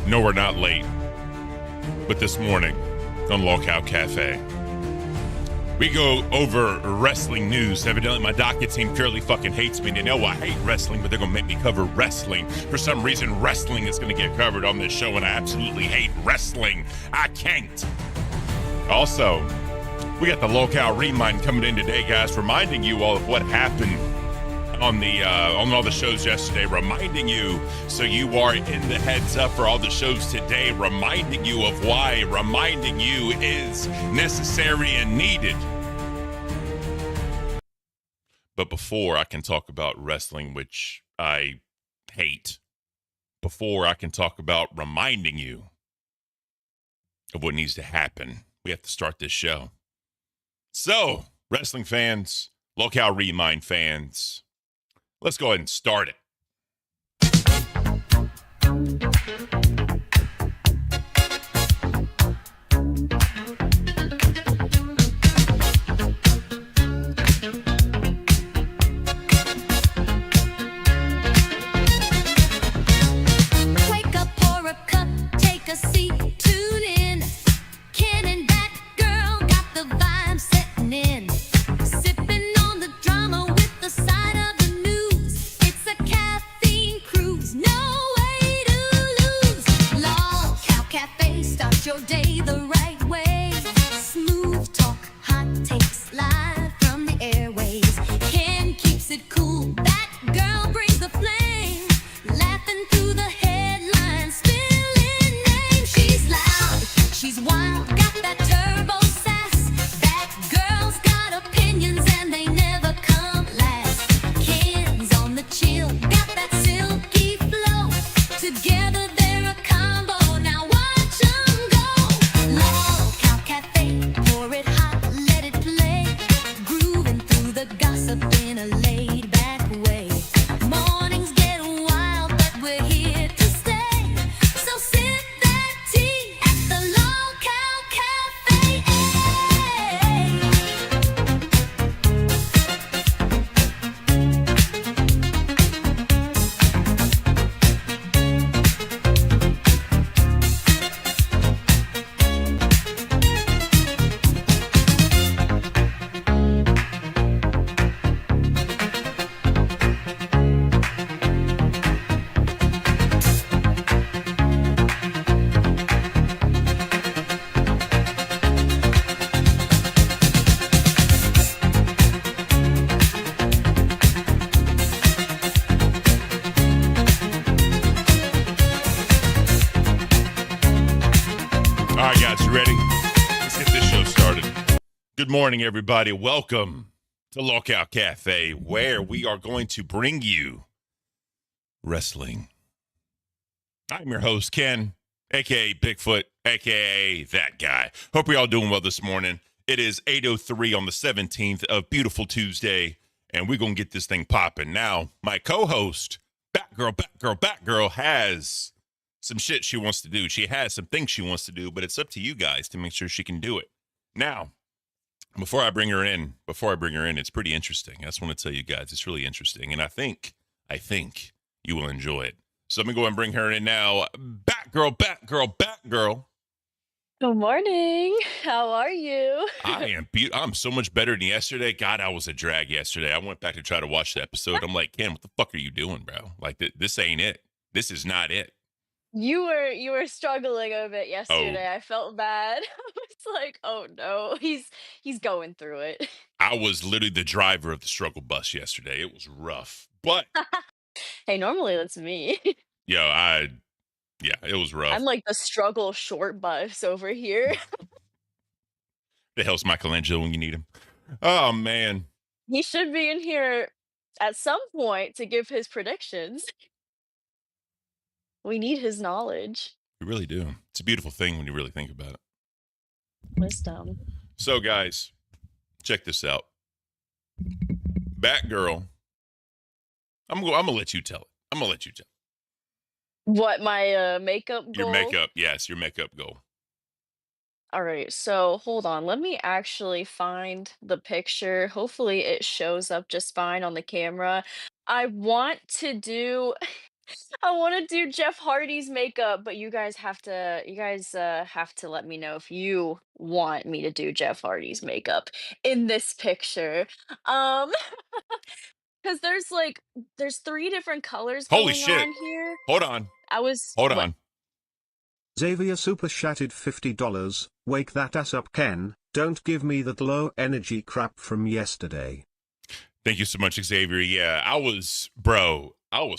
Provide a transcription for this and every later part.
No, we're not late. But this morning on Lolcow Cafe, we go over wrestling news. Evidently, my docket team purely fucking hates me. They know I hate wrestling, but they're going to make me cover wrestling. For some reason, wrestling is going to get covered on this show, and I absolutely hate wrestling. I can't. Also, we got the Lolcow Remind coming in today, guys, reminding you all of what happened on all the shows yesterday, reminding you so you are in the heads up for all the shows today, reminding you of why reminding you is necessary and needed. But before I can talk about wrestling, which I hate, before I can talk about reminding you of what needs to happen, we have to start this show. So, wrestling fans, Lolcow Remind fans, let's go ahead and start it. Wake up, pour a cup, take a seat, tune in. Ken and that girl got the vibe setting in. Sipping on the drama with the side of the news. It's a caffeine cruise, no way to lose. Lolcow Cafe, start your day the right way. Smooth talk, hot takes, live from the airways. Ken keeps it cool, that girl brings the flame. Laughing through the headlines, spilling names. She's loud, she's wild, got that turbo sass. That girl's got opinions and they never come last. Ken's on the chill, got that silky flow. Together they're a combo, now watch 'em go. Lolcow Cafe, pour it hot, let it play. Grooving through the gossip in a laid back way. Mornings get wild, but we're here to stay. So sip that tea at the Lolcow Cafe. All right, guys, you ready? Let's get this show started. Good morning, everybody. Welcome to Lolcow Cafe, where we are going to bring you wrestling. I'm your host, Ken, a.k.a. Bigfoot, a.k.a. that guy. Hope you're all doing well this morning. It is 8:03 on the 17th of beautiful Tuesday, and we're going to get this thing popping. Now, my co-host, Batgirl, has some shit she wants to do. She has some things she wants to do, but it's up to you guys to make sure she can do it. Now, before I bring her in, it's pretty interesting. I just want to tell you guys, it's really interesting, and I think you will enjoy it. So let me go and bring her in now. Batgirl. Good morning. How are you? I'm so much better than yesterday. God, I was a drag yesterday. I went back to try to watch the episode. I'm like, Ken, what the fuck are you doing, bro? Like, this ain't it. This is not it. You were struggling a bit yesterday. I felt bad. I was like, "Oh no, he's going through it." I was literally the driver of the struggle bus yesterday. It was rough. But, Hey, normally that's me. yeah, it was rough. I'm like the struggle short bus over here. The hell's Michelangelo when you need him? Oh, man. He should be in here at some point to give his predictions. We need his knowledge. You really do. It's a beautiful thing when you really think about it. Wisdom. So, guys, check this out. Batgirl, I'm gonna let you tell it. What, my makeup Your goal? makeup, yes, your makeup goal. All right, so hold on. Let me actually find the picture. Hopefully it shows up just fine on the camera. I want to do I want to do Jeff Hardy's makeup, but you guys have to let me know if you want me to do Jeff Hardy's makeup in this picture. Um cuz there's three different colors Holy going shit. on here. Hold on. I was Hold what? on. Xavier super chatted $50. Wake that ass up, Ken. Don't give me that low energy crap from yesterday. Thank you so much, Xavier. Yeah, I was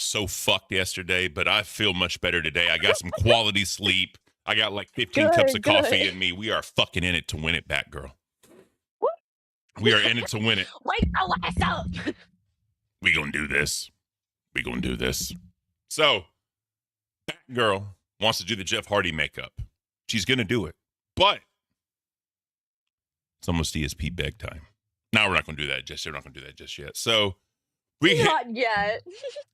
so fucked yesterday, but I feel much better today. I got some quality sleep. I got like 15 cups of Good, coffee good. in me. We are fucking in it to win it back, girl. Woo. We are in it to win it. Wake the ass up. We gonna do this. We gonna do this. So, Batgirl wants to do the Jeff Hardy makeup. She's gonna do it, but it's almost ESP beg time. No, we're not gonna do that just yet. We're not gonna do that just yet. So, Not yet.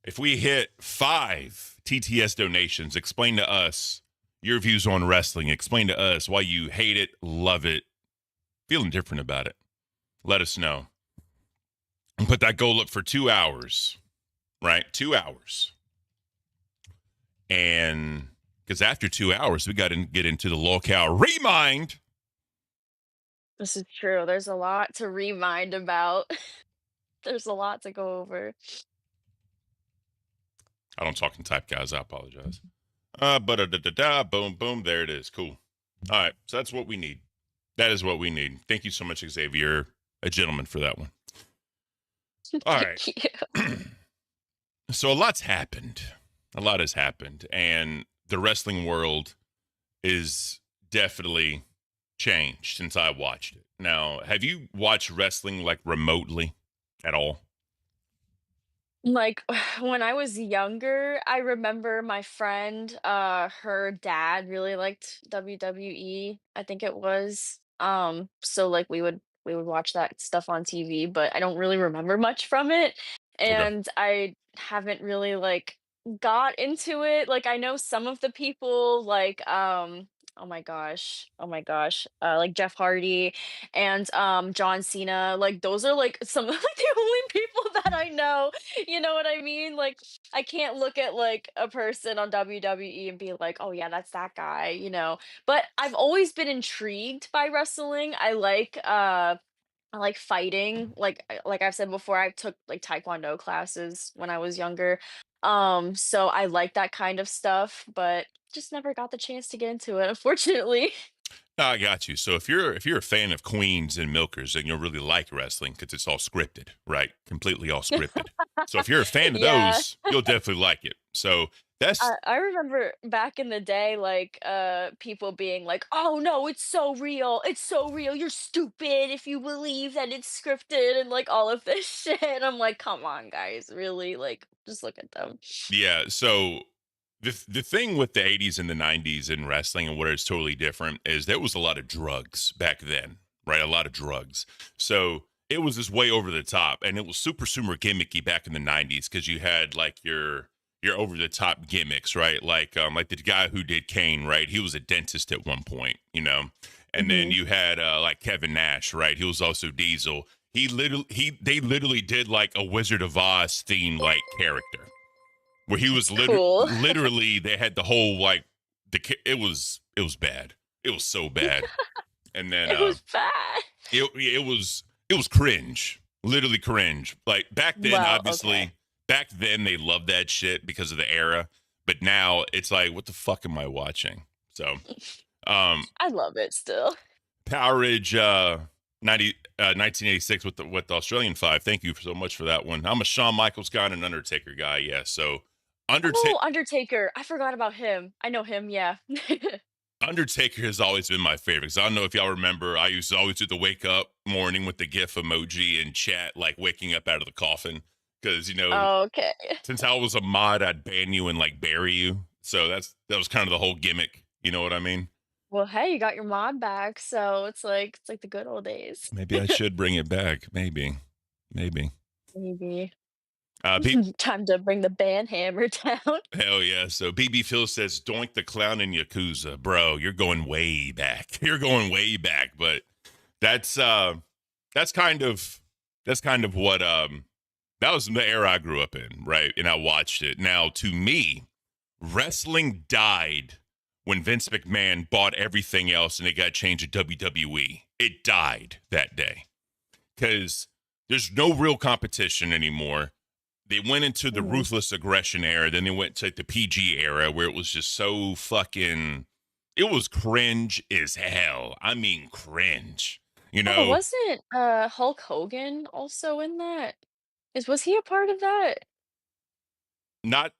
if we hit 5 TTS donations, explain to us your views on wrestling. Explain to us why you hate it, love it, feeling different about it. Let us know. And put that goal up for 2 hours, right? 2 hours. And because after 2 hours, we got to get into the Lolcow Remind. This is true. There's a lot to remind about. There's a lot to go over. I don't talk in type, guys. I apologize. Boom, boom. There it is. Cool. All right. So that's what we need. That is what we need. Thank you so much, Xavier. A gentleman for that one. All right. Thank you. So a lot's happened. A lot has happened. And the wrestling world is definitely changed since I watched it. Now, have you watched wrestling like remotely at all? Like when I was younger, I remember my friend, her dad really liked WWE, I think it was. So like we would watch that stuff on TV, but I don't really remember much from it. Okay. And I haven't really like got into it. Like I know some of the people like oh my gosh, like Jeff Hardy and John Cena, like those are like some of like the only people that I know. You know what I mean? Like I can't look at like a person on WWE and be like, "Oh yeah, that's that guy," you know. But I've always been intrigued by wrestling. I like fighting. Like I've said before, I took like taekwondo classes when I was younger. So I like that kind of stuff, but just never got the chance to get into it, unfortunately. No, I got you. So if you're a fan of Queens and Milkers, then you'll really like wrestling because it's all scripted, right? Completely all scripted. So if you're a fan of Yeah. those, you'll definitely like it. So that's I remember back in the day, like people being like, "Oh no, it's so real. It's so real. You're stupid if you believe that it's scripted," and like all of this shit. And I'm like, "Come on, guys, really? Like, just look at them." yeah. So the thing with the 80s and the 90s in wrestling and where it's totally different is there was a lot of drugs back then, right? A lot of drugs. So it was just way over the top, and it was super gimmicky back in the 90s because you had like your over the top gimmicks, right? Like the guy who did Kane, right? He was a dentist at one point, you know. And then Hmm. you had like Kevin Nash, right? He was also Diesel. They literally did like a Wizard of Oz themed like character where he was Cool. literally they had the whole like it was bad. It was so bad. And then It was bad. it was cringe, literally cringe. Like back then, Well, obviously, okay. back then they loved that shit because of the era. But now it's like, what the fuck am I watching? So, I love it still. Power Age 1986 with the Australian Five. Thank you so much for that one. I'm a Shawn Michaels guy and an Undertaker guy. Yeah, so Oh, Undertaker. I forgot about him. I know him, yeah. Undertaker has always been my favorite. Because I don't know if y'all remember, I used to always do the wake up morning with the GIF emoji and chat, like waking up out of the coffin. Because, you know, Okay. since I was a mod, I'd ban you and like bury you. So that was kind of the whole gimmick. You know what I mean? Well, hey, you got your mod back, so it's like the good old days. Maybe I should bring it back. Maybe. Maybe. Pe- Time to bring the band hammer down. Hell yeah. So BB Phil says, Doink the Clown in Yakuza. Bro, you're going way back. You're going way back. But that's kind of what That was the era I grew up in, right? And I watched it. Now, to me, wrestling died when Vince McMahon bought everything else and it got changed to WWE. It died that day because there's no real competition anymore. They went into the ruthless aggression era. Then they went to the PG era where it was just so fucking, it was cringe as hell. I mean, cringe. You Oh, know, wasn't Hulk Hogan also in that? Was he a part of that? not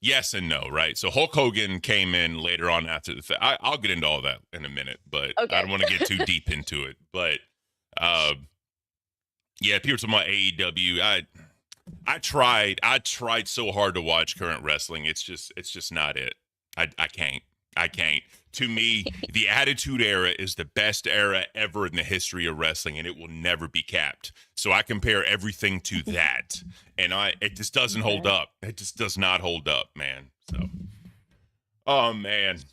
yes and no, right? So Hulk Hogan came in later on after the fact. I'll get into all that in a minute, but I Okay. don't want to get too deep into it. But yeah, people talking about AEW. I tried so hard to watch current wrestling. It's just not it. I can't. To me, the Attitude Era is the best era ever in the history of wrestling, and it will never be capped. So I compare everything to that, and it just doesn't hold Okay. up. It just does not hold up, man. So, oh man,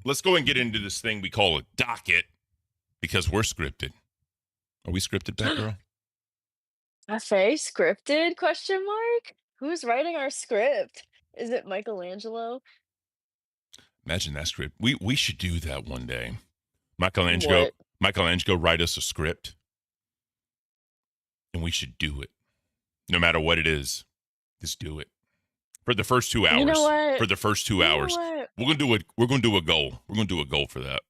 let's go and get into this thing we call a docket because we're scripted. Are we scripted, Batgirl? Cafe scripted? Question mark. Who's writing our script? Is it Michelangelo? Imagine that script. We should do that one day. Michelangelo What? write us a script, and we should do it. No matter what it is, just do it. For the first 2 hours. You know what? For the first 2 You know hours. what? We're gonna do it. We're gonna do a goal. We're gonna do a goal for that.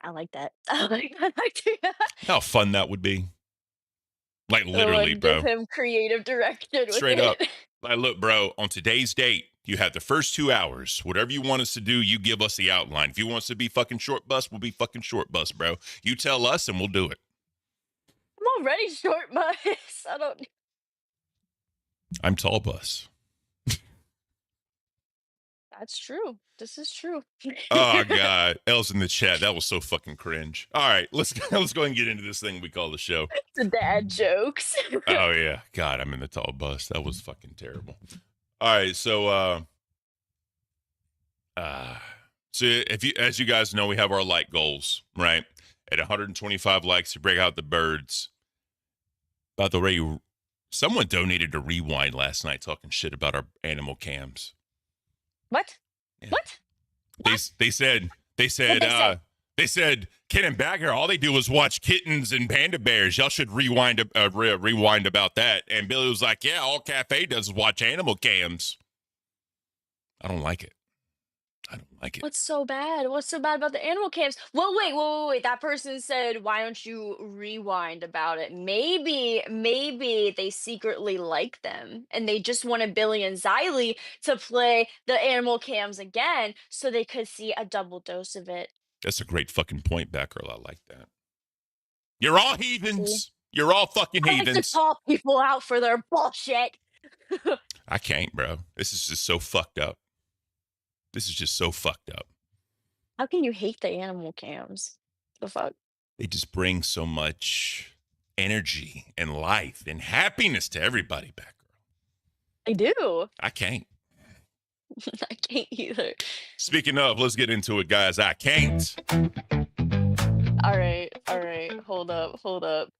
I like that. I like that idea. How fun that would be. Like literally, Like give bro. him creative direction with Straight up. it. Like, look, bro, on today's date, you have the first 2 hours. Whatever you want us to do, you give us the outline. If you want us to be fucking short bus, we'll be fucking short bus, bro. You tell us and we'll do it. I'm already short bus. I don't. I'm tall bus. That's true. This is true. Oh god, L's in the chat. That was so fucking cringe. All right, let's go and get into this thing we call the show. The dad jokes. Oh yeah, God, I'm in the tall bus. That was fucking terrible. All right, so if you, as you guys know, we have our like goals, right? At 125 likes, to break out the birds. By the way, someone donated a rewind last night talking shit about our animal cams. What? Yeah. What? They said Ken and Bagger, all they do is watch kittens and panda bears. Y'all should rewind about that. And Billy was like, yeah, all Cafe does is watch animal cams. I don't like it. What's so bad? What's so bad about the animal cams? Well, wait. That person said, why don't you rewind about it? Maybe they secretly like them and they just wanted Billy and Xylee to play the animal cams again so they could see a double dose of it. That's a great fucking point, Batgirl. I like that. You're all heathens. You're all fucking I like to heathens. call people out for their bullshit. I can't, bro. This is just so fucked up. How can you hate the animal cams? The fuck? They just bring so much energy and life and happiness to everybody, Batgirl. I do. I can't. I can't either. Speaking of, let's get into it, guys. I can't. All right. Hold up.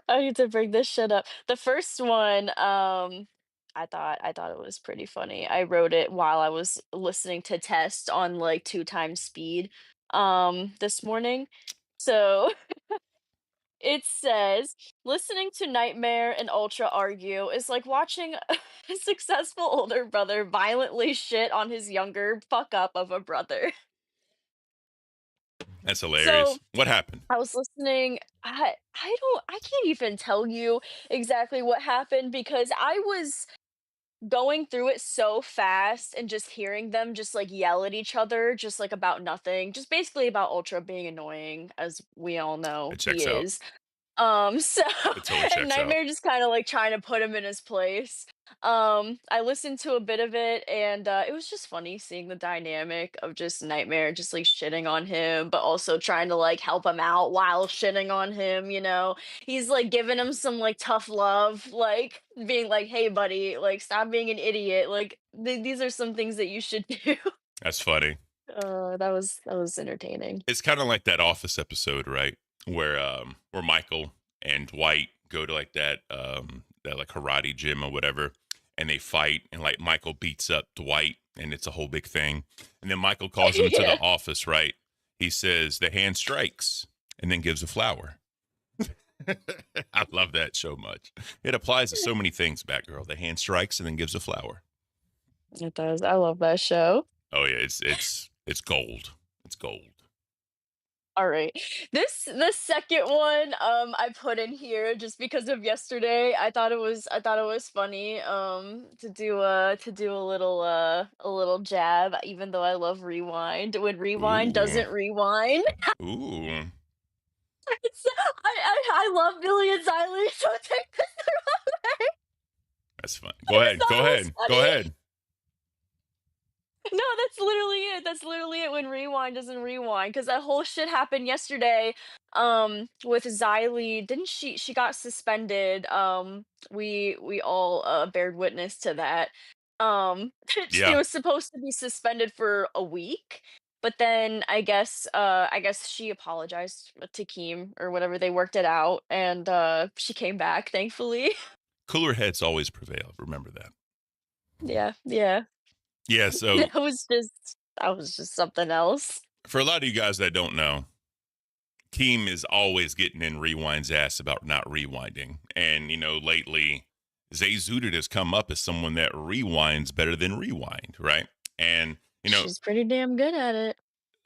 I need to bring this shit up. The first one, I thought it was pretty funny. I wrote it while I was listening to Test on like 2 times speed this morning. So it says listening to Nightmare and Ultra argue is like watching a successful older brother violently shit on his younger fuck up of a brother. That's hilarious. So What happened? I was listening. I can't even tell you exactly what happened because I was going through it so fast and just hearing them just like yell at each other just like about nothing, just basically about Ultra being annoying, as we all know It he checks out. is. So It totally checks and out. Nightmare just kind of like trying to put him in his place. I listened to a bit of it and it was just funny seeing the dynamic of just Nightmare just like shitting on him, but also trying to like help him out while shitting on him, you know. He's like giving him some like tough love, like being like, hey buddy, like stop being an idiot. Like these are some things that you should do. That's funny. That was entertaining. It's kind of like that Office episode, right? Where Michael and Dwight go to like that like karate gym or whatever, and they fight, and like Michael beats up Dwight, and it's a whole big thing. And then Michael calls him into Yeah. the office, right? He says the hand strikes, and then gives a flower. I love that so much. It applies to so many things, Batgirl. The hand strikes and then gives a flower. It does. I love that show. Oh yeah, it's gold. It's gold. All right. The second one I put in here just because of yesterday. I thought it was funny to do a little jab, even though I love Rewind. When Rewind Ooh. doesn't rewind. Ooh. I love Billy and Xylee, so take this the wrong way. That's fun. Go ahead. thought Go it was ahead. Go funny. ahead. No, that's literally it. That's literally it when Rewind doesn't rewind. Because that whole shit happened yesterday. With Xylee, didn't she got suspended? We all bared witness to that. She Yeah. was supposed to be suspended for a week, but then I guess she apologized to Keem or whatever. They worked it out, and she came back, thankfully. Cooler heads always prevail. Remember that. Yeah, yeah. Yeah. So That was just something else. for a lot of you guys that don't know, Keem is always getting in Rewind's ass about not rewinding. And, lately, Zay Zooted has come up as someone that rewinds better than rewind, right? And, She's pretty damn good at it.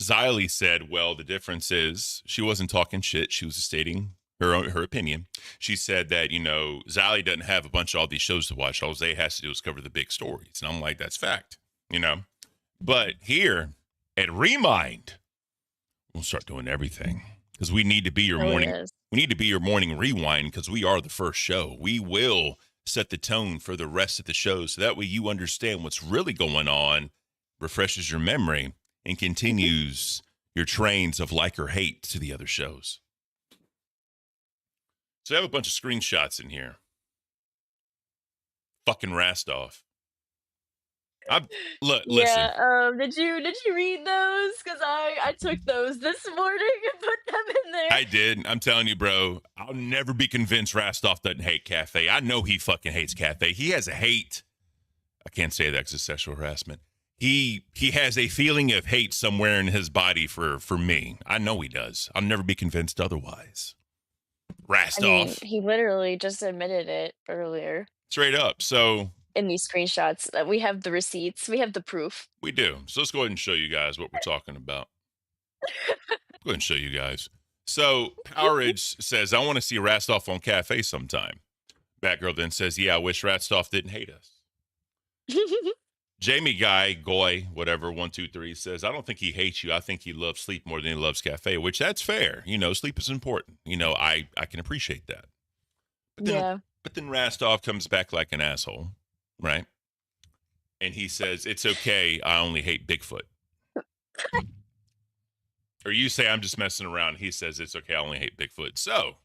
Xylee said, well, the difference is she wasn't talking shit. She was stating her opinion. She said that, Xylee doesn't have a bunch of all these shows to watch. All Zay has to do is cover the big stories. And I'm like, that's fact, But here at Remind, we'll start doing everything because we need to be your Oh, morning. yes. We need to be your morning rewind because we are the first show. We will set the tone for the rest of the show so that way you understand what's really going on, refreshes your memory, and continues your trains of like or hate to the other shows. So I have a bunch of screenshots in here. Fucking Rastoff. Listen. Yeah. Did you read those? Because I took those this morning and put them in there. I did. I'm telling you, bro, I'll never be convinced Rastoff doesn't hate Cafe. I know he fucking hates Cafe. He has a hate. I can't say that because it's sexual harassment. He has a feeling of hate somewhere in his body for me. I know he does. I'll never be convinced otherwise. Rastoff. I mean, he literally just admitted it earlier Straight up. So in these screenshots. We have the receipts. We have the proof. we do. So let's go ahead and show you guys what we're talking about. Go ahead and show you guys. So Powerage says, I want to see Rastoff on Cafe sometime. Batgirl then says, yeah, I wish Rastoff didn't hate us. Jamie Guy, Goy, whatever, 123 says, I don't think he hates you. I think he loves sleep more than he loves Cafe, which that's fair. Sleep is important. I can appreciate that. But then Rastoff comes back like an asshole, right? And he says, it's okay. I only hate Bigfoot. Or you say, I'm just messing around. He says, it's okay. I only hate Bigfoot. So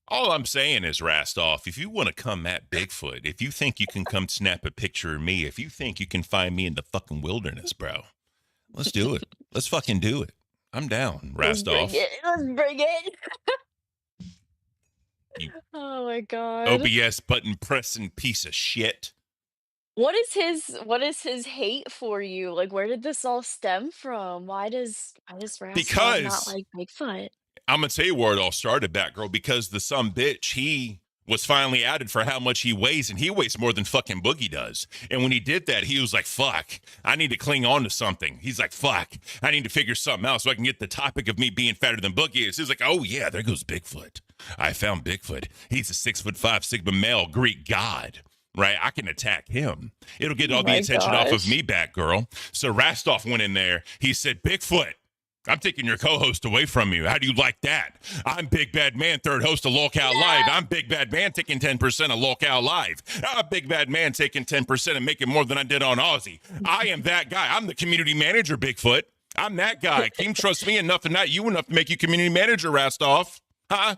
all I'm saying is, Rastoff, if you want to come at Bigfoot, if you think you can come snap a picture of me, if you think you can find me in the fucking wilderness, bro, let's do it. Let's fucking do it. I'm down, Rastoff. Let's bring it. You Oh my god. OBS button pressing piece of shit. What is his hate for you? Like, where did this all stem from? Why does Rastoff Because- not like Bigfoot? I'm going to tell you where it all started, Batgirl, because the some bitch, he was finally outed for how much he weighs, and he weighs more than fucking Boogie does. And when he did that, he was like, fuck, I need to cling on to something. He's like, fuck, I need to figure something out so I can get the topic of me being fatter than Boogie is. He's like, oh yeah, there goes Bigfoot. I found Bigfoot. He's a 6'5" Sigma male Greek god. Right, I can attack him. It'll get all the my attention off of gosh. me, Batgirl. So Rastoff went in there. He said, Bigfoot, I'm taking your co-host away from you. How do you like that? I'm Big Bad Man, third host of Lolcow Live. I'm Big Bad Man taking 10% of Lolcow Live. I'm a Big Bad Man taking 10% and making more than I did on Aussie. I am that guy. I'm the community manager, Bigfoot. I'm that guy. Keem trusts me enough and not you enough to make you community manager, Rastoff. Huh?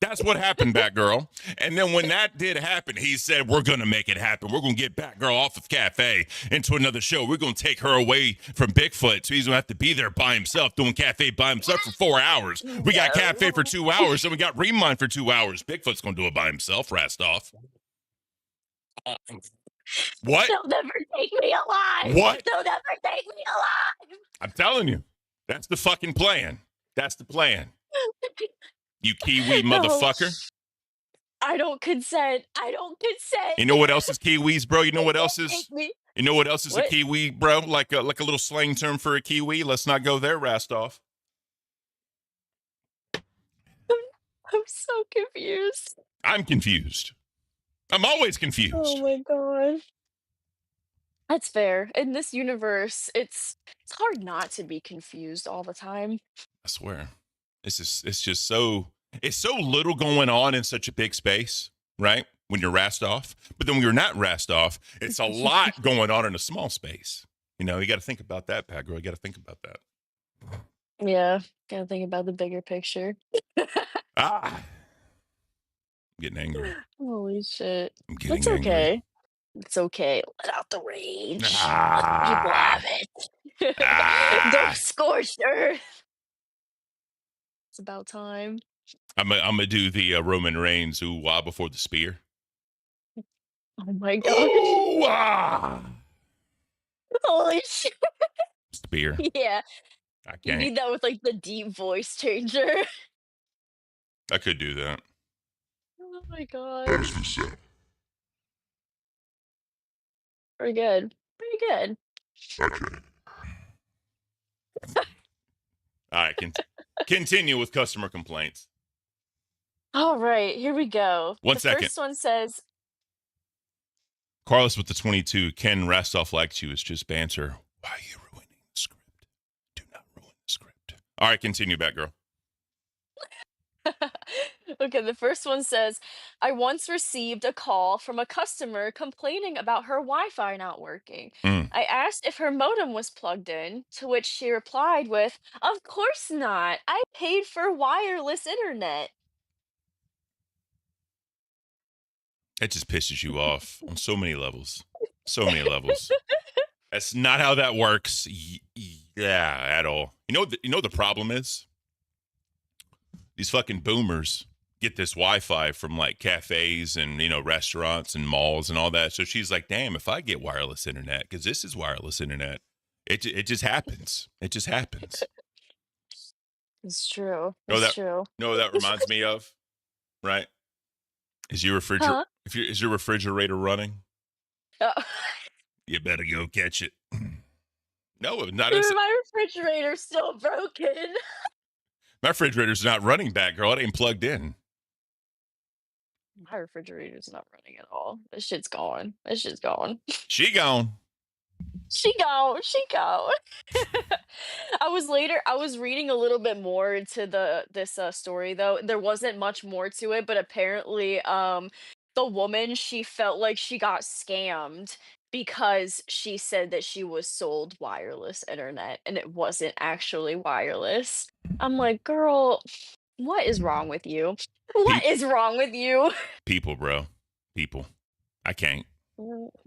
That's what happened, Batgirl. And then when that did happen, he said, we're going to make it happen. We're going to get Batgirl off of Cafe into another show. We're going to take her away from Bigfoot. So he's going to have to be there by himself, doing Cafe by himself for 4 hours. We got Cafe for 2 hours, and we got Remind for 2 hours. Bigfoot's going to do it by himself, Rastoff. What? They'll never take me alive. What? They'll never take me alive. I'm telling you, that's the fucking plan. That's the plan. You Kiwi motherfucker. I don't consent. I don't consent. You know what else is Kiwis, bro? You know what else is? Take me. You know what else is What? a Kiwi, bro? Like a little slang term for a Kiwi. Let's not go there, Rastoff. I'm so confused. I'm confused. I'm always confused. Oh my god. That's fair. In this universe, it's hard not to be confused all the time. I swear. It's just so little going on in such a big space, right? When you're Rastoff. But then when you're not Rastoff, it's a lot going on in a small space. You know, you got to think about that, Pat Girl. You got to think about that. Yeah, gotta think about the bigger picture. I'm getting angry. Holy shit. I'm getting It's angry. okay. It's okay. Let out the rage. Let the Ah. people have it. Ah. Don't scorch earth. It's about time. I'm gonna do the Roman Reigns ooh wah before the spear. Oh my god. Ooh wah. Holy shit. Spear. Yeah. I You can't. need that with like the deep voice changer. I could do that. Oh my god. Pretty good. Pretty good. All right, continue with customer complaints. All right, here we go. One the second. first one says, Carlos with the 22. Ken Rastoff likes you. It's just banter. Why are you ruining the script? Do not ruin the script. All right, continue, Batgirl. okay, the first one says, I once received a call from a customer complaining about her Wi-Fi not working. Mm. I asked if her modem was plugged in, to which she replied with, of course not. I paid for wireless internet. That just pisses you off on so many levels. So many levels. That's not how that works. Yeah, at all. You know the problem is? These fucking boomers get this Wi-Fi from like cafes and, you know, restaurants and malls and all that. So she's like, damn, if I get wireless internet, because this is wireless internet, it just happens. It just happens. It's true. No, It's true. No, that reminds me of, right? Is your refrigerator Huh? is your refrigerator running? Oh. You better go catch it. No, not Dude, my refrigerator's still broken. my refrigerator's not running, Batgirl. It ain't plugged in. My refrigerator's not running at all. This shit's gone. This shit's gone. She gone. She gone. She gone. I was reading a little bit more into this story though. There wasn't much more to it, but apparently the woman, she felt like she got scammed because she said that she was sold wireless internet and it wasn't actually wireless. I'm like, girl, what is wrong with you? What is wrong with you? People, bro. People. I can't.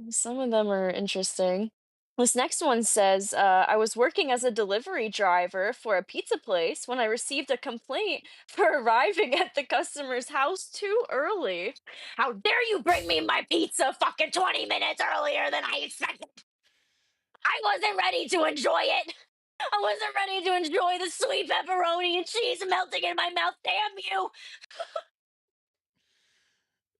Some of them are interesting. This next one says, I was working as a delivery driver for a pizza place when I received a complaint for arriving at the customer's house too early. How dare you bring me my pizza fucking 20 minutes earlier than I expected? I wasn't ready to enjoy it. I wasn't ready to enjoy the sweet pepperoni and cheese melting in my mouth. Damn you.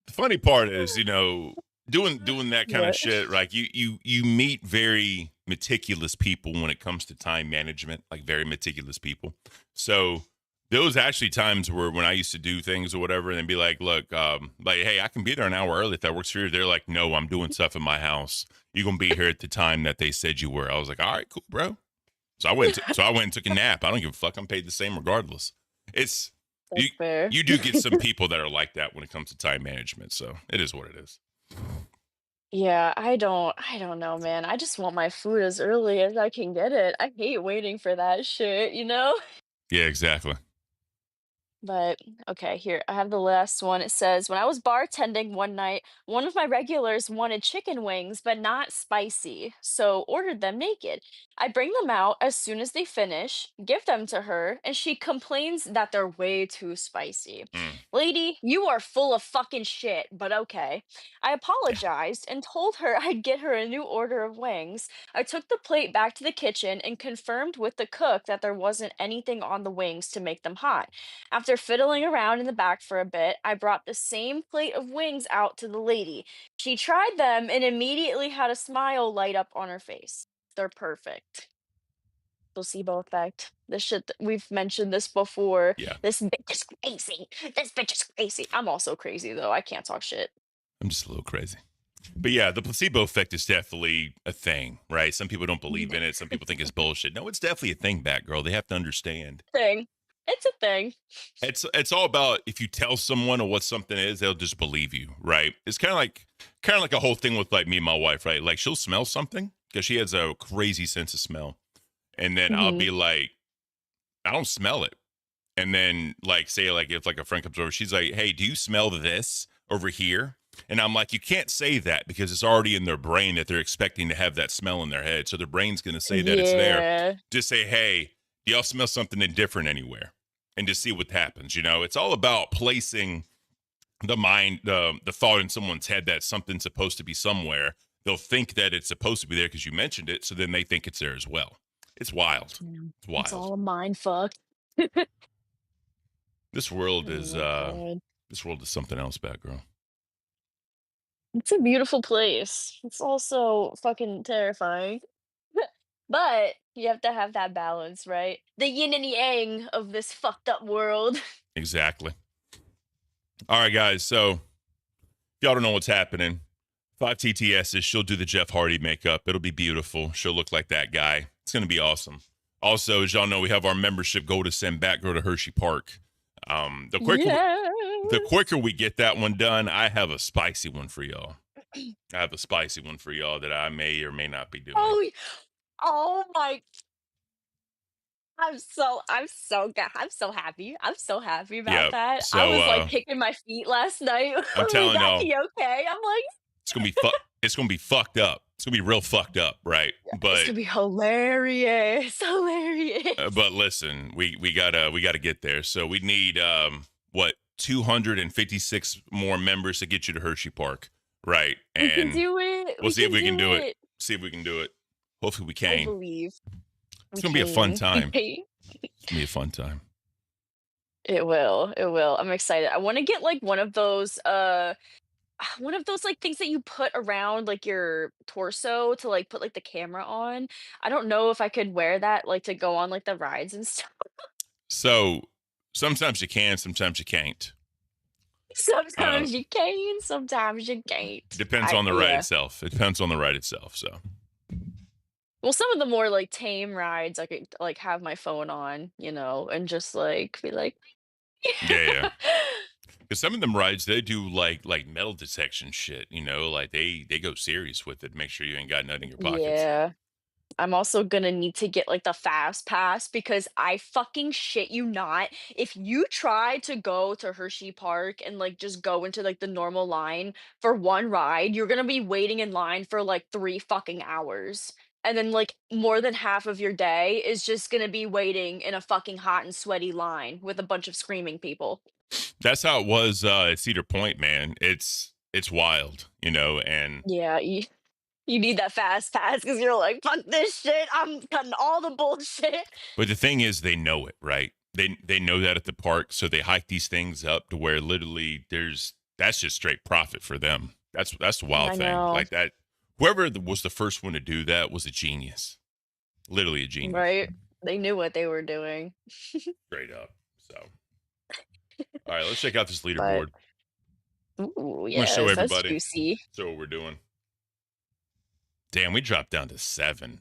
The funny part is, you know, doing that kind of What? shit, like you meet very meticulous people when it comes to time management, like very meticulous people. So there was actually times where when I used to do things or whatever, and be like, look, like, hey, I can be there an hour early if that works for you. They're like, no, I'm doing stuff in my house. You're gonna be here at the time that they said you were. I was like, all right, cool, bro. So I went and took a nap. I don't give a fuck. I'm paid the same regardless. It's That's fair. you do get some people that are like that when it comes to time management. So it is what it is. Yeah, I don't know, man. I just want my food as early as I can get it. I hate waiting for that shit, you know? Yeah, exactly. But okay, here I have the last one. It says, when I was bartending one night, one of my regulars wanted chicken wings, but not spicy, so ordered them naked. I bring them out as soon as they finish, give them to her, and she complains that they're way too spicy. Mm, Lady, you are full of fucking shit, but okay. I yeah. apologized and told her I'd get her a new order of wings. I took the plate back to the kitchen and confirmed with the cook that there wasn't anything on the wings to make them hot. After fiddling around in the back for a bit, I brought the same plate of wings out to the lady. She tried them and immediately had a smile light up on her face. They're perfect. Placebo effect. This shit, we've mentioned this before. Yeah. This bitch is crazy. This bitch is crazy. I'm also crazy though. I can't talk shit. I'm just a little crazy. But yeah, the placebo effect is definitely a thing, right? Some people don't believe in it. Some people think it's bullshit. No, it's definitely a thing, Batgirl. They have to understand. Thing. It's a thing. It's all about if you tell someone or what something is, they'll just believe you, right? It's kind of like a whole thing with like me and my wife, right? Like she'll smell something because she has a crazy sense of smell, and then I'll Hmm. be like, I don't smell it, and then like say like if like a friend comes over, she's like, hey, do you smell this over here? And I'm like, you can't say that because it's already in their brain that they're expecting to have that smell in their head, so their brain's gonna say that it's there. Yeah. Just say, hey, do y'all smell something different anywhere? And just see what happens. You know, it's all about placing the mind, the thought in someone's head that something's supposed to be somewhere. They'll think that it's supposed to be there because you mentioned it, so then they think it's there as well. It's wild. Yeah. It's wild. It's all a mind fuck. This world Oh is my God. something else, Batgirl. It's a beautiful place. It's also fucking terrifying. But you have to have that balance, right? The yin and yang of this fucked up world. Exactly. All right, guys. So if y'all don't know what's happening, 5 TTS's, she'll do the Jeff Hardy makeup. It'll be beautiful. She'll look like that guy. It's gonna be awesome. Also, as y'all know, we have our membership goal to send Batgirl to Hershey Park. The Yeah. quicker we get that one done, I have a spicy one for y'all. I have a spicy one for y'all that I may or may not be doing. Oh my, I'm so happy. I'm so happy about Yeah. that. I So was like kicking my feet last night I'm when we telling got y'all, the okay. I'm like, it's gonna be it's gonna be fucked up. It's gonna be real fucked up, right? it's But gonna be hilarious. Hilarious. but listen, we gotta get there. So we need what 256 more members to get you to Hershey Park, right? We can And do it. we'll see if we can do it. it. See if we can do it. Hopefully we I can. believe. It's We gonna be a fun can. time. It's gonna be a fun time. It will. It will. I'm excited. I want to get like one of those like things that you put around like your torso to like put like the camera on. I don't know if I could wear that like to go on like the rides and stuff. So sometimes you can, sometimes you can't. Sometimes you can, sometimes you can't. Depends on the ride Yeah. itself. It depends on the ride itself. So Well, some of the more like tame rides I could like have my phone on, and just like be like yeah. Because some of them rides they do like metal detection shit. You know, like they go serious with it. Make sure you ain't got nothing in your pockets. Yeah. I'm also gonna need to get like the fast pass because I fucking shit you not. If you try to go to Hershey Park and like just go into like the normal line for one ride, you're gonna be waiting in line for like 3 fucking hours. And then like more than half of your day is just gonna be waiting in a fucking hot and sweaty line with a bunch of screaming people. That's how it was at Cedar Point, man. It's wild, you know, and Yeah, you need that fast pass because you're like, fuck this shit. I'm cutting all the bullshit. but the thing is they know it, right? They know that at the park, so they hike these things up to where literally that's just straight profit for them. That's the wild I thing. know. Like that whoever was the first one to do that was a genius. Literally a genius. Right? They knew what they were doing. Straight up. So all right, let's check out this But leaderboard. ooh, I'm gonna yes, show that's everybody. juicy. Show what we're doing. Damn, we dropped down to 7.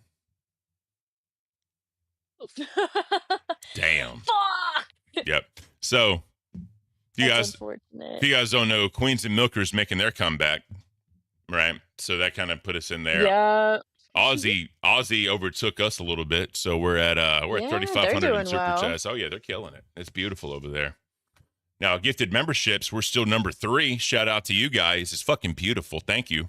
Damn. Fuck! Yep. So you That's guys unfortunate. if you guys don't know, Queens and Milkers making their comeback, right? So that kind of put us in there. Yeah. Aussie overtook us a little bit, so we're at Yeah, they're 3,500 in doing super well. chats. Oh yeah, they're killing it. It's beautiful over there. Now, gifted memberships, we're still number 3. Shout out to you guys. It's fucking beautiful. Thank you.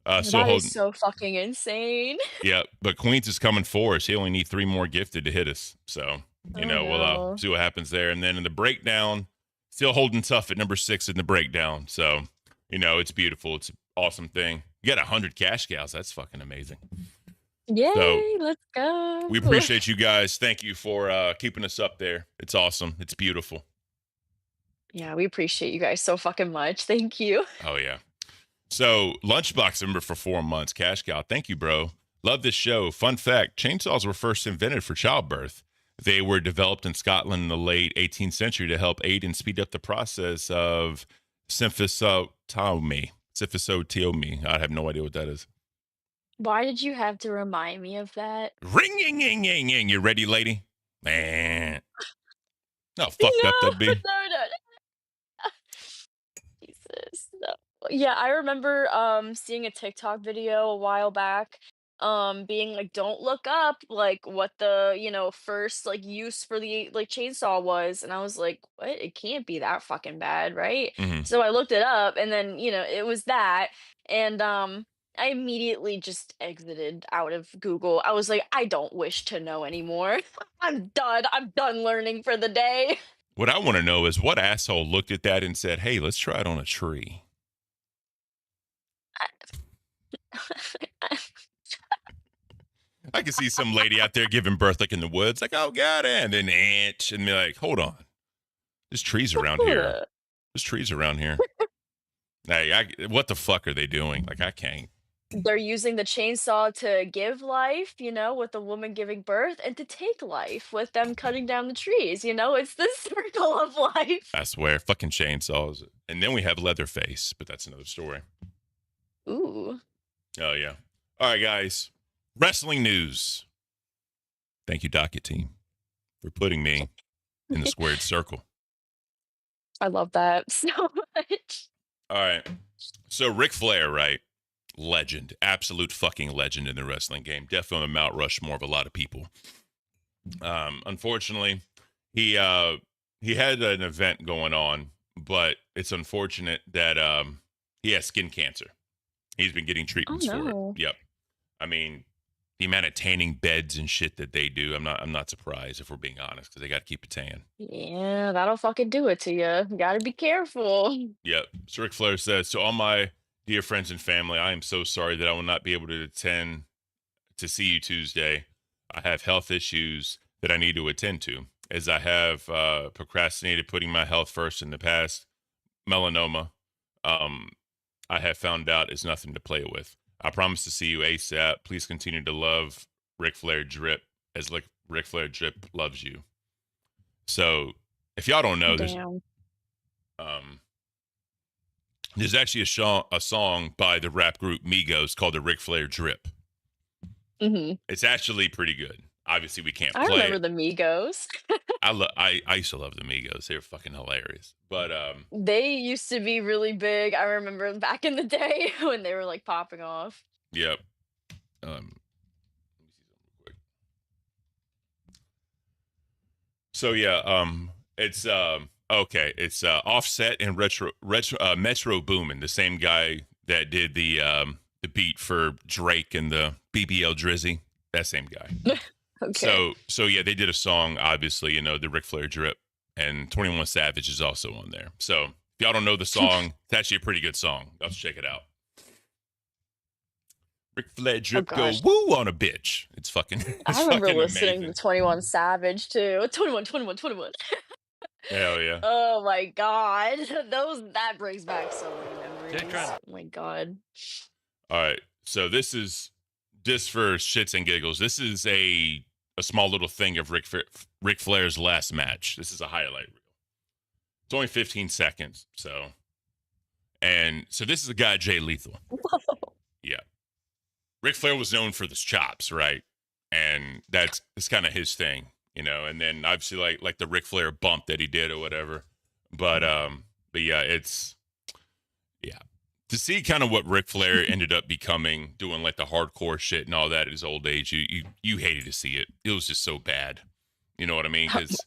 Still That is holding. so fucking insane. Yeah, but Queens is coming for us. He only need 3 more gifted to hit us. So, Oh we'll no. see what happens there. And then in the breakdown, still holding tough at number 6 in the breakdown. So, it's beautiful. It's an awesome thing. You got 100 cash cows. That's fucking amazing. Yay, So, let's go. we appreciate you guys. Thank you for keeping us up there. It's awesome. It's beautiful. Yeah, we appreciate you guys so fucking much. Thank you. Oh, yeah. So, Lunchbox member for 4 months. Cash cow. Thank you, bro. Love this show. Fun fact, chainsaws were first invented for childbirth. They were developed in Scotland in the late 18th century to help aid and speed up the process of symphysotomy. Symphysotomy. I have no idea what that is. Why did you have to remind me of that? Ring, ying, ying, ying, ying. You ready, lady? Man. How fucked up that'd be. No, no. Jesus. No. Yeah, I remember seeing a TikTok video a while back being like, don't look up like what the first like use for the like chainsaw was, and I was like, what, it can't be that fucking bad, right? Mhm. So I looked it up, and then it was that, and I immediately just exited out of Google. I was like, I don't wish to know anymore. I'm done learning for the day. What I want to know is what asshole looked at that and said, hey, let's try it on a tree. I can see some lady out there giving birth like in the woods, like, oh, God, and then and be like, hold on. There's trees around here. There's trees around here. Hey, what the fuck are they doing? Like, I can't. They're using the chainsaw to give life, with the woman giving birth, and to take life with them cutting down the trees. It's the circle of life. I swear, fucking chainsaws. And then we have Leatherface, but that's another story. Ooh. Oh, yeah. All right, guys. Wrestling news. Thank you, Docket Team, for putting me in the squared circle. I love that so much. All right. So Ric Flair, right? Legend. Absolute fucking legend in the wrestling game. Definitely a Mount Rushmore of a lot of people. Unfortunately, he had an event going on, but it's unfortunate that he has skin cancer. He's been getting treatments for it. Yep. I mean, the amount of tanning beds and shit that they do, I'm not surprised, if we're being honest, because they got to keep it tan. Yeah, that'll fucking do it to you. Gotta be careful. Yep. So Ric Flair says, to all my dear friends and family, I am so sorry that I will not be able to attend to see you Tuesday. I have health issues that I need to attend to, as I have procrastinated putting my health first in the past. Melanoma, I have found out is nothing to play with. I promise to see you ASAP. Please continue to love Ric Flair Drip as Ric Flair Drip loves you. So, if y'all don't know, there's actually a song by the rap group Migos called the Ric Flair Drip. Mm-hmm. It's actually pretty good. Obviously, we can't play I remember it. the Migos. I used to love the Migos. They were fucking hilarious. But they used to be really big. I remember back in the day when they were like popping off. Yep. Let me see something real quick. So yeah, it's okay. It's Offset and Metro Boomin, the same guy that did the beat for Drake and the BBL Drizzy. That same guy. Okay. So yeah, they did a song, obviously, the Ric Flair Drip, and 21 Savage is also on there. So if y'all don't know the song, it's actually a pretty good song. Let's check it out. Ric Flair Drip go woo on a bitch. It's fucking. I remember listening amazing. to 21 Savage too. 21. Hell yeah. Oh my god, that brings back so many memories. Oh my god. All right, so this is just for shits and giggles. This is a small little thing of Ric Flair's last match. This is a highlight reel. It's only 15 seconds. So this is a guy, Jay Lethal. Whoa. Yeah. Ric Flair was known for the chops, right? And it's kind of his thing, and then obviously like the Ric Flair bump that he did or whatever. But yeah, to see kind of what Ric Flair ended up becoming, doing like the hardcore shit and all that at his old age, you hated to see it. It was just so bad. You know what I mean? Because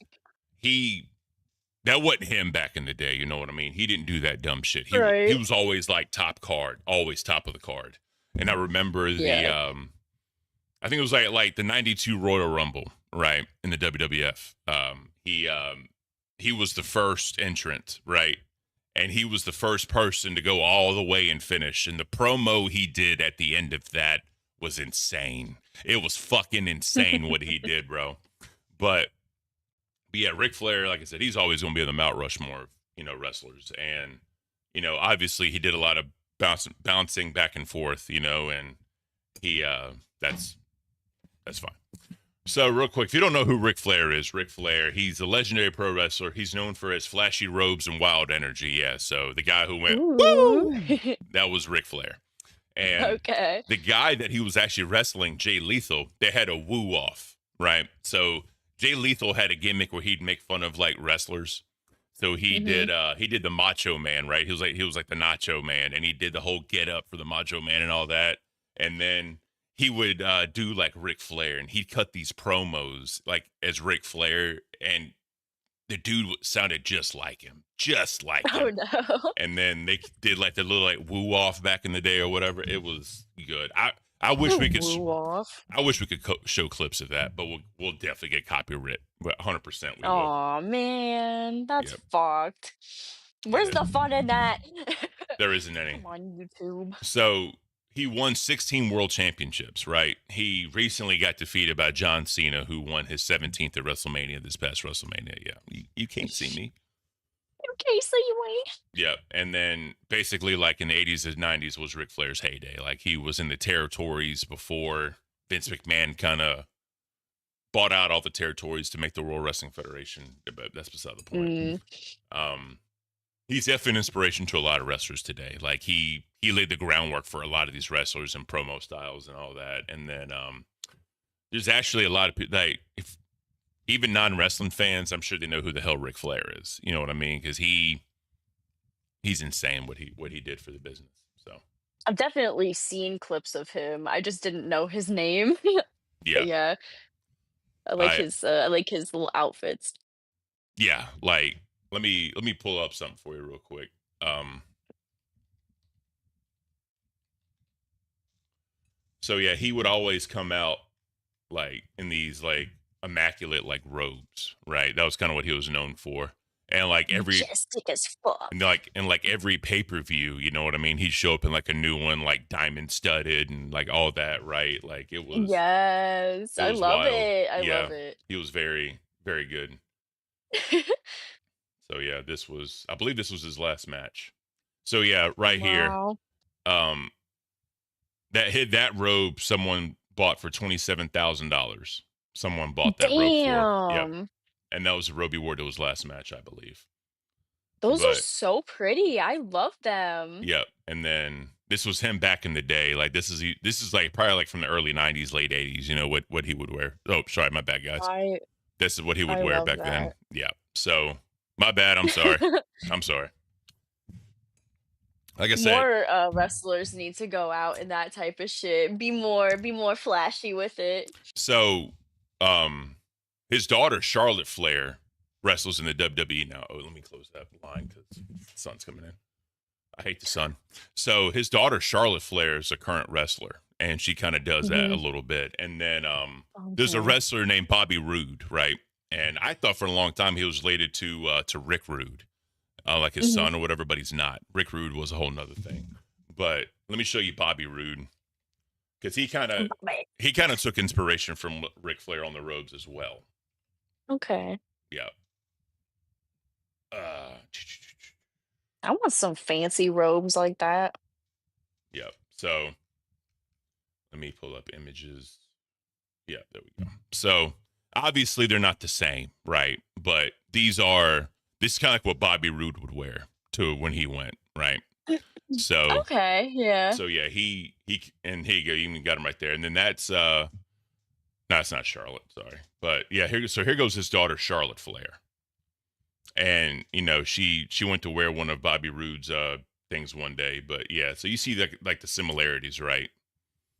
that wasn't him back in the day. You know what I mean? He didn't do that dumb shit. He Right. was always like top card, always top of the card. And I remember Yeah. I think it was like the '92 Royal Rumble, right, in the WWF. He was the first entrant, right, and he was the first person to go all the way and finish. And the promo he did at the end of that was insane. It was fucking insane what he did, bro. But yeah, Ric Flair, like I said, he's always going to be in the Mount Rushmore of, wrestlers. And, obviously he did a lot of bouncing back and forth, and he, that's fine. So real quick, if you don't know who Ric Flair is, he's a legendary pro wrestler. He's known for his flashy robes and wild energy. Yeah. So the guy who went, woo, Ooh. that was Ric Flair. And Okay. the guy that he was actually wrestling, Jay Lethal, they had a woo off, right? So Jay Lethal had a gimmick where he'd make fun of like wrestlers. So he did the Macho Man, right? He was like the Nacho Man, and he did the whole get up for the Macho Man and all that. And then he would do like Ric Flair, and he'd cut these promos like as Ric Flair, and the dude sounded just like him. Oh no. And then they did like the little like woo off back in the day or whatever. It was good. I wish we could. Woo off. I wish we could show clips of that, but we'll definitely get copyright. But 100% we will. Oh man, that's Yep. fucked. Where's the fun in that? There isn't any. Come on, YouTube. So he won 16 world championships, right? He recently got defeated by John Cena, who won his 17th at WrestleMania this past WrestleMania. Yeah, you can't see me. Okay, so you ain't. Yeah, and then basically like in the 80s and 90s was Ric Flair's heyday. Like he was in the territories before Vince McMahon kind of bought out all the territories to make the World Wrestling Federation, but that's beside the point. He's definitely an inspiration to a lot of wrestlers today. Like he laid the groundwork for a lot of these wrestlers and promo styles and all that. And then there's actually a lot of people like even non-wrestling fans, I'm sure they know who the hell Ric Flair is. You know what I mean? Because he's insane what he did for the business. So I've definitely seen clips of him. I just didn't know his name. yeah, Yeah, I like his little outfits. yeah. Like let me pull up something for you real quick. So yeah, he would always come out like in these like immaculate like robes, right? That was kind of what he was known for. And like Majestic as fuck. every pay-per-view, you know what I mean? He'd show up in like a new one, like diamond studded and like all that, right? Like it was Yes, I was love wild. it. I Yeah. love it. He was very, very good. So yeah, I believe this was his last match. So yeah, right here. Wow. That robe someone bought for $27,000. Someone bought that robe for. Yep. Damn. And that was the robe he wore to his last match, I believe. Those are But so pretty. I love them. yep. And then this was him back in the day. Like this is like probably like from the early '90s, late '80s. You know what he would wear. Oh, sorry, my bad, guys. I This is what he would I wear love back then. that. Yeah. So my bad. I'm sorry. I'm sorry. Like I said, More wrestlers need to go out in that type of shit. Be more flashy with it. so his daughter Charlotte Flair wrestles in the WWE now. Oh, let me close that line because the sun's coming in. I hate the sun. So his daughter Charlotte Flair is a current wrestler, and she kind of does that a little bit. And then there's a Okay. wrestler named Bobby Roode, right? And I thought for a long time he was related to Rick Rude, like his son or whatever, but he's not. Rick Rude was a whole nother thing. But let me show you Bobby Roode because he kind of took inspiration from Ric Flair on the robes as well. Okay. Yeah. I want some fancy robes like that. Yep. So let me pull up images. Yeah, there we go. So obviously they're not the same, right? But this is kind of like what Bobby Roode would wear to when he went, right? So Okay, yeah. so yeah, he and here you go, you even got him right there. And then that's no, it's not Charlotte, sorry. But yeah, here goes his daughter Charlotte Flair. And she went to wear one of Bobby Roode's things one day, but yeah, so you see like the similarities, right?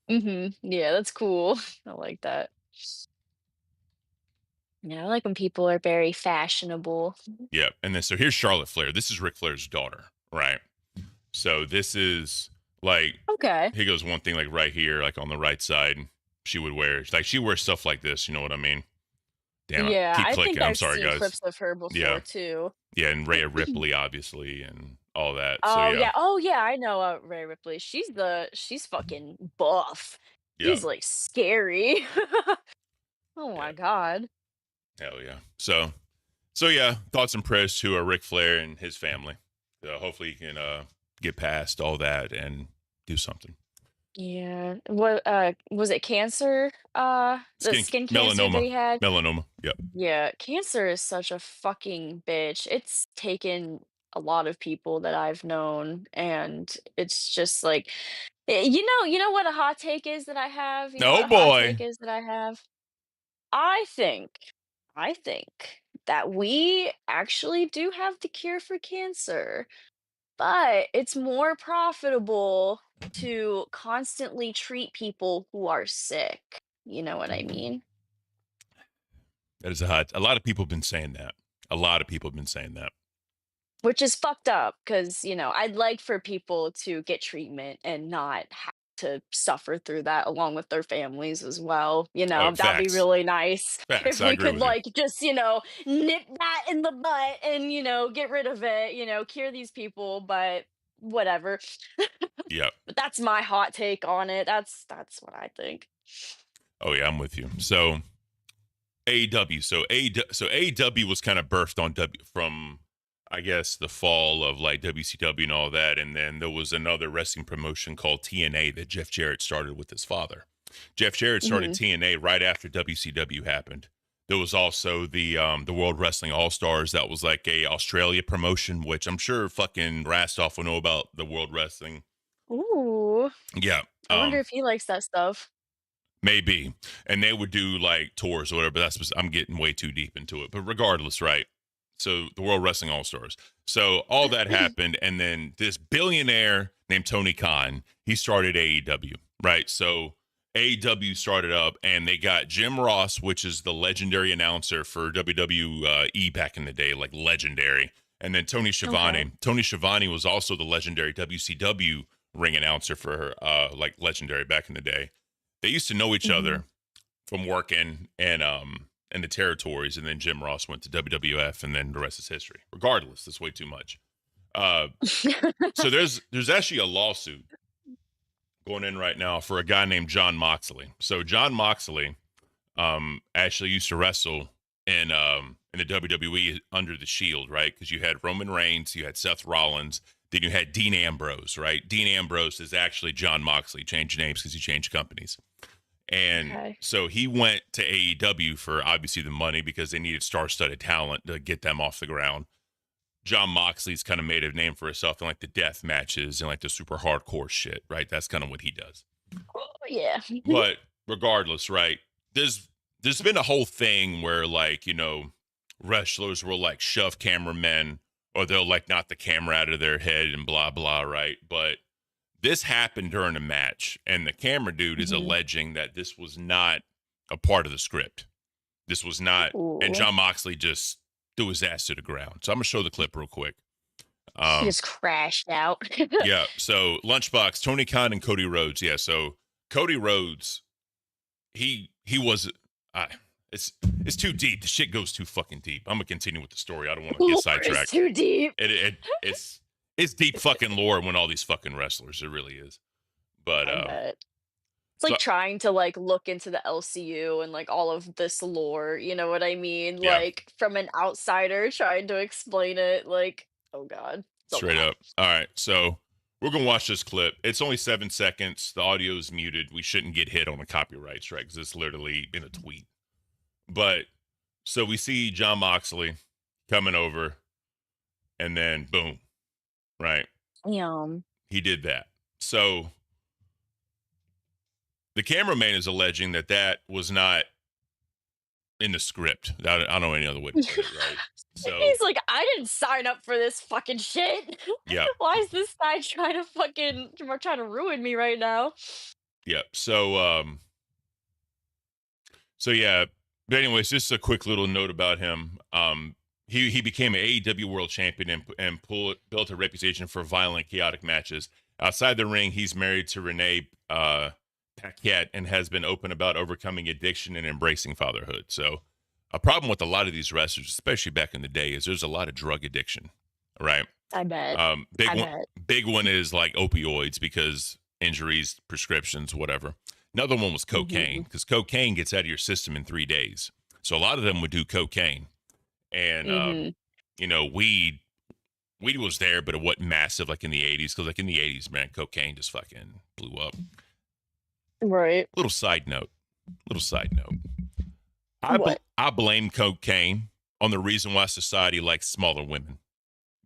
Yeah, that's cool. I like that. Yeah, I like when people are very fashionable. Yeah. And then so here's Charlotte Flair. This is Ric Flair's daughter, right? So this is like Okay. he goes one thing like right here, like on the right side. She would wear like she wears stuff like this. You know what I mean? Damn it. Yeah, Keep I think clicking. I'm I've sorry, seen guys. clips of her Yeah. before too. Yeah. And Rhea Ripley, obviously, and all that. So Oh yeah. yeah. Oh yeah, I know Ray Ripley. She's fucking buff. Yeah. She's like scary. Oh Yeah. my god. Hell yeah. So yeah, thoughts and prayers to Ric Flair and his family. Hopefully he can get past all that and do something. Yeah. What was it cancer? The Skin skin cancer that melanoma. he had? Melanoma. Yep. Yeah, cancer is such a fucking bitch. It's taken a lot of people that I've known, and it's just like, you know what a hot take is that I have? You know what Oh a hot boy. take is that I have? I think, I think that we actually do have the cure for cancer, but it's more profitable to constantly treat people who are sick. You know what I mean? That is a hot. A lot of people have been saying that. A lot of people have been saying that. Which is fucked up because, I'd like for people to get treatment and not have to suffer through that along with their families as well. Oh, That'd be facts. really nice Facts. if I we agree could, with you. like, just, nip that in the butt and, get rid of it, cure these people, but whatever. Yep. But that's my hot take on it. That's what I think. Oh yeah, I'm with you. So AEW. So AEW was kind of birthed on W from I guess the fall of like WCW and all that, and then there was another wrestling promotion called TNA that Jeff Jarrett started with his father. Jeff Jarrett started Mhm. TNA right after WCW happened. There was also the World Wrestling All Stars that was like a Australia promotion, which I'm sure fucking Rastoff will know about the World Wrestling. Ooh, Yeah, I wonder if he likes that stuff. maybe, and they would do like tours or whatever. But I'm getting way too deep into it. But regardless, right? So the World Wrestling All Stars. So all that happened, and then this billionaire named Tony Khan, he started AEW, right? So AEW started up, and they got Jim Ross, which is the legendary announcer for WWE back in the day, like legendary, and then Tony Schiavone. Okay. Tony Schiavone was also the legendary WCW ring announcer for like legendary back in the day. They used to know each Mhm. other from working and in the territories, and then Jim Ross went to WWF, and then the rest is history. Regardless, that's way too much. So there's actually a lawsuit going in right now for a guy named Jon Moxley. So Jon Moxley actually used to wrestle in the WWE under the Shield, right? Because you had Roman Reigns, you had Seth Rollins, then you had Dean Ambrose, right? Dean Ambrose is actually Jon Moxley, changed names because he changed companies. And Okay. so he went to AEW for obviously the money because they needed star-studded talent to get them off the ground. Jon Moxley's kind of made a name for himself in like the death matches and like the super hardcore shit, right? That's kind of what he does. Oh, yeah. But regardless, right? There's been a whole thing where like, wrestlers will like shove cameramen or they'll like knock the camera out of their head and blah blah, right? But this happened during a match, and the camera dude is Mhm. alleging that this was not a part of the script. This was not, and Ooh. Jon Moxley just threw his ass to the ground. So I'm gonna show the clip real quick. He Um, just crashed out. yeah. So Lunchbox, Tony Khan, and Cody Rhodes. Yeah. So Cody Rhodes, he was. It's too deep. The shit goes too fucking deep. I'm gonna continue with the story. I don't want to get Lore is sidetracked. too deep. It's deep fucking lore when all these fucking wrestlers. It really is. But I bet. It's so like trying to like look into the LCU and like all of this lore, you know what I mean? yeah. Like from an outsider trying to explain it, like, oh god, it's a Straight lot. up. All right. So we're going to watch this clip. It's only 7 seconds. The audio is muted. We shouldn't get hit on the copyright strike because it's literally in a tweet. But so we see Jon Moxley coming over, and then boom, right? Yum. He did that. So the cameraman is alleging that that was not in the script. I don't know any other way to put it, right? So, He's like, I didn't sign up for this fucking shit. yeah. Why is this guy trying to ruin me right now? Yeah. So yeah, But anyways, just a quick little note about him. He became an AEW World Champion and built a reputation for violent, chaotic matches. Outside the ring, he's married to Renee Paquette and has been open about overcoming addiction and embracing fatherhood. So, a problem with a lot of these wrestlers, especially back in the day, is there's a lot of drug addiction, right? I bet. Big I one, bet. big one is like opioids because injuries, prescriptions, whatever. Another one was cocaine because cocaine gets out of your system in 3 days. So a lot of them would do cocaine, and weed was there, but it wasn't massive like in the 80s. Because like in the 80s, man, cocaine just fucking blew up. Right. Little side note. What? I blame cocaine on the reason why society likes smaller women.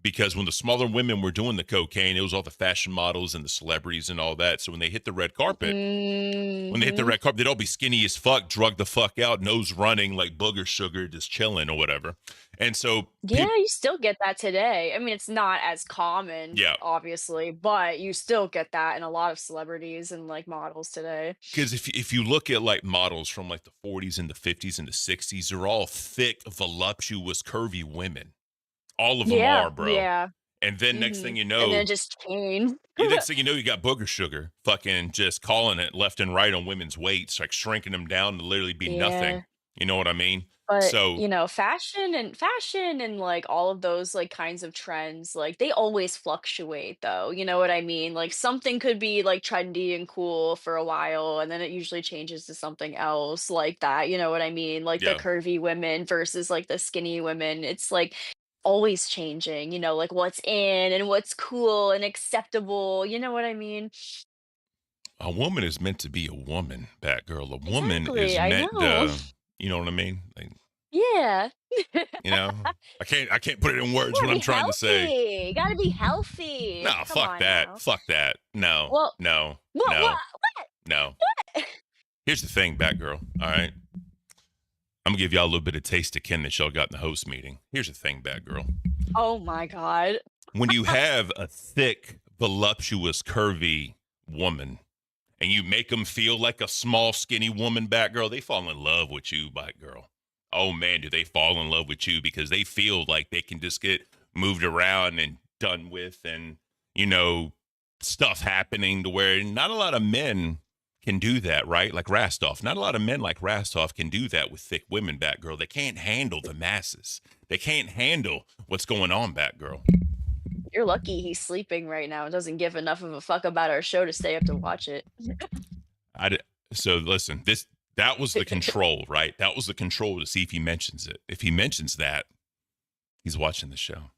Because when the smaller women were doing the cocaine, it was all the fashion models and the celebrities and all that. So when they hit the red carpet, they'd all be skinny as fuck, drugged the fuck out, nose running like booger sugar, just chilling or whatever. And so, Yeah, you still get that today. I mean, it's not as common, Yeah. obviously, but you still get that in a lot of celebrities and like models today. because if you look at like models from like the 40s and the 50s and the 60s, they're all thick, voluptuous, curvy women. All of them Yeah, are, bro. yeah. And then next Mhm. thing you And know, then it just changed. next thing you know, you got booger sugar, fucking just calling it left and right on women's weights, like shrinking them down to literally be nothing. Yeah. You know what I mean? But, So fashion and like all of those like kinds of trends, like they always fluctuate though. You know what I mean? Like something could be like trendy and cool for a while and then it usually changes to something else like that. You know what I mean? Like the yeah, curvy women versus like the skinny women. It's like always changing, like what's in and what's cool and acceptable. You know what I mean? a woman is meant to be a woman, Batgirl. A woman is Exactly. I meant know. to, you know what I mean? Like, Yeah. I can't put it in words Gotta what I'm be trying to say. healthy. Gotta be healthy. No, Come fuck on that. now. Fuck that. No, Well, no, what? no, What? no. What? Here's the thing, Batgirl. All right. I'm gonna give y'all a little bit of taste of Ken that y'all got in the host meeting. Here's the thing, Batgirl. Oh my God. When you have a thick, voluptuous, curvy woman and you make them feel like a small, skinny woman, Batgirl, they fall in love with you, Batgirl. Oh man, do they fall in love with you because they feel like they can just get moved around and done with and, stuff happening to where not a lot of men can do that, right? Like Rastoff. Not a lot of men like Rastoff can do that with thick women, Batgirl. They can't handle the masses. They can't handle what's going on, Batgirl. You're lucky he's sleeping right now and doesn't give enough of a fuck about our show to stay up to watch it. So listen, that was the control, right? That was the control to see if he mentions it. If he mentions that, he's watching the show.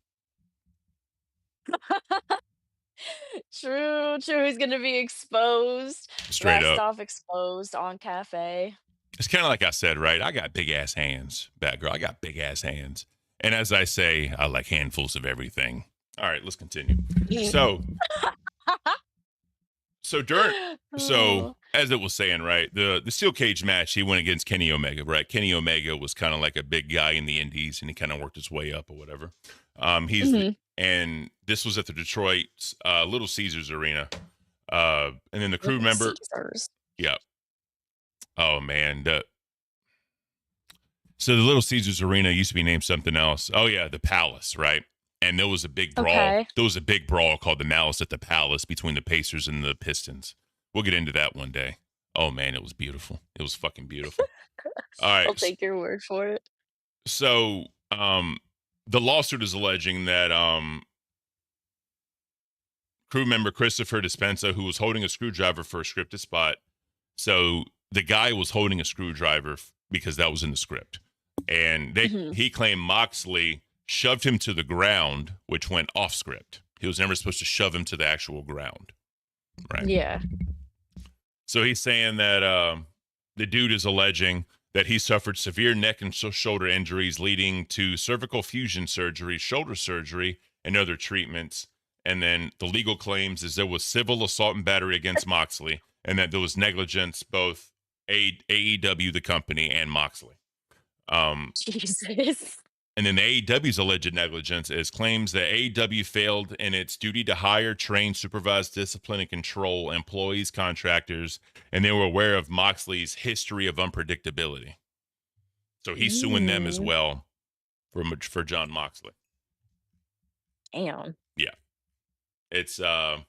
True. He's gonna be exposed. Straight up. Rastoff exposed on cafe. It's kind of like I said, right? I got big ass hands, Batgirl. I got big ass hands. And as I say, I like handfuls of everything. All right, let's continue. So as it was saying, right, the steel cage match, he went against Kenny Omega, right? Kenny Omega was kind of like a big guy in the indies and he kind of worked his way up or whatever. And this was at the Detroit Little Caesars Arena. And then the crew member. Caesars. Yeah. Oh man. So the Little Caesars Arena used to be named something else. Oh yeah, the Palace, right? And there was a big brawl. Okay. There was a big brawl called the Malice at the Palace between the Pacers and the Pistons. We'll get into that one day. Oh man, it was beautiful. It was fucking beautiful. All right. I'll take your word for it. So the lawsuit is alleging that crew member Christopher Dispenza, who was holding a screwdriver for a scripted spot, so the guy was holding a screwdriver because that was in the script, and he claimed Moxley shoved him to the ground, which went off script. He was never supposed to shove him to the actual ground, right? Yeah. So he's saying that the dude is alleging that he suffered severe neck and shoulder injuries leading to cervical fusion surgery, shoulder surgery, and other treatments. And then the legal claims is there was civil assault and battery against Moxley, and that there was negligence, both AEW, the company, and Moxley. Jesus. And then the AEW's alleged negligence is claims that AEW failed in its duty to hire, train, supervise, discipline, and control employees, contractors, and they were aware of Moxley's history of unpredictability. So he's suing them as Mm, well for Jon Moxley. damn. Yeah, it's Well,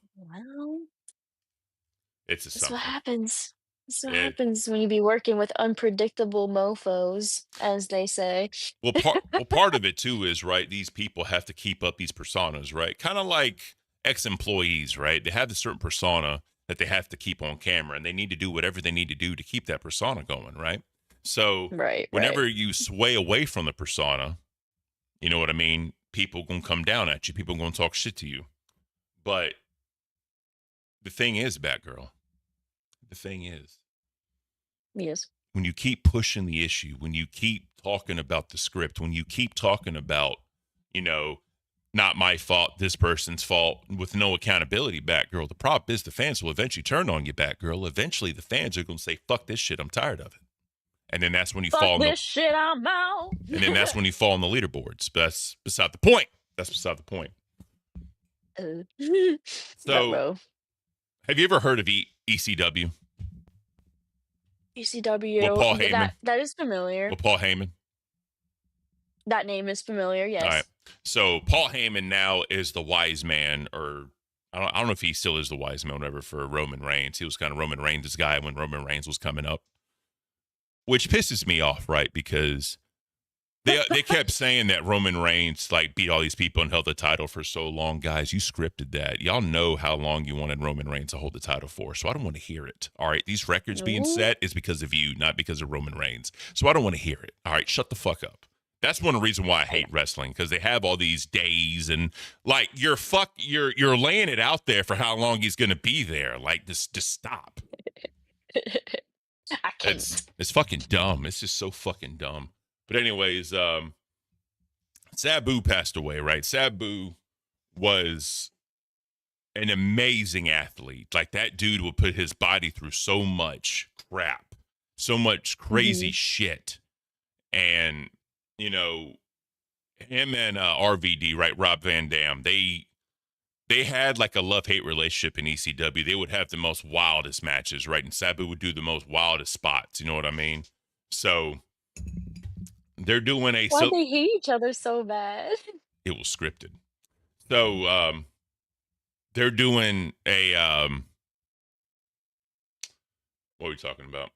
it's a that's what something. happens. That's what It happens when you be working with unpredictable mofos, as they say. part of it too is right. These people have to keep up these personas, right? Kind of like ex-employees, right? They have a certain persona that they have to keep on camera, and they need to do whatever they need to do to keep that persona going, right? So Right, right. whenever you sway away from the persona, you know what I mean? People gonna come down at you. People gonna talk shit to you. But the thing is, Batgirl, the thing is, Yes. when you keep pushing the issue, when you keep talking about the script, when you keep talking about, you know, not my fault, this person's fault, with no accountability, Batgirl, the problem is the fans will eventually turn on you, Batgirl. Eventually, the fans are going to say, fuck this shit, I'm tired of it. And then that's when you Fuck fall in this shit, I'm out. and then that's when you fall on the leaderboards. But that's beside the point. That's beside the point. So, Ruh-roh. have you ever heard of ECW? With ECW. Paul Heyman? That is familiar. With Paul Heyman? That name is familiar. All right. Yes. So Paul Heyman now is the wise man, or I don't know if he still is the wise man, whatever, for Roman Reigns. He was kind of Roman Reigns' guy when Roman Reigns was coming up, which pisses me off, right? Because they kept saying that Roman Reigns like beat all these people and held the title for so long. Guys, you scripted that. Y'all know how long you wanted Roman Reigns to hold the title for, so I don't want to hear it. All right, these records being Ooh. set is because of you, not because of Roman Reigns. So I don't want to hear it. All right, shut the fuck up. That's one reason why I hate wrestling, because they have all these days and like you're laying it out there for how long he's gonna be there. Like just stop. I can't. It's fucking dumb. It's just so fucking dumb. But anyways, Sabu passed away, right? Sabu was an amazing athlete. Like that dude would put his body through so much crap, so much crazy shit. And, you know, him and RVD, right, Rob Van Dam, they had like a love-hate relationship in ECW. They would have the most wildest matches, right? And Sabu would do the most wildest spots, you know what I mean? So they're doing a Why'd they hate each other so bad? it was scripted. So they're doing a what are we talking about?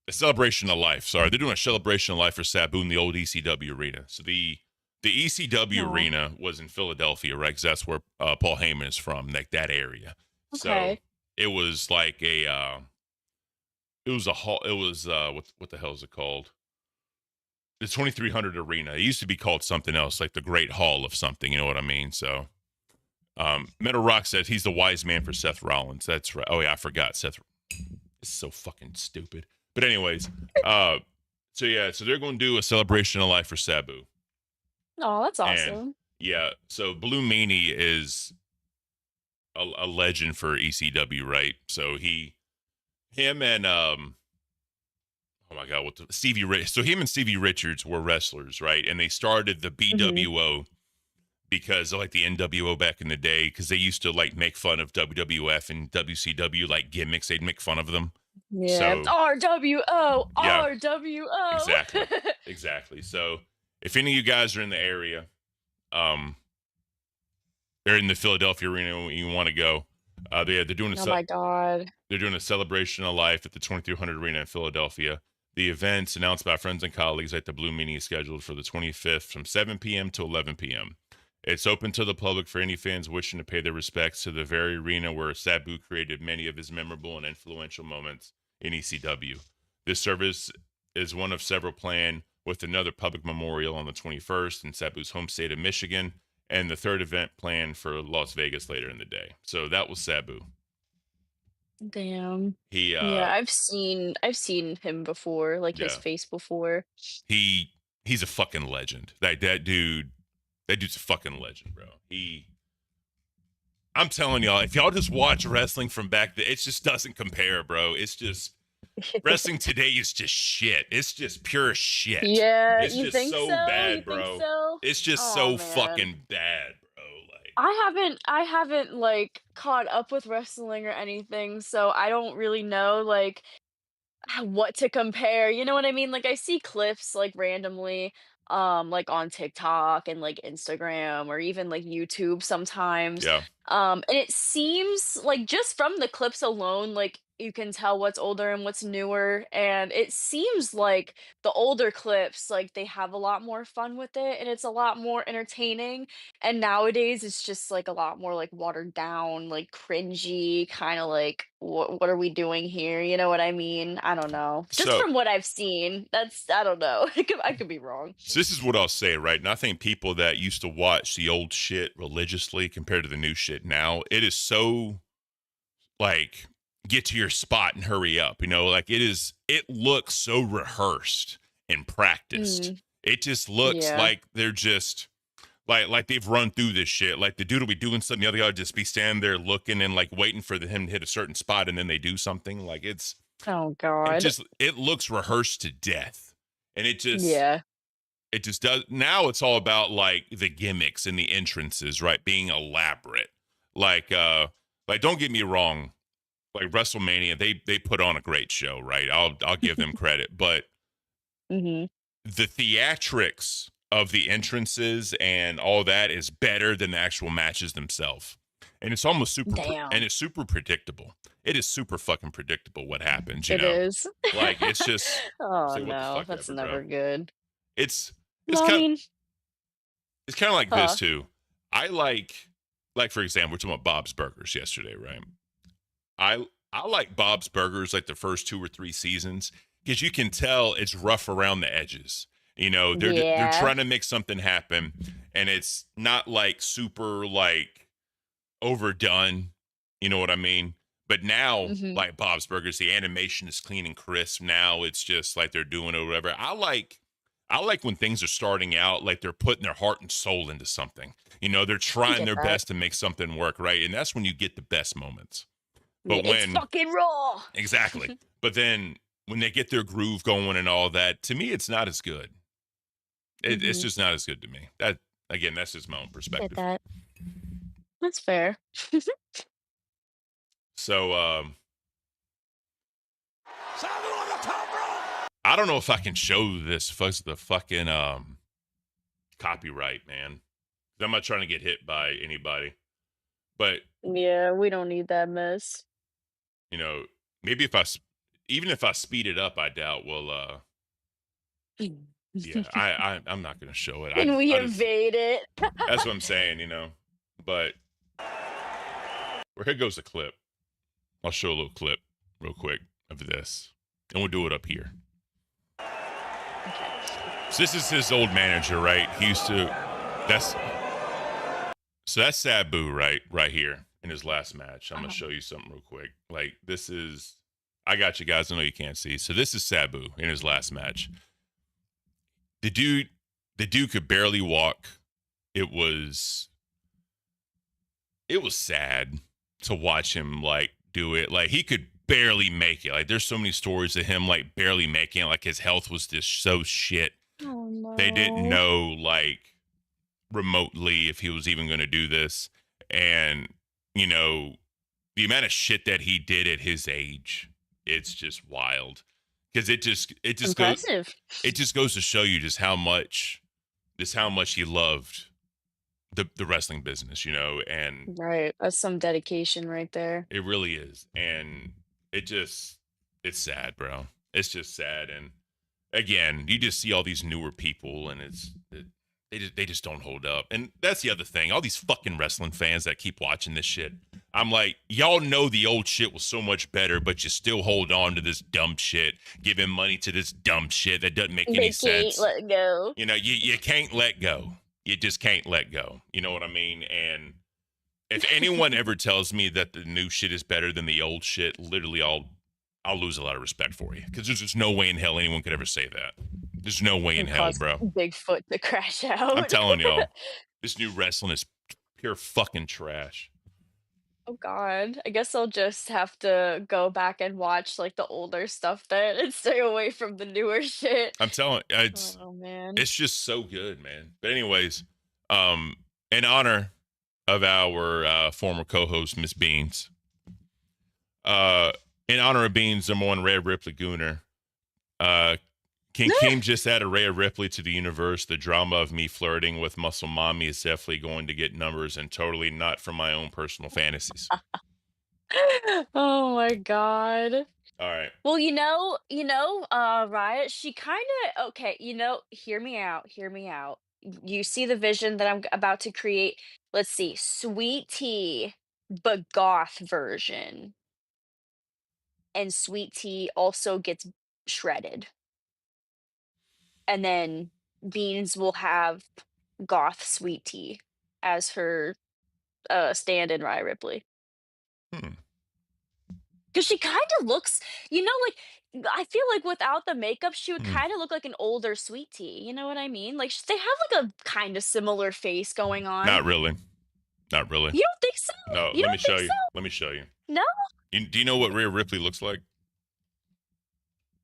A celebration of life. Sorry, they're doing a celebration of life for Sabu in the old ECW arena. So the ECW Aw. arena was in Philadelphia, right? Because that's where Paul Heyman is from, like that area. So Okay. it was like a it was a hall. It was what the hell is it called? The 2300 Arena. It used to be called something else, like the Great Hall of something. You know what I mean? So, Metal Rock says he's the wise man for Seth Rollins. That's right. Oh yeah, I forgot Seth. It's so fucking stupid. But anyways, so they're going to do a celebration of life for Sabu. Oh, that's And awesome. yeah, so Blue Meanie is a legend for ECW, right? So him and oh my God, so him and Stevie Richards were wrestlers, right? And they started the BWO because of like the NWO back in the day, because they used to like make fun of WWF and WCW like gimmicks. They'd make fun of them. Yeah. So RWO. yeah, RWO. exactly. So if any of you guys are in the area, they're in the Philadelphia arena when you want to go. They're doing Oh my God. they're doing a celebration of life at the 2300 Arena in Philadelphia. The events announced by friends and colleagues at the Blue Meanie is scheduled for the 25th from 7 p.m. to 11 p.m. It's open to the public for any fans wishing to pay their respects to the very arena where Sabu created many of his memorable and influential moments in ECW. This service is one of several planned, with another public memorial on the 21st in Sabu's home state of Michigan, and the third event planned for Las Vegas later in the day. So that was Sabu. Damn. He Yeah, I've seen him before, like his yeah. face before. He's a fucking legend. Like that dude's a fucking legend, bro. I'm telling y'all, if y'all just watch wrestling from back then, it just doesn't compare, bro. It's just wrestling today is just shit. It's just pure shit. Yeah, It's you just think so so? bad, You bro. think so? It's just Oh so man. fucking bad, bro. Like I haven't like caught up with wrestling or anything, so I don't really know. Like what to compare, you know what I mean? Like, I see clips, like, randomly, like, on TikTok and, like, Instagram or even, like, YouTube sometimes, Yeah. and it seems like just from the clips alone, like, you can tell what's older and what's newer, and it seems like the older clips, like, they have a lot more fun with it, and it's a lot more entertaining, and nowadays, it's just, like, a lot more, like, watered down, like, cringy, kinda like, What are we doing here?" You know what I mean? I don't know. Just So, from what I've seen, that's I don't know. I could be wrong. so this is what I'll say, right? And I think people that used to watch the old shit religiously compared to the new shit now, it is so like get to your spot and hurry up. Like it looks so rehearsed and practiced. Mm, It just looks yeah. like they're just like they've run through this shit. Like the dude will be doing something, the other guy will just be standing there looking and like waiting for him to hit a certain spot and then they do something. Like Oh it god. just it looks rehearsed to death. And Yeah. it just does. Now it's all about like the gimmicks and the entrances, right? Being elaborate. Like don't get me wrong, like WrestleMania, they put on a great show, right? I'll give them credit, but Mhm. the theatrics of the entrances and all that is better than the actual matches themselves. And it's almost and Damn. it's super predictable. It is super fucking predictable what happens, It is. Like it's just Oh, say what the no. fuck That's ever, bro. never good. It's it's Well, I kind mean it's kind of like this huh. too. I like for example, we're talking about Bob's Burgers yesterday, right? I like Bob's Burgers like the first 2 or 3 seasons because you can tell it's rough around the edges. They're Yeah. trying to make something happen, and it's not like super like overdone. You know what I mean? But now, Mhm. like Bob's Burgers, the animation is clean and crisp. Now it's just like they're doing it or whatever. I like when things are starting out like they're putting their heart and soul into something. They're I trying get their that. best to make something work, right? And that's when you get the best moments. Yeah, But it's when fucking raw. exactly, but then when they get their groove going and all that, to me, it's not as good. It's Mhm. just not as good to me. That again, that's just my own Get perspective. that. That's fair. So I don't know if I can show this the fucking copyright, man. I'm not trying to get hit by anybody, but Yeah, we don't need that mess. you know, maybe even if I speed it up, I doubt we'll. Yeah, I'm not gonna show it. Can we I just invade it? that's what I'm saying, But well, here goes a clip. I'll show a little clip real quick of this, and we'll do it up here. Okay. So this is his old manager, right? He used to. That's that's Sabu, right here in his last match. I'm gonna Uh-huh. show you something real quick. Like this is. I got you guys. I know you can't see. So this is Sabu in his last match. The dude could barely walk. It was sad to watch him like do it. Like he could barely make it. Like there's so many stories of him like barely making it. Like his health was just so shit. Oh They didn't no. know like remotely if he was even going to do this. And the amount of shit that he did at his age, it's just wild. Because Impressive. it just goes to show you just how much he loved the wrestling business, and Right. That's some dedication right there. it really is. And it's sad, bro. It's just sad. And again, you just see all these newer people, and they just don't hold up. And that's the other thing. All these fucking wrestling fans that keep watching this shit. I'm like, y'all know the old shit was so much better, but you still hold on to this dumb shit, giving money to this dumb shit that doesn't make any They can't sense. let go. You can't let go. You just can't let go. You know what I mean? And if anyone ever tells me that the new shit is better than the old shit, literally I'll lose a lot of respect for you. Because there's just no way in hell anyone could ever say that. There's no way in And hell, cause bro. Bigfoot to crash I'm out. telling y'all, this new wrestling is pure fucking trash. Oh god. I guess I'll just have to go back and watch like the older stuff then and stay away from the newer shit. I'm telling Oh man. it's just so good, man. But anyways, um, in honor of our former co-host Miss Beans, uh, In honor of being number one Rhea Ripley Gooner, King Keem just added Rhea Ripley to the universe. The drama of me flirting with Muscle Mommy is definitely going to get numbers and totally not from my own personal fantasies. Oh my god. All right. Well, Riot, she kind of okay, hear me out, hear me out. You see the vision that I'm about to create. Let's see, Sweet Tea, but goth version. And Sweet Tea also gets shredded. And then Beans will have goth Sweet Tea as her stand-in Rhea Ripley. Hmm. Because she kind of looks, I feel like without the makeup, she would kind of look like an older Sweet Tea. You know what I mean? Like they have like a kind of similar face going on. Not really. Not really. You don't think so? No, You let me don't show think you. so? Let me show you. No, Do you know what Rhea Ripley looks like?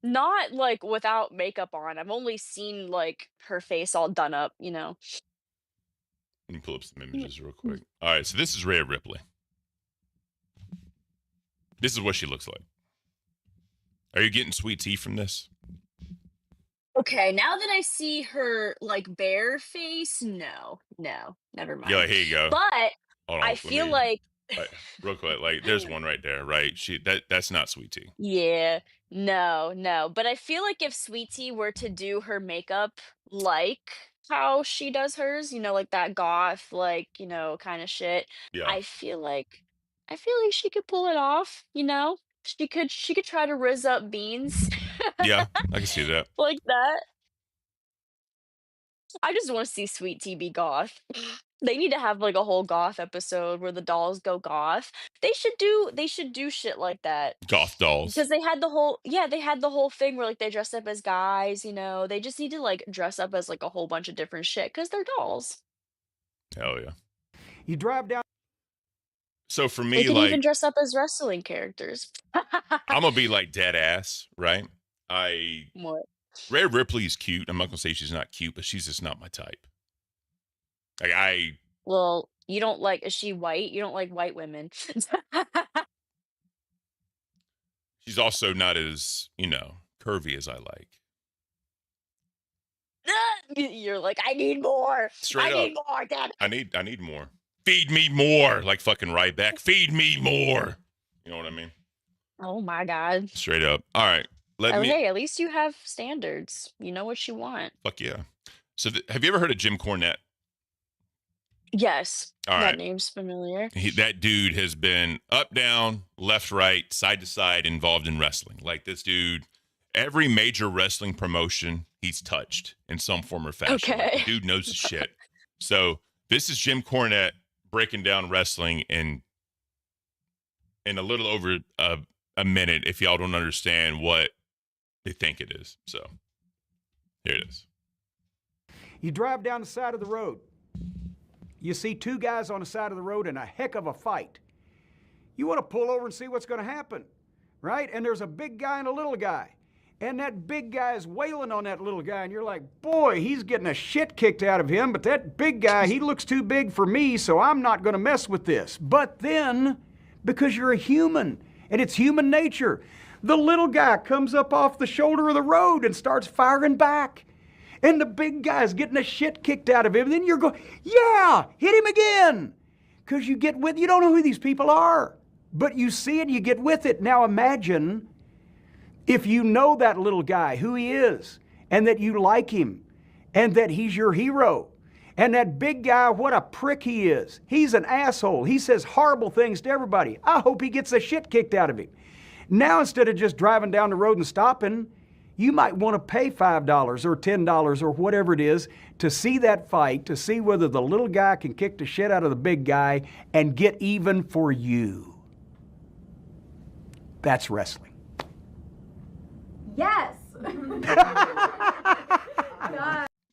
not like without makeup on. I've only seen like her face all done up. Let me pull up some images real quick. All right, so this is Rhea Ripley. This is what she looks like. Are you getting Sweet Tea from this? Okay, now that I see her like bare face, no, never mind. Yeah, here you go. But Hold on, I let feel me- like real quick, like there's one right there, right? That's not Sweet Tea. yeah, no. But I feel like if Sweet Tea were to do her makeup like how she does hers, like that goth, like, kind of shit, Yeah. I feel like she could pull it off. She could try to rizz up Beans Yeah, I can see that. like that. I just want to see Sweet Tea be goth. They need to have like a whole goth episode where the dolls go goth. They should do shit like that. Goth dolls. Because they had the whole thing where like they dress up as guys. They just need to like dress up as like a whole bunch of different shit because they're dolls. Hell yeah. You drive down. So for They me, can like, even dress up as wrestling characters. I'm gonna be like dead ass, right? What? Rhea Ripley is cute. I'm not gonna say she's not cute, but she's just not my type. Like Well, you don't like, is she white? You don't like white women. she's also not as, curvy as I like. You're like, I need more. Straight I up. need more, Dad. I need more. Feed me more, like fucking Ryback. Feed me more. You know what I mean? Oh my God. Straight up. All right. Hey, at least you have standards. You know what you want. Fuck yeah. So have you ever heard of Jim Cornette? Yes. All That right. name's familiar. That dude has been up, down, left, right, side to side involved in wrestling. Like this dude, every major wrestling promotion he's touched in some form or fashion. Like, Okay. the dude knows his shit. So this is Jim Cornette breaking down wrestling in a little over a minute if y'all don't understand what they think it is. So here it is. You drive down the side of the road. You see two guys on the side of the road in a heck of a fight. You want to pull over and see what's going to happen, right? And there's a big guy and a little guy. And that big guy is wailing on that little guy. And you're like, boy, he's getting a shit kicked out of him. But that big guy, he looks too big for me, so I'm not going to mess with this. But then, because you're a human, and it's human nature, the little guy comes up off the shoulder of the road and starts firing back. And the big guy's getting the shit kicked out of him. And then you're going, yeah, hit him again. Because you don't know who these people are. But you see it, you get with it. Now imagine if you know that little guy, who he is, and that you like him, and that he's your hero. And that big guy, what a prick he is. He's an asshole. He says horrible things to everybody. I hope he gets the shit kicked out of him. Now, instead of just driving down the road and stopping, you might want to pay $5 or $10 or whatever it is to see that fight, to see whether the little guy can kick the shit out of the big guy and get even for you. That's wrestling. Yes.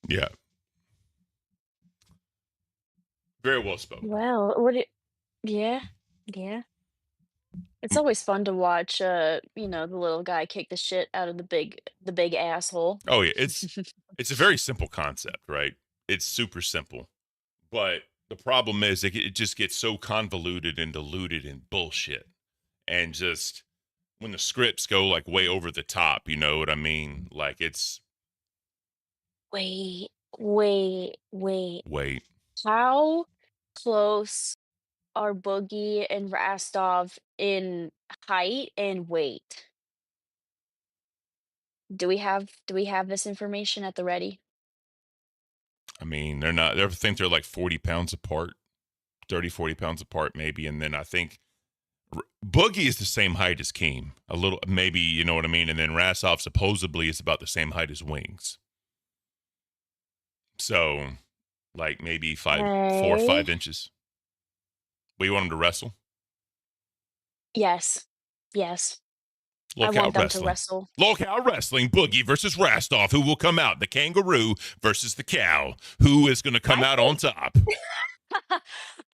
Yeah. Very well spoken. Well, yeah. It's always fun to watch, the little guy kick the shit out of the big asshole. Oh yeah, it's a very simple concept, right? It's super simple, but the problem is it just gets so convoluted and diluted and bullshit, and just when the scripts go like way over the top, you know what I mean? Like it's Wait. wait. How close are Boogie and Rastoff in height and weight? Do we have this information at the ready? I mean, they're not. I think they're like 40 pounds apart, 30, 40 pounds apart, maybe. And then I think Boogie is the same height as Keem, a little, maybe, you know what I mean. And then Rastoff supposedly is about the same height as Wings. So, like maybe 4 or 5 Okay. inches. But you want them to wrestle? Yes. Yes. I Lolcow want them to Wrestling. wrestle. Lolcow Wrestling, Boogie versus Rastoff. Who will come out? The kangaroo versus the cow. Who is going to come I out on think top?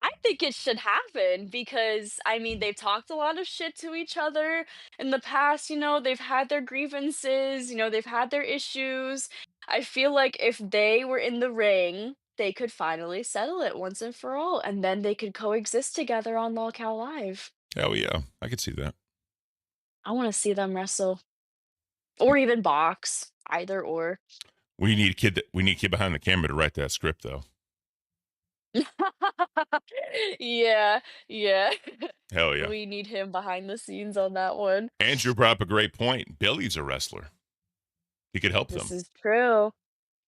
I think it should happen because I mean they've talked a lot of shit to each other in the past, they've had their grievances, they've had their issues. I feel like if they were in the ring, they could finally settle it once and for all, and then they could coexist together on Lolcow Live. Hell yeah. I could see that. I want to see them wrestle. Or even box. Either or. We need a kid behind the camera to write that script, though. Yeah, yeah. Hell yeah. We need him behind the scenes on that one. Andrew brought up a great point. Billy's a wrestler. He could help This them. is true.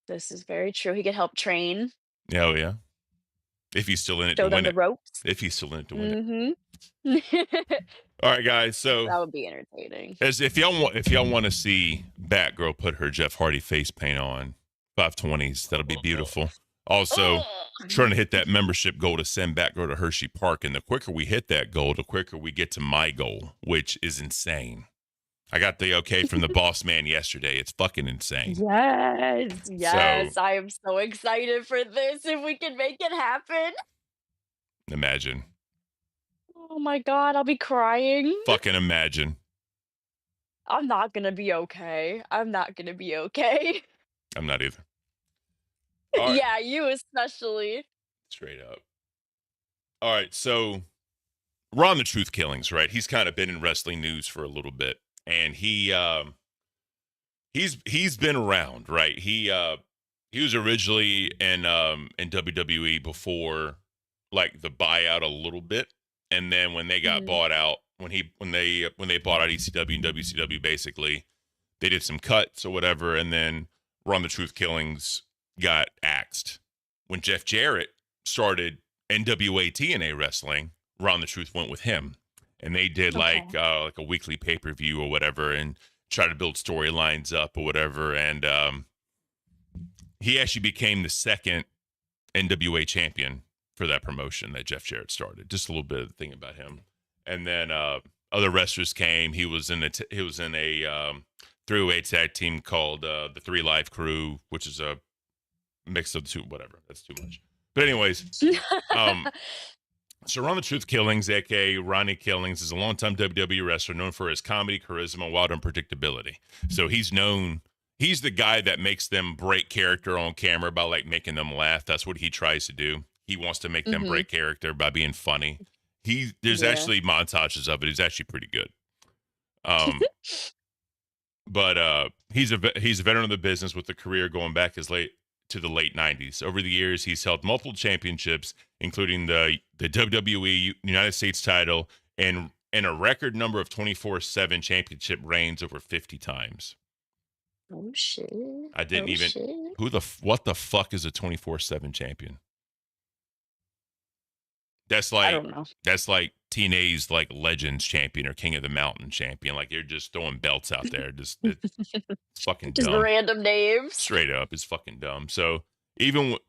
This is very true. He could help train, Hell yeah. If he's still in it to show them win the it. ropes. If he's still in it to win it. Mm-hmm. All right, guys. So That would be entertaining. as if y'all want to see Batgirl put her Jeff Hardy face paint on 520s, that'll be beautiful. Also, trying to hit that membership goal to send Batgirl to Hershey Park, and the quicker we hit that goal, the quicker we get to my goal, which is insane. I got the okay from the boss man yesterday. It's fucking insane. Yes. I am so excited for this. If we can make it happen. Imagine. Oh my God, I'll be crying. Fucking imagine. I'm not gonna be okay. I'm not gonna be okay. I'm not either. All right. Yeah, you especially. Straight up. All right, so Ron the Truth Killings, right? He's kind of been in wrestling news for a little bit, and he's been around, right? He was originally in WWE before like the buyout a little bit, and then when they got Mhm. bought out, when they bought out ECW and WCW, basically they did some cuts or whatever, and then Ron the Truth Killings got axed. When Jeff Jarrett started NWA TNA wrestling, Ron the Truth went with him, and they did like a weekly pay-per-view or whatever, and try to build storylines up or whatever. And he actually became the second NWA champion for that promotion that Jeff Jarrett started. Just a little bit of the thing about him. And then other wrestlers came. He was in a 3-way tag team called the 3 Live Crew, which is a mix of the two. Whatever, that's too much. But anyways, so Ron the Truth Killings, aka Ronnie Killings, is a longtime WWE wrestler known for his comedy, charisma, wild unpredictability. So he's the guy that makes them break character on camera by like making them laugh. That's what he tries to do. He wants to make them break character by being funny. There's actually montages of it. He's actually pretty good. But he's a veteran of the business with a career going back to the late 90s. Over the years, he's held multiple championships, including the WWE United States title and a record number of 24/7 championship reigns over 50 times. Oh shit. I didn't even. Shit. What the fuck is a 24/7 champion? That's I like don't know. that's like TNA's like Legends champion or King of the Mountain champion. Like you're just throwing belts out there. It's fucking Just dumb. random names. Straight up, it's fucking dumb. So even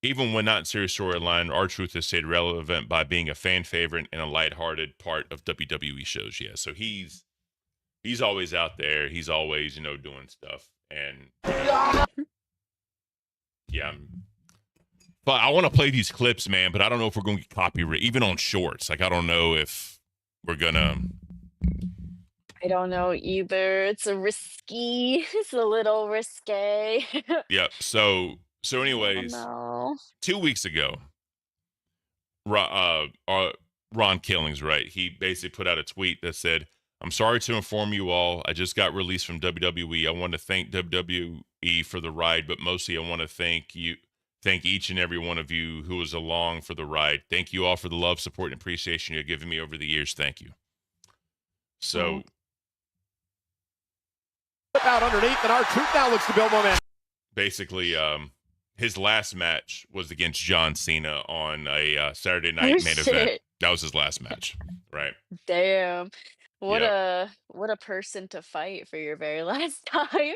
when not in serious storyline, R-Truth has stayed relevant by being a fan favorite and a lighthearted part of WWE shows. Yeah, so he's always out there. He's always doing stuff, and yeah. But I want to play these clips, man. But I don't know if we're going to get copyright, even on shorts. Like I don't know if we're gonna. I don't know either. It's It's a little risque. Yeah. So anyways, No. 2 weeks ago, Ron Killings, right? He basically put out a tweet that said, I'm sorry to inform you all. I just got released from WWE. I want to thank WWE for the ride, but mostly I want to thank each and every one of you who was along for the ride. Thank you all for the love, support, and appreciation you've given me over the years. Thank you. So, out underneath, and R-Truth now looks to build momentum. basically, his last match was against John Cena on a Saturday night main event. Shit. That was his last match, right? Damn. What Yep. a person to fight for your very last time.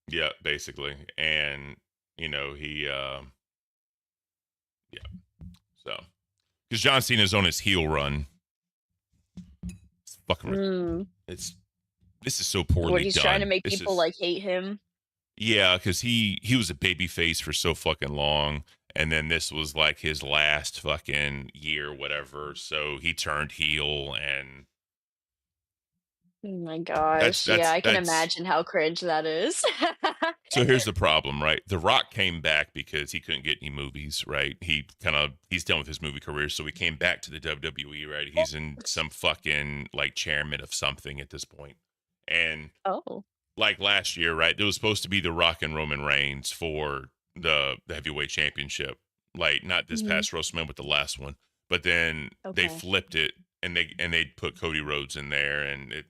Yeah, basically. And, he, so, because John Cena's on his heel run. It's fucking, Mm. this is so poorly What, he's done. trying to make This people is- like hate him. Yeah, because he was a baby face for so fucking long, and then this was like his last fucking year, whatever. So he turned heel, and Oh my gosh. Yeah, I can that's. imagine how cringe that is. So here's the problem, right? The Rock came back because he couldn't get any movies, right? He's done with his movie career, so he came back to the WWE, right? He's in some fucking like chairman of something at this point, and Oh. like last year, right? There was supposed to be The Rock and Roman Reigns for the heavyweight championship, like not this Mhm. past WrestleMania, but the last one. But then they Okay. flipped it and they put Cody Rhodes in there, and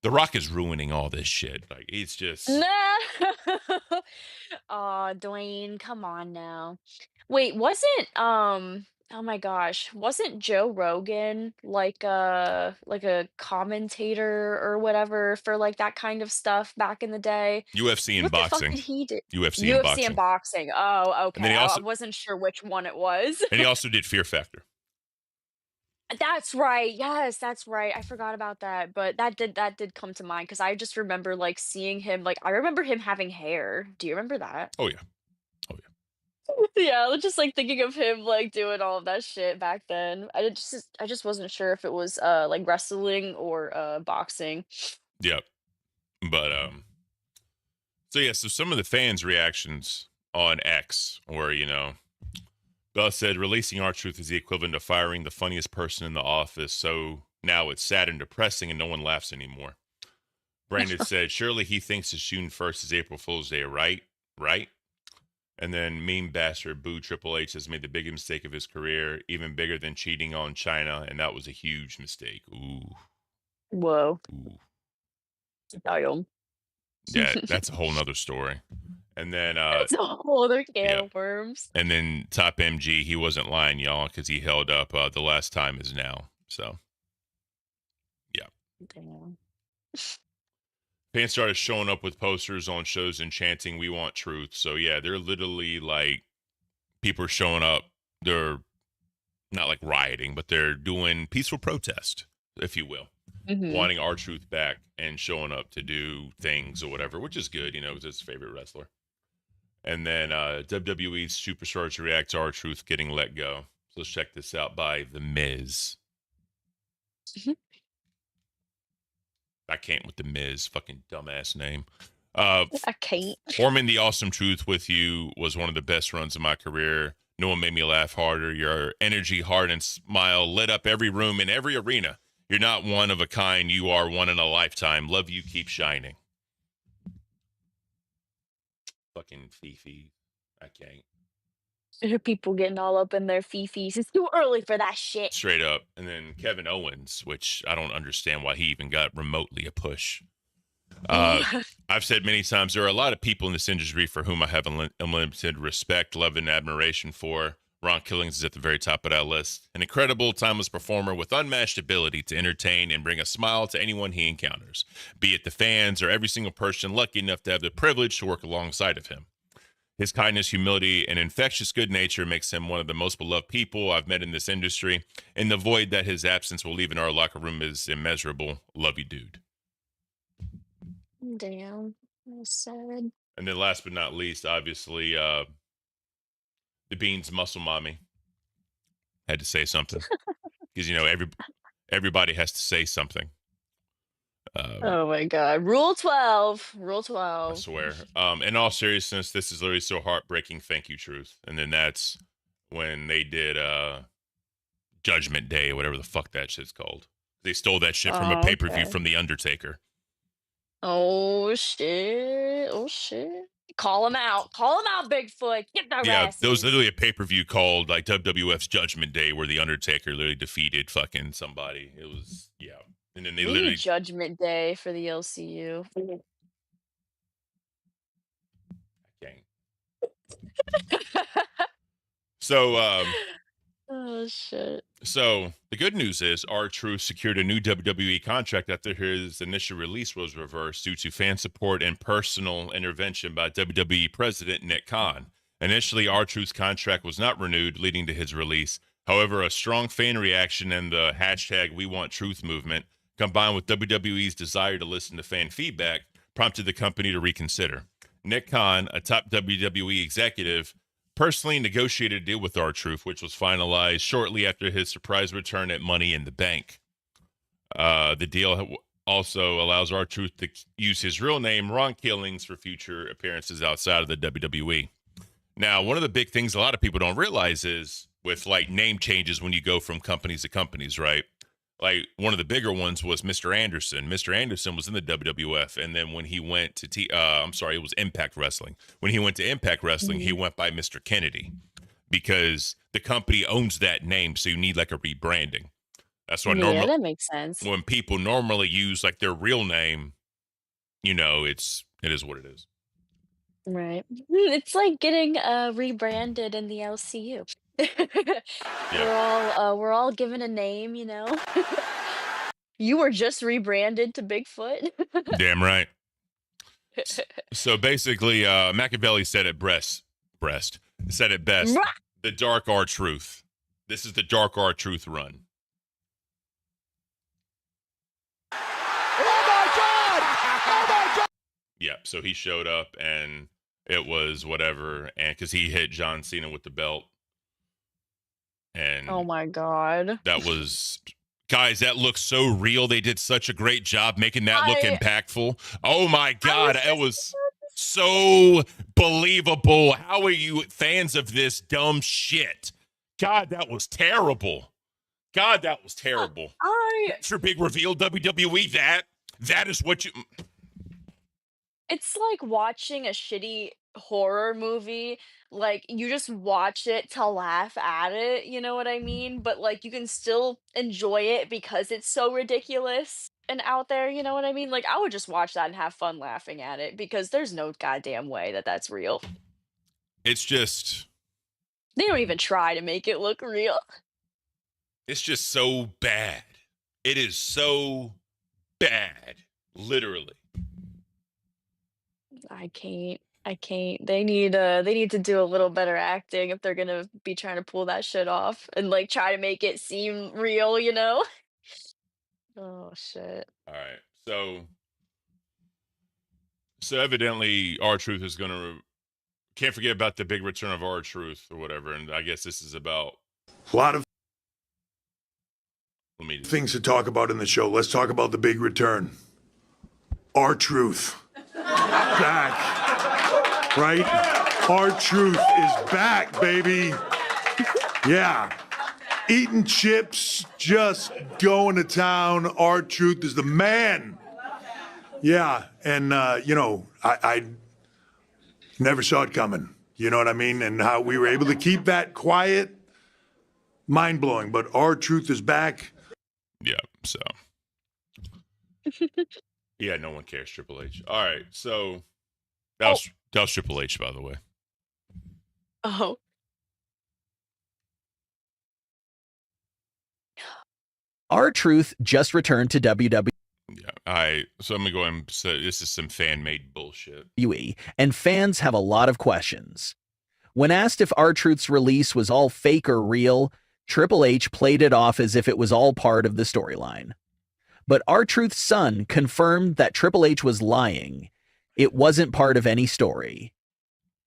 The Rock is ruining all this shit. Like it's just No. Aw, Dwayne, come on now. Wait, wasn't oh my gosh, wasn't Joe Rogan like a commentator or whatever for like that kind of stuff back in the day? UFC and What the fuck boxing, did he do? UFC and UFC boxing, and boxing. Oh, and okay. then I wasn't sure which one it was. he also did Fear Factor. That's right. Yes, that's right. I forgot about that, but that did come to mind because I just remember like seeing him. Like I remember him having hair. Do you remember that? Oh yeah, oh yeah. Yeah, I was just like thinking of him like doing all of that shit back then. I just wasn't sure if it was like wrestling or boxing. Yep. But so some of the fans' reactions on X were, Bella said releasing R-Truth is the equivalent of firing the funniest person in the office, so now it's sad and depressing and no one laughs anymore. Brandon said, surely he thinks it's June 1st is April Fool's Day, right? Right? And then meme bastard Boo Triple H has made the biggest mistake of his career, even bigger than cheating on China, and that was a huge mistake. Ooh. Whoa. Ooh. Damn. Yeah, that's a whole nother story. And then It's a whole other can yeah. of worms. And then Top MG, he wasn't lying, y'all, because he held up the last time is now. So, yeah. Damn. Fans started showing up with posters on shows and chanting, "We want truth." So, yeah, they're literally like, people are showing up. They're not like rioting, but they're doing peaceful protest, if you will, Mhm. wanting R-Truth back and showing up to do things or whatever, which is good, because it's his favorite wrestler. And then WWE's superstars react to R-Truth getting let go. So let's check this out by The Miz. Mhm. I can't with The Miz, fucking dumbass name. I can't. Forming the Awesome Truth with you was one of the best runs of my career. No one made me laugh harder. Your energy, heart, and smile lit up every room in every arena. You're not one of a kind. You are one in a lifetime. Love you. Keep shining. Fucking Fifi. I can't. There are people getting all up in their fifis. It's too early for that shit. Straight up. And then Kevin Owens, which I don't understand why he even got remotely a push. I've said many times, there are a lot of people in this industry for whom I have unlimited respect, love, and admiration for. Ron Killings is at the very top of that list. An incredible, timeless performer with unmatched ability to entertain and bring a smile to anyone he encounters, be it the fans or every single person lucky enough to have the privilege to work alongside of him. His kindness, humility, and infectious good nature makes him one of the most beloved people I've met in this industry, and the void that his absence will leave in our locker room is immeasurable. Love you, dude. Damn. That's sad. And then last but not least, obviously, the Beans Muscle Mommy had to say something. Because, everybody has to say something. Oh my god. Rule 12. Rule I 12. swear. In all seriousness, this is literally so heartbreaking. Thank you, Truth. And then that's when they did Judgment Day, whatever the fuck that shit's called. They stole that shit from a Oh, pay-per-view okay. from The Undertaker. Oh shit. Oh shit. Call him out. Call him out, Bigfoot. Get their Yeah, there was asses. literally a pay-per-view called like WWF's Judgment Day where The Undertaker literally defeated fucking somebody. It was, yeah. And then they We need literally, Judgment Day for the LCU. dang. So, Oh shit. So the good news is R-Truth secured a new WWE contract after his initial release was reversed due to fan support and personal intervention by WWE President Nick Khan. Initially, R-Truth's contract was not renewed, leading to his release. However, a strong fan reaction and the hashtag We Want Truth movement, combined with WWE's desire to listen to fan feedback, prompted the company to reconsider. Nick Khan, a top WWE executive, personally negotiated a deal with R-Truth, which was finalized shortly after his surprise return at Money in the Bank. The deal also allows R-Truth to use his real name, Ron Killings, for future appearances outside of the WWE. Now, one of the big things a lot of people don't realize is with like name changes when you go from companies to companies, right? Like one of the bigger ones was Mr. Anderson. Mr. Anderson was in the WWF, and then when he went to it was Impact Wrestling. When he went to Impact Wrestling, he went by Mr. Kennedy because the company owns that name, so you need like a rebranding. That's why Yeah, that makes sense. when people normally use like their real name, you know, it is what it is. Right. It's like getting rebranded in the LCU. We're all given a name, you know. You were just rebranded to Bigfoot. Damn right. So basically, Machiavelli said it said it best. Rah! The dark R-Truth. This is the dark R-Truth run. Oh my God! Oh my God! Yeah, so he showed up and it was whatever, and because he hit John Cena with the belt, and Oh my god. that was, guys, that looks so real. They did such a great job making that look I impactful. Oh my God, was it was so believable. How are you fans of this dumb shit? God, that was terrible. God, that was terrible. That's your big reveal, WWE. That is what you. It's like watching a shitty horror movie. Like you just watch it to laugh at it, you know what I mean? But like you can still enjoy it because it's so ridiculous and out there, you know what I mean? Like I would just watch that and have fun laughing at it because there's no goddamn way that that's real. It's just. They don't even try to make it look real. It's just so bad. It is so bad, literally. I can't. I can't. They need to do a little better acting if they're gonna be trying to pull that shit off and like try to make it seem real, you know? Oh shit. All right. So evidently R-Truth is going to can't forget about the big return of R-Truth or whatever, and I guess this is about A lot of let me things to talk about in the show. Let's talk about the big return. R-Truth. Back. Right? R-Truth is back, baby. Yeah. Eating chips, just going to town. R-Truth is the man. Yeah, and I never saw it coming. You know what I mean? And how we were able to keep that quiet, mind-blowing. But R-Truth is back. yeah. So yeah, no one cares. Triple H. All right. So that was Triple H, by the way. Oh. R-Truth just returned to WWE, Yeah. So I'm gonna go ahead and say this is some fan-made bullshit. and fans have a lot of questions. When asked if R-Truth's release was all fake or real, Triple H played it off as if it was all part of the storyline. But R-Truth's son confirmed that Triple H was lying. It wasn't part of any story.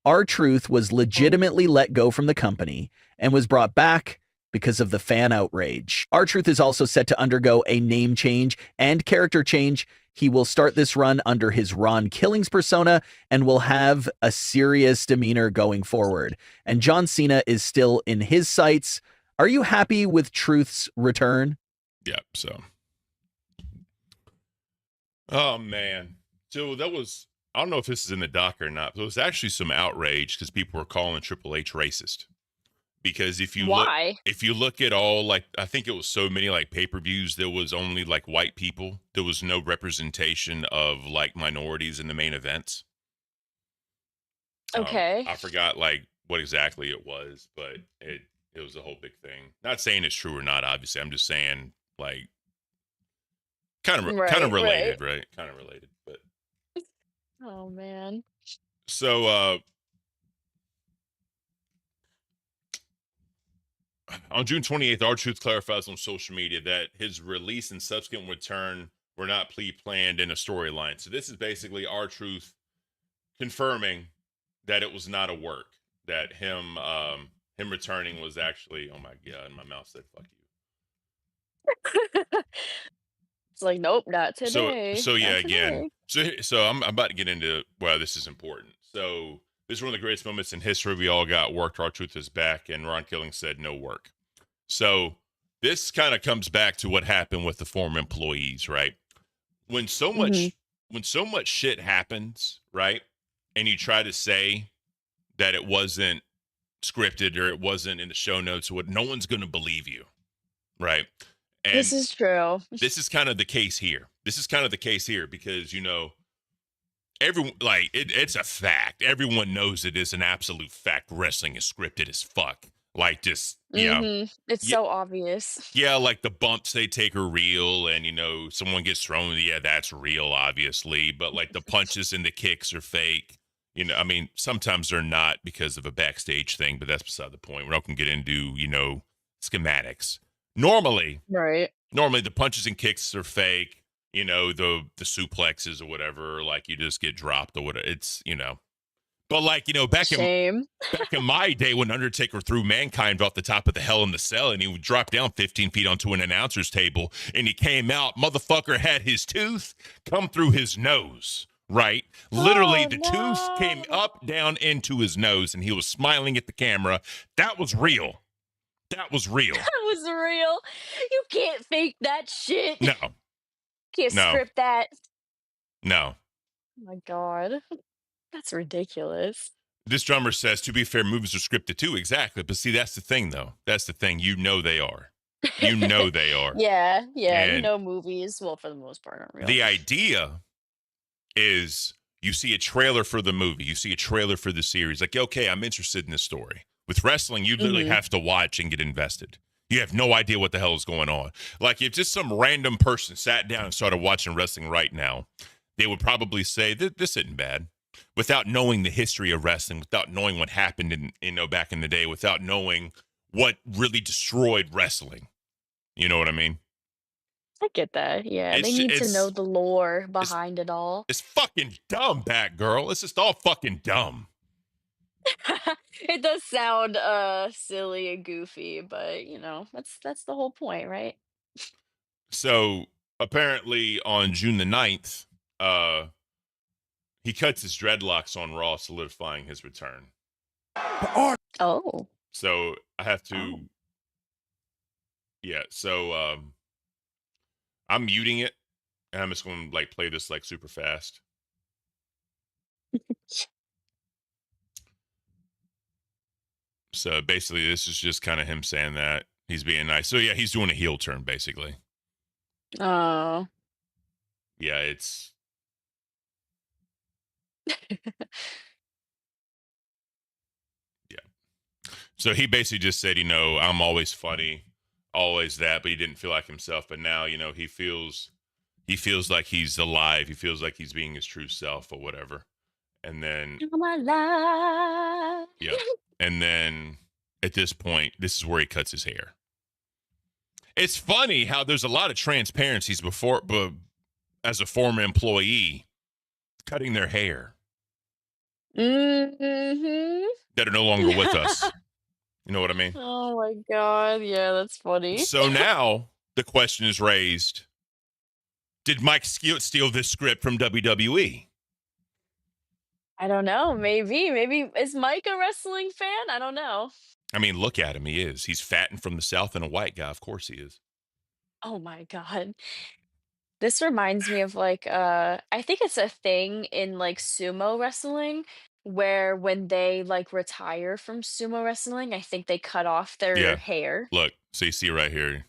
R-Truth was legitimately let go from the company and was brought back because of the fan outrage. R-Truth is also set to undergo a name change and character change. He will start this run under his Ron Killings persona and will have a serious demeanor going forward. And John Cena is still in his sights. Are you happy with Truth's return? Yeah. So Oh man. So that was, I don't know if this is in the doc or not, but there was actually some outrage because people were calling Triple H racist. Because Why? if you look at all, like, I think it was so many like pay-per-views, there was only like white people. There was no representation of like minorities in the main events. Okay. I forgot like what exactly it was, but it was a whole big thing. Not saying it's true or not, obviously. I'm just saying like kind of Right, related, right? Kind of related. But oh man. so on June 28th, R-Truth clarifies on social media that his release and subsequent return were not pre-planned in a storyline. So this is basically R-Truth confirming that it was not a work, that him returning was actually, oh my God, my mouth said fuck you. It's like, nope, not So today. yeah, Not again, today. so I'm about to get into why this is important. So this is one of the greatest moments in history. We all got worked. R-Truth is back, and Ron Killing said no work. So this kind of comes back to what happened with the former employees, right? When so Mhm. much shit happens, right? And you try to say that it wasn't scripted or it wasn't in the show notes, or what, no one's going to believe you, right? This And is true. this is kind of the case here. Because, everyone, like, it's a fact. Everyone knows it is an absolute fact. Wrestling is scripted as fuck. Like, just, yeah. It's Yeah, so obvious. yeah, like the bumps they take are real, and someone gets thrown. Yeah, that's real, obviously. But like the punches and the kicks are fake. I mean, sometimes they're not because of a backstage thing, but that's beside the point. We're not going to get into schematics. Normally, Right. the punches and kicks are fake. The suplexes or whatever, like you just get dropped or whatever. It's but like Shame. back in my day when Undertaker threw Mankind off the top of the Hell in the Cell and he would drop down 15 feet onto an announcer's table and he came out, motherfucker had his tooth come through his nose, right? Literally, Oh the tooth came no. up, down into his nose and he was smiling at the camera. That was real. That was real. That was real. You can't fake that shit. No, Can't no, script that. no. Oh my god. That's ridiculous. This drummer says, to be fair, movies are scripted too. Exactly. But see, that's the thing, though. That's the thing. They are. They are. Yeah, And movies, well, for the most part, aren't real. the idea is you see a trailer for the movie, you see a trailer for the series. Like, okay, I'm interested in this story. With wrestling, you literally have to watch and get invested. You have no idea what the hell is going on. Like, if just some random person sat down and started watching wrestling right now, they would probably say, this isn't bad. Without knowing the history of wrestling, without knowing what happened back in the day, without knowing what really destroyed wrestling. You know what I mean? I get that. Yeah, they It's need to know it's the lore behind it all. it's fucking dumb, Batgirl. It's just all fucking dumb. It does sound silly and goofy, but that's the whole point, right? So apparently on June the 9th, he cuts his dreadlocks on Raw, solidifying his return. Oh. So I have to, Oh. yeah. So I'm muting it, and I'm just going to like play this like super fast. So basically, this is just kind of him saying that he's being nice. So yeah, he's doing a heel turn basically. Oh. Yeah, it's. So he basically just said, I'm always funny, always that, but he didn't feel like himself. But now, he feels like he's alive. He feels like he's being his true self or whatever. And then, I'm alive. yeah. And then at this point, this is where he cuts his hair. It's funny how there's a lot of transparencies but as a former employee, cutting their hair Mm-hmm. that are no longer with us. You know what I mean? Oh my god, yeah, that's funny. So now the question is raised, did Mike steal this script from WWE? I don't know, maybe. Maybe is Mike a wrestling fan? I don't know. I mean, look at him. He is. He's fat and from the South and a white guy. Of course he is. Oh my god. This reminds me of like I think it's a thing in like sumo wrestling where when they like retire from sumo wrestling, I think they cut off their Yeah. hair. Look, so you see right here.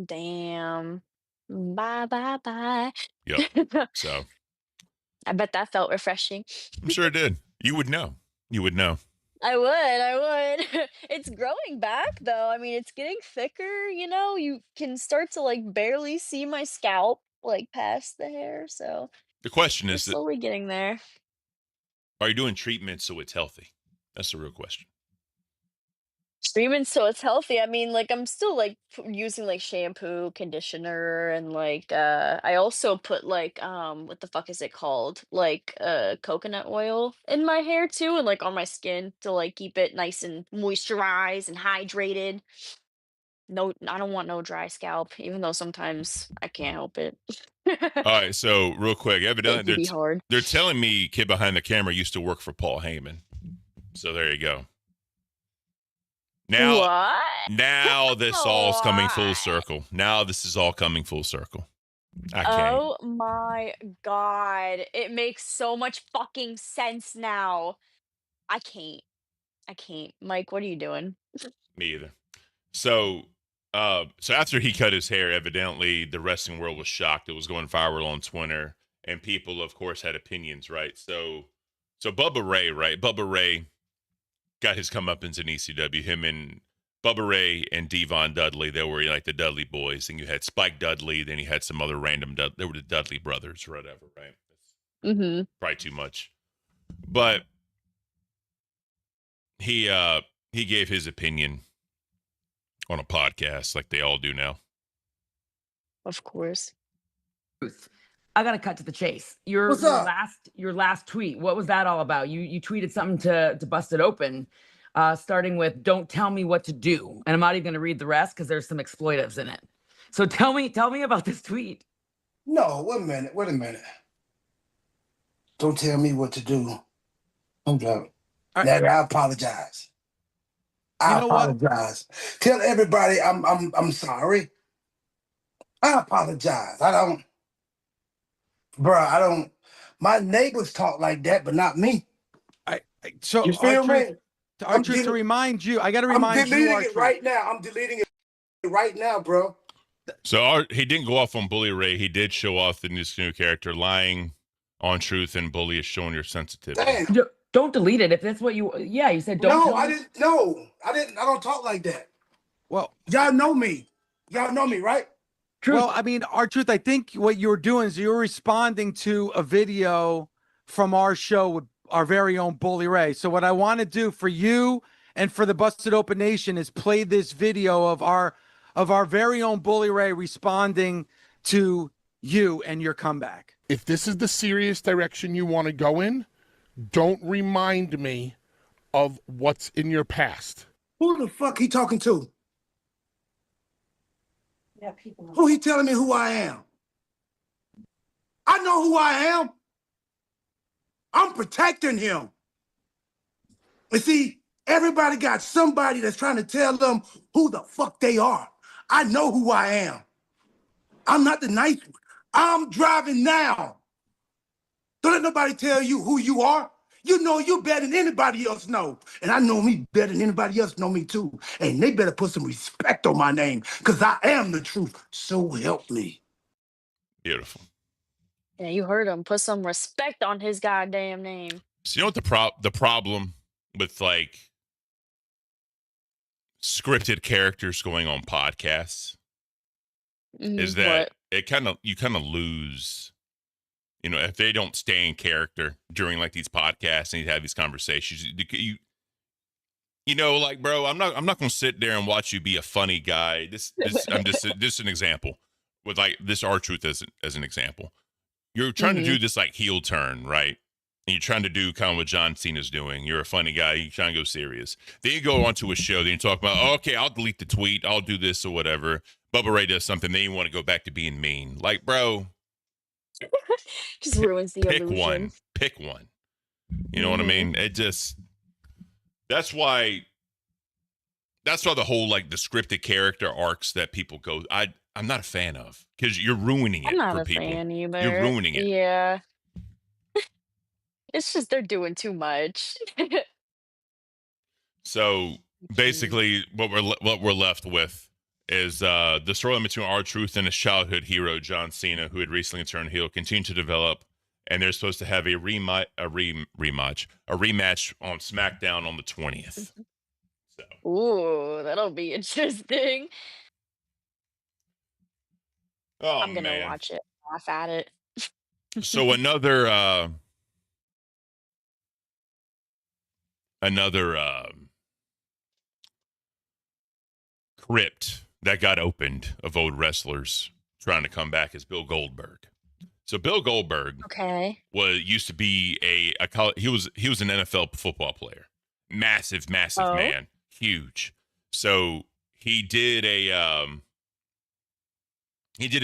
Damn. Bye bye bye. Yep. So I bet that felt refreshing. I'm sure it did. You would know. You would know. I would. It's growing back though. I mean, it's getting thicker, you know? You can start to like barely see my scalp like past the hair, so The question we're is that slowly getting there. are you doing treatment so it's healthy? That's the real question. Streaming so it's healthy. I mean, like I'm still like using like shampoo, conditioner, and like I also put like what the fuck is it called? Like coconut oil in my hair too and like on my skin to like keep it nice and moisturized and hydrated. No, I don't want no dry scalp, even though sometimes I can't help it. All right, so real quick, It evidently can be hard. they're telling me kid behind the camera used to work for Paul Heyman. So there you go. Now, What? now this all's coming full What? circle. Now this is all coming full circle. I can't. Oh my god. It makes so much fucking sense now. I can't. I can't. Mike, what are you doing? Me either. So, so after he cut his hair, evidently the wrestling world was shocked. It was going viral on Twitter, and people, of course, had opinions, right? So Bubba Ray, right? Bubba Ray got his comeuppance in ECW. Him and Bubba Ray and Devon Dudley, they were like the Dudley boys. And you had Spike Dudley, then you had some other random, they were the Dudley brothers or whatever, right? Mm-hmm. Probably too much. But he gave his opinion on a podcast like they all do now. Of course. I gotta cut to the chase. Your last tweet. What was that all about? You tweeted something to bust it open, starting with "Don't tell me what to do," and I'm not even gonna read the rest because there's some exploitives in it. So tell me about this tweet. No, wait a minute. Don't tell me what to do. I'm done. Ned, I apologize. I apologize. Tell everybody I'm sorry. I apologize. I don't. My neighbors talk like that, but not me. So You feel me? R-Truth, to remind you, I got to I'm remind you, deleting it right now. I'm deleting it right now, bro. So he didn't go off on Bully Ray. He did show off this new character, lying on truth, and Bully is showing your sensitivity. Damn. Don't delete it if that's what you. Yeah, you said don't. No, I didn't. No, I didn't. I don't talk like that. Well, y'all know me. Y'all know me, right? Truth. Well, I mean, R-Truth, I think what you're doing is you're responding to a video from our show with our very own Bully Ray. So what I want to do for you and for the Busted Open Nation is play this video of our very own Bully Ray responding to you and your comeback. If this is the serious direction you want to go in, don't remind me of what's in your past. Who the fuck he talking to? Yeah, people. Who he telling me who I am? I know who I am. I'm protecting him. And see, everybody got somebody that's trying to tell them who the fuck they are. I know who I am. I'm not the nice one. I'm driving now. Don't let nobody tell you who you are. You know you better than anybody else know. And I know me better than anybody else know me too. And they better put some respect on my name because I am the truth. So help me. Beautiful. Yeah, you heard him. Put some respect on his goddamn name. So you know what the problem with like scripted characters going on podcasts is that you kind of lose, you know, if they don't stay in character during like these podcasts and you have these conversations, you know, like, bro, I'm not going to sit there and watch you be a funny guy. I'm just an example with like this R-Truth as an example. You're trying to do this like heel turn, right? And you're trying to do kind of what John Cena's doing. You're a funny guy. You're trying to go serious. Then you go onto a show. Then you talk about, oh, okay, I'll delete the tweet. I'll do this or whatever. Bubba Ray does something. Then you want to go back to being mean. Like, bro. Just ruins the illusion. Pick one. You know what I mean? That's why that's why the whole like the scripted character arcs that people go, I'm not a fan of because you're ruining I'm it not for a people. fan You're either. ruining it. Yeah. It's just they're doing too much. So Jeez. basically, what we're left with is the storyline between R-Truth and his childhood hero John Cena, who had recently turned heel, continue to develop, and they're supposed to have a rematch on SmackDown on the 20th. So Ooh, that'll be interesting. oh I'm gonna man. watch it, laugh at it. So another crypt that got opened of old wrestlers trying to come back is Bill Goldberg. So Bill Goldberg Okay. used to be he was an NFL football player, massive Oh. man, huge. So he did a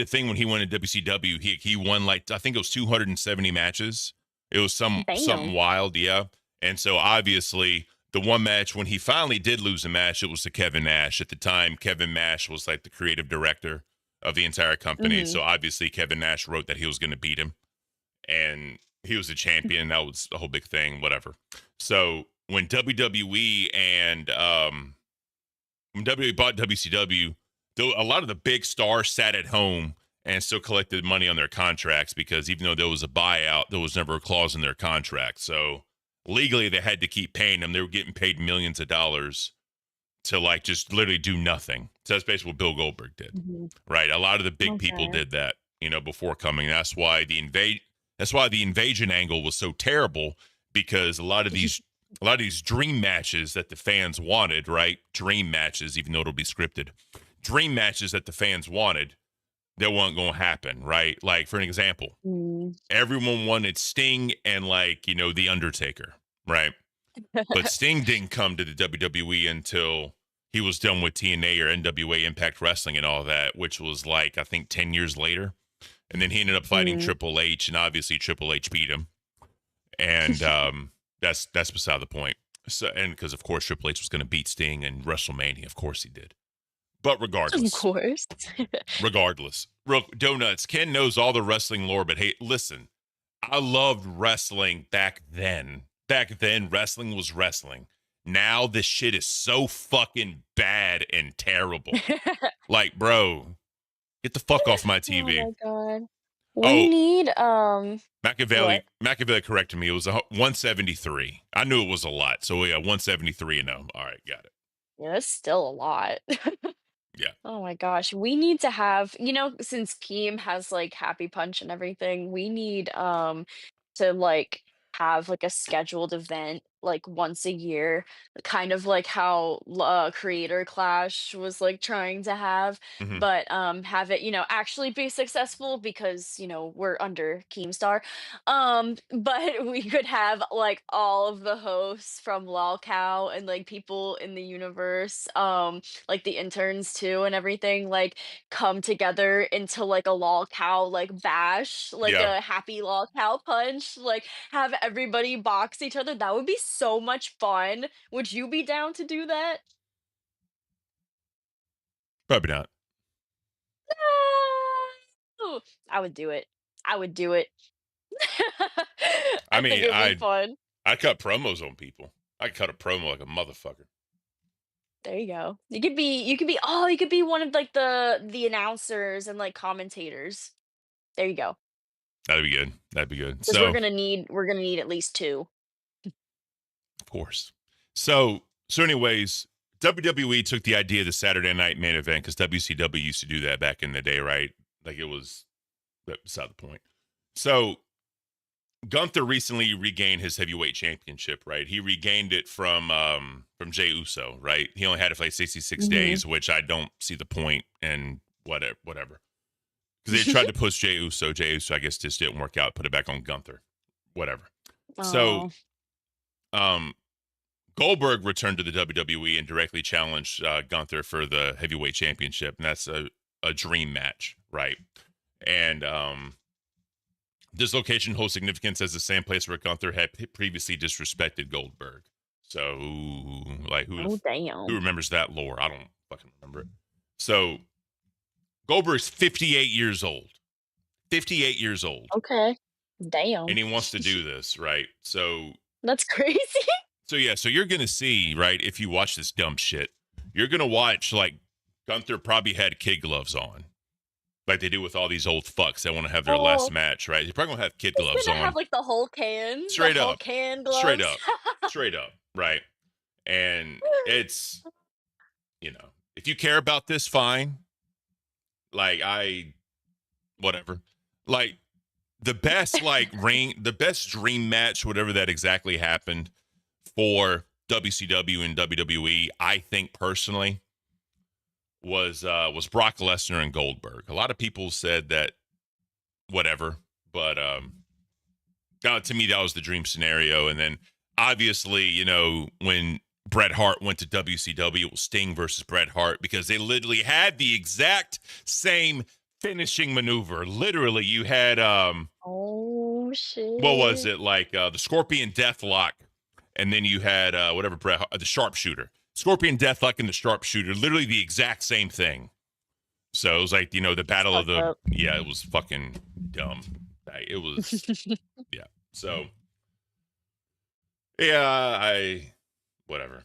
thing when he went to WCW. He won like I think it was 270 matches. It was something Damn. wild, yeah. And so obviously the one match when he finally did lose a match, it was to Kevin Nash. At the time, Kevin Nash was like the creative director of the entire company. Mhm. So obviously Kevin Nash wrote that he was going to beat him, and he was a champion. That was the whole big thing, whatever. So when WWE bought WCW, a lot of the big stars sat at home and still collected money on their contracts because even though there was a buyout, there was never a clause in their contract. So legally, they had to keep paying them. They were getting paid millions of dollars to like just literally do nothing. So that's basically what Bill Goldberg did, right? A lot of the big people Okay. did that, before coming. That's why the invasion angle was so terrible because a lot of these dream matches that the fans wanted, right? Dream matches, even though it'll be scripted, dream matches that the fans wanted, that weren't going to happen, right? Like for an example, everyone wanted Sting and The Undertaker, right? But Sting didn't come to the WWE until he was done with TNA or NWA Impact Wrestling and all that, which was I think 10 years later. And then he ended up fighting Triple H, and obviously Triple H beat him. And that's beside the point. So, and because of course Triple H was going to beat Sting in WrestleMania, of course he did. But regardless, Of course. Donuts, Ken knows all the wrestling lore, but hey, listen, I loved wrestling back then. Back then, wrestling was wrestling. Now this shit is so fucking bad and terrible. Bro, get the fuck off my TV. Oh my god. We need Machiavelli what? corrected me. It was 173. I knew it was a lot. So yeah, 173 and all right, got it. Yeah, that's still a lot. Yeah. Oh my gosh. We need to have, since Keem has Happy Punch and everything, we need to have a scheduled event once a year, kind of like how Creator Clash was trying to have, Mhm. but have it, actually be successful because, we're under Keemstar. But we could have all of the hosts from Lolcow and people in the universe, the interns too and everything come together into a lol cow bash, Yeah. a happy lol cow punch, have everybody box each other. That would be so much fun. Would you be down to do that? Probably not. No! I would do it. I would do it. I I think mean, it would be fun. I cut promos on people. I cut a promo like a motherfucker. There you go. You could be one of the announcers and commentators. There you go. That'd be good. That'd be good. Because So, we're gonna need at least two. of course. So anyways, WWE took the idea of the Saturday night main event because WCW used to do that back in the day, right? It was beside the point. So Gunther recently regained his heavyweight championship, right? He regained it from Jey Uso, right? He only had it for 66 days, which I don't see the point and whatever. Because they tried to push Jey Uso, I guess just didn't work out. Put it back on Gunther, whatever. So, Goldberg returned to the WWE and directly challenged Gunther for the heavyweight championship, and that's a dream match, right? And this location holds significance as the same place where Gunther had previously disrespected Goldberg. So, like, Oh, who damn. remembers that lore? I don't fucking remember it. So, Goldberg's 58 years old. 58 years old. Okay. Damn. And he wants to do this, right? So, That's crazy. so you're going to see, right, if you watch this dumb shit, you're going to watch, like, Gunther probably had kid gloves on. Like they do with all these old fucks that want to have their last match, right? You're probably going to have kid gloves He's gonna on. have like the whole can. Straight the whole up. can gloves. Straight up. Straight up. Right. And it's, you know, if you care about this, fine. Like whatever. Like the best the best dream match, whatever that exactly happened for WCW and WWE, I think personally, was Brock Lesnar and Goldberg. A lot of people said that whatever, but to me that was the dream scenario. And then obviously, you know, when Bret Hart went to WCW, it was Sting versus Bret Hart because they literally had the exact same finishing maneuver. Literally, you had Oh shit. what was it, like the Scorpion Deathlock, and then you had whatever Bret Hart, the Sharpshooter. Scorpion Deathlock and the Sharpshooter, literally the exact same thing. So it was like, you know, the battle of the, yeah, it was fucking dumb. It was, yeah. So, yeah, whatever.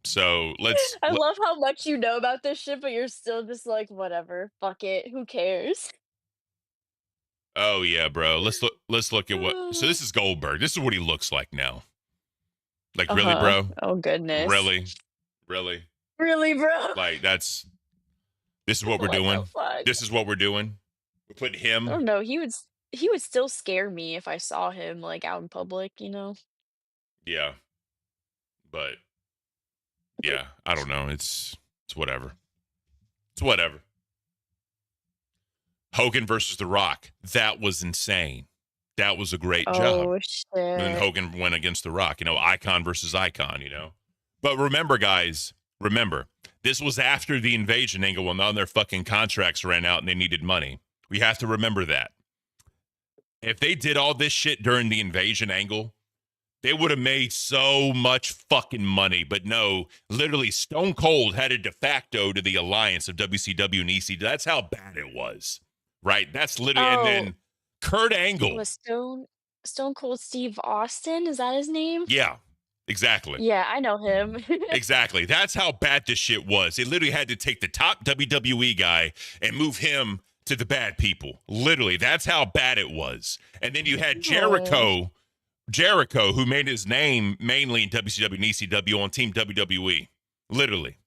So I love how much you know about this shit, but you're still just like, whatever, fuck it, who cares? Oh yeah, bro. Let's look at what. So this is Goldberg. This is what he looks like now. Like really, bro? Oh goodness. Really, bro? Like this is what we're doing. This is what we're doing. We put him. I don't know. He would still scare me if I saw him like out in public, you know. Yeah, but yeah, I don't know. It's whatever. It's whatever. Hogan versus The Rock. That was insane. That was a great job. Oh shit. And then Hogan went against The Rock. You know, icon versus icon. You know, but remember, guys. Remember, this was after the invasion angle when all their fucking contracts ran out and they needed money. We have to remember that. If they did all this shit during the invasion angle, they would have made so much fucking money. But no, literally Stone Cold had a de facto to the alliance of WCW and ECW. That's how bad it was, right? That's literally, and then Kurt Angle. Was Stone Cold Steve Austin? Is that his name? Yeah, exactly. Yeah, I know him. Exactly. That's how bad this shit was. They literally had to take the top WWE guy and move him to the bad people. Literally, that's how bad it was. And then you had Jericho, who made his name mainly in WCW and ECW on Team WWE. Literally.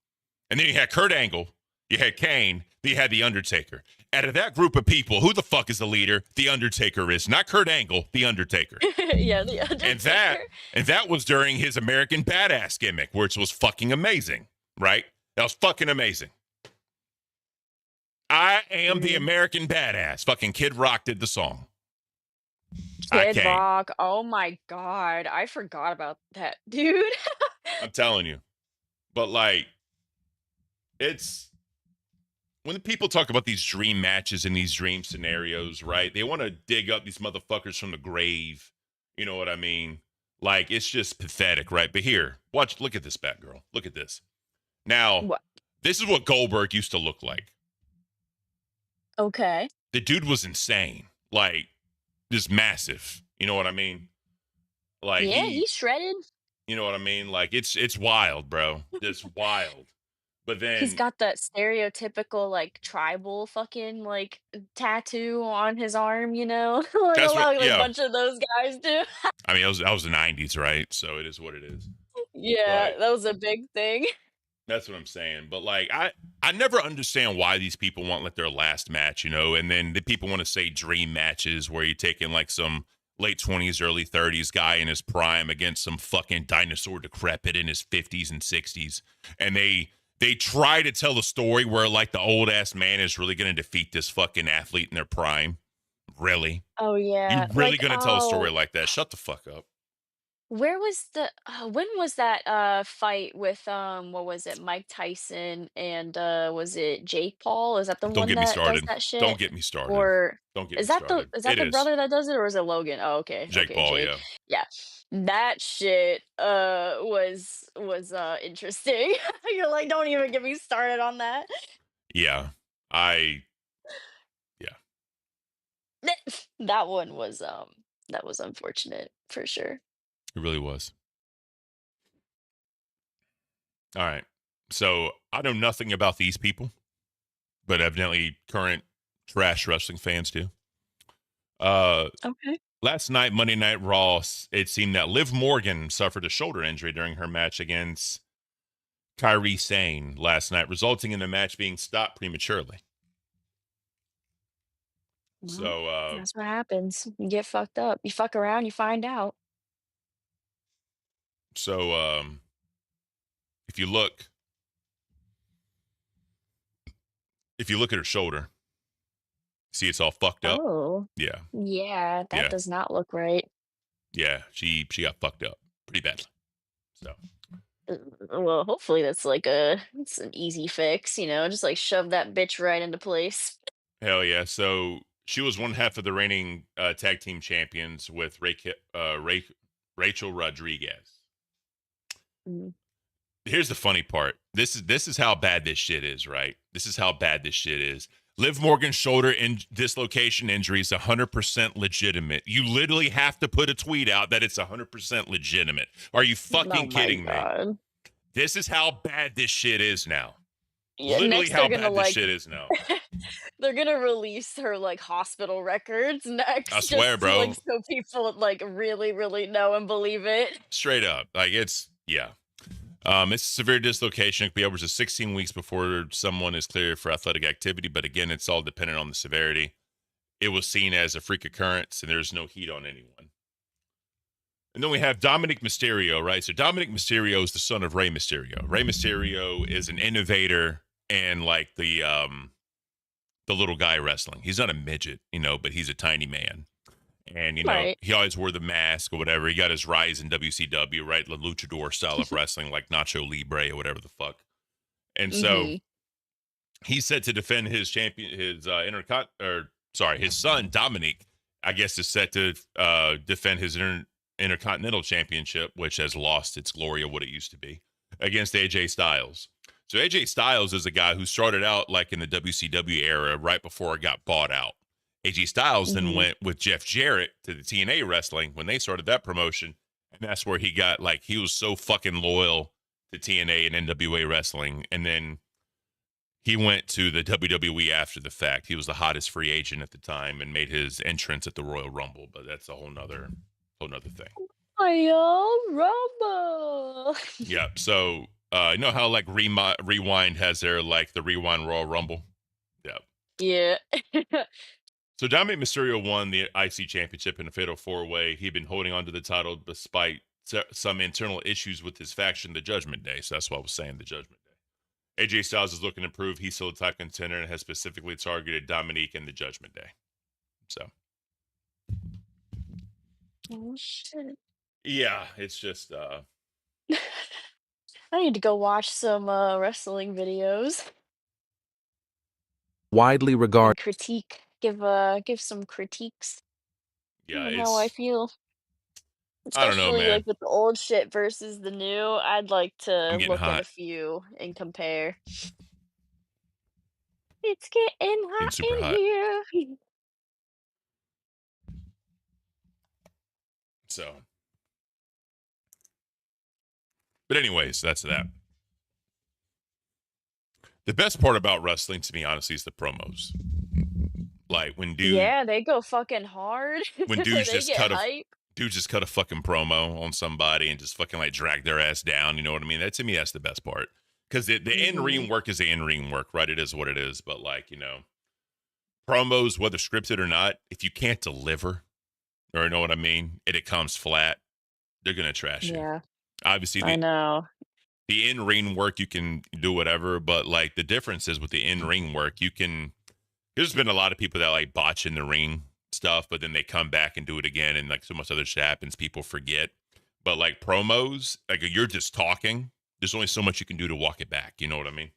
And then you had Kurt Angle, you had Kane, then you had The Undertaker. Out of that group of people, who the fuck is the leader? The Undertaker is. Not Kurt Angle, The Undertaker. Yeah, The Undertaker. And that was during his American Badass gimmick, which was fucking amazing, right? That was fucking amazing. I am the American Badass. Fucking Kid Rock did the song. Kid Rock. Oh my god. I forgot about that, dude. I'm telling you. But like, it's when the people talk about these dream matches and these dream scenarios, right? They want to dig up these motherfuckers from the grave. You know what I mean? Like, it's just pathetic, right? But here, look at this, Batgirl. Look at this. Now, this is what Goldberg used to look like. Okay. The dude was insane. Like, just massive. You know what I mean? Like, yeah, he's shredded. You know what I mean? Like, it's wild, bro. It's wild. But then he's got that stereotypical like tribal fucking like tattoo on his arm, you know, like a bunch of those guys do. I mean, that was the 90s, right? So it is what it is. Yeah, that was a big thing. That's what I'm saying. But like, I never understand why these people want like their last match, you know, and then the people want to say dream matches where you're taking like some late 20s, early 30s guy in his prime against some fucking dinosaur decrepit in his 50s and 60s. And they try to tell a story where like the old ass man is really going to defeat this fucking athlete in their prime. Really? Oh yeah. You really going to tell a story like that? Shut the fuck up. Where was the when was that fight with what was it, Mike Tyson and was it Jake Paul? Is that the Don't one get me that does started. that Don't shit? get me started. Or Don't get me is that started. It the is brother that does it, or is it Logan? Oh, okay. Jake Okay, Paul. Jake. Yeah. Yeah. That shit was interesting. You're like, don't even get me started on that. Yeah. Yeah. That was unfortunate for sure. It really was. All right. So I know nothing about these people, but evidently current trash wrestling fans do. Okay. Last night, Monday Night Raw, it seemed that Liv Morgan suffered a shoulder injury during her match against Kairi Sane last night, resulting in the match being stopped prematurely. Well, So, that's what happens. You get fucked up. You fuck around, you find out. so if you look at her shoulder, see it's all fucked up. Oh, Yeah, yeah, that yeah, does not look right. yeah. She got fucked up pretty badly. So Well, hopefully it's an easy fix, just like shove that bitch right into place. hell yeah. So she was one half of the reigning tag team champions with Rachel Rodriguez. Mm. Here's the funny part. This is how bad this shit is, right? This is how bad this shit is. Liv Morgan's shoulder dislocation injury is 100% legitimate. You literally have to put a tweet out that it's 100% legitimate. Are you fucking kidding me? God. This is how bad this shit is now. Yeah, Literally next how they're gonna bad this like shit is now. they're gonna release her like hospital records next, I swear, just to, like bro. so people like really, really know and believe it. Straight up. Like it's it's a severe dislocation. It could be upwards of 16 weeks before someone is cleared for athletic activity. But again, it's all dependent on the severity. It was seen as a freak occurrence, and there's no heat on anyone. And then we have Dominic Mysterio, right? So Dominic Mysterio is the son of Rey Mysterio. Rey Mysterio is an innovator and like the little guy wrestling. He's not a midget, but he's a tiny man. And, Right. he always wore the mask or whatever. He got his rise in WCW, right? The luchador style of wrestling, like Nacho Libre or whatever the fuck. And so he's set to defend his champion, his son, Dominic, I guess, is set to defend his Intercontinental Championship, which has lost its glory of what it used to be, against AJ Styles. So AJ Styles is a guy who started out like in the WCW era right before it got bought out. AJ Styles then went with Jeff Jarrett to the TNA wrestling when they started that promotion. And that's where he got he was so fucking loyal to TNA and NWA wrestling. And then he went to the WWE after the fact. He was the hottest free agent at the time and made his entrance at the Royal Rumble. But that's a whole nother thing. Royal Rumble. Yeah. So you know how Rewind has their the Rewind Royal Rumble? Yeah. Yeah. So Dominic Mysterio won the IC Championship in a fatal four-way. He'd been holding on to the title despite some internal issues with his faction, the Judgment Day. So that's what I was saying, the Judgment Day. AJ Styles is looking to prove he's still a top contender and has specifically targeted Dominique and the Judgment Day. So. Oh shit. Yeah, it's just I need to go watch some wrestling videos widely regarded. and critique. Give some critiques yeah, on how I feel. I don't know, Especially man. like with the old shit versus the new. I'd like to I'm getting look at hot. a few and compare. It's getting hot super in hot. here. So. But anyways, that's that. The best part about wrestling, to be honest, is the promos. Like when dudes, Yeah, they go fucking hard. when dudes They just get cut hype. a fucking promo on somebody and just fucking drag their ass down. You know what I mean? That to me, that's the best part. Because the in-ring work is the in-ring work, right? It is what it is. But promos, whether scripted or not, if you can't deliver, or you know what I mean, and it comes flat, they're gonna trash you. Yeah, Obviously, I know. the in-ring work, you can do whatever, but the difference is with the in-ring work, there's been a lot of people that botch in the ring stuff, but then they come back and do it again, and so much other shit happens, people forget. but like promos, like you're just talking. There's only so much you can do to walk it back. You know what I mean?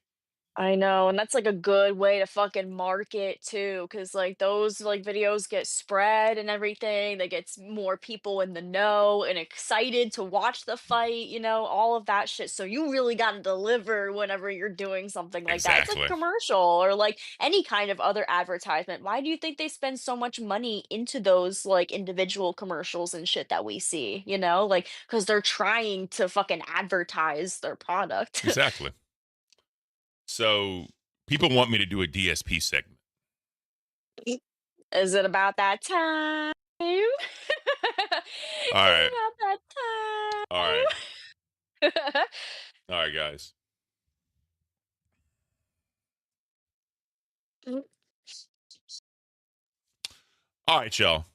I know, and that's like a good way to fucking market too, because like those like videos get spread and everything. That gets more people in the know and excited to watch the fight, all of that shit. So you really got to deliver whenever you're doing something like that. It's like a Exactly. commercial or like any kind of other advertisement. Why do you think they spend so much money into those like individual commercials and shit that we see, Like, because they're trying to fucking advertise their product. Exactly. So people want me to do a DSP segment. Is it about that time? Is All right. it about that All right. time? All right, guys. All right, y'all.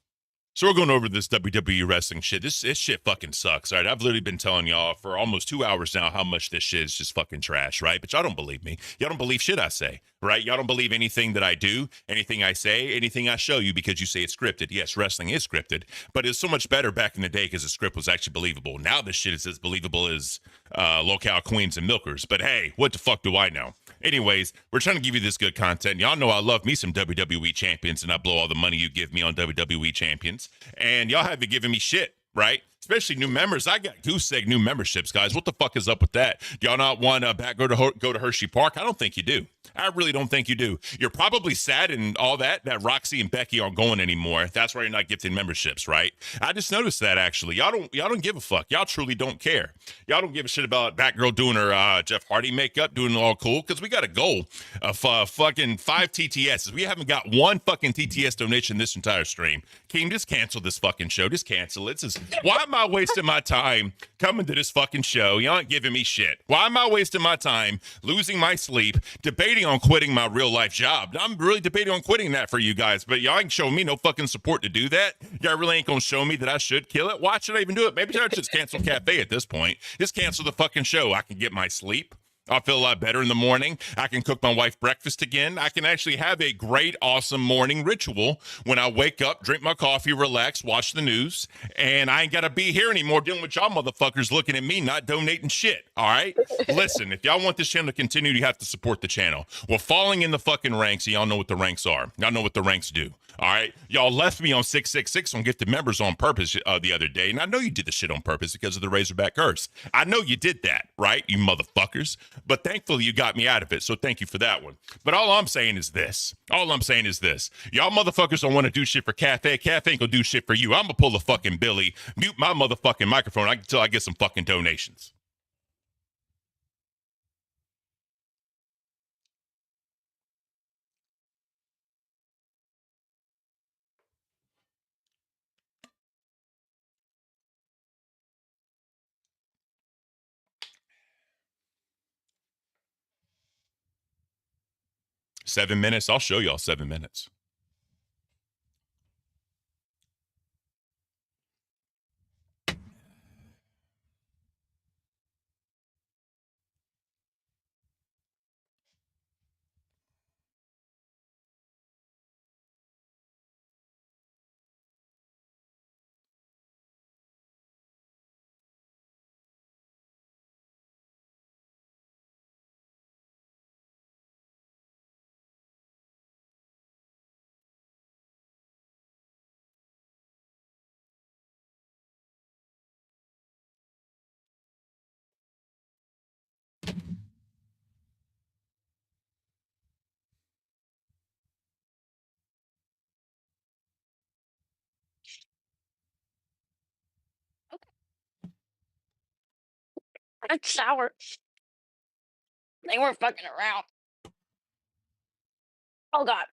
So we're going over this WWE wrestling shit. This shit fucking sucks. All right, I've literally been telling y'all for almost 2 hours now how much this shit is just fucking trash, right? But y'all don't believe me. Y'all don't believe shit I say, right? Y'all don't believe anything that I do, anything I say, anything I show you because you say it's scripted. Yes, wrestling is scripted, but it's so much better back in the day because the script was actually believable. Now this shit is as believable as Lolcow Queens and Milkers. But hey, what the fuck do I know? Anyways, we're trying to give you this good content. Y'all know I love me some WWE champions, and I blow all the money you give me on WWE champions. And y'all haven't given me shit, right? Especially new members. I got goose egg new memberships, guys. What the fuck is up with that? Do y'all not want to go to Hershey Park? I don't think you do. I really don't think you do. You're probably sad and all that Roxy and Becky aren't going anymore. That's why you're not gifting memberships, right? I just noticed that actually. Y'all don't give a fuck. Y'all truly don't care. Y'all don't give a shit about Batgirl doing her Jeff Hardy makeup, doing it all cool, because we got a goal of fucking 5 TTSs. We haven't got one fucking TTS donation this entire stream. Keem, just cancel this fucking show. Just cancel it. Why am I wasting my time coming to this fucking show? Y'all aren't giving me shit. Why am I wasting my time losing my sleep, debating on quitting my real life job? I'm really debating on quitting that for you guys, but y'all ain't showing me no fucking support to do that. Y'all really ain't gonna show me that I should kill it. Why should I even do it? Maybe I should just cancel Cafe at this point. Just cancel the fucking show. I can get my sleep. I'll feel a lot better in the morning. I can cook my wife breakfast again. I can actually have a great, awesome morning ritual when I wake up, drink my coffee, relax, watch the news, and I ain't got to be here anymore dealing with y'all motherfuckers looking at me not donating shit, all right? Listen, if y'all want this channel to continue, you have to support the channel. We're falling in the fucking ranks, and y'all know what the ranks are. Y'all know what the ranks do. All right, y'all left me on 666 on gifted members on purpose the other day, and I know you did the shit on purpose because of the Razorback curse. I know you did that, right, you motherfuckers? But thankfully you got me out of it, so thank you for that one. But all I'm saying is this. Y'all motherfuckers don't want to do shit for Cafe. Cafe ain't gonna do shit for you. I'm gonna pull the fucking Billy, mute my motherfucking microphone until I get some fucking donations. Seven minutes. I'll show y'all 7 minutes. It's sour. They weren't fucking around. Oh god.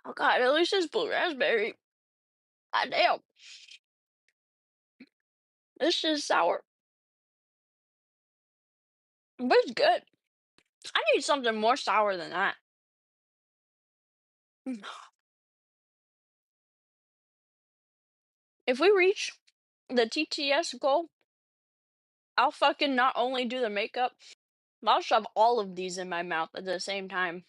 Oh god, at least it's blue raspberry. God damn. This is sour. But it's good. I need something more sour than that. If we reach the TTS goal, I'll fucking not only do the makeup, but I'll shove all of these in my mouth at the same time.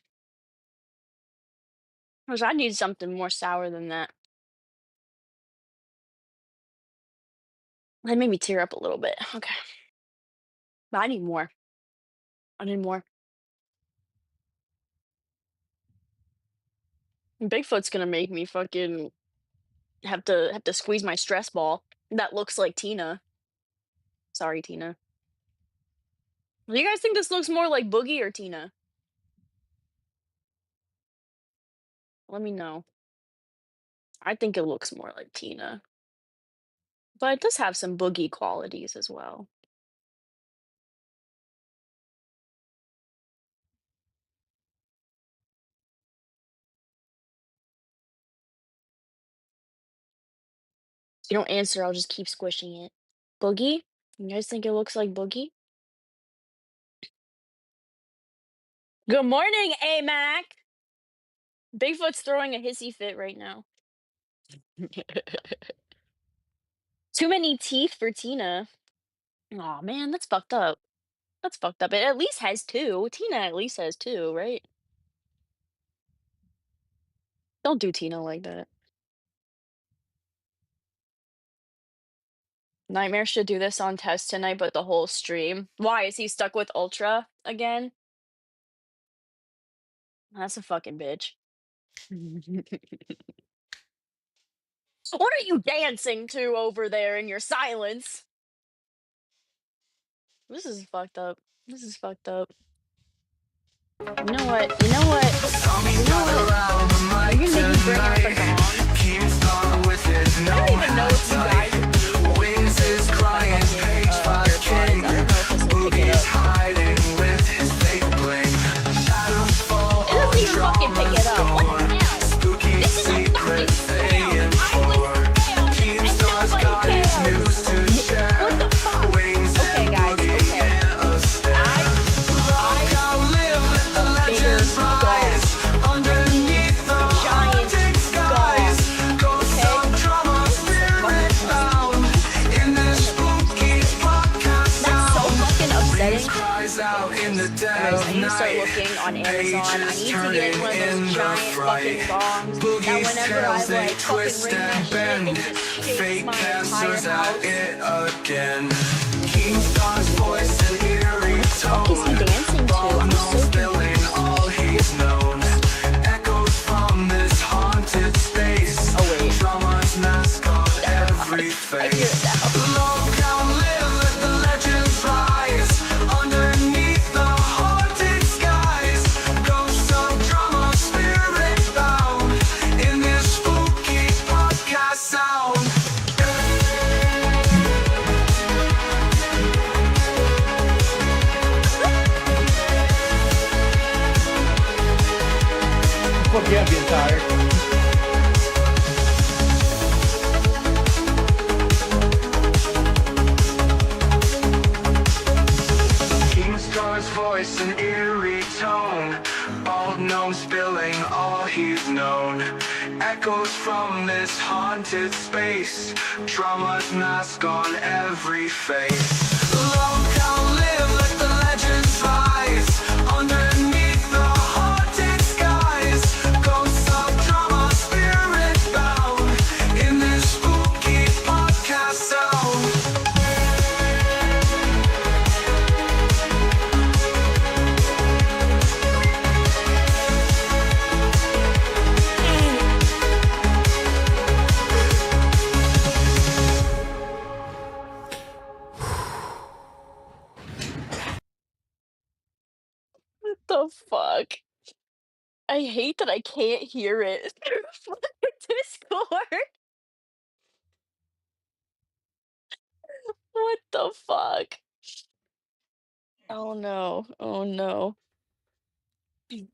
Because I need something more sour than that. That made me tear up a little bit. Okay. But I need more. I need more. Bigfoot's gonna make me fucking have to squeeze my stress ball. That looks like Tina. Sorry, Tina. Do you guys think this looks more like Boogie or Tina? Let me know. I think it looks more like Tina. But it does have some Boogie qualities as well. If you don't answer, I'll just keep squishing it. Boogie? You guys think it looks like Boogie? Good morning, A-Mac! Bigfoot's throwing a hissy fit right now. Too many teeth for Tina. Aw, man, that's fucked up. That's fucked up. It at least has 2. Tina at least has 2, right? Don't do Tina like that. Nightmare should do this on test tonight, but the whole stream. Why? Is he stuck with Ultra again? That's a fucking bitch. What are you dancing to over there in your silence? This is fucked up. This is fucked up. You know what? You know what? You know what? Are you gonna make me bring out the gong? I don't even know if you guys are wings is crying, page 5 king. I don't know if this will pick it up. It doesn't even fucking pick it up. What the hell? This is a fucking scam. I was scammed and nobody cares. What the fuck? Okay, guys. Okay. I bigger skulls underneath the giant skulls. That's so fucking upsetting. Guys, I need to start looking on Amazon. I need to get one of those giant fucking gongs that whenever I like fucking ring that shit, it just shakes my entire house. What the fuck is he dancing to? I'm so confused. Oh wait. I hear it now. Fuck yeah, I'm getting tired. Kingstar's voice, an eerie tone, bald gnome spilling all he's known. Echoes from this haunted space, trauma's mask on every face. Lolcow live, let the legends rise, underneath the haunted skies. Ghosts of drama, spirit bound, in this spooky podcast sound. What the fuck? I hate that I can't hear it through Discord. What the fuck? Oh no. Oh no. I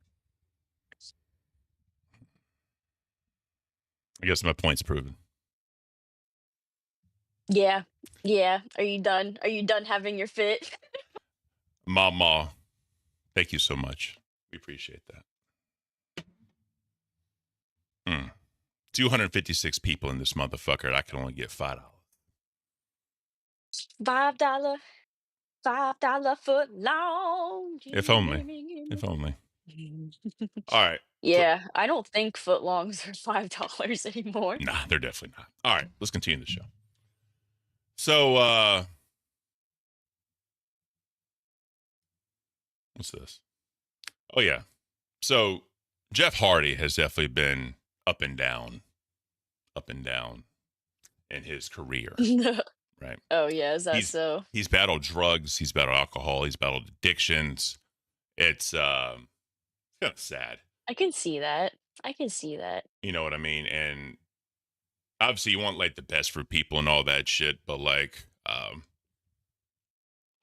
guess my point's proven. Yeah. Yeah. Are you done? Are you done having your fit? Mama, thank you so much. We appreciate that. 256 people in this motherfucker, and I can only get $5. $5 foot long. If only. If only. All right. Yeah, I don't think footlongs are $5 anymore. Nah, they're definitely not. All right, let's continue the show. So, what's this? Oh, yeah. So, Jeff Hardy has definitely been up and down in his career, right? Oh yeah, is that so? He's battled drugs, he's battled alcohol, he's battled addictions. It's kind of sad. I can see that. I can see that. You know what I mean? And obviously you want like the best for people and all that shit, but like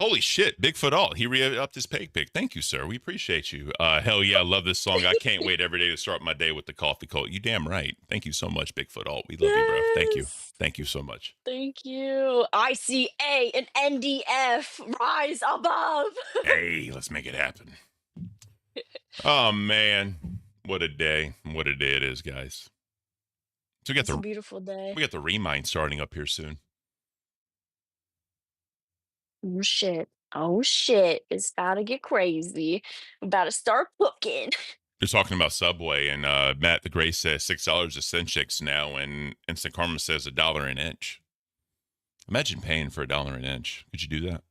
holy shit, Bigfoot Alt. He re-upped his pay pick. Thank you, sir. We appreciate you. Hell yeah, I love this song. I can't wait every day to start my day with the coffee cult. You damn right. Thank you so much, Bigfoot Alt. We love you, bro. Thank you. Yes. Thank you so much. Thank you. ICA and NDF rise above. Hey, let's make it happen. Oh man, what a day! What a day it is, guys. So It's a beautiful day. we got the Remind starting up here soon. Oh shit. Oh shit. It's about to get crazy. I'm about to start cooking. They're talking about Subway, and Matt the Gray says $6 a cent chicks now, and Instant Karma says $1 an inch. Imagine paying for $1 an inch. Could you do that?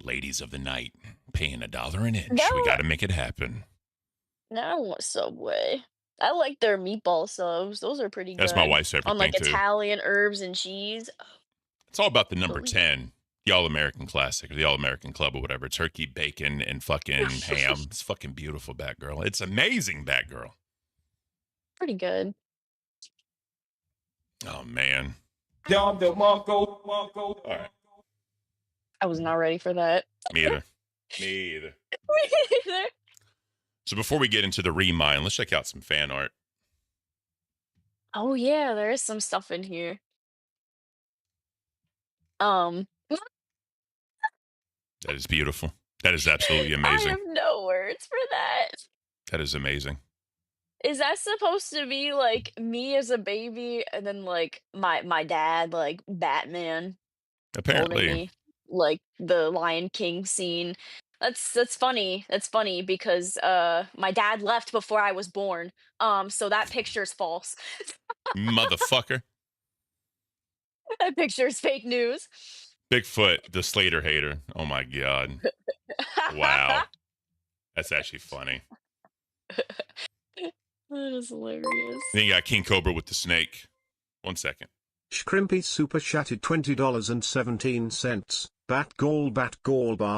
Ladies of the night, paying $1 an inch. No. We got to make it happen. Now I want Subway. I like their meatball subs. Those are pretty good. That's my wife's favorite on like thing, too. Italian herbs and cheese. It's all about the number 10, the All-American Classic, or the All-American Club, or whatever. Turkey, bacon, and fucking ham. It's fucking beautiful, Batgirl. It's amazing, Batgirl. Pretty good. Oh, man. All right. I was not ready for that. Me either. Me either. So before we get into the Remind, let's check out some fan art. Oh yeah, there is some stuff in here. That is beautiful. That is absolutely I amazing. have no words for that. That is amazing. Is that supposed to be like me as a baby and then like my dad like Batman holding Apparently. me like the Lion King scene? That's funny. That's funny because my dad left before I was born. So that picture is false. Motherfucker. That picture is fake news. Bigfoot, the Slater hater. Oh my God. Wow. That's actually funny. That is hilarious. Then you got King Cobra with the snake. 1 second. Shrimpy super chatted $20.17. Bat goal, bar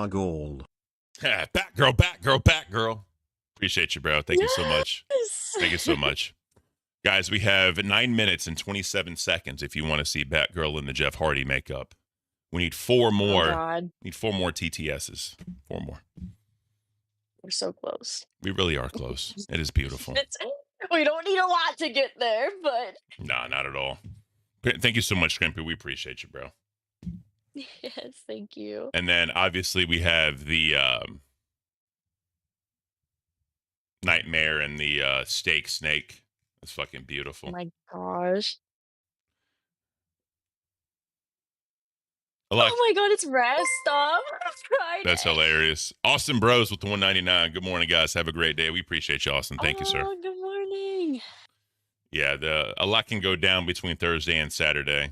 goal. Batgirl, Batgirl, Batgirl. Appreciate you, bro. Thank you so much. Thank you so much. Guys, we have 9 minutes and 27 seconds if you want to see Batgirl in the Jeff Hardy makeup. We need 4 more. Oh God. Need 4 more TTSs. 4 more. We're so close. We really are close. It is beautiful. We don't need a lot to get there, but Nah, not at all. Thank you so much, Scrimpy. We appreciate you, bro. yes, thank you. And then obviously we have the Nightmare and the steak snake. It's fucking beautiful. Oh my gosh. I like- Oh my God, it's Rastoff Friday. That's hilarious. Austin Bros with the 199. Good morning, guys. Have a great day. We appreciate you, Austin. Thank you, sir. Oh, good morning. Yeah, a lot can go down between Thursday and Saturday.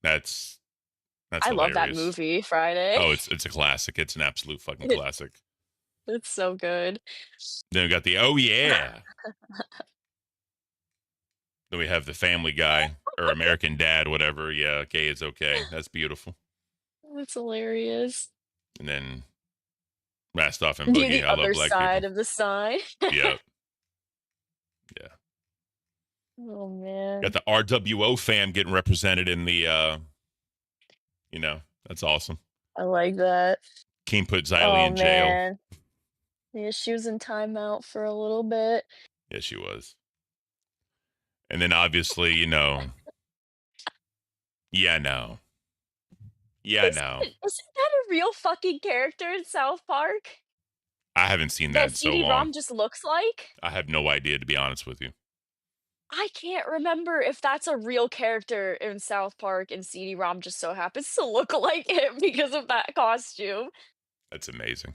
That's I love that movie, Friday. Oh, it's a classic. It's an absolute fucking classic. It's so good. Then we got the oh yeah. Then we have the Family Guy or American Dad, whatever. Yeah, okay, it's okay. That's beautiful. That's hilarious. And then Rastoff and Boogie. The I love other black side people. of the sign. Yep. Yeah. Oh man. Got the RWO fam getting represented in the that's awesome. I like that. King put Xylee in jail. Man. Yeah, she was in timeout for a little bit. Yeah, she was. And then obviously, Yeah, no. Isn't that a real fucking character in South Park? I haven't seen that in so CD-ROM long. just looks like? I have no idea, to be honest with you. I can't remember if that's a real character in South Park and CD-ROM just so happens to look like him because of that costume. That's amazing.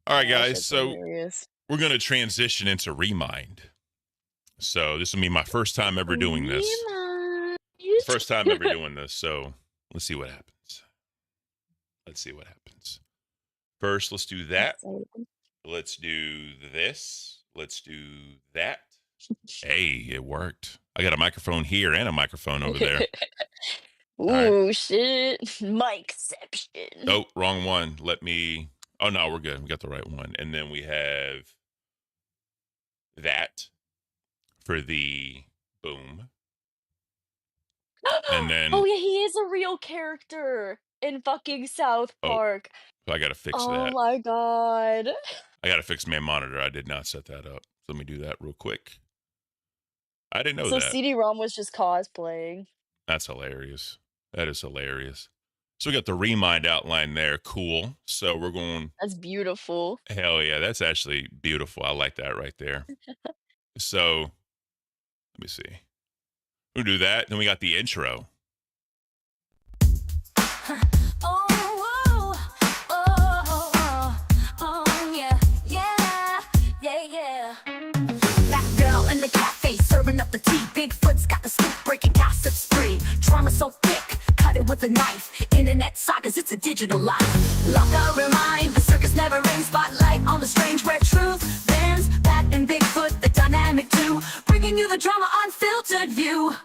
All right, guys. That's So hilarious. we're going to transition into Remind. So this will be my first time ever doing this. Remind. First time ever doing this. So let's see what happens. Let's see what happens. First, let's do that. Let's do this. Let's do that. Hey, it worked. I got a microphone here and a microphone over there. Ooh, shit. Mikeception. Oh, wrong one. Let me. Oh, no, we're good. We got the right one. And then we have that for the boom. And then. Oh, yeah, he is a real character in fucking South Park. So I got to fix that. Oh, my God. I got to fix my monitor. I did not set that up. So let me do that real quick. I didn't know So that. CD-ROM was just cosplaying. That's hilarious. That is hilarious. So we got the Remind outline there. Cool. So we're going. That's beautiful. Hell yeah. That's actually beautiful. I like that right there. So let me see. We'll do that. Then we got the intro. Up the tea, Bigfoot's got the scoop, breaking gossip spree. Drama so thick, cut it with a knife. Internet sagas, it's a digital life. Lolcow remind, the circus never ends. Spotlight on the strange where truth bends. Bat and Bigfoot, the dynamic too, bringing you the drama unfiltered view.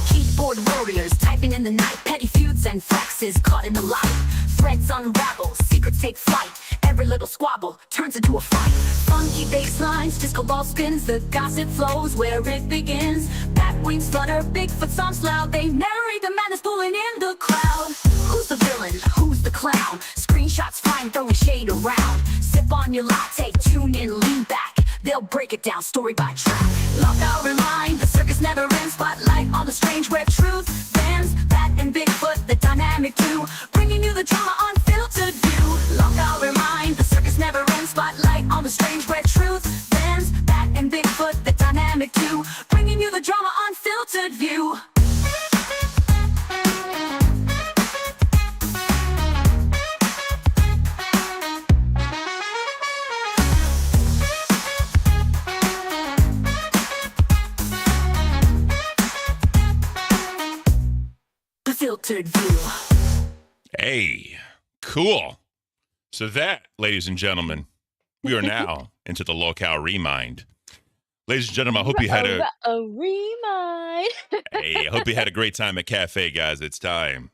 Keyboard warriors typing in the night, petty feuds and flexes caught in the light. Threads unravel, secrets take flight. Every little squabble turns into a fight. Funky bass lines, disco ball spins. The gossip flows where it begins. Bat wings flutter, Bigfoot songs loud. They narrate the madness pulling in the crowd. Who's the villain? Who's the clown? Screenshots flying, throwing shade around. Sip on your latte, tune in, lean back. They'll break it down story by track. Lolcow remind, the circus never ends. Spotlight on the strange where truth bends. Bat and Bigfoot, the dynamic too, bringing you the drama unfiltered view. Lolcow remind, the circus never ends. Spotlight on the strange where truth bends. Bat and Bigfoot, the dynamic too, bringing you the drama unfiltered view. Filtered view. Hey, cool. So that, ladies and gentlemen, we are now into the Lolcow Remind. Ladies and gentlemen, I hope you had a Remind. Hey, I hope you had a great time at Cafe, guys. It's time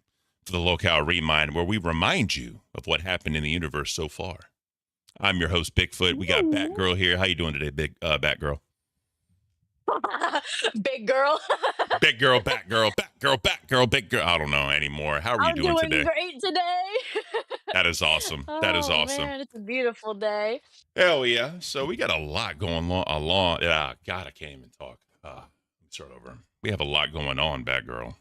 for the Lolcow Remind, where we remind you of what happened in the universe so far. I'm your host, Bigfoot. We got Batgirl here. How you doing today, Batgirl? Big girl. Big girl, Batgirl, Batgirl, Batgirl, big girl. I don't know anymore. How are you doing today? I'm doing great today. That is awesome. That is awesome. Man, it's a beautiful day. Hell yeah. So we got a lot going along. Yeah, God, I can't even talk. Let me start over. We have a lot going on, Batgirl.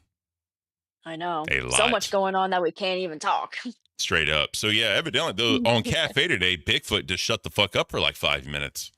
I know. A lot. So much going on that we can't even talk. Straight up. So yeah, evidently though, on Cafe today, Bigfoot just shut the fuck up for like 5 minutes.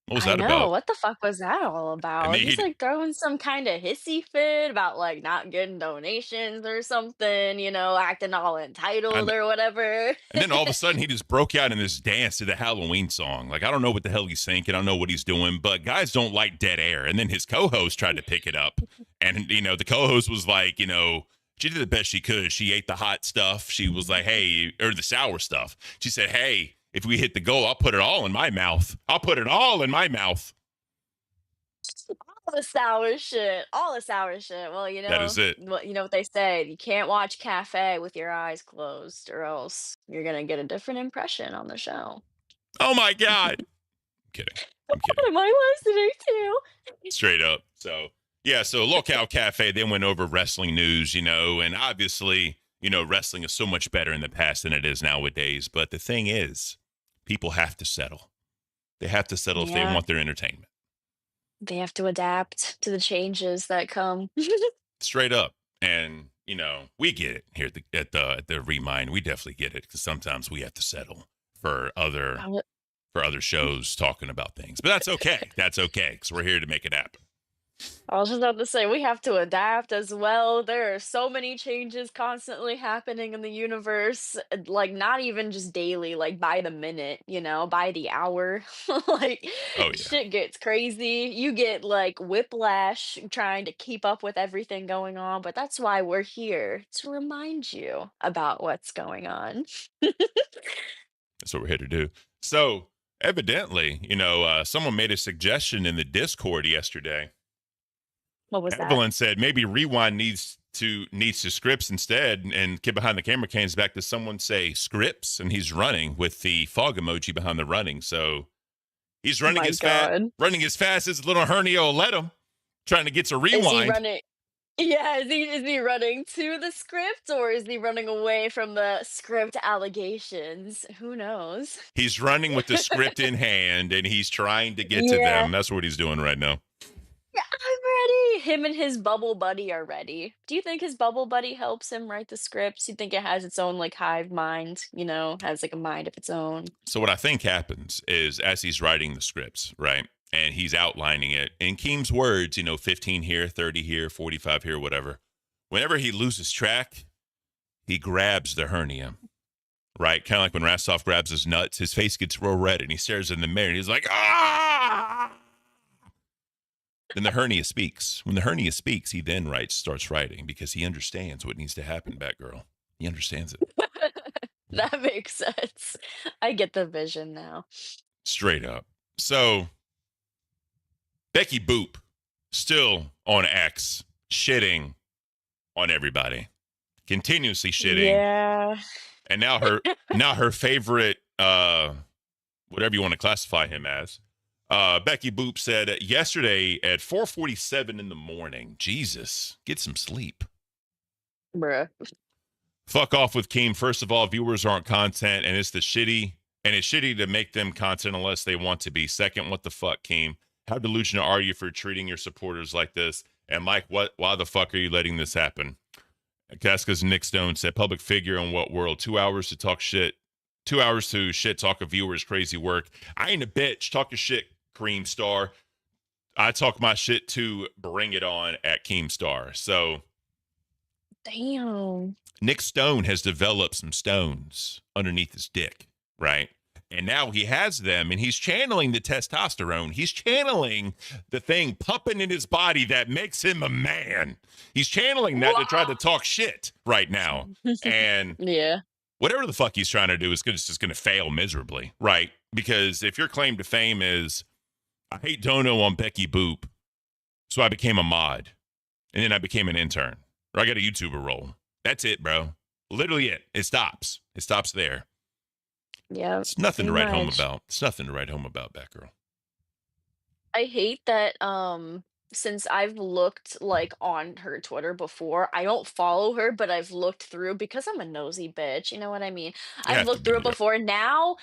What was that about? What the fuck was that all about? then He's like throwing some kind of hissy fit about like not getting donations or something, you know, acting all entitled or whatever. And then all of a sudden he just broke out in this dance to the Halloween song. Like, I don't know what the hell he's thinking. I don't know what he's doing, but guys don't like dead air. And then his co-host tried to pick it up. And, you know, the co-host was like, you know, she did the best she could. She ate the hot stuff. She was like, hey, or the sour stuff. She said, hey, if we hit the goal, I'll put it all in my mouth. I'll put it all in my mouth. All the sour shit. All the sour shit. Well, you know, That is it. Well, you know what they say. You can't watch Cafe with your eyes closed or else you're going to get a different impression on the show. Oh, my God. I'm kidding. I'm kidding. What am I listening to? Straight up. So, yeah, so Lolcow Cafe, they went over wrestling news, you know, and obviously, you know, wrestling is so much better in the past than it is nowadays. But the thing is, people have to settle. They have to settle if they want their entertainment. They have to adapt to the changes that come. Straight up. And, you know, we get it here at the Remind. We definitely get it because sometimes we have to settle for other shows talking about things. But that's okay. That's okay because we're here to make it happen. I was just about to say we have to adapt as well. There are so many changes constantly happening in the universe, like not even just daily, like by the minute, by the hour. Like Oh yeah. shit gets crazy. You get like whiplash trying to keep up with everything going on, but that's why we're here to remind you about what's going on. That's what we're here to do. So evidently, someone made a suggestion in the Discord yesterday. What was that? Evelyn said maybe Rewind needs to scripts instead, and Kid Behind the Camera canes back to someone say scripts, and he's running with the fog emoji behind the running. So he's running My as fast as little hernia will let him, trying to get to Is he Rewind. running? Yeah, is he running to the script or is he running away from the script allegations? Who knows? He's running with the script in hand, and he's trying to get to Yeah. them. That's what he's doing right now. Yeah, I'm ready. Him and his bubble buddy are ready. Do you think his bubble buddy helps him write the scripts? You think it has its own like hive mind, has like a mind of its own? So what I think happens is as he's writing the scripts, right, and he's outlining it in Keem's words, 15 here, 30 here, 45 here, whatever. Whenever he loses track, he grabs the hernia, right? Kind of like when Rastoff grabs his nuts, his face gets real red, and he stares in the mirror, and he's like, ah! Then the hernia speaks. When the hernia speaks, he then starts writing because he understands what needs to happen, Batgirl. He understands it. That makes sense. I get the vision now. Straight up. So, Becky Boop, still on X, shitting on everybody. Continuously shitting. Yeah. And now her favorite, whatever you want to classify him as, Becky Boop said yesterday at 4:47 in the morning, Jesus, get some sleep. Bruh. Fuck off with Keem. First of all, viewers aren't content, and it's shitty to make them content unless they want to be. Second, what the fuck, Keem? How delusional are you for treating your supporters like this? And Mike, why the fuck are you letting this happen? Casca's Nick Stone said, public figure in what world? 2 hours to talk shit. 2 hours to shit talk a viewer's crazy work. I ain't a bitch. Talk your shit, Cream Star. I talk my shit to Bring It On at Keemstar. So Damn. Nick Stone has developed some stones underneath his dick, right? And now he has them, and he's channeling the testosterone. He's channeling the thing pumping in his body that makes him a man. He's channeling that to try to talk shit right now. And Yeah. whatever the fuck he's trying to do is just going to fail miserably, right? Because if your claim to fame is, I hate Dono on Becky Boop, so I became a mod, and then I became an intern, or I got a YouTuber role. That's it, bro. Literally it. It stops. It stops there. Yeah. It's nothing to pretty write home much. about. It's nothing to write home about, Batgirl. I hate that since I've looked like on her Twitter before, I don't follow her, but I've looked through because I'm a nosy bitch, you know what I mean? I've have to looked through it be, yeah. before. Now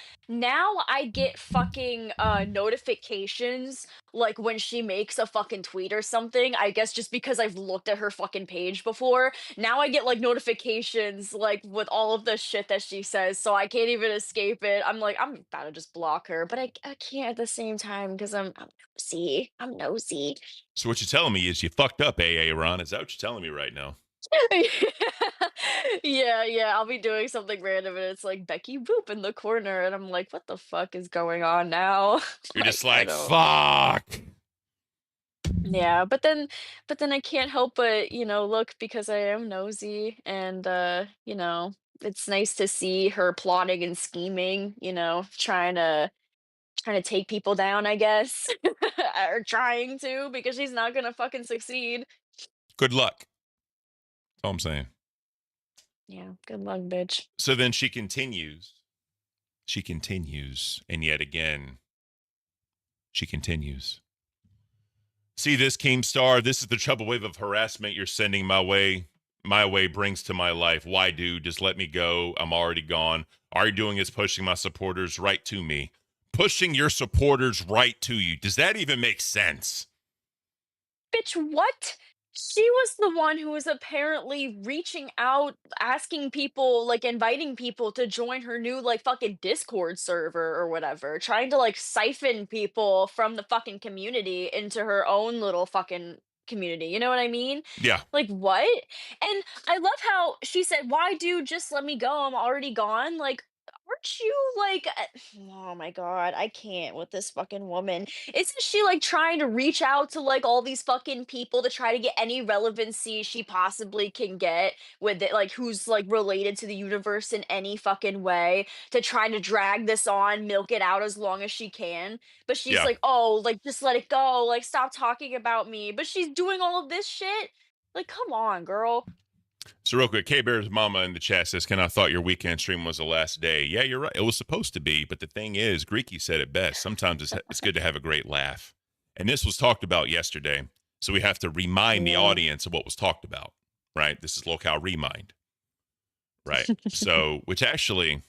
I get fucking notifications like when she makes a fucking tweet or something. I guess just because I've looked at her fucking page before. Now I get like notifications like with all of the shit that she says, so I can't even escape it. I'm like, I'm about to just block her, but I can't at the same time because I'm nosy. I'm nosy. So what you're telling me is you fucked up, AA Ron. Is that what you're telling me right now? Yeah, I'll be doing something random and it's like Becky Boop in the corner, and I'm like, what the fuck is going on now? You're just I like, don't. fuck. Yeah, but then I can't help but, look because I am nosy and it's nice to see her plotting and scheming, trying to take people down, I guess. Or trying to, because she's not gonna fucking succeed. Good luck. That's all I'm saying. Yeah, good luck, bitch. So then she continues. And yet again, she continues. See this, Keemstar? This is the trouble wave of harassment you're sending my way. My way brings to my life. Why, dude? Just let me go. I'm already gone. All you're doing is pushing my supporters right to me. Pushing your supporters right to you. Does that even make sense? Bitch, what? She was the one who was apparently reaching out, asking people, like inviting people to join her new like fucking Discord server or whatever, trying to like siphon people from the fucking community into her own little fucking community. You know what I mean? Yeah. Like what? And I love how she said, "Why, dude? Just let me go. I'm already gone." Like, aren't you like oh my god, I can't with this fucking woman. Isn't she like trying to reach out to like all these fucking people to try to get any relevancy she possibly can get with it, like who's like related to the universe in any fucking way, to try to drag this on, milk it out as long as she can? But she's Yeah. like, "Oh, like just let it go, like stop talking about me." But she's doing all of this shit. Like, come on, girl. So real quick, K-Bear's mama in the chat says, Ken, I thought your weekend stream was the last day. Yeah, you're right. It was supposed to be. But the thing is, Greeky said it best. Sometimes it's good to have a great laugh. And this was talked about yesterday. So we have to remind the audience of what was talked about, right? This is Lolcow Remind, right? So, which actually,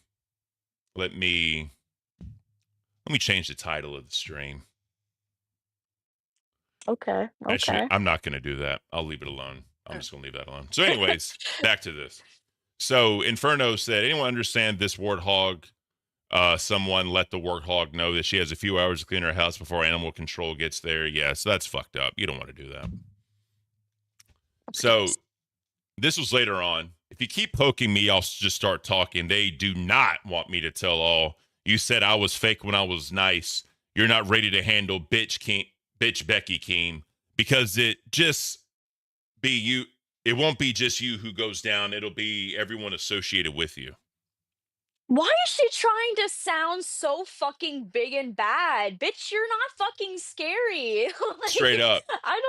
let me change the title of the stream. Okay. Actually, Okay. I'm not going to do that. I'll leave it alone. I'm just going to leave that alone. So anyways, back to this. So Inferno said, anyone understand this warthog? Someone let the warthog know that she has a few hours to clean her house before animal control gets there. Yeah, so that's fucked up. You don't want to do that. So this was later on. If you keep poking me, I'll just start talking. They do not want me to tell all. You said I was fake when I was nice. You're not ready to handle bitch Becky Keem, because it just be you. It won't be just you who goes down. It'll be everyone associated with you. Why is she trying to sound so fucking big and bad? Bitch, you're not fucking scary. Like, Straight up. I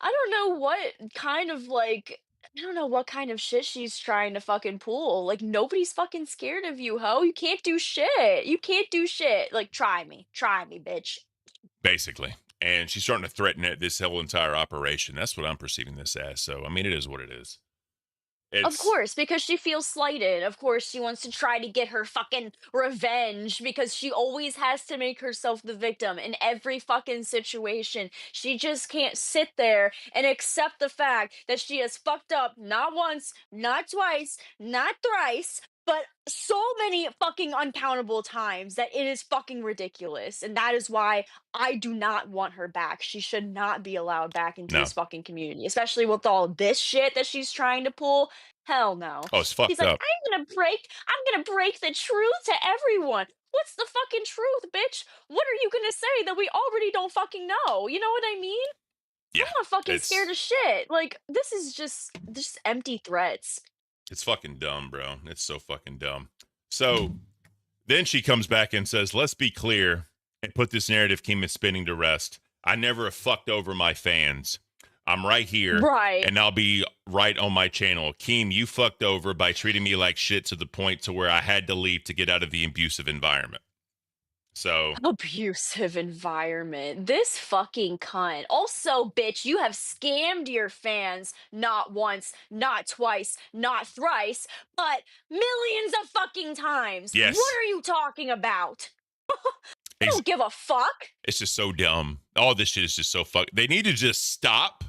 don't know what kind of like I don't know what kind of shit she's trying to fucking pull. Like, nobody's fucking scared of you, ho. You can't do shit. You can't do shit. Like, try me, bitch. Basically. And she's starting to threaten this whole entire operation. That's what I'm perceiving this as. So, I mean, it is what it is. Of course, because she feels slighted. Of course, she wants to try to get her fucking revenge because she always has to make herself the victim in every fucking situation. She just can't sit there and accept the fact that she has fucked up not once, not twice, not thrice, but so many fucking uncountable times that it is fucking ridiculous. And that is why I do not want her back. She should not be allowed back into No. this fucking community, especially with all this shit that she's trying to pull. Hell no. Oh, it's fucked She's like, up. I'm gonna break the truth to everyone. What's the fucking truth, bitch? What are you gonna say that we already don't fucking know? You know what I mean? Yeah, I'm not fucking scared of shit. Like, this is just empty threats. It's fucking dumb, bro. It's so fucking dumb. So then she comes back and says, let's be clear and put this narrative Keem is spinning to rest. I never have fucked over my fans. I'm right here. Right. And I'll be right on my channel. Keem, you fucked over by treating me like shit to the point to where I had to leave to get out of the abusive environment. So Abusive environment. This fucking cunt. Also, bitch, you have scammed your fans not once, not twice, not thrice, but millions of fucking times. Yes. What are you talking about? I don't give a fuck. It's just so dumb. All this shit is just so fuck. They need to just stop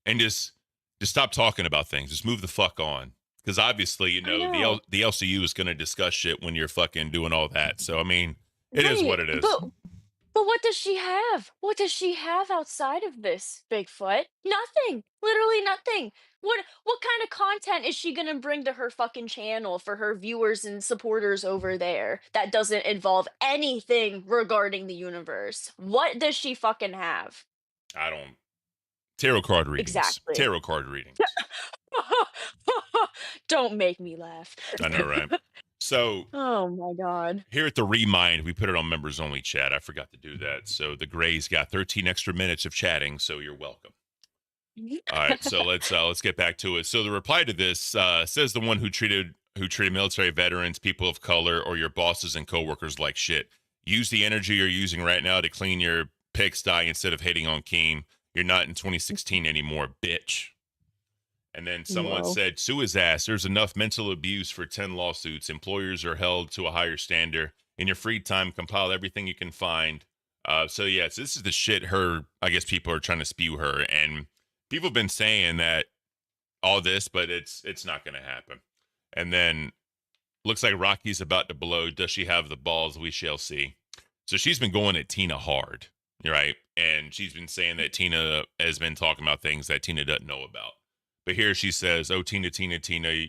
and just stop talking about things. Just move the fuck on. Because obviously, you know. The LCU is going to discuss shit when you're fucking doing all that. So, I mean, it is what it is. But what does she have? What does she have outside of this, Bigfoot? Nothing. Literally nothing. What kind of content is she gonna bring to her fucking channel for her viewers and supporters over there that doesn't involve anything regarding the universe? What does she fucking have? I don't. Tarot card readings. Exactly. Tarot card readings. Don't make me laugh. I know, right? So, oh my God. Here at the Remind, we put it on members only chat. I forgot to do that. So the Grays got 13 extra minutes of chatting. So you're welcome. All right. So let's get back to it. So the reply to this says the one who treated military veterans, people of color, or your bosses and coworkers like shit. Use the energy you're using right now to clean your pigsty instead of hating on Keem. You're not in 2016 anymore, bitch. And then someone said, sue his ass. There's enough mental abuse for 10 lawsuits. Employers are held to a higher standard. In your free time, compile everything you can find. So this is the shit I guess people are trying to spew her. And people have been saying that all this, but it's not going to happen. And then looks like Rocky's about to blow. Does she have the balls? We shall see. So she's been going at Tina hard, right? And she's been saying that Tina has been talking about things that Tina doesn't know about. But here she says, oh, Tina,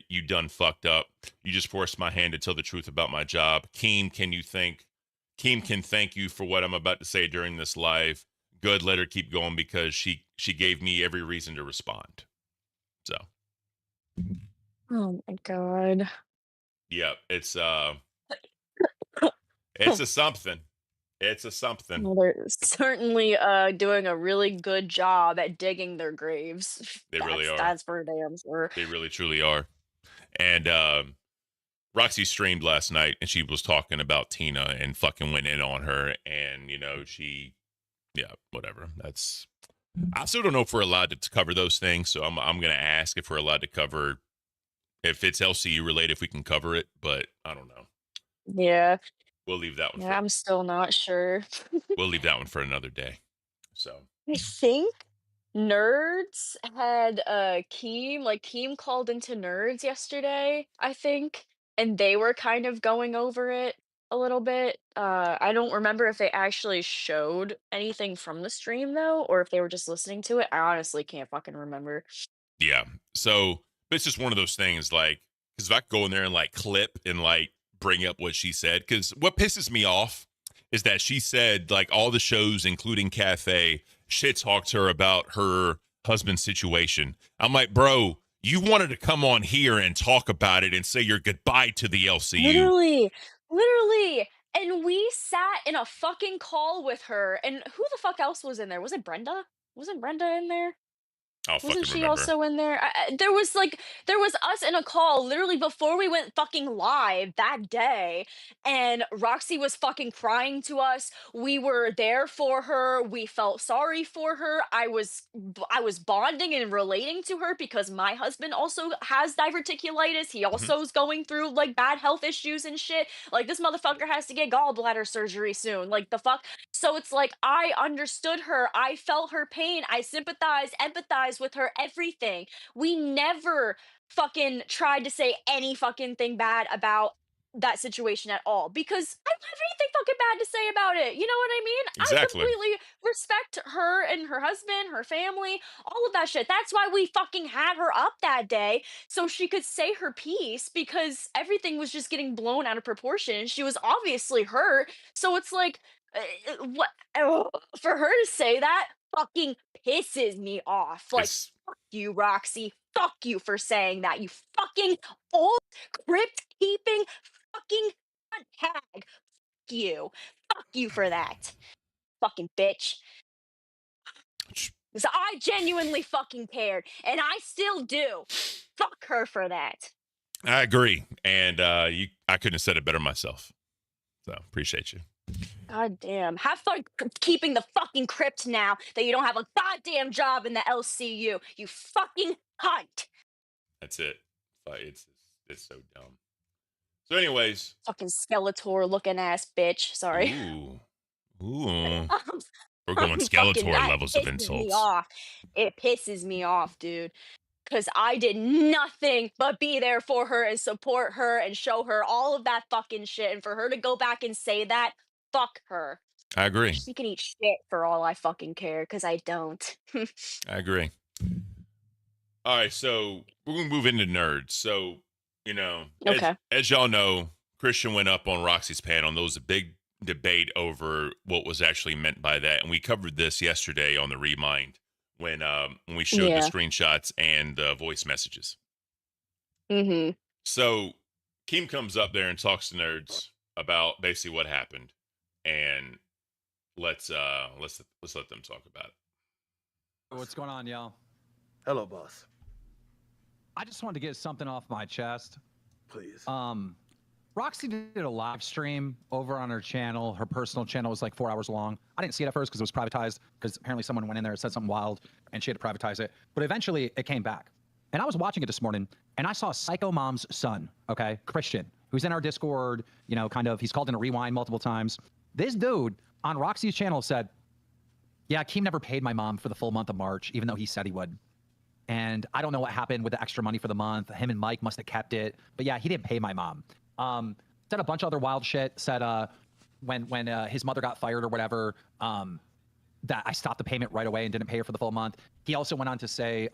you done fucked up. You just forced my hand to tell the truth about my job. Keem can thank you for what I'm about to say during this live. Good, let her keep going because she gave me every reason to respond. So. Oh my god. Yeah, it's a something. It's a something. Well, they're certainly doing a really good job at digging their graves. They really are. That's for damn sure. They really truly are. And Roxy streamed last night and she was talking about Tina and fucking went in on her. And, you know, whatever. I still don't know if we're allowed to cover those things. So I'm going to ask if we're allowed to cover, if it's LCU related, if we can cover it. But I don't know. Yeah. We'll leave that one. Yeah, I'm still not sure. We'll leave that one for another day. So I think Nerds had Keem called into Nerds yesterday, I think, and they were kind of going over it a little bit. I don't remember if they actually showed anything from the stream though, or if they were just listening to it. I honestly can't fucking remember. yeah. So it's just one of those things, like, because if I go in there and like clip and like bring up what she said, because what pisses me off is that she said like all the shows, including Cafe, shit talked to her about her husband's situation. I'm like, bro, you wanted to come on here and talk about it and say your goodbye to the LCU. Literally. And we sat in a fucking call with her. And who the fuck else was in there? Was it Brenda? Wasn't Brenda in there? I'll fucking Wasn't she remember. also in there? There was us in a call literally before we went fucking live that day, and Roxy was fucking crying to us. We were there for her. We felt sorry for her. I was bonding and relating to her because my husband also has diverticulitis. He also is going through like bad health issues and shit. Like this motherfucker has to get gallbladder surgery soon. Like the fuck. So it's like I understood her. I felt her pain. I sympathized, empathized with her, everything. We never fucking tried to say any fucking thing bad about that situation at all because I don't have anything fucking bad to say about it. You know what I mean? Exactly. I completely respect her and her husband, her family, all of that shit. That's why we fucking had her up that day so she could say her piece because everything was just getting blown out of proportion. She was obviously hurt. So it's like, what for her to say that fucking pisses me off. Like, fuck you, Roxy. Fuck you for saying that. You fucking old crypt keeping fucking hag. Fuck you. Fuck you for that. Fucking bitch. Because I genuinely fucking cared, and I still do. Fuck her for that. I agree. And I couldn't have said it better myself. So appreciate you. God damn. Have fun keeping the fucking crypt now that you don't have a goddamn job in the LCU. You fucking cunt. That's it. It's so dumb. So anyways. Fucking Skeletor looking ass bitch. Sorry. Ooh. We're going Skeletor levels of insults. It pisses me off, dude. Because I did nothing but be there for her and support her and show her all of that fucking shit. And for her to go back and say that, fuck her. I agree. She can eat shit for all I fucking care, because I don't. I agree. All right, so we're going to move into nerds. So, you know, as y'all know, Christian went up on Roxy's panel, and there was a big debate over what was actually meant by that. And we covered this yesterday on the Remind when we showed the screenshots and voice messages. Mm-hmm. So Keem comes up there and talks to nerds about basically what happened, and let's let them talk about it. What's going on, y'all? Hello, boss. I just wanted to get something off my chest. Please. Roxy did a live stream over on her channel. Her personal channel was like 4 hours long. I didn't see it at first because it was privatized, because apparently someone went in there and said something wild and she had to privatize it. But eventually it came back. And I was watching it this morning and I saw Psycho Mom's son, okay, Christian, who's in our Discord, you know, kind of, he's called in a rewind multiple times. This dude on Roxy's channel said, yeah, Keem never paid my mom for the full month of March, even though he said he would. And I don't know what happened with the extra money for the month. Him and Mike must have kept it. But yeah, he didn't pay my mom. Said a bunch of other wild shit. Said when his mother got fired or whatever, that I stopped the payment right away and didn't pay her for the full month. He also went on to say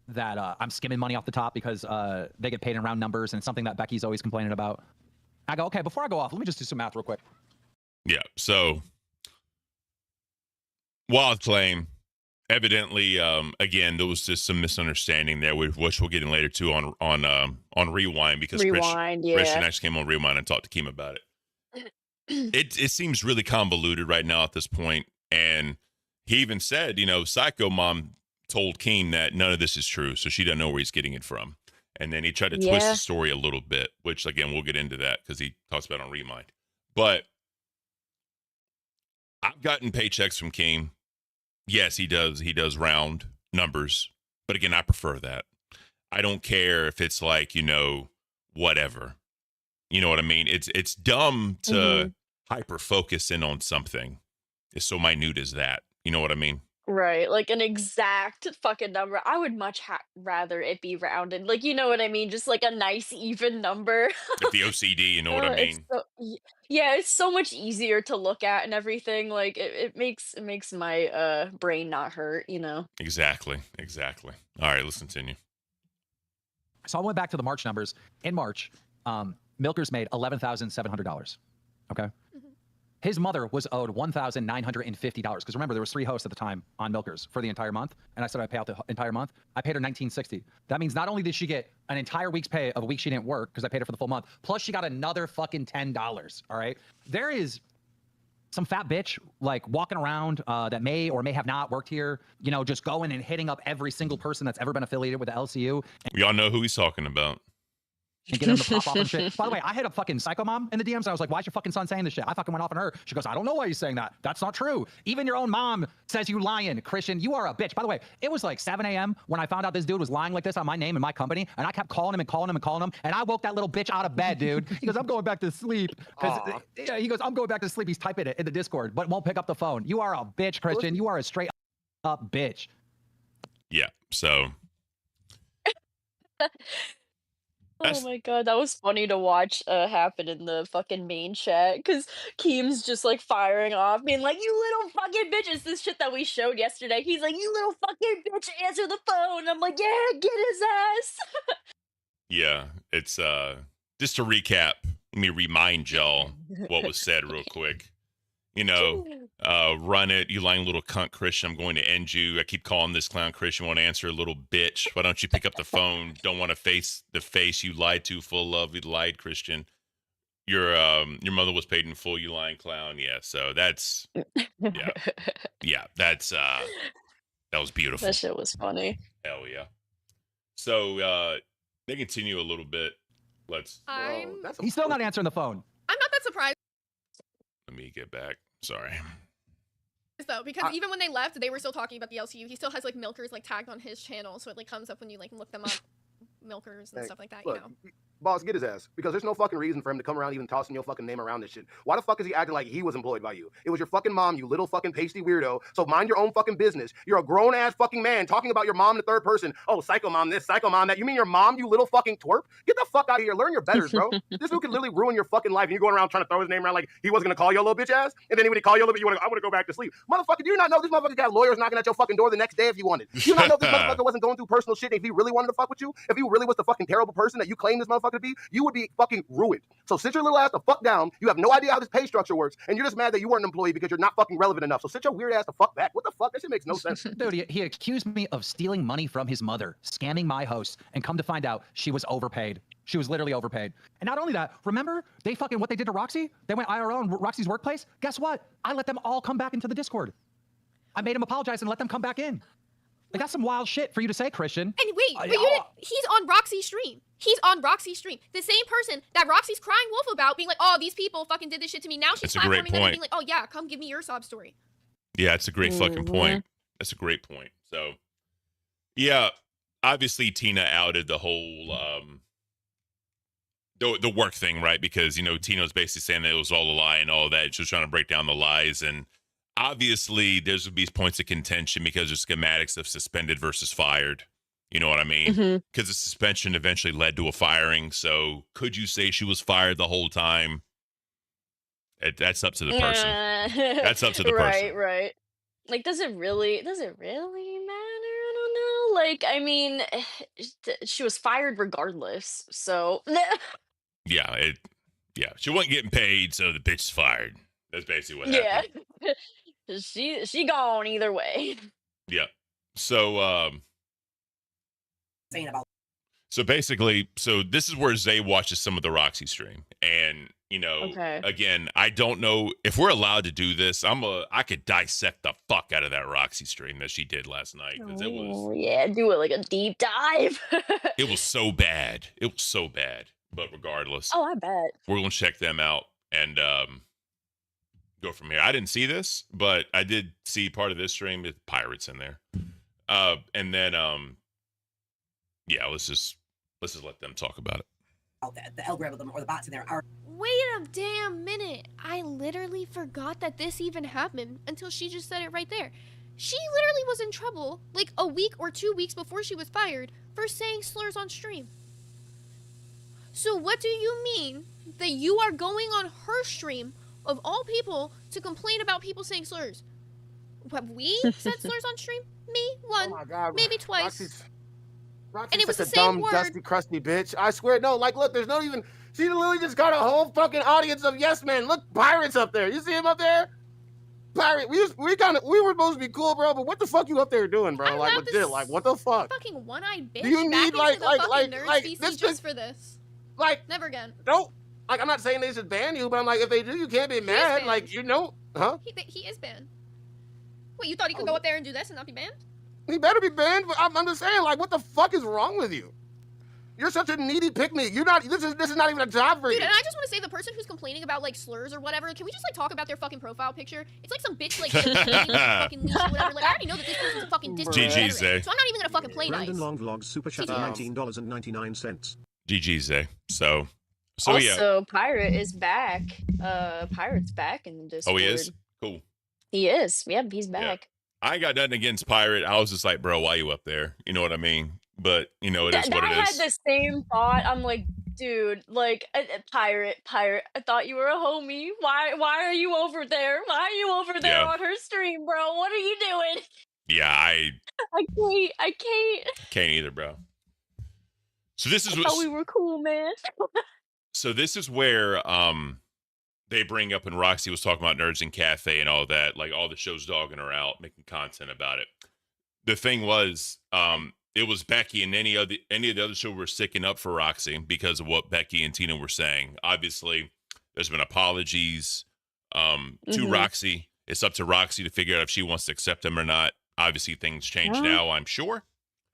that I'm skimming money off the top because they get paid in round numbers, and it's something that Becky's always complaining about. I go, okay, before I go off, let me just do some math real quick. Yeah, so wild claim. Evidently, again, there was just some misunderstanding there, which we'll get in later too on Rewind, because Rewind, Christian yeah. actually came on Rewind and talked to Keem about it. It seems really convoluted right now at this point, and he even said, Psycho Mom told Keem that none of this is true, so she doesn't know where he's getting it from. And then he tried to twist Yeah. the story a little bit, which again we'll get into that because he talks about it on Rewind. But I've gotten paychecks from Keem. Yes, he does. He does round numbers, but again, I prefer that. I don't care if it's like whatever. You know what I mean? It's dumb to hyper focus in on something. It's so minute as that. You know what I mean? Right, like an exact fucking number. I would much rather it be rounded. Like, you know what I mean? Just like a nice even number. If the OCD, you know what I It's mean? yeah, it's so much easier to look at and everything. Like it makes my brain not hurt. Exactly. All right, let's continue. So I went back to the March numbers. In March, Milkers made $11,700. Okay. His mother was owed $1,950 because remember there was 3 hosts at the time on Milkers for the entire month, and I said I'd pay out the entire month. I paid her $1,960. That means not only did she get an entire week's pay of a week she didn't work because I paid her for the full month, plus she got another fucking $10. All right, there is some fat bitch like walking around that may or may have not worked here, just going and hitting up every single person that's ever been affiliated with the LCU. We all know who he's talking about. And get him to pop off and shit. By the way, I hit up fucking Psycho Mom in the DMs. And I was like, why's your fucking son saying this shit? I fucking went off on her. She goes, I don't know why he's saying that. That's not true. Even your own mom says you lying, Christian. You are a bitch. By the way, it was like 7 a.m. when I found out this dude was lying like this on my name and my company. And I kept calling him and calling him and calling him. And I woke that little bitch out of bed, dude. He goes, I'm going back to sleep. Yeah, he goes, I'm going back to sleep. He's typing it in the Discord, but won't pick up the phone. You are a bitch, Christian. You are a straight up bitch. Yeah, so... Oh my god, that was funny to watch happen in the fucking main chat because Keem's just like firing off, being like, "You little fucking bitch!" It's this shit that we showed yesterday. He's like, "You little fucking bitch, answer the phone." I'm like, "Yeah, get his ass." Yeah, it's just to recap, let me remind y'all what was said real quick. Run it, you lying little cunt, Christian. I'm going to end you. I keep calling this clown Christian, won't answer, little bitch. Why don't you pick up the phone? Don't want to face the face you lied to, full of. You lied, Christian. Your mother was paid in full, you lying clown. Yeah, so that's that's that was beautiful. That shit was funny. Hell yeah. So they continue a little bit. He's still not answering the phone. I'm not that surprised Let me get back. Sorry. though, because even when they left, they were still talking about the LCU. He still has like Milkers like tagged on his channel, so it like comes up when you like look them up, Milkers and stuff like that. Look, boss, get his ass. Because there's no fucking reason for him to come around even tossing your fucking name around this shit. Why the fuck is he acting like he was employed by you? It was your fucking mom, you little fucking pasty weirdo. So mind your own fucking business. You're a grown-ass fucking man talking about your mom in the third person. Oh, psycho mom this, psycho mom that. You mean your mom, you little fucking twerp? Get the fuck out of here. Learn your betters, bro. This dude can literally ruin your fucking life. And you're going around trying to throw his name around like he wasn't going to call your little bitch ass. And then when he call you a little bit, I want to go back to sleep. Motherfucker, do you not know this motherfucker got lawyers knocking at your fucking door the next day if you wanted? Do you not know this motherfucker wasn't going through personal shit if he really wanted to fuck with you? If he really was the fucking terrible person that you claim this motherfucker to be, you would be fucking ruined. So sit your little ass the fuck down. You have no idea how this pay structure works, and you're just mad that you weren't an employee because you're not fucking relevant enough. So sit your weird ass the fuck back. What the fuck? That shit makes no sense. Dude, he accused me of stealing money from his mother, scamming my host, and come to find out she was overpaid. She was literally overpaid. And not only that, remember they fucking what they did to Roxy? They went IRL in Roxy's workplace. Guess what? I let them all come back into the Discord. I made him apologize and let them come back in. Like, that's some wild shit for you to say, Christian. And wait, but he's on Roxy's stream. He's on Roxy's stream. The same person that Roxy's crying wolf about, being like, oh, these people fucking did this shit to me. Now she's platforming them and being like, oh yeah, come give me your sob story. Yeah, it's a great fucking point. That's a great point. So, yeah, obviously Tina outed the whole the work thing, right? Because, Tina's basically saying that it was all a lie and all that. She was trying to break down the lies. And obviously there's these points of contention because there's schematics of suspended versus fired. You know what I mean? Mhm. Because the suspension eventually led to a firing. So could you say she was fired the whole time? That's up to the person. That's up to the person. Right. Like, does it really matter? I don't know. Like, I mean, she was fired regardless. So Yeah, she wasn't getting paid, so the bitch is fired. That's basically what yeah. happened. she gone either way. Yeah. So saying about. So basically, this is where Zay watches some of the Roxy stream, and Okay. again, I don't know if we're allowed to do this. I could dissect the fuck out of that Roxy stream that she did last night because it was. Oh, yeah, do it like a deep dive. It was so bad. It was so bad. But regardless, Oh, I bet. we're gonna check them out and go from here. I didn't see this, but I did see part of this stream with pirates in there. And then yeah, let's just let them talk about it. The algorithm or the bots in there are. Wait a damn minute. I literally forgot that this even happened until she just said it right there. She literally was in trouble like a week or 2 weeks before she was fired for saying slurs on stream. So what do you mean that you are going on her stream of all people to complain about people saying slurs? Have we said slurs on stream? Me, one, Oh my God, maybe twice. Roxy's And it was such the a same dumb, word. dusty, crusty bitch. I swear, no, like, look, there's not even, she literally just got a whole fucking audience of yes men. Look, pirates up there. You see him up there? Pirate, we were supposed to be cool, bro, but what the fuck you up there doing, bro? Like, legit, like, what the fuck? Fucking one-eyed bitch. Do you back need, into like, the like, fucking like, nerd like, species this just for this. Like, Never again. don't, like, I'm not saying they should ban you, but I'm like, if they do, you can't be mad. Like, huh? He is banned. Wait, you thought he could go up there and do this and not be banned? He better be banned, but I'm just saying, like, what the fuck is wrong with you? You're such a needy pick-me. You're not, this is not even a job for you. Dude, and I just want to say the person who's complaining about, like, slurs or whatever, can we just, like, talk about their fucking profile picture? It's like some bitch, like, fucking leash or whatever. Like, I already know that this person's a fucking disrespect. GG's, Zay. So I'm not even gonna fucking play Brandon nice. Long Vlogs Super Chat $19.99. GG's, Zay. So also, yeah. Pirate is back. Pirate's back in the Discord. Oh, he is? Cool. He is. Yep, he's back. I ain't got nothing against Pirate. I was just like, bro, why you up there? You know what I mean? But, it is what it is. I had the same thought. I'm like, dude, like, Pirate, I thought you were a homie. Why are you over there? Why are you over there on her stream, bro? What are you doing? Yeah, I can't. Can't either, bro. So this is I thought we were cool, man. So this is where they bring up, and Roxy was talking about Nerds and Cafe and all that, like all the shows dogging her out, making content about it. The thing was, it was Becky and any of the other show were sticking up for Roxy because of what Becky and Tina were saying. Obviously, there's been apologies to Roxy. It's up to Roxy to figure out if she wants to accept them or not. Obviously, things change now, I'm sure.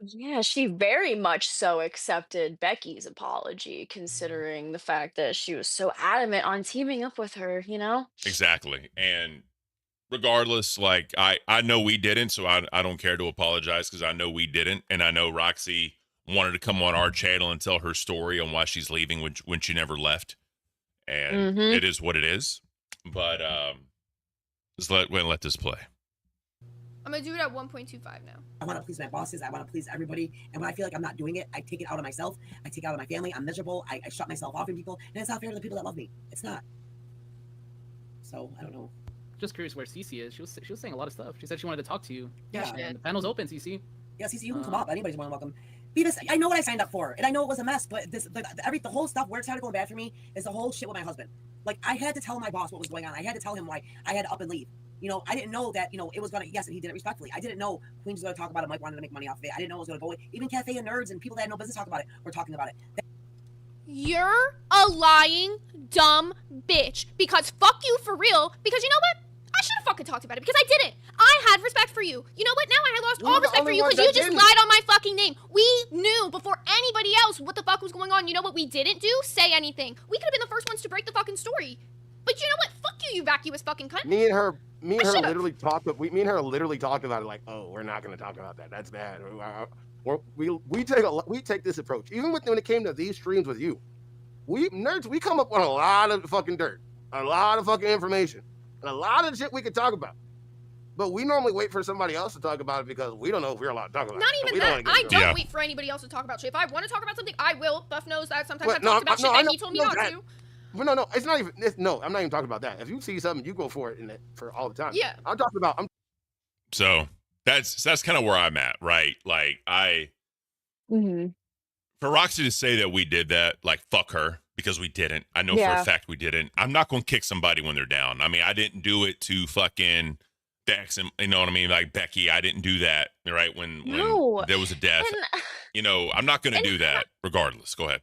Yeah, she very much so accepted Becky's apology, considering the fact that she was so adamant on teaming up with her, Exactly. And regardless, like, I know we didn't, so I don't care to apologize because I know we didn't. And I know Roxy wanted to come on our channel and tell her story on why she's leaving when she never left. And it is what it is. But just let this play. I'm gonna do it at 1.25 now. I want to please my bosses. I want to please everybody. And when I feel like I'm not doing it, I take it out on myself. I take it out on my family. I'm miserable. I shut myself off from people. And it's not fair to the people that love me. It's not. So, I don't know. Just curious where Cece is. She was saying a lot of stuff. She said she wanted to talk to you. Yeah. And the panel's open, Cece. Yeah, Cece, you can come up. Anybody's more than welcome. Beavis, I know what I signed up for, and I know it was a mess, but the whole stuff where it started going bad for me is the whole shit with my husband. Like, I had to tell my boss what was going on. I had to tell him why I had to up and leave. I didn't know that, it was going to, yes, and he did it respectfully. I didn't know Queen was going to talk about it. Mike wanted to make money off of it. I didn't know it was going to go away. Even Cafe and Nerds and people that had no business talking about it were talking about it. You're a lying, dumb bitch. Because fuck you for real. Because you know what? I should have fucking talked about it because I didn't. I had respect for you. You know what? Now I had lost all respect for you because you just lied on my fucking name. We knew before anybody else what the fuck was going on. You know what we didn't do? Say anything. We could have been the first ones to break the fucking story. But you know what? Fuck you, you vacuous fucking cunt. Me and her literally talked about it like, oh, we're not going to talk about that. That's bad. We take this approach. Even when it came to these streams with you, we come up on a lot of fucking dirt, a lot of fucking information, and a lot of shit we could talk about. But we normally wait for somebody else to talk about it because we don't know if we're allowed to talk about Not it. even that. I don't wait for anybody else to talk about shit. If I want to talk about something, I will. Buff knows that. Sometimes I've talked about shit and he told me not to. But no, it's not even. No, I'm not even talking about that. If you see something, you go for it for all the time. Yeah. I'm talking about. So that's kind of where I'm at, right? Like for Roxy to say that we did that, like fuck her, because we didn't. I know for a fact we didn't. I'm not gonna kick somebody when they're down. I mean, I didn't do it to fucking Dex, and you know what I mean, like Becky. I didn't do that, right? When there was a death, I'm not gonna do that regardless. Go ahead.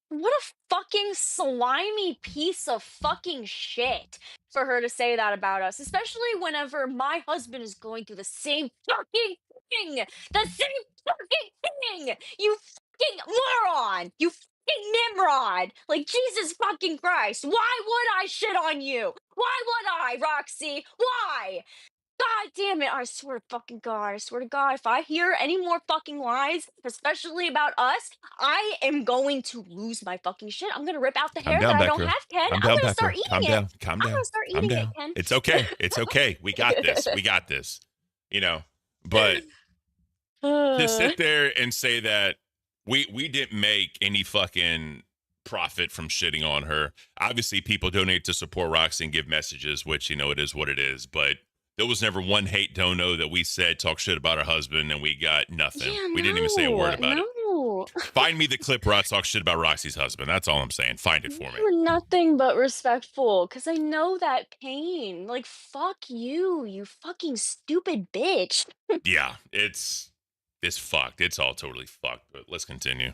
What a fucking slimy piece of fucking shit for her to say that about us, especially whenever my husband is going through the same fucking thing. The same fucking thing! You fucking moron! You fucking Nimrod! Like, Jesus fucking Christ! Why would I shit on you? Why would I, Roxy? Why? God damn it, I swear to fucking God, I swear to God, if I hear any more fucking lies, especially about us, I am going to lose my fucking shit. I'm gonna rip out the hair that I don't have, Ken. I'm gonna start eating it. Calm I'm down. gonna start eating it, Ken. It's okay. It's okay. We got this. We got this. But to sit there and say that we didn't make any fucking profit from shitting on her. Obviously, people donate to support Roxy and give messages, which, it is what it is. But there was never one hate dono that we said talk shit about her husband and we got nothing. Yeah, we didn't even say a word about it. No. Find me the clip where I talk shit about Roxy's husband. That's all I'm saying. Find it for me. You're nothing but respectful, because I know that pain. Like, fuck you, you fucking stupid bitch. Yeah, it's fucked. It's all totally fucked, but let's continue.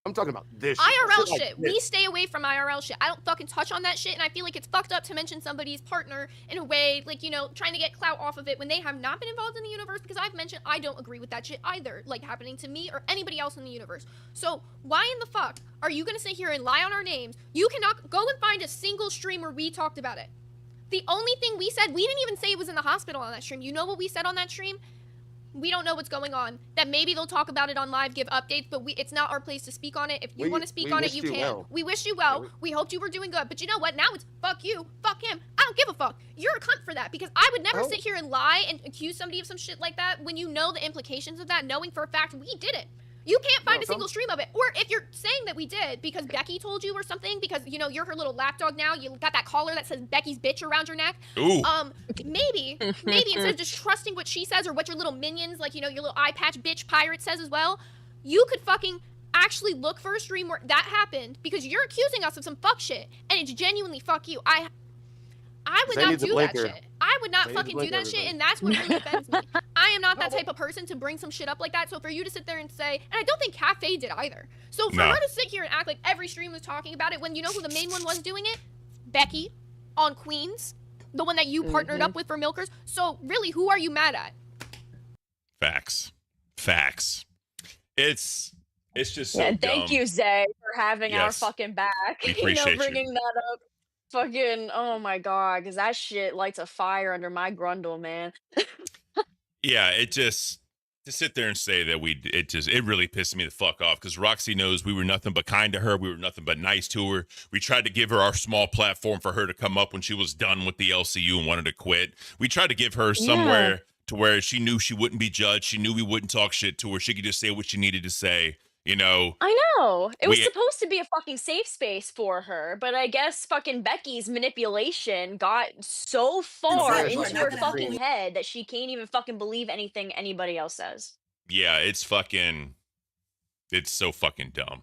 I'm talking about this IRL shit. shit. We stay away from IRL shit. I don't fucking touch on that shit, and I feel like it's fucked up to mention somebody's partner in a way, like, trying to get clout off of it when they have not been involved in the universe, because I've mentioned I don't agree with that shit either, like, happening to me or anybody else in the universe. So, why in the fuck are you gonna sit here and lie on our names? You cannot go and find a single stream where we talked about it. The only thing we said, we didn't even say it was in the hospital on that stream. You know what we said on that stream? We don't know what's going on. That maybe they'll talk about it on live, give updates, but it's not our place to speak on it. If you want to speak on it, you can. Well. We wish you well. We hoped you were doing good. But you know what? Now it's fuck you, fuck him. I don't give a fuck. You're a cunt for that, because I would never sit here and lie and accuse somebody of some shit like that when you know the implications of that, knowing for a fact we did it. You can't find a single stream of it. Or if you're saying that we did because Becky told you or something, because, you're her little lapdog now, you got that collar that says Becky's bitch around your neck. Ooh. Maybe instead of just trusting what she says or what your little minions, like, your little eye patch bitch pirate says as well, you could fucking actually look for a stream where that happened, because you're accusing us of some fuck shit, and it's genuinely fuck you. I would not do that shit. I would not fucking do that shit, and that's what really offends me. I am not that type of person to bring some shit up like that. So for you to sit there and say, and I don't think Cafe did either. So for her to sit here and act like every stream was talking about it, when you know who the main one was doing it? Becky on Queens, the one that you partnered up with for Milkers. So really, who are you mad at? Facts. It's just so Thank dumb. you, Zay, for having our Yes. fucking back. We appreciate you. Bringing that up. Fucking, oh my God, because that shit lights a fire under my grundle, man. Yeah, it just to sit there and say that it really pissed me the fuck off, because Roxy knows we were nothing but kind to her. We were nothing but nice to her. We tried to give her our small platform for her to come up when she was done with the LCU and wanted to quit. We tried to give her somewhere to where she knew she wouldn't be judged. She knew we wouldn't talk shit to her. She could just say what she needed to say. I know. It was supposed to be a fucking safe space for her, but I guess fucking Becky's manipulation got so far into her fucking head that she can't even fucking believe anything anybody else says. Yeah, it's so fucking dumb.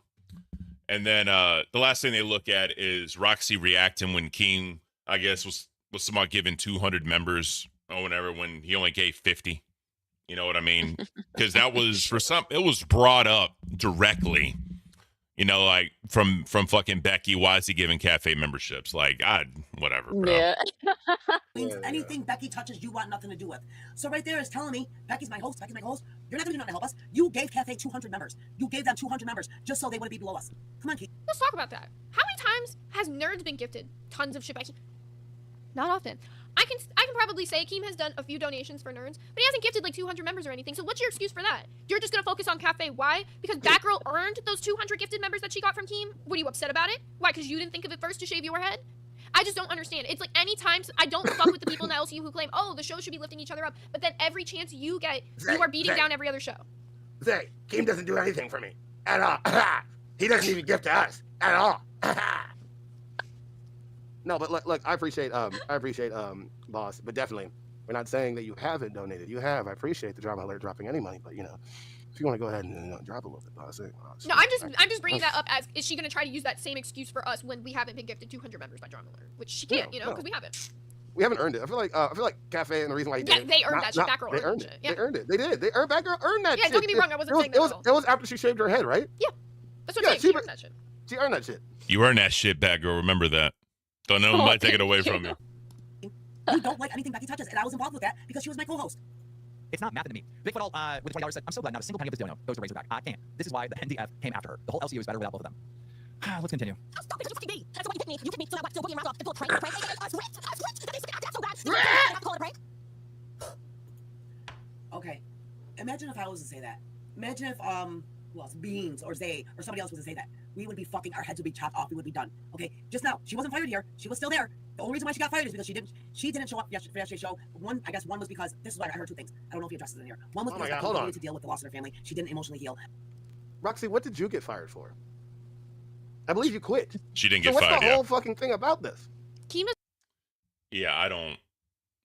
And then the last thing they look at is Roxy reacting when King, I guess, was somewhat given 200 members or whatever, when he only gave 50. You know what I mean? Because that was it was brought up directly, like from fucking Becky. Why is he giving Cafe memberships? Like, whatever, bro. Yeah. Means anything Becky touches, you want nothing to do with. So right there is telling me, Becky's my host, You're not going to do nothing to help us. You gave Cafe 200 members. You gave them 200 members just so they wouldn't be below us. Come on, Keith. Let's talk about that. How many times has Nerds been gifted tons of shit by Keem? Not often. I can probably say Keem has done a few donations for Nerds, but he hasn't gifted like 200 members or anything. So what's your excuse for that? You're just gonna focus on Cafe. Why? Because Batgirl earned those 200 gifted members that she got from Keem? What, are you upset about it? Why? Because you didn't think of it first to shave your head? I just don't understand. It's like anytime I don't fuck with the people in the LCU who claim, oh, the show should be lifting each other up, but then every chance you get, you are beating down every other show. Zay, Keem doesn't do anything for me at all. He doesn't even give to us at all. No, but look, I appreciate boss, but definitely, we're not saying that you haven't donated. You have. I appreciate the drama alert dropping any money, but if you want to go ahead and drop a little bit, boss. No, I'm just bringing that up as, is she going to try to use that same excuse for us when we haven't been gifted 200 members by drama alert, which she can't, because we haven't. We haven't earned it. I feel like Cafe and the reason why he did it. They earned that shit. Batgirl They earned it. They earned it. They did. Batgirl earned that shit. Yeah, don't get me wrong. I wasn't saying that at all. It was after she shaved her head, right? Yeah. That's what I'm saying. She earned that shit. She earned that shit. You earned that shit, Batgirl. Remember that. Don't know nobody take it away from you. You don't like anything Becky touches, and I was involved with that because she was my co-host. It's not nothing to me. Bigfoot all with the $20 said, I'm so glad not a single penny of this dono goes to Razorback. I can't. This is why the NDF came after her. The whole LCU is better without both of them. Let's continue. Stop it, you fucking me. That's why you picked me. You picked me so that what? So Boogie and Rastoff can pull a prank. That's so bad. Call it a prank. Okay. Imagine if I was to say that. Imagine if who else? Beans or Zay or somebody else was to say that. We would be fucking, our heads would be chopped off. We would be done. Okay. Just now, she wasn't fired here. She was still there. The only reason why she got fired is because she didn't show up for yesterday's show. One was because this is why I heard two things. I don't know if he addresses it in here. One was because she needed to deal with the loss of her family. She didn't emotionally heal. Roxy, what did you get fired for? I believe you quit. She didn't get fired. fired. What's the whole fucking thing about this? Yeah, I don't.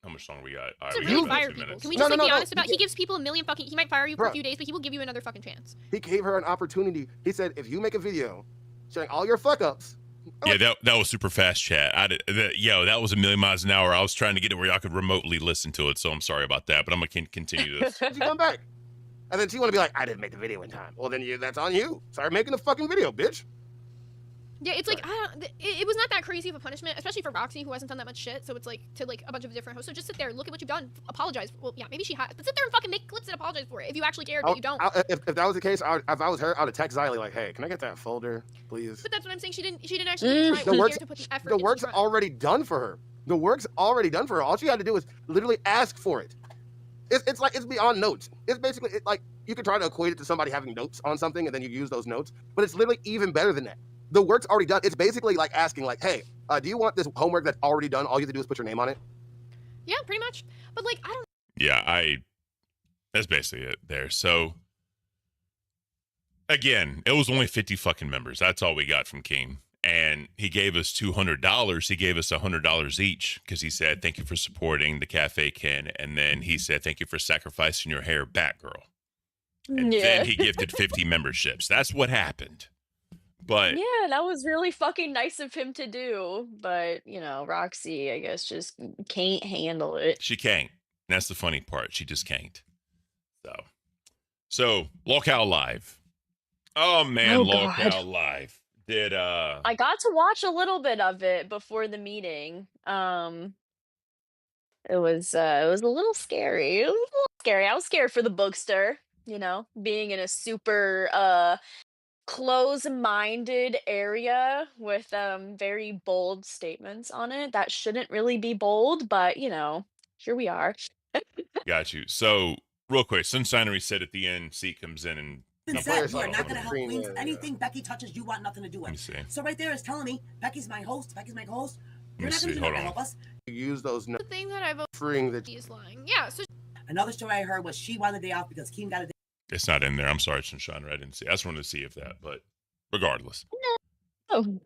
How much longer we got? To really fire people. Can we just be honest about? He gives people a million fucking. He might fire you for a few days, but he will give you another fucking chance. He gave her an opportunity. He said, if you make a video showing all your fuck ups. Yeah, that was super fast chat. That was a million miles an hour. I was trying to get it where y'all could remotely listen to it, so I'm sorry about that. But I'm gonna continue this. She come back, and then she want to be like, I didn't make the video in time. Well, then that's on you. Start making the fucking video, bitch. Yeah, it's like it was not that crazy of a punishment, especially for Roxy, who hasn't done that much shit. So it's like to like a bunch of different hosts. So just sit there, look at what you've done, apologize. Well, yeah, maybe she has, but sit there and fucking make clips and apologize for it if you actually cared, but you don't. If that was the case, if I was her, I would text Xylee like, hey, can I get that folder, please? But that's what I'm saying. She didn't actually try to put the effort. The work's already done for her. The work's already done for her. All she had to do was literally ask for it. It's like it's beyond notes. It's basically like you could try to equate it to somebody having notes on something and then you use those notes, but it's literally even better than that. The work's already done. It's basically like asking, like, hey, do you want this homework that's already done? All you have to do is put your name on it. Yeah, pretty much. But like, I don't. Yeah, that's basically it there. So again, it was only 50 fucking members. That's all we got from King. And he gave us $200. He gave us $100 each because he said, thank you for supporting the Cafe Ken. And then he said, thank you for sacrificing your hair, Batgirl. And then he gifted 50 memberships. That's what happened. But yeah, that was really fucking nice of him to do. But, Roxy, I guess, just can't handle it. She can't. That's the funny part. She just can't. So Lolcow Live. Oh, man, Lolcow Live. I got to watch a little bit of it before the meeting. It was a little scary. I was scared for the bookster, being in a super close-minded area with very bold statements on it that shouldn't really be bold, but here we are. Got you. So real quick, Sunshinery said at the end, C comes in and You are not going to help Queens. Anything Becky touches, you want nothing to do with. Let me see. So right there is telling me Becky's my host. Becky's my co-host. You're Let not me going to see. do Hold nothing to on. help us. Use those notes. The thing that I've freeing that he's lying. Yeah. So another story I heard was she wanted the day off because Keem got a day. It's not in there. I'm sorry, Sunshine. I didn't see. I just wanted to see if that, but regardless. Oh.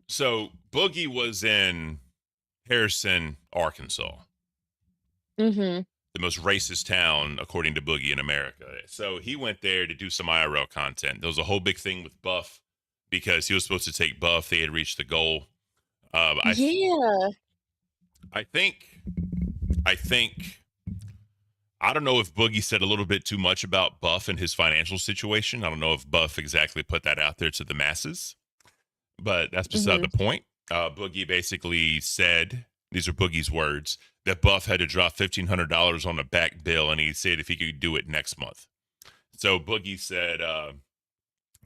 So Boogie was in Harrison, Arkansas. Mm-hmm. The most racist town, according to Boogie, in America. So he went there to do some IRL content. There was a whole big thing with Buff because he was supposed to take Buff. They had reached the goal. I think I don't know if Boogie said a little bit too much about Buff and his financial situation. I don't know if Buff exactly put that out there to the masses, but that's beside the point. Boogie basically said, these are Boogie's words, that Buff had to drop $1,500 on a back bill, and he said if he could do it next month. So Boogie said,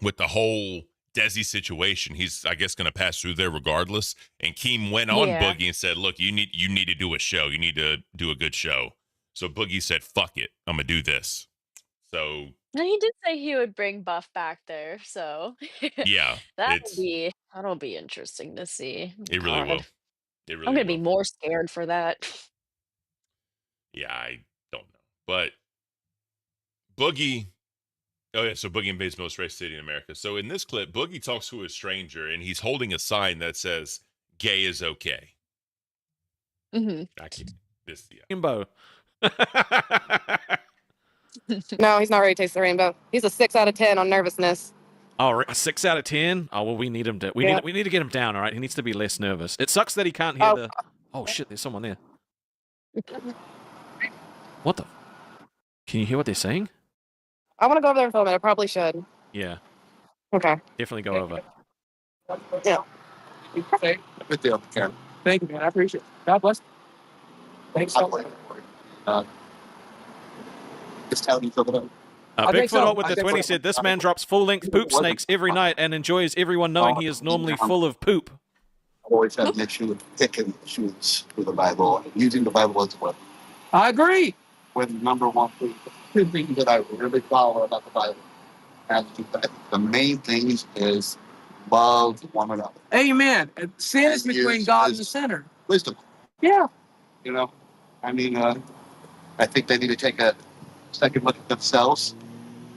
with the whole Desi situation, he's, I guess, going to pass through there regardless. And Keem went on Boogie and said, look, you need to do a show. You need to do a good show. So Boogie said, fuck it, I'm going to do this. So he did say he would bring Buff back there, so yeah, that'll be interesting to see. It really will. It really I'm gonna be will. more scared for that. Yeah, I don't know. But Boogie, oh yeah, so Boogie invades most race city in America. So in this clip, Boogie talks to a stranger and he's holding a sign that says gay is okay. Mm-hmm. I can't, this, yeah. Rainbow. No, he's not ready to taste the rainbow. He's a 6 out of 10 on nervousness. Oh, a 6 out of 10. Oh well, we need him to. We need to get him down. All right, he needs to be less nervous. It sucks that he can't hear the. Oh shit! There's someone there. What the? Can you hear what they're saying? I want to go over there and film it. I probably should. Yeah. Okay. Definitely go over. Yeah. Good deal, Karen. Thank you, man. I appreciate it. God bless. Thanks so much. Just tell me something. Bigfoot with the 20 said, "This man drops full-length poop snakes every night and enjoys everyone knowing he is normally full of poop." I've always had an issue with picking shoes with the Bible, using the Bible as a weapon. I agree. With number one thing, two things that I really follow about the Bible. And the main things is love one another. Amen. Sin is between God and the sinner. Wisdom. Yeah. You know, I mean, I think they need to take a second look at themselves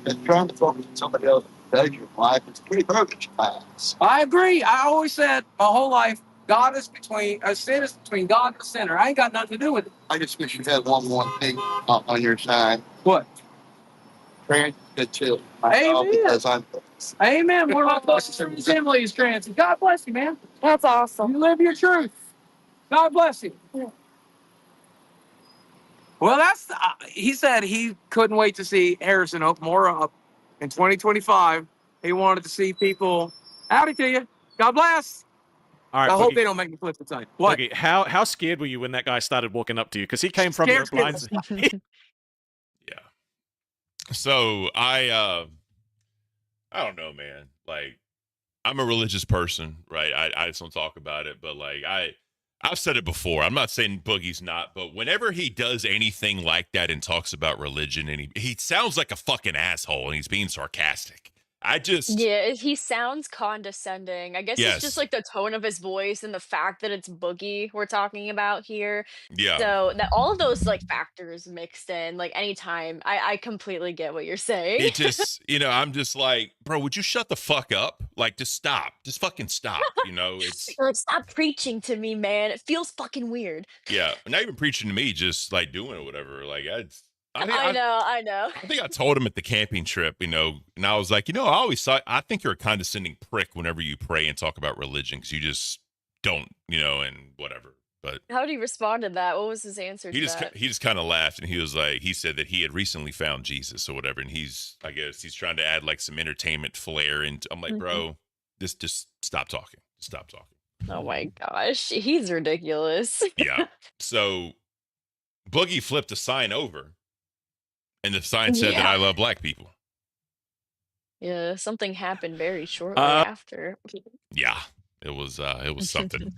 and trying to focus on somebody else's pleasure in life. It's pretty garbage. I agree. I always said my whole life, God is between, sin is between God and the sinner. I ain't got nothing to do with it. I just wish you had one more thing on your side. What? Trans good too. Amen. Because I'm. Amen. We're all family is trans. God bless you, man. That's awesome. You live your truth. God bless you. Well, that's he said he couldn't wait to see Harrison open more up in 2025. He wanted to see people. Howdy to you. God bless. All right, I hope Boogie. they don't make me flip the time. What? Boogie, how scared were you when that guy started walking up to you? Because he came from your blinds. So I don't know, man. Like, I'm a religious person, right? I just don't talk about it, but like I've said it before. I'm not saying Boogie's not, but whenever he does anything like that and talks about religion, and he sounds like a fucking asshole and he's being sarcastic. Yeah, he sounds condescending. I guess it's Yes. just like the tone of his voice and the fact that it's Boogie we're talking about here. Yeah. So that all of those like factors mixed in, like anytime, I completely get what you're saying. It just, I'm just like, bro, would you shut the fuck up? Like, just stop. Just fucking stop. It's, Like, stop preaching to me, man. It feels fucking weird. yeah. Not even preaching to me, just like doing it, whatever. Like, I know. I think I told him at the camping trip, and I was like, I think you're a condescending prick whenever you pray and talk about religion, because you just don't, and whatever. But How did he respond to that? What was his answer to that? he just kind of laughed, and he said that he had recently found Jesus or whatever, and I guess he's trying to add like some entertainment flair, and I'm like, bro, just stop talking. Stop talking. Oh my gosh, he's ridiculous. Yeah. So Boogie flipped a sign over, and the sign said that I love black people. Yeah, something happened very shortly after. Yeah, it was something.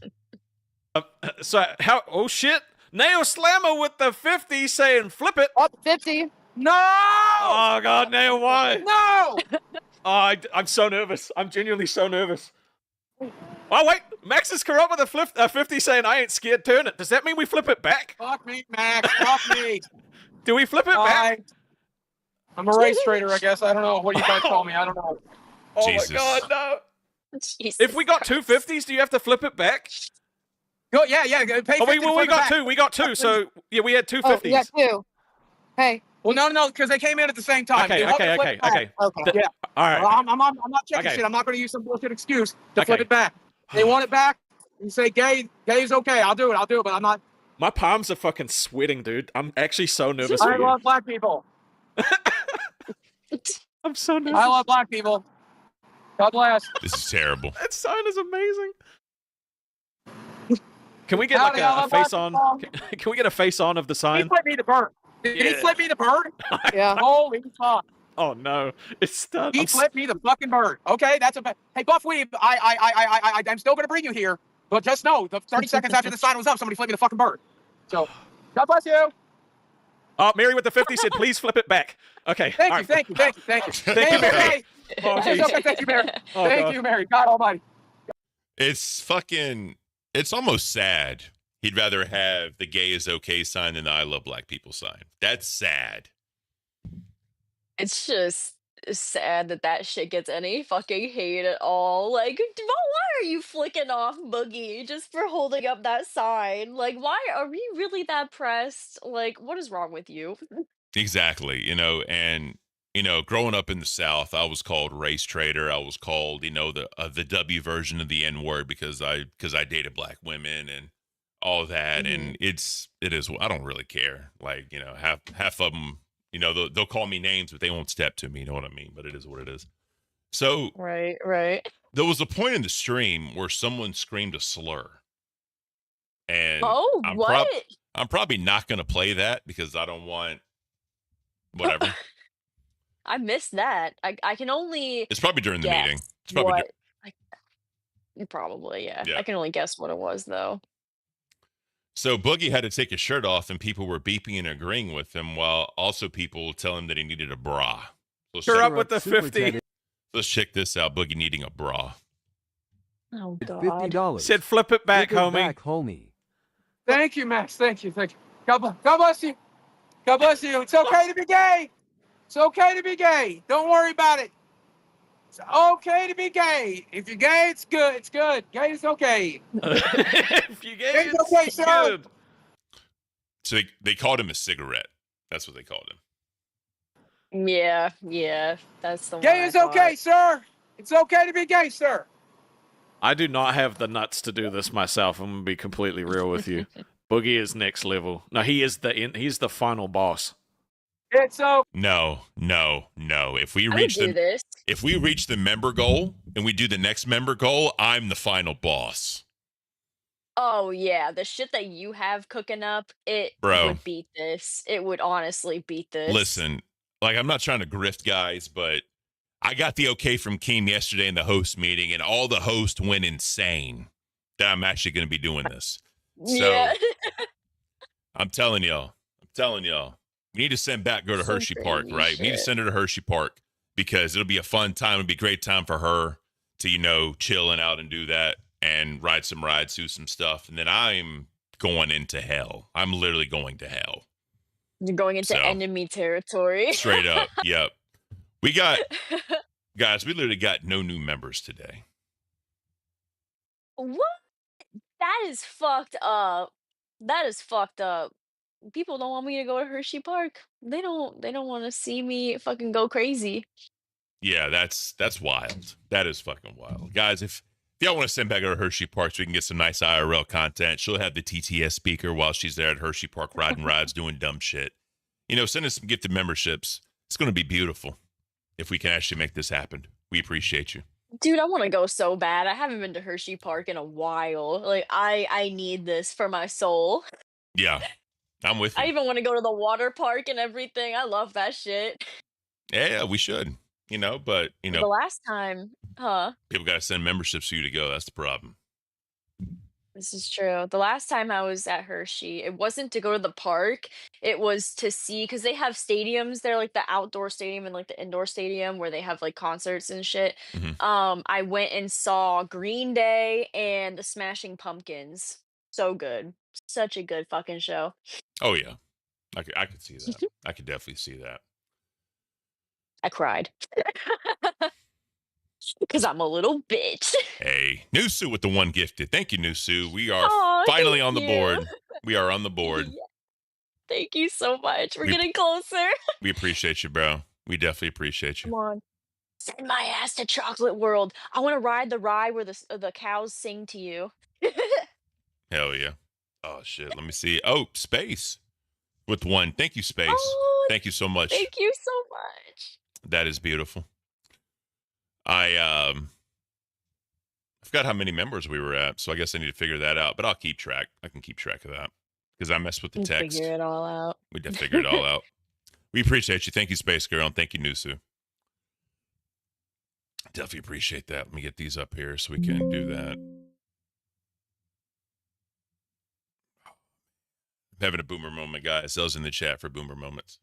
So how? Oh shit! Nail Slammer with the 50 saying flip it. Up 50. No! Oh god, Nail, why? No! Oh, I'm so nervous. I'm genuinely so nervous. Oh wait, Max has come up with a 50 saying I ain't scared. Turn it. Does that mean we flip it back? Fuck me, Max. Fuck me. Do we flip it back? I'm a race trader, I guess. I don't know. What do you guys call me? I don't know. Oh Jesus. my god, no. Jesus If we got two 50s, do you have to flip it back? Go, yeah. Pay Oh, 50 to flip it back. we got two. So yeah, we had two Oh, 50s. you got two. Hey. Well, no, because they came in at the same time. Okay. Yeah. All right. Well, I'm not checking Okay. shit. I'm not going to use some bullshit excuse to Okay. flip it back. They want it back. You say gay is okay. I'll do it, but I'm not. My palms are fucking sweating, dude. I'm actually so nervous. I for you. love black people. I'm so nervous. I love black people. God bless. This is terrible. That sign is amazing. Can we get Howdy, I like a love black face on? people. Can we get a face on of the He sign? flipped me the bird. Did he Yeah. flip me the bird? Yeah. Holy fuck. Oh no, it's done. He flipped me the fucking bird. Okay, that's a. Hey, Buff Weeb, I'm still gonna bring you here, but just know, the 30 seconds after the sign was up, somebody flipped me the fucking bird. So, God bless you. Oh, Mary with the 50 said, please flip it back. Okay. Thank all you, right. thank you. Thank you, Mary. Oh, Thank geez. you, Mary. Oh, Thank God. you, Mary. God Almighty. It's fucking It's almost sad. He'd rather have the gay is okay sign than the I love black people sign. That's sad. It's just sad that that shit gets any fucking hate at all. Like, why are you flicking off Boogie just for holding up that sign? Like, why are we really that pressed? Like, what is wrong with you? Exactly. And growing up in the South, I was called race traitor. I was called, the W version of the N word because I dated black women and all that. And it is. I don't really care. Like, half of them, they'll call me names, but they won't step to me. You know what I mean? But it is what it is. So Right. there was a point in the stream where someone screamed a slur, and Oh, what? I'm probably not going to play that because I don't want whatever. I missed that. I can only It's probably during the guess meeting. It's probably what. Probably, yeah. Yeah. I can only guess what it was, though. So Boogie had to take his shirt off, and people were beeping and agreeing with him, while also people tell him that he needed a bra. You're up with the 50. Let's check this out. Boogie needing a bra. Oh, God. $50. Said flip it back, Flip it homie. back, homie. Thank you, Max. Thank you. God bless you. God bless you. It's okay to be gay. It's okay to be gay. Don't worry about it. It's okay to be gay. If you're gay, it's good. It's good. Gay is okay. If you gay, it's okay, sir. good. So they called him a cigarette. That's what they called him. Yeah, that's the one. Gay I is okay, thought. sir. It's okay to be gay, sir. I do not have the nuts to do this myself. I'm gonna be completely real with you. Boogie is next level. No, he's the final boss. It's so. No. If we I would reach do this. if we reach the member goal and we do the next member goal, I'm the final boss. Oh, yeah. The shit that you have cooking up, it Bro. would beat this. It would honestly beat this. Listen, like I'm not trying to grift guys, but I got the okay from Keem yesterday in the host meeting, and all the hosts went insane that I'm actually going to be doing this. So Yeah. I'm telling y'all, we need to send Batgirl to Some Hershey Park, crazy right? We need to shit. send her to Hershey Park because it'll be a fun time. It'll be a great time for her to, chilling out and do that and ride some rides, do some stuff. And then I'm going into hell. I'm literally going to hell. You're going into So, enemy territory. Straight up. Yep. We literally got no new members today. What? That is fucked up. That is fucked up. People don't want me to go to Hershey Park. They don't want to see me fucking go crazy. Yeah, that's wild. That is fucking wild. Guys, if y'all want to send back her to Hershey Park so we can get some nice IRL content, she'll have the TTS speaker while she's there at Hershey Park riding rides, doing dumb shit. Send us some gifted memberships. It's going to be beautiful if we can actually make this happen. We appreciate you. Dude, I want to go so bad. I haven't been to Hershey Park in a while. Like I need this for my soul. Yeah, I'm with you. I even want to go to the water park and everything. I love that shit. Yeah, we should. But The last time, people got to send memberships for you to go. That's the problem. this is true. The last time I was at Hershey, it wasn't to go to the park. It was to see, because they have stadiums there, like the outdoor stadium and like the indoor stadium where they have like concerts and shit. I went and saw Green Day and the Smashing Pumpkins. So good. Such a good fucking show. Oh yeah, I could see that. I could definitely see that. I cried. Because I'm a little bitch. Hey, Nusu with the one gifted. Thank you, Nusu. We are Aw, finally thank on the you. board. We are on the board. Yeah. Thank you so much. We're We- getting closer. We appreciate you, bro. We definitely appreciate Come you. on. Send my ass to Chocolate World. I want to ride the ride where the cows sing to you. Hell yeah. Oh shit. Let me see. Oh, Space with one. Thank you, Space. Oh, Thank you so much. thank you so much. That is beautiful. I forgot how many members we were at, so I guess I need to figure that out. But I'll keep track. I can keep track of that because I messed with the You text. figure it all out. We did figure it all out. We appreciate you. Thank you, Space Girl, and thank you, Nusu. Definitely appreciate that. Let me get these up here so we can do that. I'm having a boomer moment, guys. Those in the chat for boomer moments.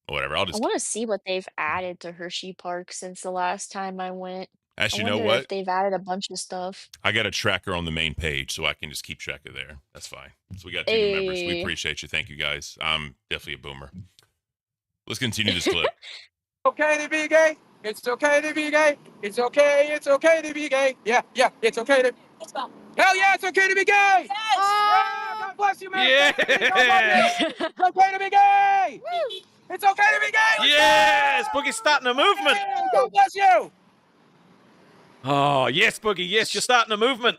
Whatever. I'll I just want to see what they've added to Hershey Park since the last time I went. Actually, I you know wonder what? if they've added a bunch of stuff. I got a tracker on the main page, so I can just keep track of there. That's fine. So we got 2 new members. We Hey. appreciate you. Thank you, guys. I'm definitely a boomer. Let's continue this clip. Okay to be gay. It's okay to be gay. It's okay to be gay. Yeah, it's okay to. Hell yeah, it's okay to be gay. Yes. Yeah, God bless you, man. Yes. It's okay to be gay. It's okay to be gay. Yes, Boogie's starting a movement. God bless you. Oh, yes, Boogie. Yes, you're starting a movement.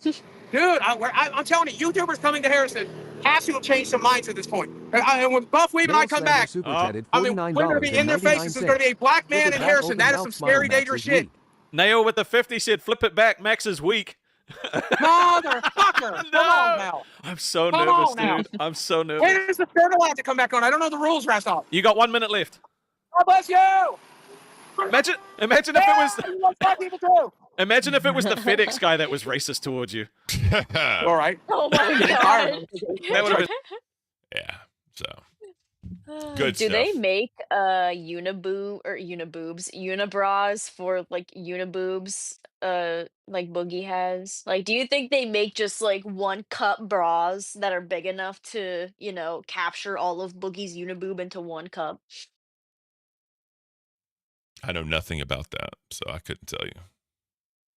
Dude, I'm telling you, YouTubers coming to Harrison has to have changed some minds at this point. And when Buff Weave and I come back, I mean, we're going to be in their faces. There's going to be a black man in Harrison. That is some scary, dangerous shit. Nail with the 50 said, flip it back. Max is weak. Motherfucker. Come on now. I'm so Come nervous, on now. dude. I'm so nervous. When is the third allowed to come back on? I don't know the rules, Rastoff. You got 1 minute left. God bless you. Imagine if it was. You want black people too. Imagine if it was the FedEx guy that was racist towards you. All right. Oh my god. That would have been. Yeah. So good Do stuff. they make unibras for like uniboobs like Boogie has? Like, do you think they make just like 1 cup bras that are big enough to, capture all of Boogie's uniboob into 1 cup? I know nothing about that, so I couldn't tell you.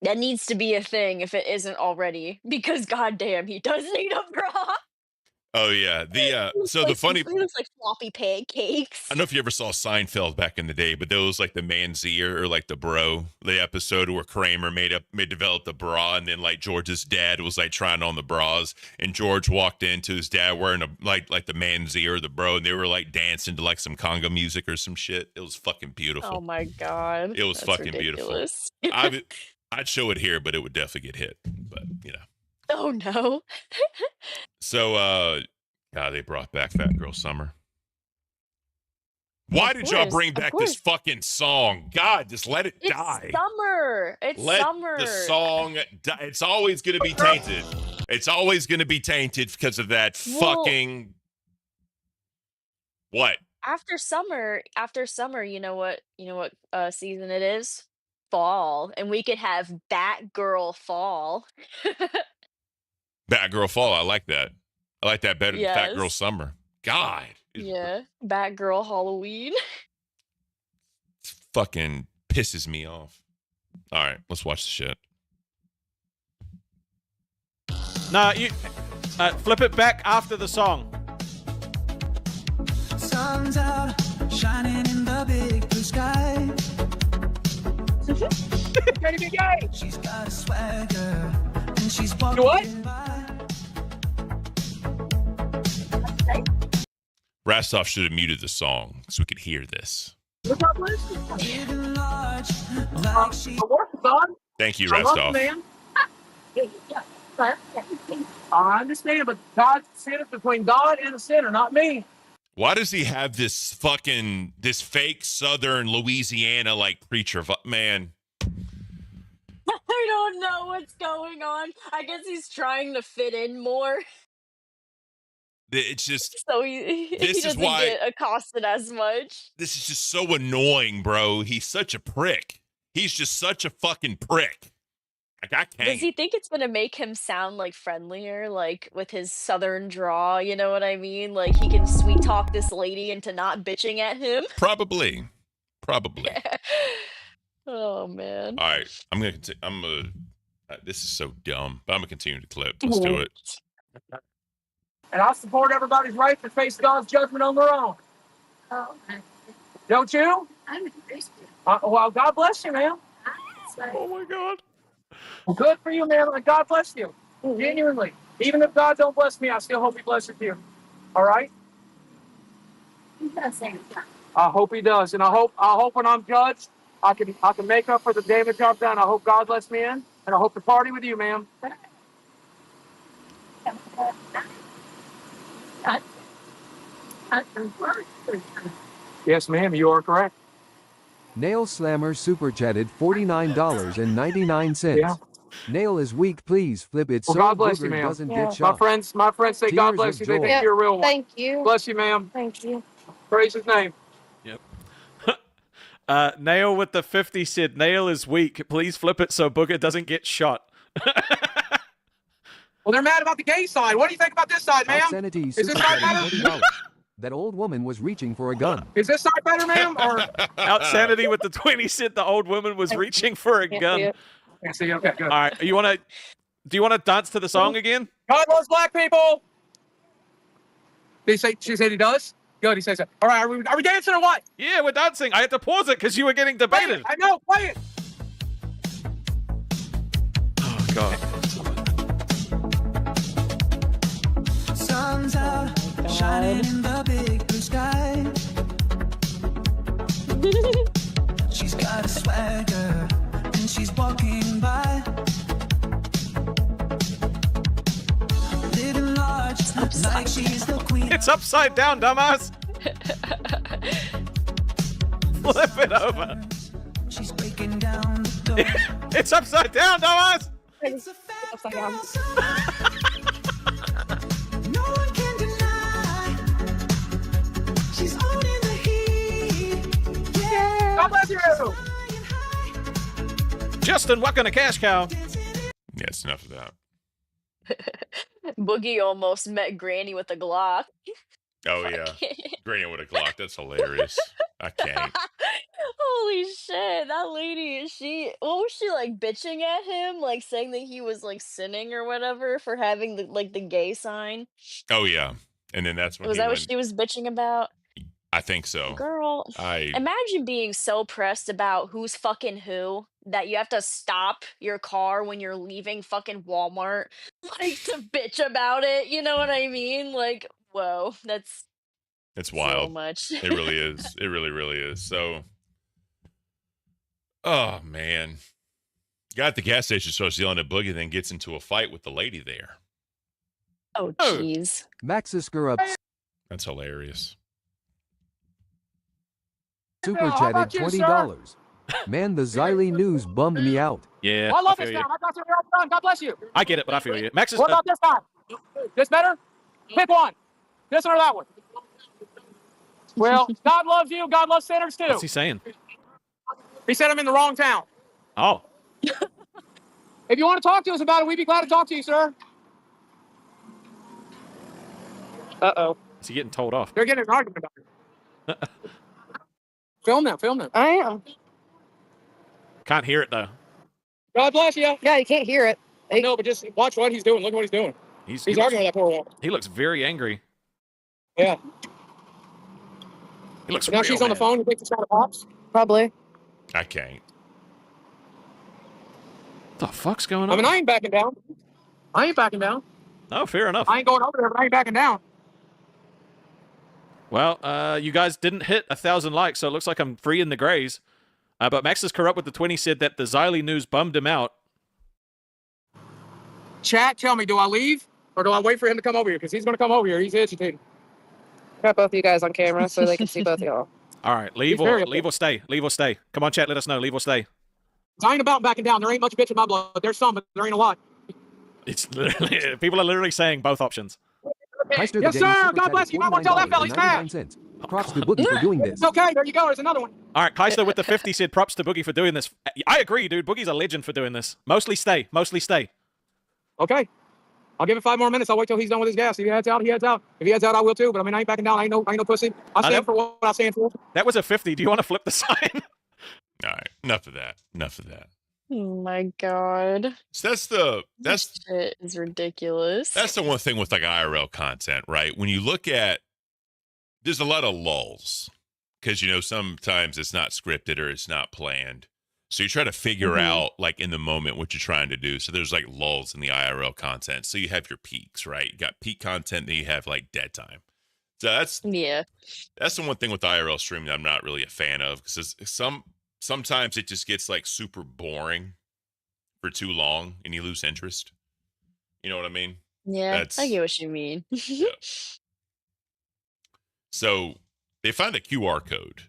That needs to be a thing if it isn't already, because goddamn, he does need a bra. Oh yeah, the funny. It looks like floppy pancakes. I don't know if you ever saw Seinfeld back in the day, but those like the man's ear or like the bro, the episode where Kramer developed the bra, and then like George's dad was like trying on the bras, and George walked into his dad wearing a like the man's ear, the bro, and they were like dancing to like some conga music or some shit. It was fucking beautiful. Oh my god. It was That's fucking ridiculous. beautiful. I'd show it here, but it would definitely get hit. But Oh no. So they brought back Fat Girl Summer. Why did y'all bring back this fucking song? God, just let it die. Summer. It's Let summer. the song die. It's always going to be tainted. It's always going to be tainted because of that fucking. What? After summer, you know what season it is? Fall. And we could have Batgirl Fall. Batgirl Fall. I like that. I like that better than Fat Girl Yes. Summer. God. Yeah. Batgirl Halloween. Fucking pisses me off. All right, let's watch the shit. Nah, you flip it back after the song. Sun's out, shining in the big blue sky. Ready to be gay. She's got a swagger, and she's walking by. Rastoff should have muted the song so we could hear this. Look how blessed Living large, like she. the work is on. Thank you, I love Rastoff. man. I understand, but God's sin is between God and the sinner, not me. Why does he have this fake Southern Louisiana like preacher? Man, I don't know what's going on. I guess he's trying to fit in more. it's just So he This is doesn't why- get accosted as much. this is just so annoying, bro. He's such a prick. He's just such a fucking prick. Like I Does can't. he think it's gonna make him sound like friendlier, like with his southern draw? You know what I mean? Like he can sweet talk this lady into not bitching at him. Probably. Oh man. All right, I'm gonna. This is so dumb, but I'm gonna continue the clip. Let's do it. And I support everybody's right to face God's judgment on their own. Don't you? I'm a Christian. Well, God bless you, man. Oh my God. Well, good for you, man. And God bless you. Genuinely. Even if God don't bless me, I still hope he blesses you. All right? He does say that. I hope he does. And I hope when I'm judged, I can make up for the damage I've done. I hope God lets me in. And I hope to party with you, man. Yes, ma'am, you are correct. Nail Slammer super chatted $49.99. Yeah. Nail is weak, please flip it Well, so God bless you, Booger ma'am. doesn't get My shot. friends say God Tears bless of you. They joy. think you're a real one. Thank you. Bless you, ma'am. Thank you. Praise his name. Yep. Nail with the 50 said, Nail is weak. Please flip it so Booger doesn't get shot. Well, they're mad about the gay side. What do you think about this side, ma'am? Obscenity Is this super side chatted better? $20. That old woman was reaching for a gun. Is this side better, ma'am? Or Outsanity with the 20 said the old woman was reaching for a gun. Can't see. Okay, good. All right, do you want to dance to the song again? God loves black people. She said he does? Good, he says that. All right, are we dancing or what? Yeah, we're dancing. I had to pause it because you were getting debated. I know, play it. Oh, God. Sun's out, shining in the big blue sky. She's got a swagger, and she's walking by. Living large, like she's the queen. It's upside down, dumbass. Flip it over. She's breaking down the door. It's upside down, dumbass. It's upside down. No one can deny. She's owning the heat. Yeah. God bless you. Justin, welcome to Cash Cow. Yes, enough of that. Boogie almost met Granny with a Glock. Oh yeah, Granny with a Glock. That's hilarious. I can't. Holy shit, that lady, what was she like bitching at him? Like saying that he was like sinning or whatever for having the gay sign? Oh yeah, and then that's when Was he that what went. she was bitching about? I think so. Girl, imagine being so pressed about who's fucking who that you have to stop your car when you're leaving fucking Walmart, like to bitch about it. You know what I mean? Like, whoa, that's It's so wild. much. It really is. It really, really is. So, oh man, guy at the gas station starts yelling at Boogie, then gets into a fight with the lady there. Oh jeez. Maxis Screw-Ups That's hilarious. super How chatted about you, $20. Man, the Xylee news bummed me out. Yeah, Well, I love feel this you. guy. I got you all done. God bless you. I get it, but I feel you. Max is. What about this guy? This better? Pick one. This one or that one? Well, God loves you. God loves sinners too. What's he saying? He said I'm in the wrong town. Oh. If you want to talk to us about it, we'd be glad to talk to you, sir. Uh-oh. Is he getting told off? They're getting an argument about it. Film them. Film them. I am. Can't hear it though. God bless you. Yeah, you can't hear it. No, but just watch what he's doing. Look what he's doing. He's arguing with that poor woman. He looks very angry. Yeah. He looks Now real she's on the mad. phone. You think it's got a pops? Probably. I can't. What the fuck's going on? I mean, I ain't backing down. I ain't backing down. Oh, fair enough. I ain't going over there, but I ain't backing down. Well, you guys didn't hit 1,000 likes, so it looks like I'm free in the grays. But Max is corrupt with the 20 said that the Xylee news bummed him out. Chat, tell me, do I leave or do I wait for him to come over here? Because he's going to come over here. He's agitated. Got both of you guys on camera so they can see both of y'all. All right, leave He's very or stay. Leave or stay. Come on, chat, let us know. Leave or stay. I ain't about backing down. There ain't much bitch in my blood. There's some, but there ain't a lot. It's literally, people are literally saying both options. Heister Yes, the Day sir. super God chatted bless you. You might want to tell that fella he's mad. $49.99. Props to Boogie for doing this. It's okay. There you go. There's another one. All right, Kaiser with the 50 said props to Boogie for doing this. I agree, dude. Boogie's a legend for doing this. Mostly stay. Mostly stay. Okay. I'll give it 5 more minutes. I'll wait till he's done with his gas. If he heads out, he heads out. If he heads out, I will too. But I mean, I ain't backing down. I ain't no pussy. I stand for what I stand for. That was a 50. Do you want to flip the sign? All right, enough of that. Enough of that. Oh my god. So that's This shit is ridiculous. the one thing with like IRL content, right? When you look at, there's a lot of lulls because sometimes it's not scripted or it's not planned. So you try to figure out like in the moment what you're trying to do. So there's like lulls in the IRL content. So you have your peaks, right? You got peak content, then you have like dead time. So that's the one thing with IRL streaming that I'm not really a fan of because sometimes it just gets like super boring for too long and you lose interest. You know what I mean? Yeah, I get what you mean. Yeah. So they find a QR code.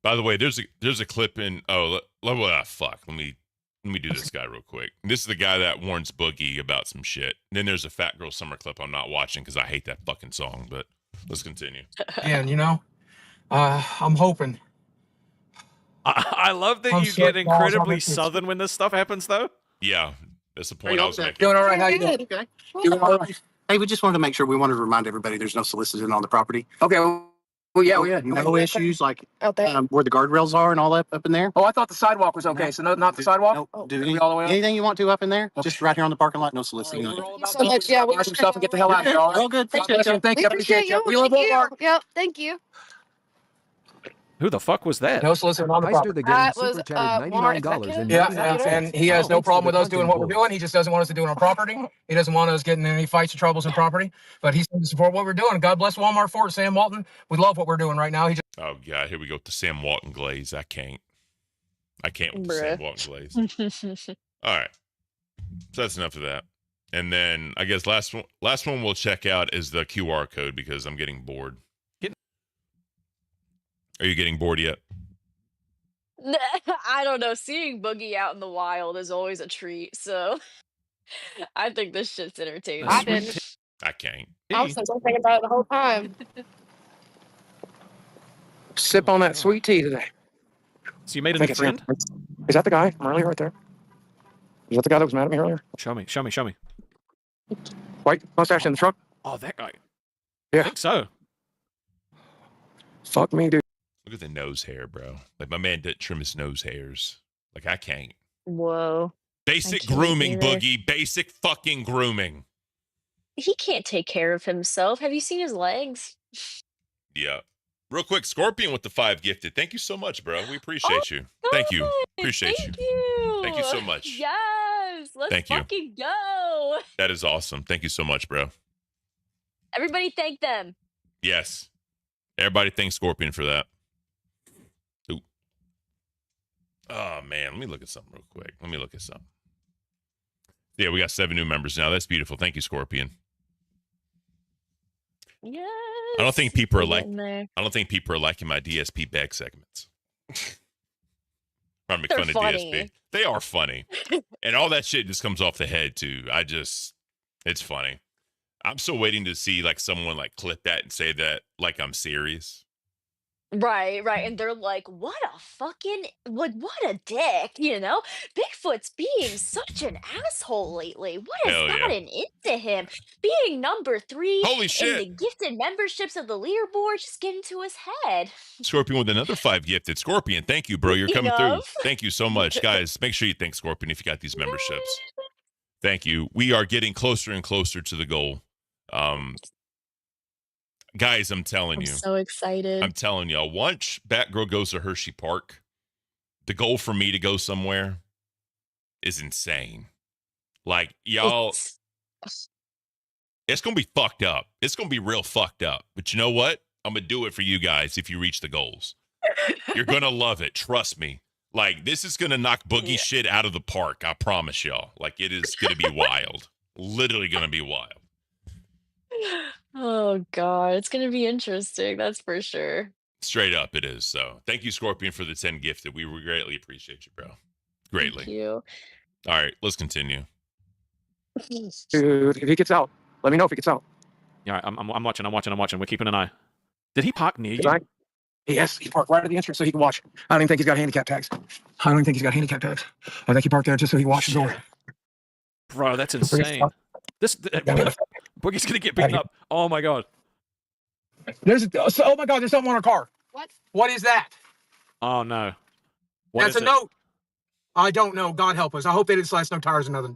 By the way, there's a clip in fuck. Let me do this guy real quick. This is the guy that warns Boogie about some shit. And then there's a Fat Girl Summer clip I'm not watching because I hate that fucking song, but let's continue. And I'm hoping I love that I'm you sweating get balls on incredibly this. southern when this stuff happens, though. Yeah, that's the point I was making. Doing all right? How you doing? Okay. Doing all right. Hey, we just wanted to make sure we wanted to remind everybody there's no soliciting on the property. Okay. Well, yeah, we had No issues like out there. where the guardrails are and all that up in there. Oh, I thought the sidewalk was okay. So not the sidewalk. No, do We all the way up? anything you want to up in there. Just right here on the parking lot. No soliciting. So much, yeah. Buy some stuff and get the hell out of here. All right? All good. Appreciate you. Thank you. Appreciate you. We love Walmart. Yep, thank you. Who the fuck was that? No soliciting on the Meister property. the game That super was, chatted Walmart $99 and Yeah, 99 and he has no Thanks for problem the with us doing what we're content doing. He just doesn't want us to do it on property. He doesn't want us getting in any fights or troubles on property. But he's going to support what we're doing. God bless Walmart for it. Sam Walton, we love what we're doing right now. He just Oh god, here we go with the Sam Walton glaze. I can't with the Sam Walton glaze. All right, so that's enough of that. And then I guess last one we'll check out is the QR code because I'm getting bored. Are you getting bored yet? I don't know. Seeing Boogie out in the wild is always a treat. So I think this shit's entertaining. I didn't. I can't. I was thinking about it the whole time. sip on that sweet tea today. So you made a new friend? Is that the guy from earlier right there? Is that the guy that was mad at me earlier? Show me. White mustache in the truck? Oh, that guy. Yeah. I think so. Fuck me, dude. Look at the nose hair, bro. Like my man didn't trim his nose hairs. Like I can't. Whoa. Basic can't grooming, either. Boogie. Basic fucking grooming. He can't take care of himself. Have you seen his legs? Yeah. Real quick, Scorpion with the 5 gifted. Thank you so much, bro. We appreciate you. Thank you. Appreciate Thank you. you. Thank you so much. Yes. Let's Thank you. fucking go. That is awesome. Thank you so much, bro. Everybody thank them. Yes. Everybody thank Scorpion for that. Ooh. Oh, man. Let me look at something real quick. Yeah, we got 7 new members now. That's beautiful. Thank you, Scorpion. Yes. I don't think people are We're like. getting there. I don't think people are liking my DSP bag segments. I make They're fun of funny. DSP. They are funny, and all that shit just comes off the head too. It's funny. I'm still waiting to see like someone like clip that and say that like I'm serious. Right. And they're like, what a dick, you know? Bigfoot's being such an asshole lately. What has Hell yeah. gotten into him? Being number 3 Holy in shit. the gifted memberships of the leaderboard, just getting to his head. Scorpion with another 5 gifted. Scorpion, thank you, bro. You're coming through. Enough. Thank you so much, guys. Make sure you thank Scorpion if you got these memberships. Thank you. We are getting closer and closer to the goal. Guys, I'm telling I'm you. so excited. I'm telling y'all, once Batgirl goes to Hershey Park, the goal for me to go somewhere is insane. Like, y'all, it's going to be fucked up. It's going to be real fucked up. But you know what? I'm going to do it for you guys if you reach the goals. You're going to love it. Trust me. Like, this is going to knock Boogie shit out of the park. I promise y'all. Like, it is going to be wild. Literally going to be wild. Oh god, it's gonna be interesting, that's for sure. Straight up, it is. So, thank you, Scorpion, for the 10 gifted. We greatly appreciate you, bro. Greatly. Thank you. All right, let's continue. Dude, if he gets out, let me know if he gets out. Yeah, I'm watching. We're keeping an eye. Did he park near you? Yes, he parked right at the entrance so he can watch. I don't even think he's got handicap tags. I think he parked there just so he can watch the door. Bro, that's insane. Boogie's gonna get beaten up. Oh my god. Oh my god, there's something on our car. What? What is that? Oh no. What That's is a it? note. I don't know. God help us. I hope they didn't slice no tires or nothing.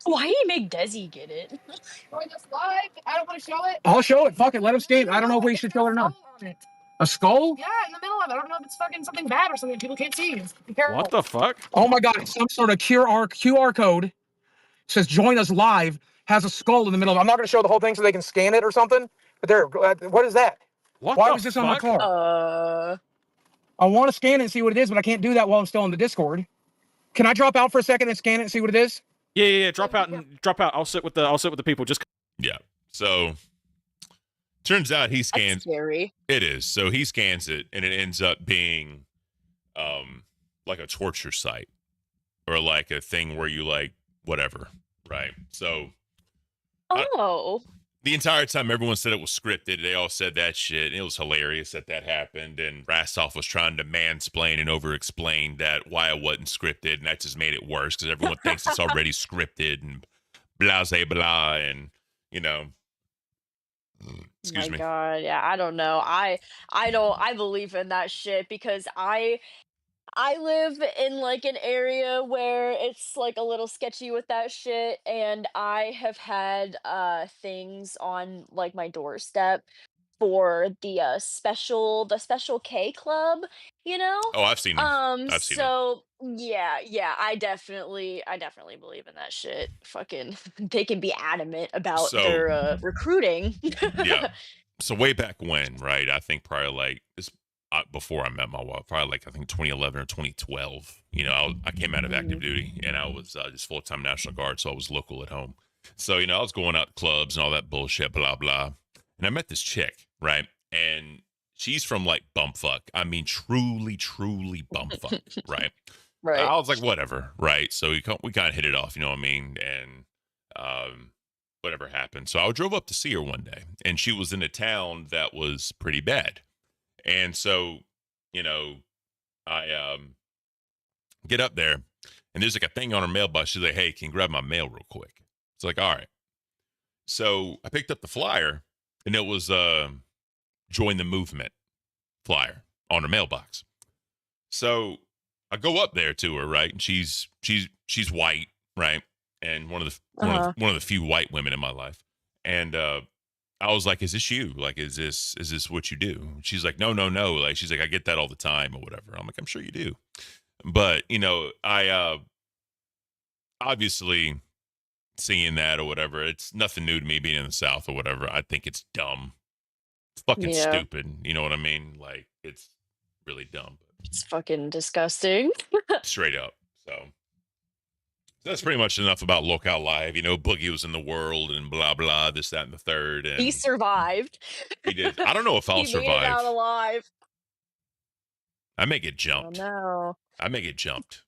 Why did you make Desi get it? Join us live. I don't want to show it. I'll show it. Fuck it. Let him scan. I don't know if we should show it or not. A skull? Yeah, in the middle of it. I don't know if it's fucking something bad or something people can't see. Be careful. What the fuck? Oh my god, it's some sort of QR code. It says join us live. Has a skull in the middle of it. I'm not going to show the whole thing so they can scan it or something. But there, what is that? Why was this on my car? I want to scan it and see what it is, but I can't do that while I'm still on the Discord. Can I drop out for a second and scan it and see what it is? Yeah. Drop out. I'll sit with the people. Just yeah. So turns out he scans. That's scary. It is. So he scans it, and it ends up being, like a torture site, or like a thing where you like whatever, right? So. Oh. the entire time everyone said it was scripted. They all said that shit. It was hilarious that happened. And Rastoff was trying to mansplain and over-explain that why it wasn't scripted. And that just made it worse because everyone thinks it's already scripted and blah, blah, blah. And, you know, excuse My me. God, yeah, I don't know. I believe in that shit because I live in like an area where it's like a little sketchy with that shit, and I have had things on like my doorstep for the special K club, you know? Oh, I've seen them. I've seen them. So yeah, I definitely believe in that shit. Fucking they can be adamant about So, their recruiting. yeah. So way back when, right? I think probably like this before I met my wife, probably like I think 2011 or 2012. You know, I came out of active duty and I was just full time National Guard, so I was local at home. So you know, I was going out to clubs and all that bullshit, blah blah. And I met this chick, right? And she's from like bumfuck. I mean, truly bumfuck, right? Right. I was like, whatever, right? So we kind of hit it off, you know what I mean? And whatever happened. So I drove up to see her one day, and she was in a town that was pretty bad. And so, you know, I get up there, and there's like a thing on her mailbox. She's like, "Hey, can you grab my mail real quick?" It's like, all right. So I picked up the flyer, and it was join the movement flyer on her mailbox. So I go up there to her, right? And she's white, right? And one of the few white women in my life. And I was like, "Is this you? Like, is this what you do?" She's like, "No. Like, she's like, I get that all the time or whatever." I'm like, "I'm sure you do." But, you know, I obviously seeing that or whatever, it's nothing new to me being in the South or whatever. I think it's dumb. It's fucking stupid. You know what I mean? Like, it's really dumb. It's fucking disgusting. Straight up. So that's pretty much enough about Lolcow Live. You know, Boogie was in the world and blah, blah, this, that, and the third. And He survived. he did. I don't know if I'll He made it out survive. alive. I may get Oh jumped. no. I may get jumped.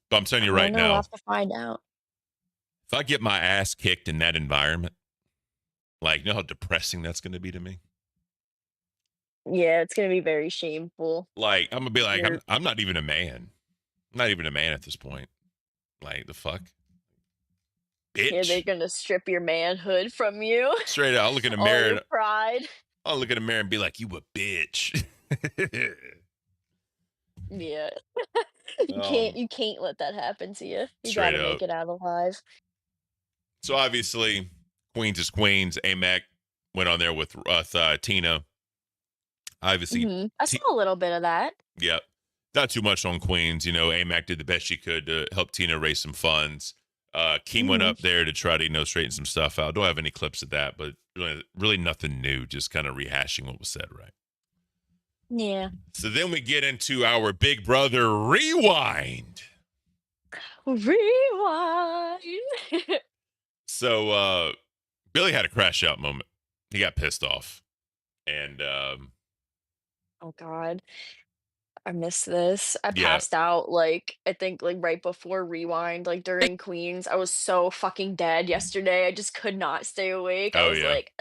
But I'm telling you I right don't know, we'll now, have to find out. if I get my ass kicked in that environment, like, you know how depressing that's going to be to me? Yeah, it's gonna be very shameful. Like, I'm going to be like, You're- I'm not even a man. I'm not even a man at this point. Like, the fuck? Yeah, Bitch. they're gonna strip your manhood from you. Straight out, I'll look in the All mirror. your pride. I'll look in the mirror and be like, "You a bitch." Yeah. You Um, can't let that happen to you. You Straight gotta up. make it out alive. So obviously, Queens is Queens. AMAC went on there with Tina. Obviously, I saw a little bit of that. yeah, not too much on Queens. You know, AMAC did the best she could to help Tina raise some funds. Keem went up there to try to, you know, straighten some stuff out. Don't have any clips of that, but really nothing new. Just kind of rehashing what was said, right? Yeah. So then we get into our Big Brother rewind. Rewind. So Billy had a crash out moment. He got pissed off. And Oh God. I missed this. I Yeah. passed out like I think like right before rewind, like during Queens. I was so fucking dead yesterday. I just could not stay awake. I Oh, was yeah. like,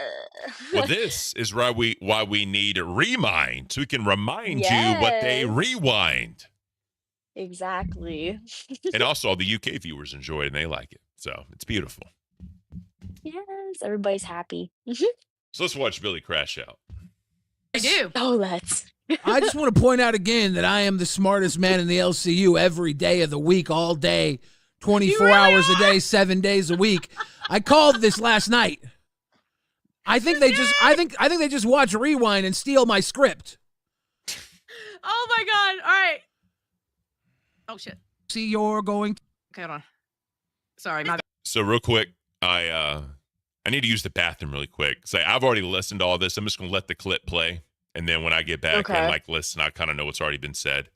well, this is why we need a remind, so we can remind you what they Yes. rewind. Exactly. And also all the UK viewers enjoy it and they like it. So it's beautiful. Yes, everybody's happy. So let's watch Billy crash out. I do. Oh, let's. I just want to point out again that I am the smartest man in the LCU every day of the week, all day, 24 hours a day, 7 days a week. I called this last night. I think they just watch Rewind and steal my script. Oh my God. All right. Oh shit. See, you're going. Okay, hold on. Sorry, my bad. So real quick, I need to use the bathroom really quick. So I've already listened to all this. I'm just gonna let the clip play. And then when I get back and like listen, I kind of know what's already been said.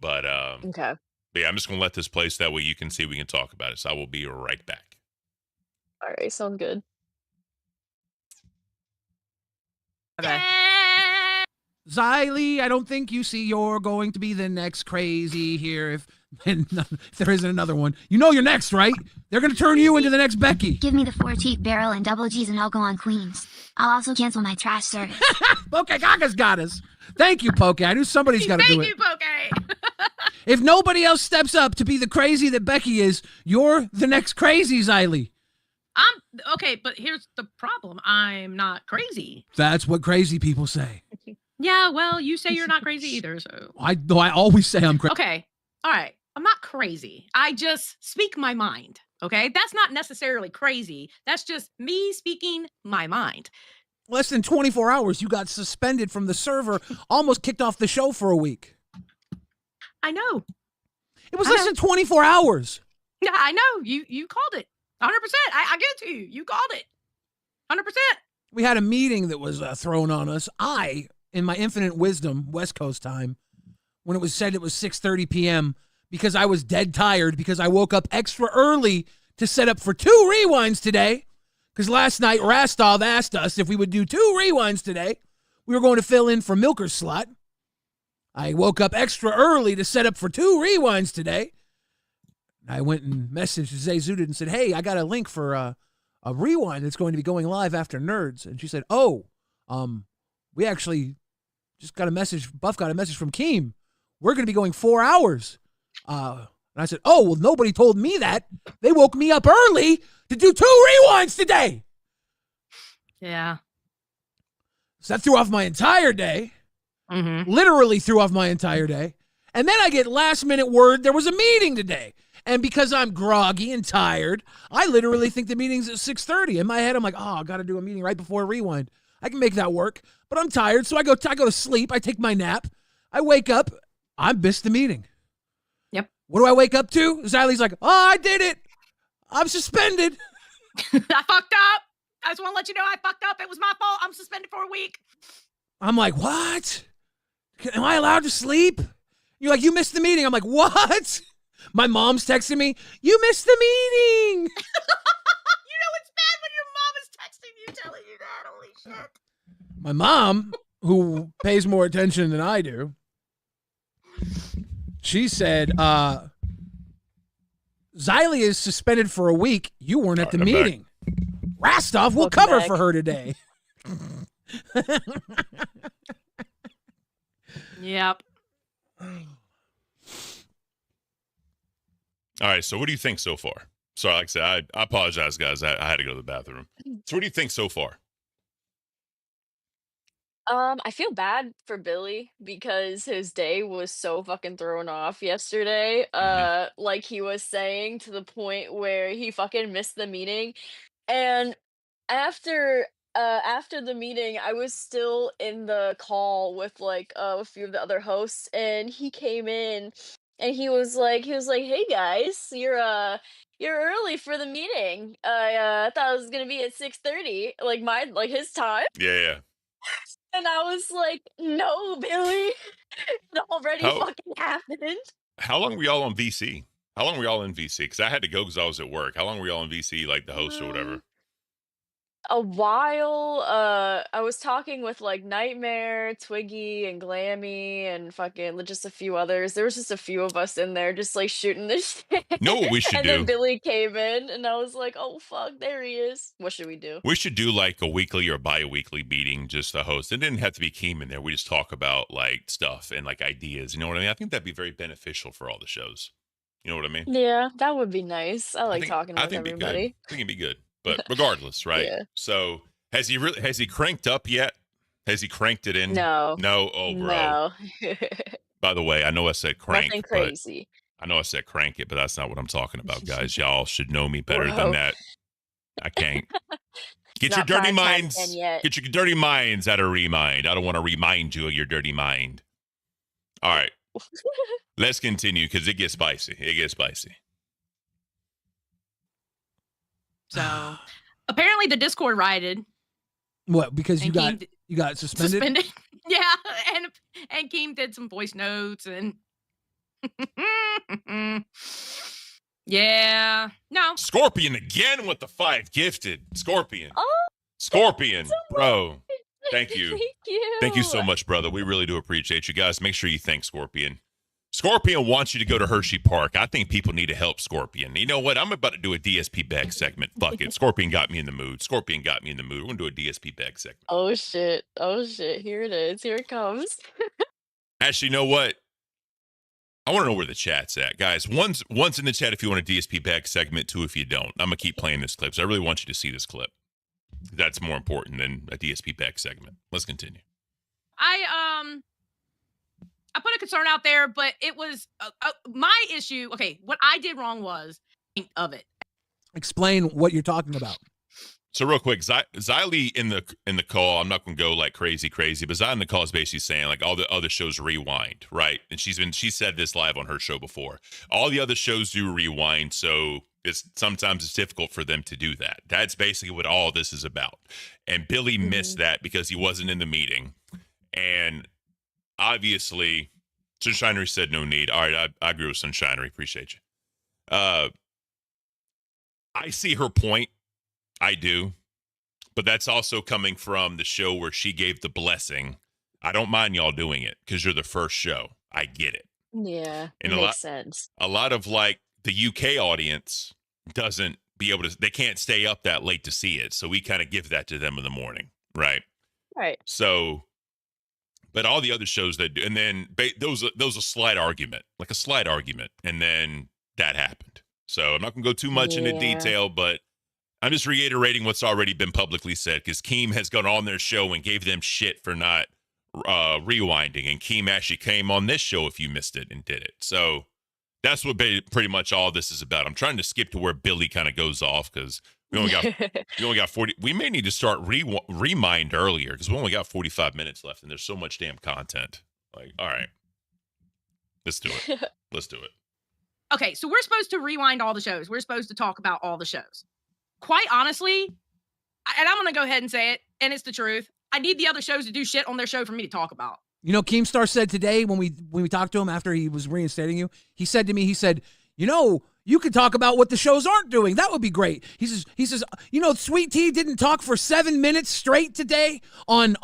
But Okay. But yeah, I'm just gonna let this play so that way you can see, we can talk about it. So I will be right back. All right, sounds good. The Xylee, I don't think you see you're going to be the next crazy here if there isn't another one. You know you're next, right? They're going to turn you into the next Becky. Give me the 4 teeth barrel and double G's and I'll go on Queens. I'll also cancel my trash service. Poke Gaga's got us. Thank you, Poke. I knew somebody's got to do it. Thank you, Poke. If nobody else steps up to be the crazy that Becky is, you're the next crazy, Xylee. Okay, but here's the problem. I'm not crazy. That's what crazy people say. Yeah, well, you say you're not crazy either, so. I always say I'm crazy. Okay, all right. I'm not crazy. I just speak my mind, okay? That's not necessarily crazy. That's just me speaking my mind. Less than 24 hours, you got suspended from the server, almost kicked off the show for a week. I know. It was less than 24 hours. Yeah, I know. You called it. 100%. I give it to you. You called it. 100%. We had a meeting that was thrown on us. In my infinite wisdom, West Coast time, when it was said it was 6:30 p.m., because I was dead tired, because I woke up extra early to set up for 2 rewinds today, because last night Rastoff asked us if we would do 2 rewinds today. We were going to fill in for Milker's slot. I woke up extra early to set up for 2 rewinds today. I went and messaged Zay Zudid and said, hey, I got a link for a rewind that's going to be going live after Nerds. And she said, we actually just got a message. Buff got a message from Keem. We're going to be going 4 hours. And I said, well, nobody told me that. They woke me up early to do 2 rewinds today. Yeah. So that threw off my entire day. Mm-hmm. Literally threw off my entire day. And then I get last minute word there was a meeting today. And because I'm groggy and tired, I literally think the meeting's at 6:30. In my head, I'm like, I got to do a meeting right before a rewind. I can make that work. But I'm tired, so I go to sleep. I take my nap. I wake up. I missed the meeting. Yep. What do I wake up to? Xylee's like, I did it. I'm suspended. I fucked up. I just want to let you know I fucked up. It was my fault. I'm suspended for a week. I'm like, what? Am I allowed to sleep? You're like, you missed the meeting. I'm like, what? My mom's texting me, you missed the meeting. You know it's bad when your mom is texting you telling you that. Holy shit. My mom, who pays more attention than I do, she said, Xylee is suspended for a week. You weren't at the meeting. Rastoff will cover for her today. Yep. All right, so what do you think so far? Sorry, like I said, I apologize, guys. I had to go to the bathroom. So what do you think so far? I feel bad for Billy because his day was so fucking thrown off yesterday. Like he was saying, to the point where he fucking missed the meeting. And after the meeting, I was still in the call with like a few of the other hosts, and he came in and he was like, hey guys, you're early for the meeting. I thought it was gonna be at 6:30, like his time. Yeah. And I was like, no, Billy, it already How- fucking happened. How long were y'all on VC? How long were y'all in VC? Because I had to go because I was at work. How long were y'all in VC, like the host or whatever? A while. I was talking with like Nightmare, Twiggy, and Glammy, and fucking just a few others. There was just a few of us in there, just like shooting this shit. Know what we should and do? then Billy came in, and I was like, "Oh fuck, there he is." What should we do? We should do like a weekly or bi-weekly meeting, just the host. It didn't have to be Keem in there. We just talk about like stuff and like ideas. You know what I mean? I think that'd be very beneficial for all the shows. You know what I mean? Yeah, that would be nice. I like talking I with think it'd be good. everybody. I think it'd be good. But regardless, right? Yeah. So has he cranked up yet? Has he cranked it in? No. No. Oh, bro. No. By the way, I know I said crank. Nothing but crazy. I know I said crank it, but that's not what I'm talking about, guys. Y'all should know me better Whoa. than that. I can't. Get your Not dirty prime time minds. again yet. Get your dirty minds out of remind. I don't want to remind you of your dirty mind. All right. Let's continue because it gets spicy. It gets spicy. So apparently the Discord rioted. What? Because you And got Keem suspended? Yeah, and Keem did some voice notes and yeah. No. Scorpion again with the 5 gifted. Scorpion. Oh, Scorpion, bro. Thank you. Thank you. Thank you so much, brother. We really do appreciate you guys. Make sure you thank Scorpion. Scorpion wants you to go to Hershey Park. I think people need to help Scorpion. You know what? I'm about to do a DSP bag segment. Fuck it. Scorpion got me in the mood. Scorpion got me in the mood. We're going to do a DSP bag segment. Oh shit. Oh shit. Here it is. Here it comes. Actually, you know what? I want to know where the chat's at. Guys, one's in the chat if you want a DSP bag segment, two if you don't. I'm going to keep playing this clip. So I really want you to see this clip. That's more important than a DSP bag segment. Let's continue. I put a concern out there, but it was my issue. Okay, what I did wrong was of it. Explain what you're talking about. So real quick, Xylee in the call, I'm not going to go like crazy, but Xylee in the call is basically saying like all the other shows rewind, right? And she said this live on her show before. All the other shows do rewind, so sometimes it's difficult for them to do that. That's basically what all this is about. And Billy missed that because he wasn't in the meeting. And obviously, Sunshinery said no need. All right, I agree with Sunshinery. Appreciate you. I see her point. I do. But that's also coming from the show where she gave the blessing. I don't mind y'all doing it because you're the first show. I get it. Yeah, And it a makes sense. A lot of like the UK audience doesn't be able to, they can't stay up that late to see it. So we kind of give that to them in the morning. Right. Right. So, but all the other shows that do, and then there was a slight argument, like a slight argument. And then that happened. So I'm not going to go too much into detail, but I'm just reiterating what's already been publicly said because Keem has gone on their show and gave them shit for not rewinding. And Keem actually came on this show if you missed it and did it. So that's what pretty much all this is about. I'm trying to skip to where Billy kind of goes off because we only got 40. We may need to start remind earlier because we only got 45 minutes left and there's so much damn content. Like, all right, let's do it. Let's do it. Okay, so we're supposed to rewind all the shows. We're supposed to talk about all the shows. Quite honestly, and I'm going to go ahead and say it, and it's the truth, I need the other shows to do shit on their show for me to talk about. You know, Keemstar said today when we talked to him after he was reinstating you, he said to me, you know, you could talk about what the shows aren't doing. That would be great. He says, you know, Sweet Tea didn't talk for 7 minutes straight today on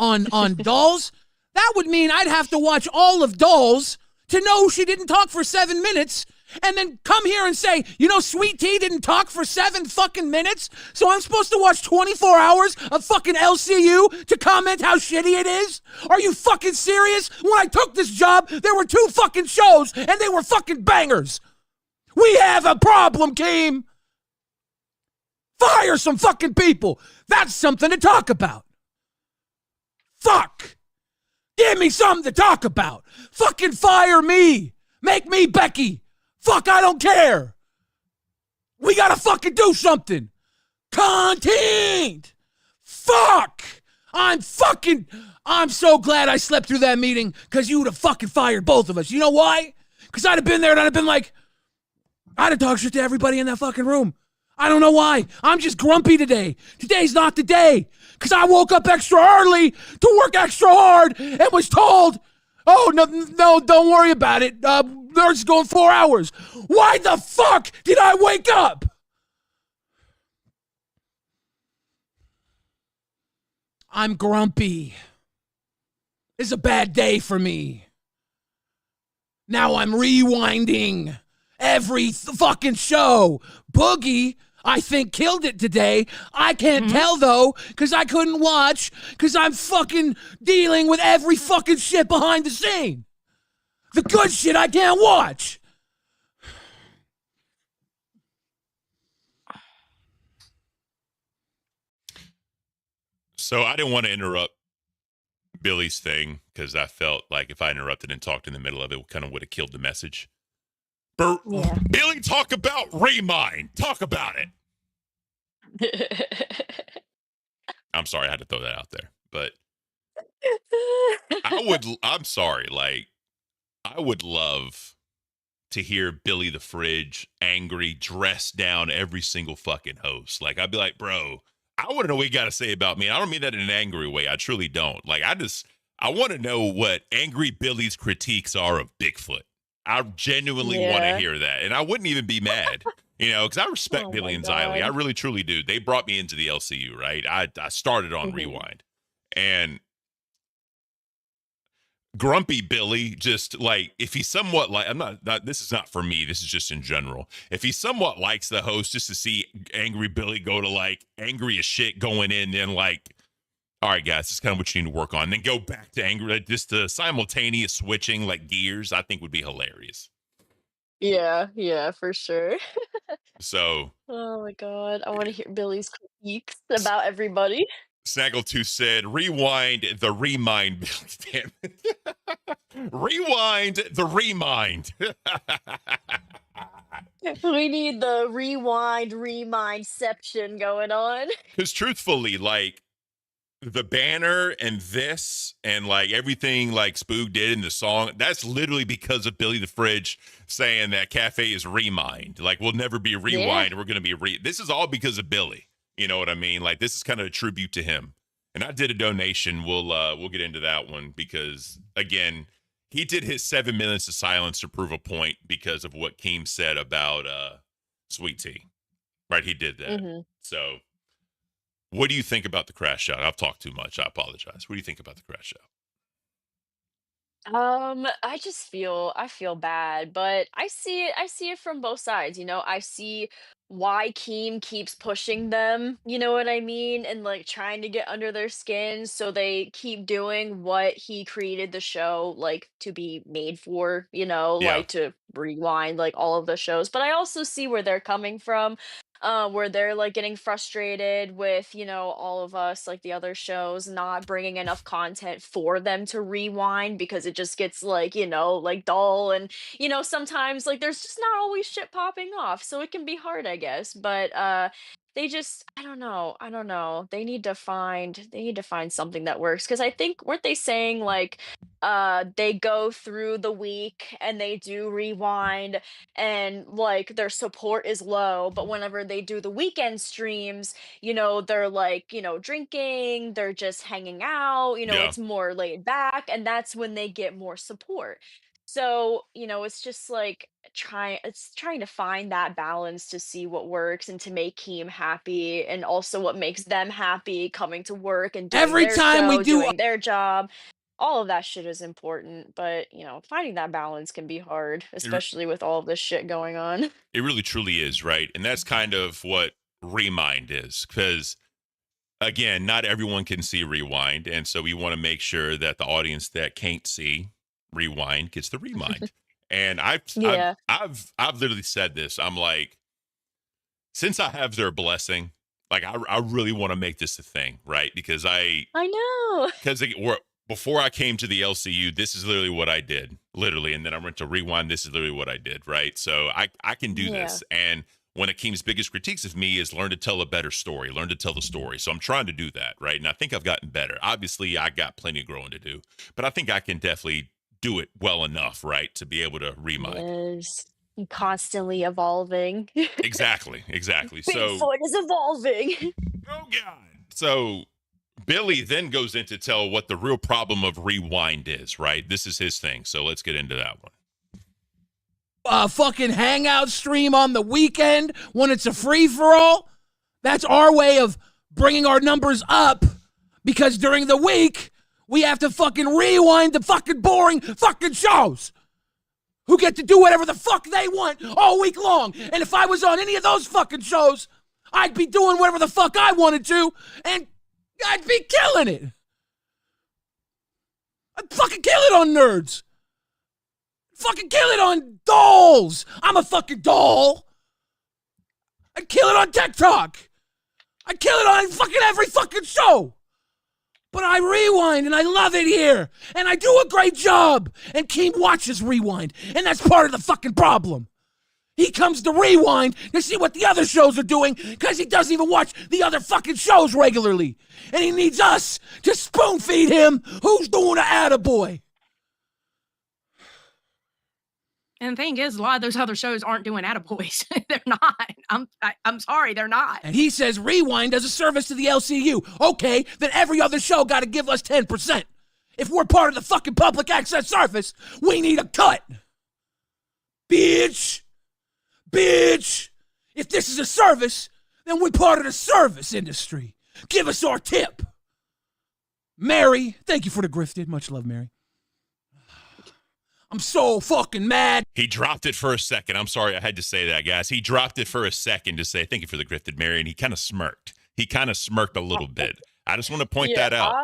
Dolls. That would mean I'd have to watch all of Dolls to know she didn't talk for 7 minutes. And then come here and say, you know, Sweet Tea didn't talk for 7 fucking minutes, so I'm supposed to watch 24 hours of fucking LCU to comment how shitty it is? Are you fucking serious? When I took this job, there were 2 fucking shows, and they were fucking bangers. We have a problem, Keem. Fire some fucking people. That's something to talk about. Fuck. Give me something to talk about. Fucking fire me. Make me Becky. Fuck, I don't care. We gotta fucking do something. Content. Fuck. I'm so glad I slept through that meeting because you would have fucking fired both of us. You know why? Because I'd have been there and I'd have been like, I'd have talked shit to everybody in that fucking room. I don't know why. I'm just grumpy today. Today's not the day. Because I woke up extra early to work extra hard and was told, oh, no, don't worry about it. They're just going 4 hours. Why the fuck did I wake up? I'm grumpy. It's a bad day for me. Now I'm rewinding every fucking show. Boogie, I think, killed it today. I can't tell, though, because I couldn't watch, because I'm fucking dealing with every fucking shit behind the scene. The good shit I can't watch. So I didn't want to interrupt Billy's thing because I felt like if I interrupted and talked in the middle of it, kind of would have killed the message. Billy, talk about Remind. Talk about it. I'm sorry I had to throw that out there, but I'm sorry. Like, I would love to hear Billy the Fridge angry, dressed down every single fucking host. Like, I'd be like, bro, I want to know what you got to say about me. And I don't mean that in an angry way. I truly don't. Like, I want to know what Angry Billy's critiques are of Bigfoot. I genuinely want to hear that. And I wouldn't even be mad, you know, because I respect Billy and Xylee. I really, truly do. They brought me into the LCU, right? I started on Rewind. And Grumpy Billy, just like, if he's somewhat like, this is not for me, this is just in general. If he somewhat likes the host, just to see Angry Billy go to like angry as shit going in, then like, all right, guys, this is kind of what you need to work on. Then go back to angry, like, just the simultaneous switching like gears, I think would be hilarious. Yeah, for sure. So, Oh my god, I want to hear Billy's critiques about everybody. Snaggle2 said, rewind the remind. Damn it. Rewind the remind. We need the remindception going on. Because truthfully, like, the banner and this and like everything like Spook did in the song, that's literally because of Billy the Fridge saying that Cafe is remind. Like, we'll never be rewind. Yeah. We're going to be this is all because of Billy. You know what I mean? Like, this is kind of a tribute to him. And I did a donation. We'll get into that one because, again, he did his 7 minutes of silence to prove a point because of what Keem said about Sweet Tea. Right? He did that. Mm-hmm. So, what do you think about the crash out? I've talked too much. I apologize. What do you think about the crash out? I feel bad, but I see it from both sides, you know. I see why Keem keeps pushing them, you know what I mean? And like trying to get under their skin so they keep doing what he created the show like to be made for, you know, Yeah. like to rewind like all of the shows. But I also see where they're coming from. Where they're like getting frustrated with, you know, all of us, like the other shows, not bringing enough content for them to rewind because it just gets like, you know, like dull. And, you know, sometimes like there's just not always shit popping off. So it can be hard, I guess. But they just, I don't know. They need to find something that works. Cause I think, weren't they saying like they go through the week and they do rewind and like their support is low, but whenever they do the weekend streams, you know, they're like, you know, drinking, they're just hanging out, you know, Yeah. it's more laid back, and that's when they get more support. So, you know, it's just like trying to find that balance to see what works and to make Keem happy and also what makes them happy coming to work and doing Every their time we show, do doing their job. All of that shit is important, but you know, finding that balance can be hard, especially with all of this shit going on. It really truly is, right? And that's kind of what Remind is. Because, again, not everyone can see Rewind. And so we want to make sure that the audience that can't see Rewind gets the Remind. And Yeah. I've literally said this. I'm like, since I have their blessing, like I really want to make this a thing, right? Because I know. before I came to the LCU, this is literally what I did, literally. And then I went to Rewind. This is literally what I did, right? So I can do this. And one of Keem's biggest critiques of me is learn to tell a better story, learn to tell the story. So I'm trying to do that, right? And I think I've gotten better. Obviously, I got plenty of growing to do, but I think I can definitely do it well enough, right, to be able to remind. Yes. Constantly evolving. Exactly. So, Bigfoot is evolving. oh God. So Billy then goes in to tell what the real problem of Rewind is, right? This is his thing. So let's get into that one. Fucking hangout stream on the weekend when it's a free-for-all. That's our way of bringing our numbers up because during the week, we have to fucking rewind the fucking boring fucking shows who get to do whatever the fuck they want all week long. And if I was on any of those fucking shows, I'd be doing whatever the fuck I wanted to, and I'd be killing it. I'd fucking kill it on nerds. Fucking kill it on dolls. I'm a fucking doll. I'd kill it on TikTok. I'd kill it on fucking every fucking show. But I rewind, and I love it here. And I do a great job. And Keem watches Rewind, and that's part of the fucking problem. He comes to Rewind to see what the other shows are doing because he doesn't even watch the other fucking shows regularly. And he needs us to spoon feed him who's doing an attaboy. And the thing is, a lot of those other shows aren't doing attaboys. They're not. I'm sorry, they're not. And he says Rewind does a service to the LCU. Okay, then every other show got to give us 10%. If we're part of the fucking public access service, we need a cut. Bitch. If this is a service, then we're part of the service industry. Give us our tip. Mary, thank you for the grifted. Much love, Mary. I'm so fucking mad. He dropped it for a second. I'm sorry, I had to say that, guys. He dropped it for a second to say thank you for the grifted, Mary, and he kind of smirked. He kind of smirked a little bit. I just want to point that out.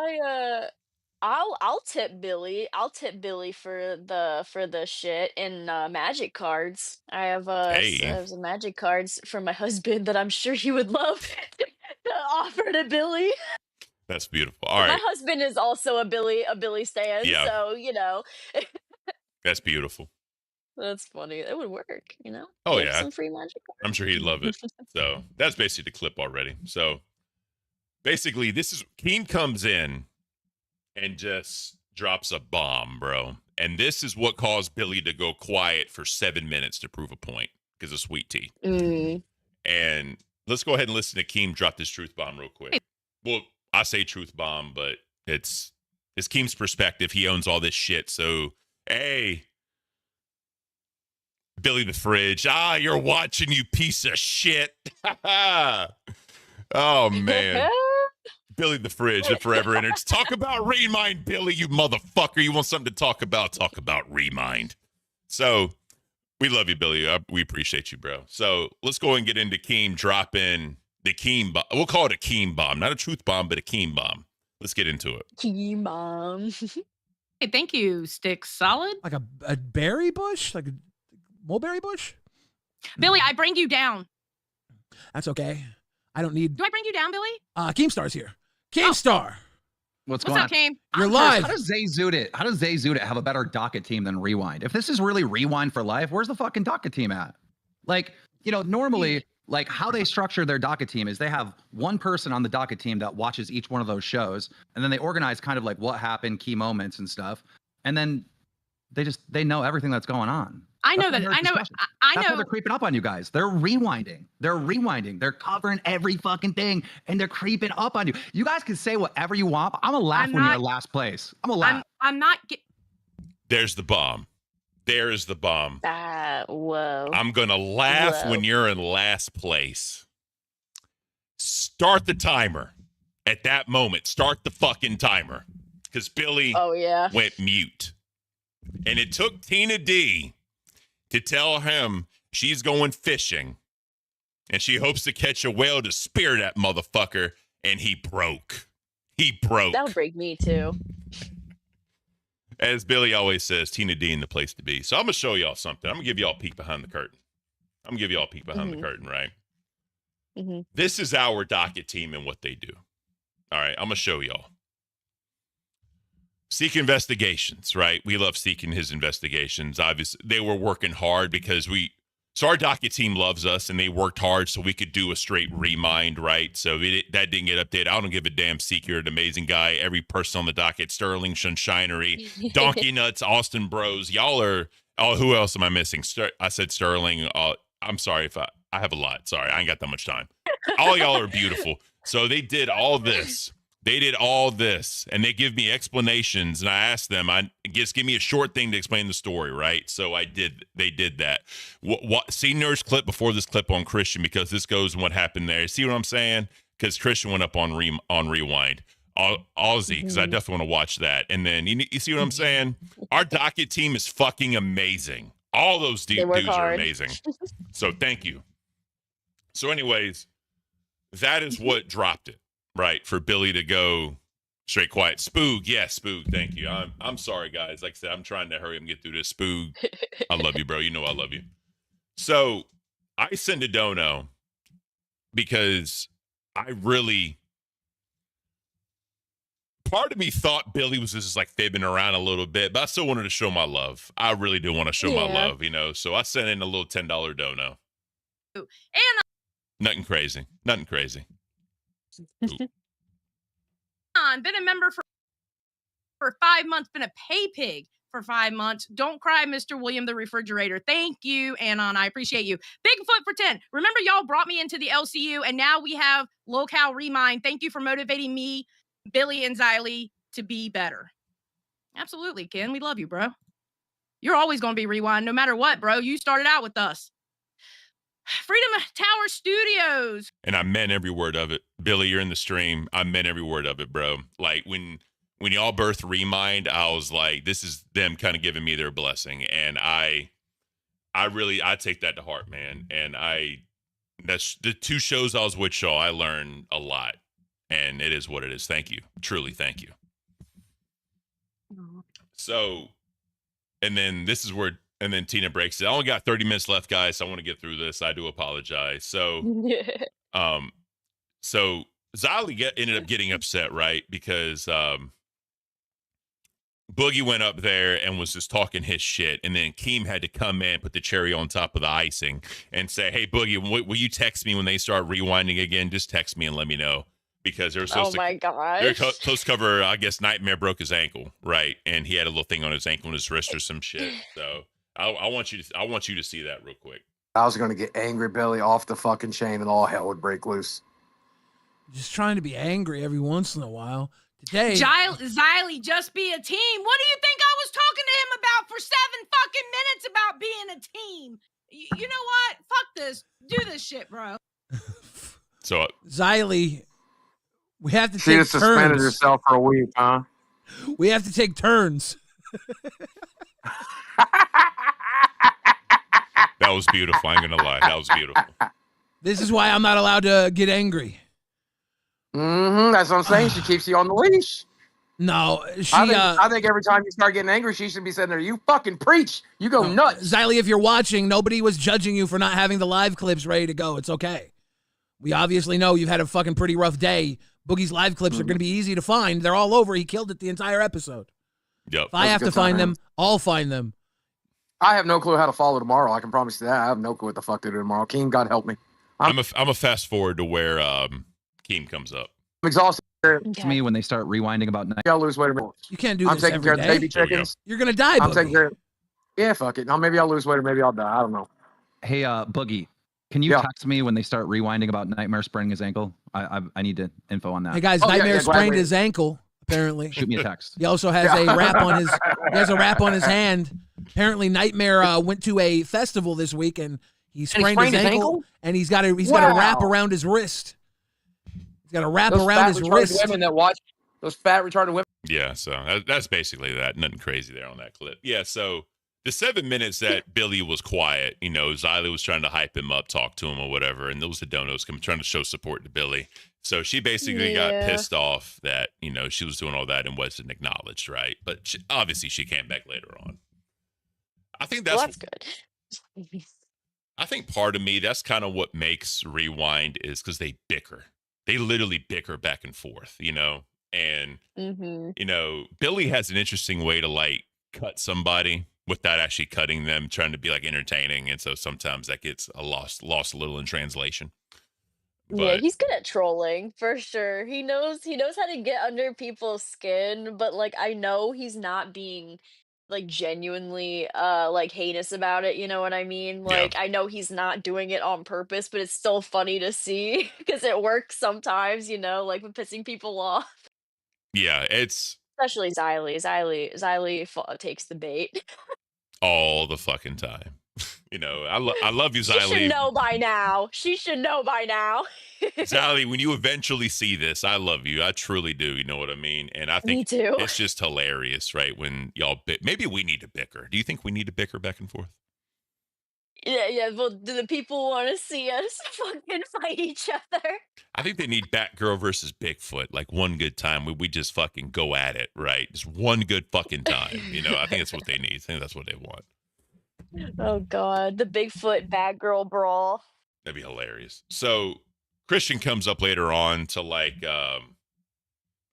I'll tip Billy. I'll tip Billy for the shit in magic cards. I have some magic cards from my husband that I'm sure he would love to offer to Billy. That's beautiful. All right. My husband is also a Billy stan, Yeah. so you know. That's beautiful. That's funny. It would work, you know? Oh, Give yeah. some free magic cards. I'm sure he'd love it. So that's basically the clip already. So basically, Keen comes in and just drops a bomb, bro. And this is what caused Billy to go quiet for 7 minutes to prove a point because of Sweet Tea. And let's go ahead and listen to Keem drop this truth bomb real quick. Well, I say truth bomb, but it's Keem's perspective. He owns all this shit. So, hey, Billy the Fridge. You're watching, you piece of shit. Oh, man. Billy the Fridge, the Forever Innards. Talk about Remind, Billy, you motherfucker. You want something to talk about? Talk about Remind. So, we love you, Billy. We appreciate you, bro. So, let's go and get into Keem dropping the Keem bomb. We'll call it a Keem bomb. Not a truth bomb, but a Keem bomb. Let's get into it. Keem bomb. Hey, thank you, Stick Solid. Like a berry bush? Like a mulberry bush? Billy, I bring you down. That's okay. I don't need... Do I bring you down, Billy? Keemstar's here. Keemstar. What's going going up, Keem? You're live. How does Zay Zudit have a better docket team than Rewind? If this is really Rewind for life, where's the fucking docket team at? Like, you know, normally, like how they structure their docket team is they have one person on the docket team that watches each one of those shows, and then they organize kind of like what happened, key moments and stuff, and then they know everything that's going on. I know that. I know. I That's know. why they're creeping up on you guys. They're rewinding. They're covering every fucking thing, and they're creeping up on you. You guys can say whatever you want. But I'm gonna laugh when you're in last place. I'm gonna laugh. I'm not. There's the bomb. There is the bomb. Whoa. I'm gonna laugh when you're in last place. Start the timer. At that moment, start the fucking timer. Because Billy went mute. And it took Tina D to tell him she's going fishing. And she hopes to catch a whale to spear that motherfucker. And he broke. That'll break me too. As Billy always says, Tina D in the place to be. So I'm going to show y'all something. I'm going to give y'all a peek behind the curtain. The curtain, right? This is our docket team and what they do. All right, I'm going to show y'all. Seek investigations, right? We love seeking his investigations. Obviously, they were working hard because so our docket team loves us and they worked hard so we could do a straight remind, right? So that didn't get updated. I don't give a damn. Seek, you're an amazing guy. Every person on the docket, Sterling, Sunshinery, Donkey Nuts, Austin Bros. Y'all are, who else am I missing? I said Sterling. I'm sorry if I have a lot. Sorry, I ain't got that much time. All y'all are beautiful. So they did all this. And they give me explanations, and I asked them, just give me a short thing to explain the story, right? So they did that. See Nerd's clip before this clip on Christian, because this goes and what happened there. See what I'm saying? Because Christian went up on Rewind. Aussie, because I definitely want to watch that. And then, you see what I'm saying? Our docket team is fucking amazing. All those dudes are amazing. So thank you. So anyways, that is what dropped it. Right, for Billy to go straight quiet. Spoog, yes, Spoog, thank you. I'm sorry, guys. Like I said, I'm trying to hurry up and get through this. Spoog, I love you, bro. You know I love you. So I send a dono because part of me thought Billy was just like fibbing around a little bit, but I still wanted to show my love. I really do want to show my love, so I sent in a little $10 dono. And Nothing crazy. been a member for 5 months, been a pay pig for 5 months. Don't cry, Mr. William the Refrigerator. Thank you, Anon. I appreciate you. Bigfoot for 10. Remember, y'all brought me into the LCU, and now we have Lolcow Remind. Thank you for motivating me, Billy, and Xylee to be better. Absolutely, Ken. We love you, bro. You're always going to be Rewind no matter what, bro. You started out with us. Freedom Tower Studios. And I meant every word of it. Billy, you're in the stream. I meant every word of it, bro. Like when when y'all birthed Remind, I was like, this is them kind of giving me their blessing. And I take that to heart, man. And that's the 2 shows I was with y'all. I learned a lot, and it is what it is. Thank you. Truly. Thank you. So, and then this is where, and then Tina breaks it. I only got 30 minutes left, guys. So I want to get through this. I do apologize. So, so Xylee ended up getting upset, right? Because, Boogie went up there and was just talking his shit, and then Keem had to come in, put the cherry on top of the icing, and say, "Hey, Boogie, will you text me when they start rewinding again? Just text me and let me know." Because they were supposed my gosh. they're supposed to cover. I guess Nightmare broke his ankle, right? And he had a little thing on his ankle and his wrist or some shit. So I want you to see that real quick. I was going to get angry Billy off the fucking chain, and all hell would break loose. Just trying to be angry every once in a while. Today, Xylee, just be a team. What do you think I was talking to him about for 7 fucking minutes about being a team? You know what? Fuck this. Do this shit, bro. So Xylee, we have to She take just suspended turns. herself for a week, huh? We have to take turns. That was beautiful. I ain't gonna lie. That was beautiful. This is why I'm not allowed to get angry. That's what I'm saying. She keeps you on the leash. No, she. I think every time you start getting angry, she should be sitting there. You fucking preach. You go nuts. Xylee, if you're watching, nobody was judging you for not having the live clips ready to go. It's okay. We obviously know you've had a fucking pretty rough day. Boogie's live clips are going to be easy to find. They're all over. He killed it the entire episode. Yep. If I have to find them, I'll find them. I have no clue how to follow tomorrow. I can promise you that. I have no clue what the fuck to do tomorrow. Keem, God help me. I'm a fast forward to where Keem comes up. I'm exhausted. To me, when they start rewinding about night, I'll lose weight. You can't do I'm this taking every care of the day. baby chickens. You're gonna die, I'm Boogie. taking care. Yeah, fuck it. Now maybe I'll lose weight or maybe I'll die. I don't know. Hey, Boogie, can you text me when they start rewinding about Nightmare spraining his ankle? I need info on that. Hey guys, Nightmare sprained his ankle. Apparently, shoot me a text. He also has a wrap on his. He has a wrap on his hand. Apparently, Nightmare went to a festival this week and he sprained his ankle, and he's got a wrap around his wrist. He's got a wrap around his wrist. Women that watch those fat retarded women. Yeah, so that's basically that. Nothing crazy there on that clip. Yeah, so the 7 minutes that Billy was quiet, Xylee was trying to hype him up, talk to him or whatever, and those Donos trying to show support to Billy. So she basically got pissed off that, she was doing all that and wasn't acknowledged, right? But obviously she came back later on. I think that's good. I think part of me, that's kind of what makes Rewind is because they bicker. They literally bicker back and forth, and, Billy has an interesting way to cut somebody without actually cutting them, trying to be entertaining. And so sometimes that gets lost a little in translation. Yeah, he's good at trolling for sure. He knows how to get under people's skin, but I know he's not being genuinely heinous about it, you know what I mean? I know he's not doing it on purpose, but it's still funny to see because it works sometimes, with pissing people off. Yeah, it's Especially Xylee. Xylee takes the bait. all the fucking time. I love you, She Xylee. should know by now. Xylee, when you eventually see this, I love you. I truly do. You know what I mean? And I think Me too. it's just hilarious, right? When y'all maybe we need to bicker. Do you think we need to bicker back and forth? Yeah. Well, do the people want to see us fucking fight each other? I think they need Batgirl versus Bigfoot. One good time. We just fucking go at it, right? Just one good fucking time. I think that's what they need. I think that's what they want. Oh God, the Bigfoot Batgirl brawl. That'd be hilarious. So Christian comes up later on to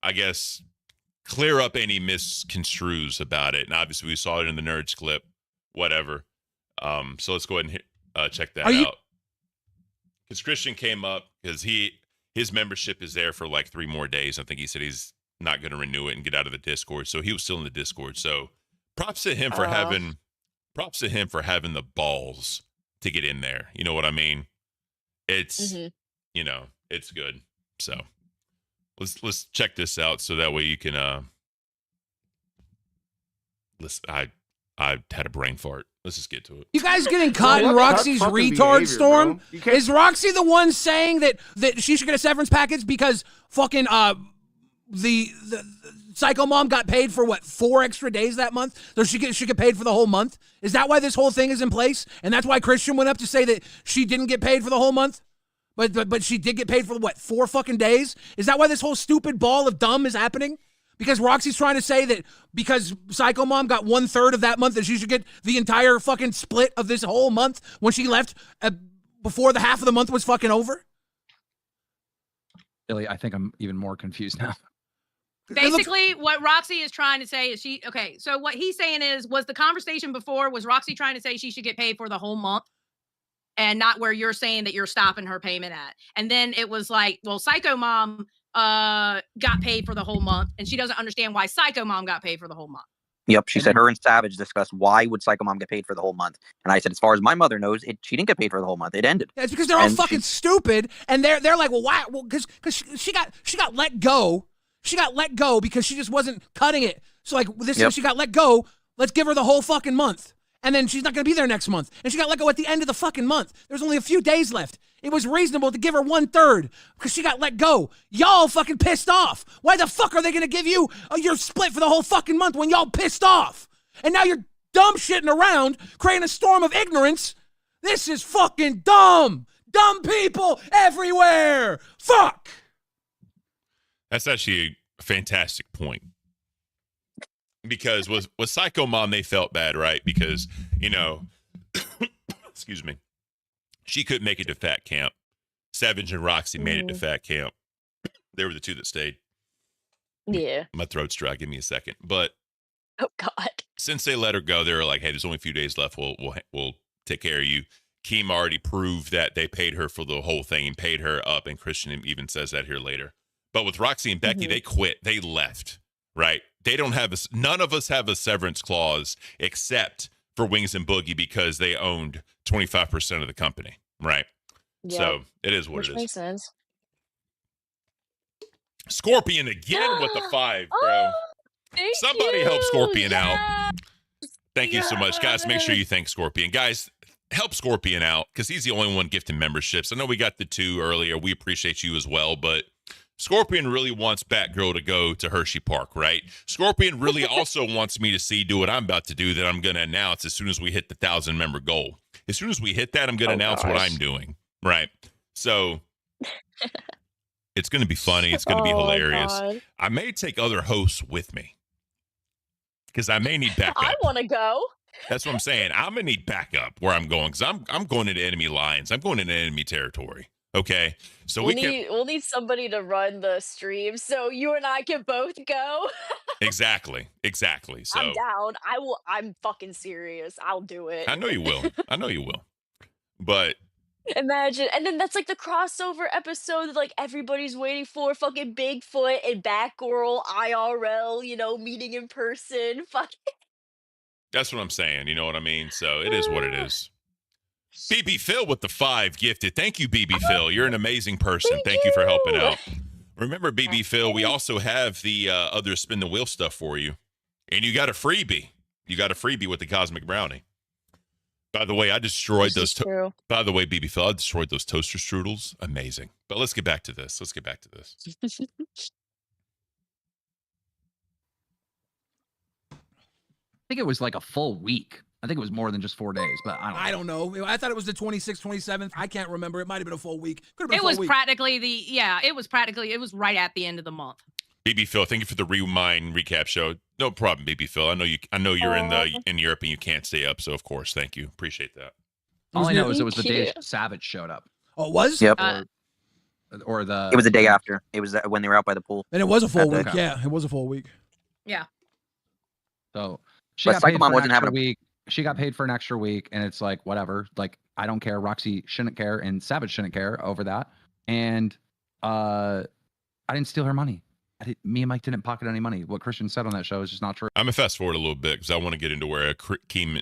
I guess clear up any misconstrues about it. And obviously we saw it in the Nerds clip, whatever. So let's go ahead and check that out. Because Christian came up because his membership is there for 3 more days. I think he said he's not going to renew it and get out of the Discord. So he was still in the Discord. So props to him for having the balls to get in there. You know what I mean? It's it's good. So let's check this out so that way you can listen. I had a brain fart. Let's just get to it. You guys getting caught in Roxy's retard storm? Is Roxy the one saying that she should get a severance package because fucking the Psycho Mom got paid for what, 4 extra days that month? So she get paid for the whole month? Is that why this whole thing is in place? And that's why Christian went up to say that she didn't get paid for the whole month? But she did get paid for what, 4 fucking days? Is that why this whole stupid ball of dumb is happening? Because Roxy's trying to say that because Psycho Mom got 1/3 of that month, that she should get the entire fucking split of this whole month when she left before the half of the month was fucking over? Billy, I think I'm even more confused now. Basically, what Roxy is trying to say is so what he's saying was the conversation before, was Roxy trying to say she should get paid for the whole month and not where you're saying that you're stopping her payment at? And then it was like, well, Psycho Mom got paid for the whole month, and she doesn't understand why Psycho Mom got paid for the whole month. Yep, she said her and Savage discussed why would Psycho Mom get paid for the whole month, and I said, as far as my mother knows, she didn't get paid for the whole month. It ended. Yeah, it's because they're all fucking stupid, and they're like, well, why? Well, because she got let go. She got let go because she just wasn't cutting it. So like this, she got let go. Let's give her the whole fucking month, and then she's not gonna be there next month. And she got let go at the end of the fucking month. There's only a few days left. It was reasonable to give her 1/3 because she got let go. Y'all fucking pissed off. Why the fuck are they gonna give you your split for the whole fucking month when y'all pissed off? And now you're dumb shitting around, creating a storm of ignorance. This is fucking dumb. Dumb people everywhere. Fuck. That's actually a fantastic point. Because with Psycho Mom, they felt bad, right? Because, excuse me, she couldn't make it to Fat Camp. Savage and Roxy made it to Fat Camp. They were the two that stayed. Yeah. My throat's dry. Give me a second. But oh God, since they let her go, they were like, "Hey, there's only a few days left. We'll take care of you." Keem already proved that they paid her for the whole thing and paid her up, and Christian even says that here later. But with Roxy and Becky, they quit. They left. Right? They don't have none of us have a severance clause except for Wings and Boogie because they owned 25% of the company. Right? Yep. So it is what Which it is. makes sense. Scorpion again with the 5, bro. Somebody help Scorpion out. Thank you so much, guys. Make sure you thank Scorpion. Guys, help Scorpion out because he's the only one gifting memberships. I know we got the 2 earlier. We appreciate you as well, but Scorpion really wants Batgirl to go to Hershey Park, right? Scorpion really also wants me to do what I'm about to do that I'm going to announce as soon as we hit the 1,000-member goal. As soon as we hit that, I'm going to announce what I'm doing, right? So it's going to be funny. It's going to be hilarious. God. I may take other hosts with me because I may need backup. I want to go. That's what I'm saying. I'm going to need backup where I'm going because I'm going into enemy lines. I'm going into enemy territory. Okay, so we'll need somebody to run the stream so you and I can both go. Exactly. So I'm down. I'm fucking serious. I'll do it. I know you will. But imagine, and then that's like the crossover episode that like everybody's waiting for. Fucking Bigfoot and Batgirl IRL, meeting in person. Fuck. That's what I'm saying. You know what I mean? So it is what it is. BB Phil with the 5 gifted. Thank you, BB Phil. You're an amazing person. Thank you for helping out. Remember, BB Phil, we also have the other spin the wheel stuff for you. And you got a freebie. You got a freebie with the Cosmic Brownie. By the way, I destroyed those. By the way, BB Phil, I destroyed those toaster strudels. Amazing. But let's get back to this. I think it was like a full week. I think it was more than just 4 days, but I don't know. I thought it was the 26th, 27th. I can't remember. It might have been a full week. Could have been It a full was week. it was right at the end of the month. BB Phil, thank you for the Rewind recap show. No problem, BB Phil. I know you're in Europe and you can't stay up, so of course, thank you. Appreciate that. All I know is it was the day Savage showed up. Oh, it was? Yep. Or the. It was the day after. It was when they were out by the pool. And it was a full week. Yeah, it was a full week. Yeah. So she got paid for an extra week. She got paid for an extra week, and it's like, whatever. Like, I don't care. Roxy shouldn't care, and Savage shouldn't care over that. And I didn't steal her money. Me and Mike didn't pocket any money. What Christian said on that show is just not true. I'm going to fast forward a little bit because I want to get into where Keem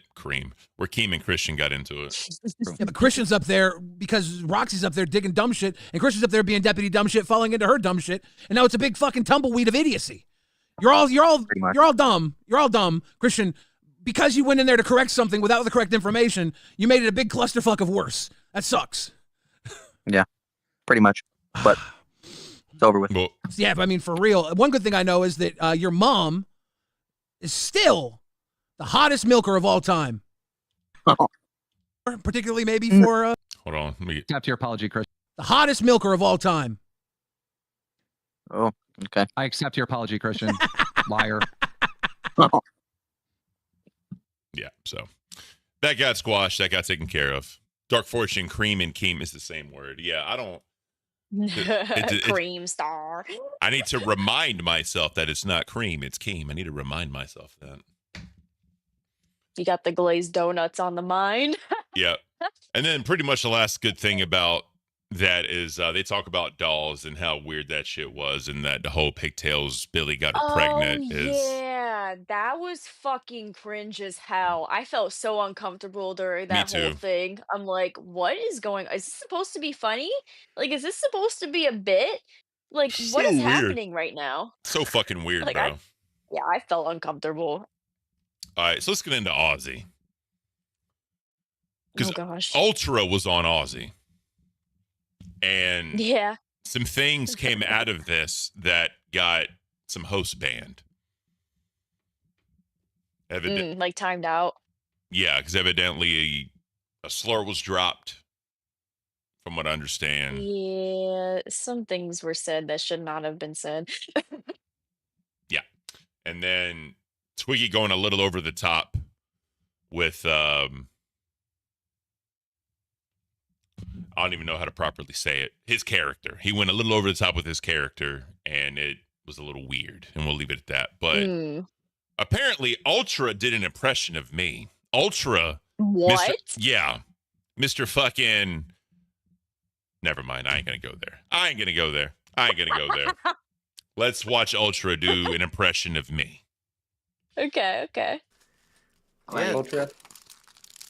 and Christian got into it. Yeah, but Christian's up there because Roxy's up there digging dumb shit, and Christian's up there being deputy dumb shit, falling into her dumb shit, and now it's a big fucking tumbleweed of idiocy. You're all dumb. You're all dumb, Christian. Because you went in there to correct something without the correct information, you made it a big clusterfuck of worse. That sucks. Yeah, pretty much. But It's over with. Well, Yeah, but I mean, for real. One good thing I know is that your mom is still the hottest milker of all time. Particularly maybe for hold on. Let me Accept your apology, Chris. the hottest milker of all time. Oh, okay. I accept your apology, Christian. Liar. Yeah, so that got squashed. That got taken care of. Dark Fortune, cream, and keem is the same word. Yeah, I don't. Cream star. I need to remind myself that it's not cream, it's keem. I need to remind myself that. You got the glazed donuts on the mind. Yeah. And then pretty much the last good thing about that is they talk about dolls and how weird that shit was, and that the whole pigtails Billy got her pregnant is. Yeah, that was fucking cringe as hell. I felt so uncomfortable during Me that whole too. thing. I'm like, what is going on? Is this supposed to be funny? Like, is this supposed to be a bit? Like, what So is weird. happening right now? So fucking weird, Like, bro. I felt uncomfortable. All right, so let's get into Aussie. Oh Because gosh. Ultra was on Aussie. And Yeah. some things came out of this that got some hosts banned. Like timed out. Yeah, because evidently a slur was dropped, from what I understand. Yeah, some things were said that should not have been said. Yeah. And then Twiggy going a little over the top with I don't even know how to properly say it. His character. He went a little over the top with his character, and it was a little weird, and we'll leave it at that. But apparently Ultra did an impression of me. Ultra. What? Mr. fucking. Never mind. I ain't going to go there. Let's watch Ultra do an impression of me. Okay. Ultra.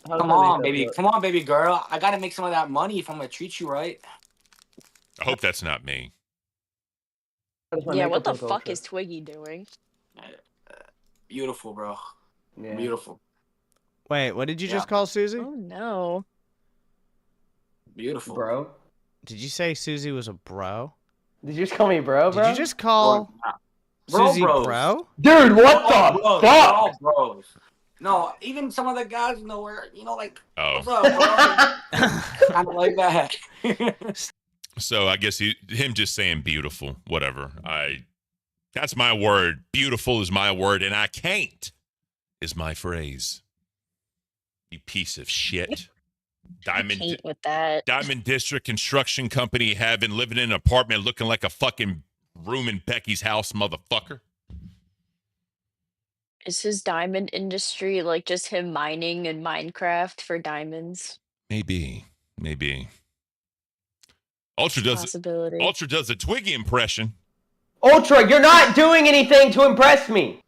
Come on, baby girl. I gotta make some of that money if I'm gonna treat you right. I hope that's not me. Yeah, what the fuck is Twiggy doing? Beautiful, bro. Yeah. Beautiful. Wait, what did you just call Susie? Oh no. Beautiful, bro. Did you say Susie was a bro? Did you just call me bro? Did you just call Susie bros. bro? Dude, what the Bros, fuck? all bros. No, even some of the guys where like, what's Oh. up, bro? Kind of like that. So I guess him just saying beautiful, whatever. That's my word. Beautiful is my word, and I can't is my phrase. You piece of shit. Hate with that. Diamond District Construction Company living in an apartment looking like a fucking room in Becky's house, motherfucker. Is his diamond industry like just him mining in Minecraft for diamonds? Maybe. Ultra does a Twiggy impression. Ultra, you're not doing anything to impress me.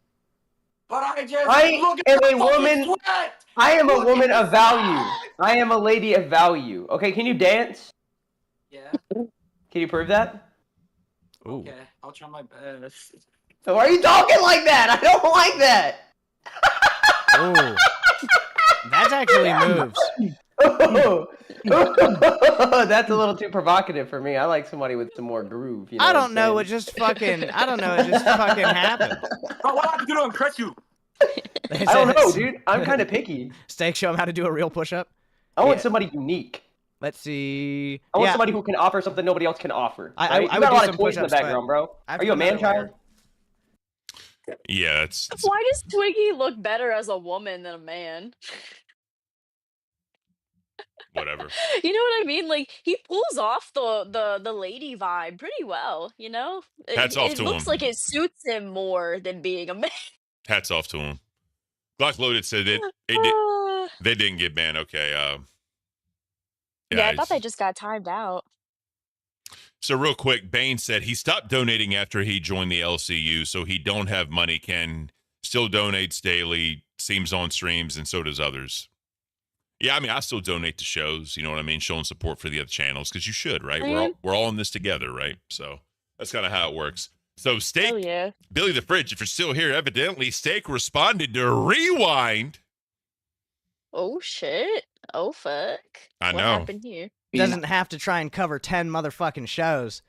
But I am a woman. I am a woman of value. I am a lady of value. Okay, can you dance? Yeah. Can you prove that? Okay, I'll try my best. So why are you talking like that? I don't like that. Oh, that's actually moves. That's a little too provocative for me. I like somebody with some more groove. You know I don't know. It just fucking happened. Bro, what I have to do to impress you? I don't know, dude. I'm kind of picky. Steak, show him how to do a real push-up. I want somebody unique. Let's see. I want somebody who can offer something nobody else can offer. I You would got a do lot some of toys in the push-ups, background, but bro. I have Are you a to man come out child? Yeah, it's Why does Twiggy look better as a woman than a man? whatever. You know what I mean? Like he pulls off the lady vibe pretty well, you know? Hats off It to looks him. like it suits him more than being a man. Hats off to him. Glock Loaded said they didn't get banned. Okay. Yeah, I thought they just got timed out. So real quick, Bane said he stopped donating after he joined the LCU, so he don't have money, can still donates daily, seems on streams, and so does others. Yeah, I mean, I still donate to shows, you know what I mean, showing support for the other channels, because you should, right? We're all in this together, right? So that's kind of how it works. So Steak, Billy the Fridge, if you're still here, evidently Steak responded to Rewind. Oh shit. Oh fuck. I What know. happened here? Doesn't have to try and cover 10 motherfucking shows.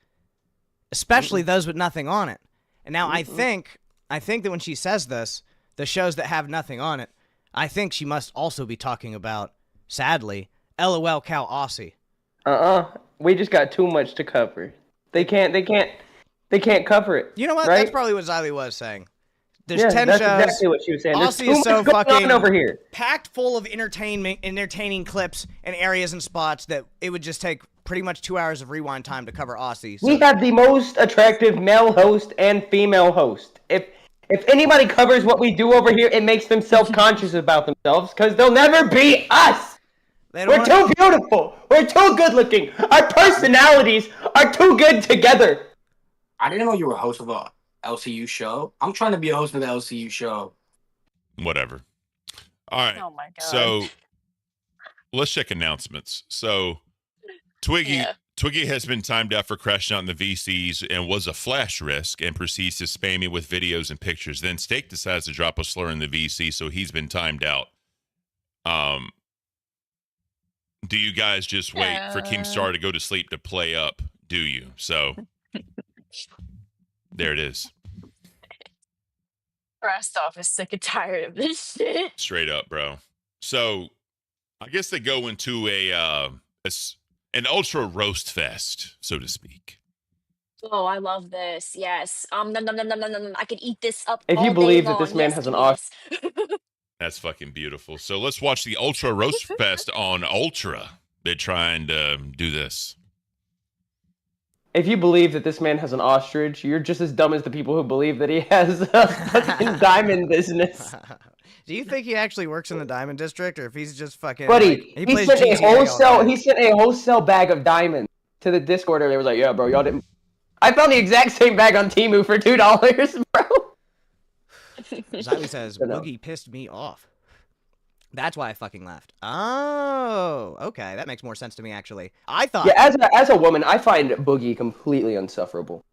especially those with nothing on it. And now I think that when she says this, the shows that have nothing on it, I think she must also be talking about, sadly, LOL Cow Aussie. We just got too much to cover. They can't cover it. You know what? Right? That's probably what Xylee was saying. There's Yeah, 10 that's shows. exactly what she was saying. There's Aussie too is so much going fucking on over here. packed full of entertaining clips and areas and spots that it would just take pretty much 2 hours of rewind time to cover Aussie. So. We have the most attractive male host and female host. If anybody covers what we do over here, it makes them self-conscious about themselves because they'll never be us. We're too beautiful. We're too good-looking. Our personalities are too good together. I didn't know you were a host of a LCU show. I'm trying to be a host of the LCU show. Whatever. All right. Oh my god. So let's check announcements. So Twiggy has been timed out for crashing out in the VCs and was a flash risk and proceeds to spam me with videos and pictures. Then Steak decides to drop a slur in the VC, so he's been timed out. Do you guys just wait for Keemstar to go to sleep to play up? Do you? So there it is. Rastoff is sick and tired of this shit. Straight up, bro. So I guess they go into an ultra roast fest, so to speak. Oh, I love this. Yes. Nom, nom, nom, nom, nom, nom. I could eat this up. If all you day believe that long. this man Yes, has an please. That's fucking beautiful. So let's watch the Ultra Roast Fest on Ultra. They're trying to do this. If you believe that this man has an ostrich, you're just as dumb as the people who believe that he has a fucking diamond business. Do you think he actually works in the Diamond District, or if he's just fucking? Buddy, like, he plays sent a GTA all wholesale. day? He sent a wholesale bag of diamonds to the Discord. They was like, "Yeah, bro, y'all didn't." I found the exact same bag on Temu for $2, bro. Xylee says, Boogie pissed me off. That's why I fucking left. Oh, okay. That makes more sense to me, actually. I thought... Yeah, as a woman, I find Boogie completely insufferable.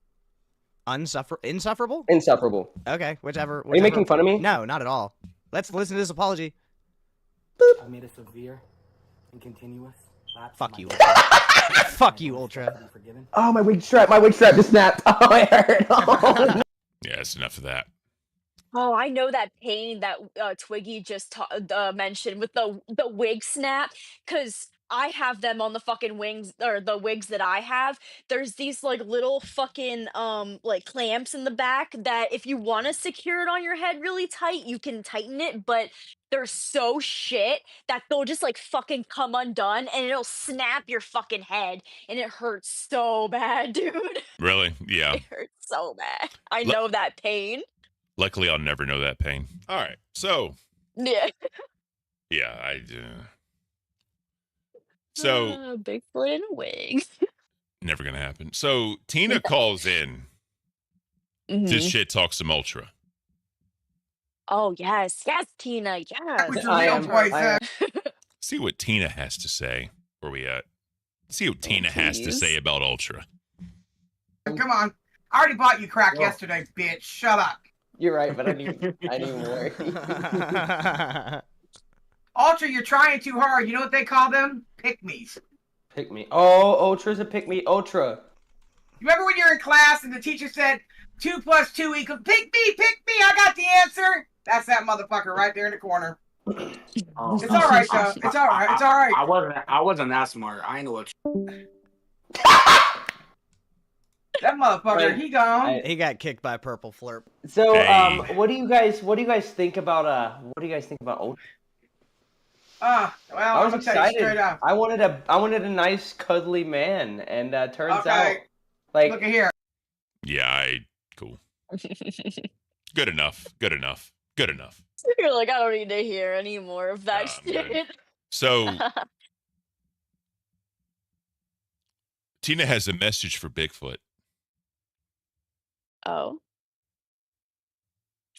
Insufferable? Insufferable. Okay, whichever. Are you making fun of me? No, not at all. Let's listen to this apology. I made a severe and continuous lapse. Fuck you. Fuck you, Ultra. Oh, my wig strap just snapped. Oh, it hurt. Oh, no. Yeah, that's enough of that. Oh, I know that pain that Twiggy just mentioned with the wig snap, because I have them on the fucking wings, or the wigs that I have. There's these like little fucking like clamps in the back that if you want to secure it on your head really tight, you can tighten it, but they're so shit that they'll just like fucking come undone and it'll snap your fucking head and it hurts so bad, dude. Really? Yeah. It hurts so bad. I know that pain. Luckily, I'll never know that pain. All right. So, Yeah. yeah, So, Bigfoot in a wig. never going to happen. So, Tina calls in to shit talk some Ultra. Oh, yes. Yes, Tina. Yes. See what Tina has to say. Where we at? See what Tina has to say about Ultra. Come on. I already bought you crack yesterday, bitch. Shut up. You're right, but I need more. Ultra, you're trying too hard. You know what they call them? Pick-me's. Pick me. Oh, Ultra's a pick me. Ultra. You remember when you're in class and the teacher said 2 + 2 = pick me, I got the answer? That's that motherfucker right there in the corner. It's all right, though. It's all right. It's all right. I wasn't that smart. I know what. That motherfucker, he gone. He got kicked by Purple Flirp. So, what do you guys think about Ultra? Well, I was I'm gonna tell you excited. straight up. I wanted a nice cuddly man, and turns out, Okay. like, Look at here. Yeah, cool. Good enough. Good enough. Good enough. You're like, I don't need to hear any more of that shit. So, Tina has a message for Bigfoot. Oh.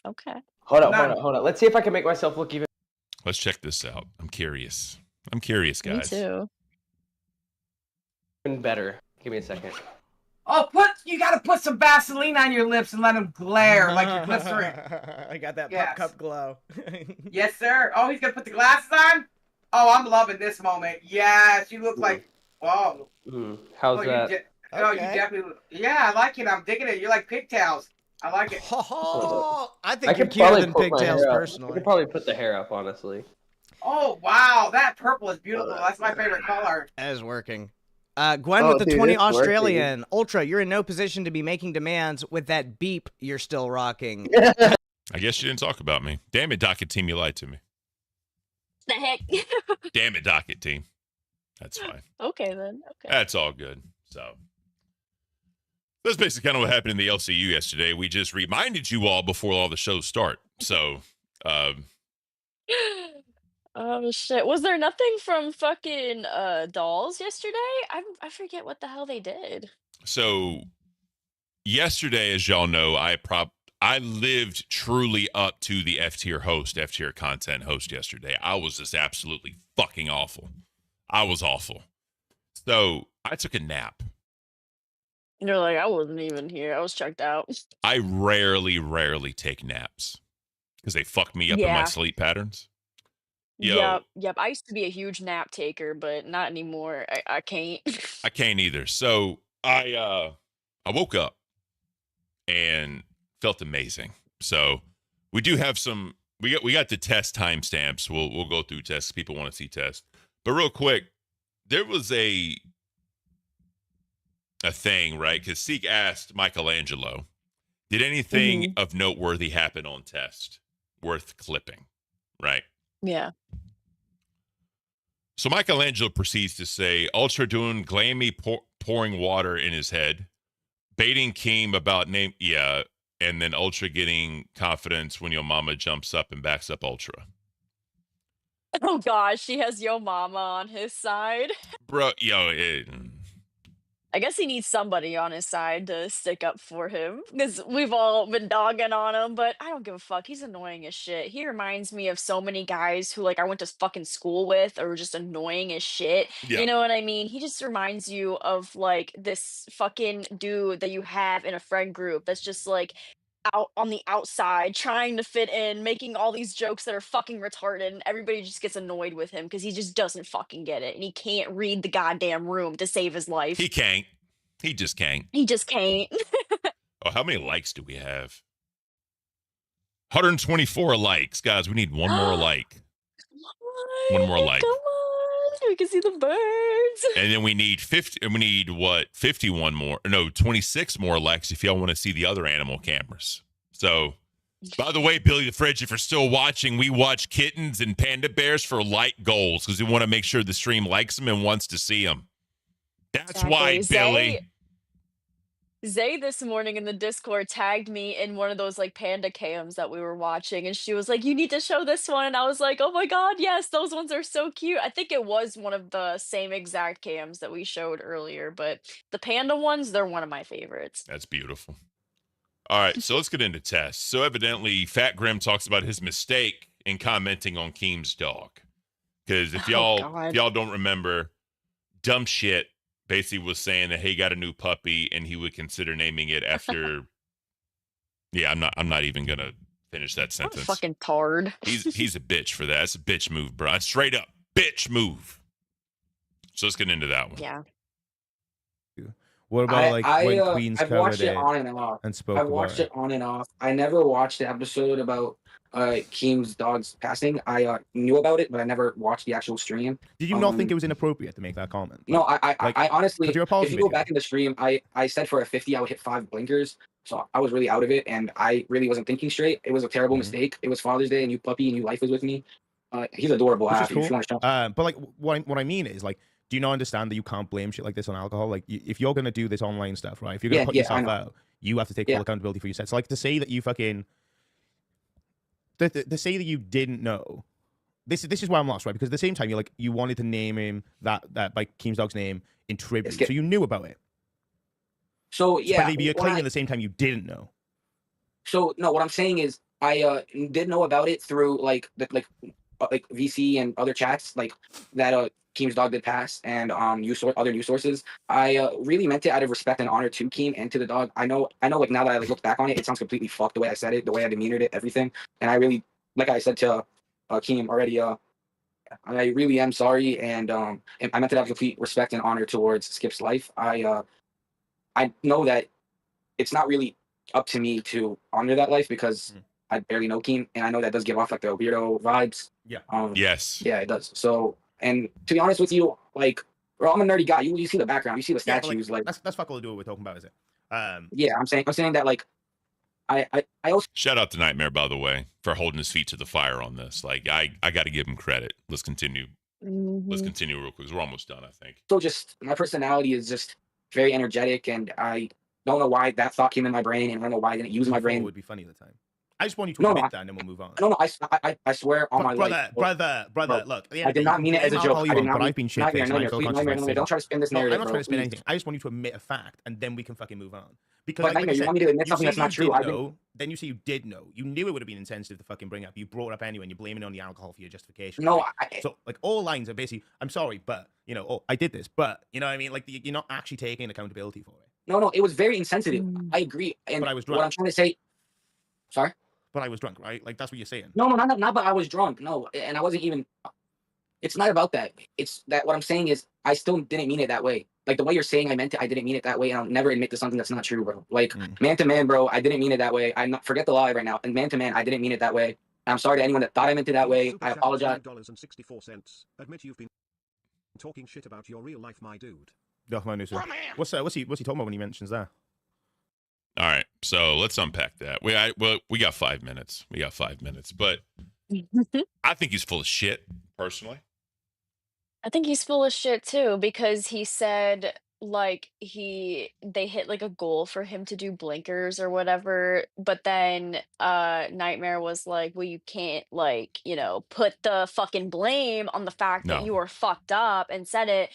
Okay. Hold on. Let's see if I can make myself look even. Let's check this out. I'm curious, guys. Me too. Even better. Give me a second. Oh, you gotta put some Vaseline on your lips and let them glare like you're glycerin. I got that Yes. pup cup glow. Yes, sir. Oh, he's gonna put the glasses on? Oh, I'm loving this moment. Yes, you look like, whoa. How's Oh, that? Oh, you definitely. Yeah, I like it. I'm digging it. You're like pigtails. I like it. Oh, I I think you're could cuter probably than put my pigtails, hair up. I personally. could probably put the hair up, honestly. Oh wow, that purple is beautiful. That's my favorite color. That is working. Gwen Oh, with the dude, 20 it's working. Australian. Ultra, you're in no position to be making demands with that beep you're still rocking. I guess you didn't talk about me. Damn it, Docket Team, you lied to me. The heck? Damn it, Docket Team. That's fine. Okay then. Okay. That's all good. So that's basically kind of what happened in the LCU yesterday. We just reminded you all before all the shows start. So, Oh shit. Was there nothing from fucking Dolls yesterday? I forget what the hell they did. so yesterday, as y'all know, I lived truly up to the F tier content host yesterday. I was just absolutely fucking awful. I was awful. So I took a nap. And you're like, I wasn't even here. I was checked out. I rarely take naps because they fuck me up in my Yeah. sleep patterns. Yo, Yep. I used to be a huge nap taker, but not anymore. I can't. I can't either. So I woke up and felt amazing. So we do have some. We got the test timestamps. We'll go through tests. People want to see tests. But real quick, there was a thing, right? Because Seek asked Michelangelo, did anything of noteworthy happen on test worth clipping? Right? Yeah. So Michelangelo proceeds to say, Ultra doing Glammy pouring water in his head, baiting Keem about name, yeah, and then Ultra getting confidence when your mama jumps up and backs up Ultra. Oh gosh, she has Yo Mama on his side. Bro, I guess he needs somebody on his side to stick up for him because we've all been dogging on him, but I don't give a fuck. He's annoying as shit. He reminds me of so many guys who like I went to fucking school with or were just annoying as shit. Yeah. You know what I mean? He just reminds you of like this fucking dude that you have in a friend group that's just like out on the outside trying to fit in, making all these jokes that are fucking retarded, and everybody just gets annoyed with him because he just doesn't fucking get it and he can't read the goddamn room to save his life. he can't. He just can't. He just can't. Oh, how many likes do we have? 124 likes. Guys, we need one more like. One more like. Come on, we can see the birds. And then we need 50. And we need what? 51 more. No, 26 more likes if y'all want to see the other animal cameras. So, by the way, Billy the Fridge, if you're still watching, we watch kittens and panda bears for like goals because we want to make sure the stream likes them and wants to see them. That's why, Billy. Zay this morning in the Discord tagged me in one of those like panda cams that we were watching, and she was like, "You need to show this one," and I was like, "Oh my god, yes, those ones are so cute." I think it was one of the same exact cams that we showed earlier, but the panda ones, they're one of my favorites. That's beautiful. All right, so let's get into tests. So evidently, Fat Grim talks about his mistake in commenting on Keem's dog, because if y'all don't remember, dumb shit basically was saying that he got a new puppy and he would consider naming it after. Yeah, I'm not even gonna finish that sentence. Fucking tard. He's a bitch for that. It's a bitch move, bro. It's straight up bitch move. So let's get into that one. Yeah. What about when Queens I've covered watched it it on and off. and spoke I've about watched it? it on and off. I never watched the episode about Keem's dog's passing. I knew about it, but I never watched the actual stream. Did you not think it was inappropriate to make that comment? No, I honestly, 'cause you're a if policy you go video. back in the stream, I said for a 50 I would hit 5 blinkers. So I was really out of it, and I really wasn't thinking straight. It was a terrible mistake. It was Father's Day, a new puppy, a new life was with me. He's adorable. Which is If you cool. want to show But like, what I mean is like, do you not understand that you can't blame shit like this on alcohol? Like, if you're gonna do this online stuff, right? If you're gonna put I yourself know. out, you have to take full accountability for your sets. Like to say that you fucking, to say that you didn't know. This is why I'm lost, right? Because at the same time, you wanted to name him that like Keem's dog's name in tribute, so you knew about it. So yeah, but you're claiming at the same time you didn't know. So no, what I'm saying is I did know about it through like VC and other chats like that Keem's dog did pass and other news sources. I really meant it out of respect and honor to Keem and to the dog. I know like now that I look back on it, it sounds completely fucked the way I said it, the way I demeanored it, everything. And I really, like I said to Keem already, I really am sorry, and I meant it out of complete respect and honor towards Skip's life. I I know that it's not really up to me to honor that life because I barely know Keem, and I know that does give off like the weirdo vibes. Yeah. Yes. Yeah, it does. So, and to be honest with you, like, bro, I'm a nerdy guy. You see the background, you see the Yeah, but, statues, like that's fuck all to do what we're talking about, is it? yeah, I'm saying that like I also Shout out to Nightmare, by the way, for holding his feet to the fire on this. Like, I got to give him credit. Let's continue. Let's continue real quick. We're almost done, I think. so just my personality is just very energetic, and I don't know why that thought came in my brain, and I don't know why I didn't use my brain. It would be funny at the time. I just want you to No, admit that, and then we'll move on. No, I swear on my life. Brother, Bro, look. At the end I of the did day, not mean it as a joke. I did not but mean- I've been shit Nightmare, faced, and I Nightmare, feel please, conscious Nightmare, about Nightmare, don't try to spin this No, narrative, I'm not bro, trying to spin please. anything. I just want you to admit a fact, and then we can fucking move on. Because, But like Nightmare, you you said, want me to admit something say that's not you true. did I didn't- know, then you say you did know. You knew it would have been insensitive to fucking bring up. You brought it up anyway, and you're blaming it on the alcohol for your justification. No, right? So, like, all lines are basically, I'm sorry, but, you know, oh, I did this, but, you know what I mean? Like, you're not actually taking accountability for it. No, it was very insensitive. I agree. And But I was drunk. what I'm trying to say, sorry? But I was drunk, right? Like, that's what you're saying. No, not but I was drunk. No, and I wasn't even. It's not about that. It's that what I'm saying is I still didn't mean it that way. Like the way you're saying I meant it, I didn't mean it that way, and I'll never admit to something that's not true, bro. Like man to man, bro, I didn't mean it that way. I'm not forget the lie right now. And man to man, I didn't mean it that way. And I'm sorry to anyone that thought I meant it that way. I apologize. $5.64. Admit you've been talking shit about your real life, my dude. What's he talking about when he mentions that? All right, so let's unpack that. We got 5 minutes. But I think he's full of shit, personally. I think he's full of shit too because he said like they hit like a goal for him to do blinkers or whatever, but then Nightmare was like, well, you can't like, you know, put the fucking blame on the fact that No. you were fucked up and said it.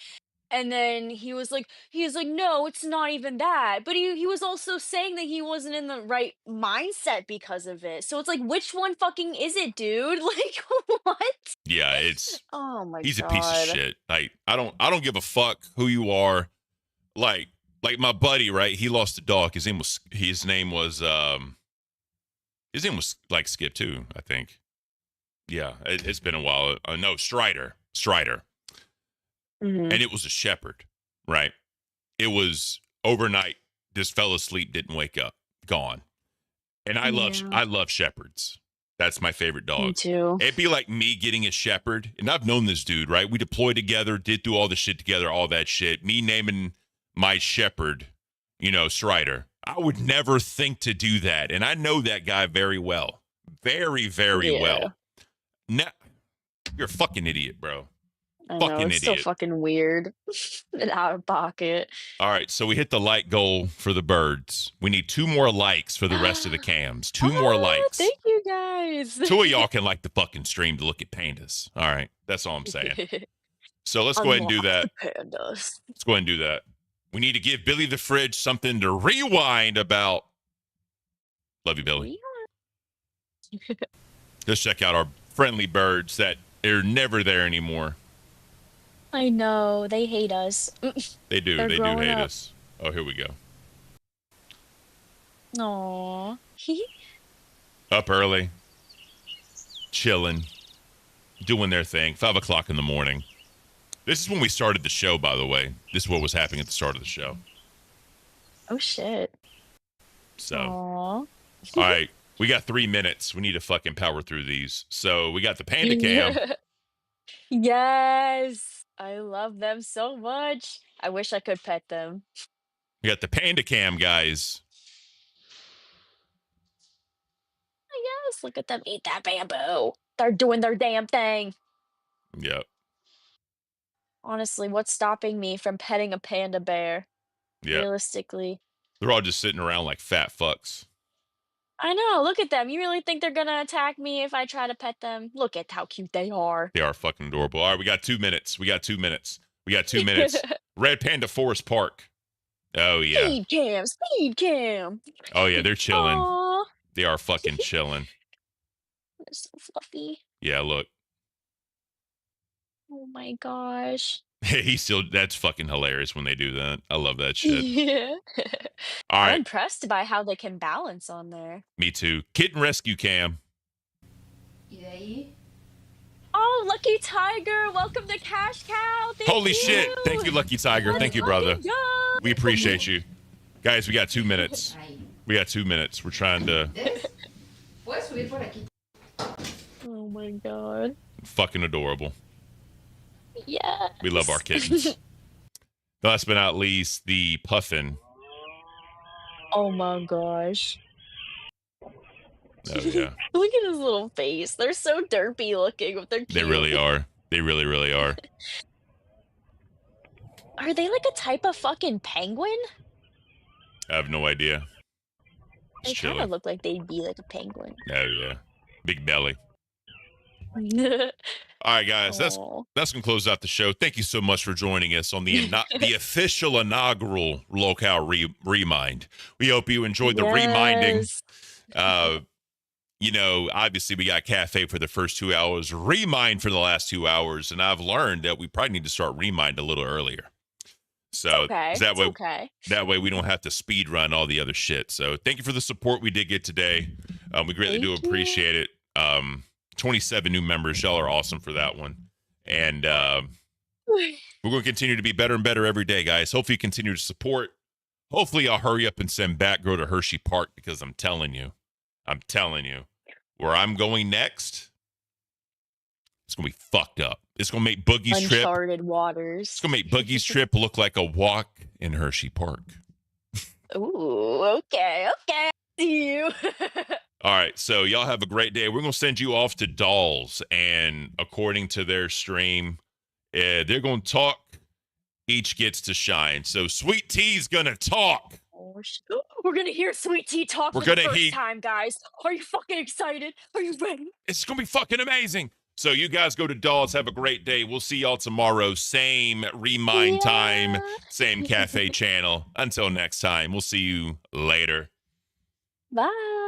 And then he was like, no, it's not even that. But he was also saying that he wasn't in the right mindset because of it. So it's like, which one fucking is it, dude? Like, what? Yeah, it's Oh my he's god. a piece of shit. Like I don't give a fuck who you are. Like my buddy, right? He lost a dog. His name was like Skip too, I think. Yeah, it's been a while. No, Strider. Mhm. And it was a shepherd, right? It was overnight. This fell asleep, didn't wake up, gone. And I love shepherds. That's my favorite dog. Me too. It'd be like me getting a shepherd, and I've known this dude, right? We deployed together, did through all the shit together, all that shit. Me naming my shepherd, you know, Strider. I would never think to do that, and I know that guy very well, very, very well. Now, you're a fucking idiot, bro. I Fucking know, it's so idiot. fucking weird and out of pocket. All right, so we hit the like goal for the birds. We need 2 more likes for the rest of the cams. 2 more likes. Thank you guys. 2 of y'all can like the fucking stream to look at pandas. All right, that's all I'm saying. So let's go ahead and do that. Pandas. Let's go ahead and do that. We need to give Billy the Fridge something to rewind about. Love you, Billy. Let's check out our friendly birds that are never there anymore. I know, they hate us. They do. They're They do growing hate up. us. Oh, here we go. Aww. Up early, chilling, doing their thing. 5 o'clock in the morning. This is when we started the show, by the way. This is what was happening at the start of the show. Oh shit. So, Aww. all right, we got 3 minutes. We need to fucking power through these. So we got the panda cam. Yes. I love them so much. I wish I could pet them. We got the panda cam, guys. Yes, look at them eat that bamboo. They're doing their damn thing. Yep. Honestly, what's stopping me from petting a panda bear? Yep. Realistically. They're all just sitting around like fat fucks. I know, look at them. You really think they're gonna attack me if I try to pet them? Look at how cute they are. They are fucking adorable. All right, we got 2 minutes. We got 2 minutes. Red Panda Forest Park. Oh, yeah. Speed cam. Oh, yeah, they're chilling. Aw, They are fucking chilling. they're so fluffy. Yeah, look. Oh my gosh. That's fucking hilarious when they do that. I love that shit. Yeah. All I'm right, impressed by how they can balance on there. me too. Kitten Rescue Cam. Oh, Lucky Tiger, welcome to Cash Cow. Thank Holy you. shit. Thank you, Lucky Tiger. Thank you, brother. We appreciate you. Guys, we got 2 minutes. We got 2 minutes. We're trying to. Oh my god. Fucking adorable. Yeah. We love our kittens. Last but not least, the puffin. Oh my gosh. Oh yeah. Look at his little face. They're so derpy looking, but they're cute. They really are. They really, really are. Are they like a type of fucking penguin? I have no idea. They Just kind chilling. of look like they'd be like a penguin. Oh yeah. Big belly. All right, guys, that's gonna close out the show. Thank you so much for joining us on the the official inaugural Lolcow Remind. We hope you enjoyed the reminding. You know, obviously we got cafe for the first 2 hours, remind for the last 2 hours, and I've learned that we probably need to start remind a little earlier. So that way we don't have to speed run all the other shit. So thank you for the support we did get today. We greatly do appreciate it. 27 new members. Y'all are awesome for that one. And we're going to continue to be better and better every day, guys. Hopefully you continue to support. Hopefully I'll hurry up and send Batgirl to Hershey Park, because I'm telling you, where I'm going next, it's going to be fucked up. It's going to make Boogie's trip. Uncharted waters. It's going to make Boogie's trip look like a walk in Hershey Park. Ooh, okay. See you. All right, so y'all have a great day. We're going to send you off to Dolls, and according to their stream, they're going to talk. Each gets to shine. So Sweet T's going to talk. We're going to hear Sweet Tea talk for the first time, guys. Are you fucking excited? Are you ready? It's going to be fucking amazing. So you guys go to Dolls. Have a great day. We'll see y'all tomorrow. Same remind time, same cafe channel. Until next time, we'll see you later. Bye.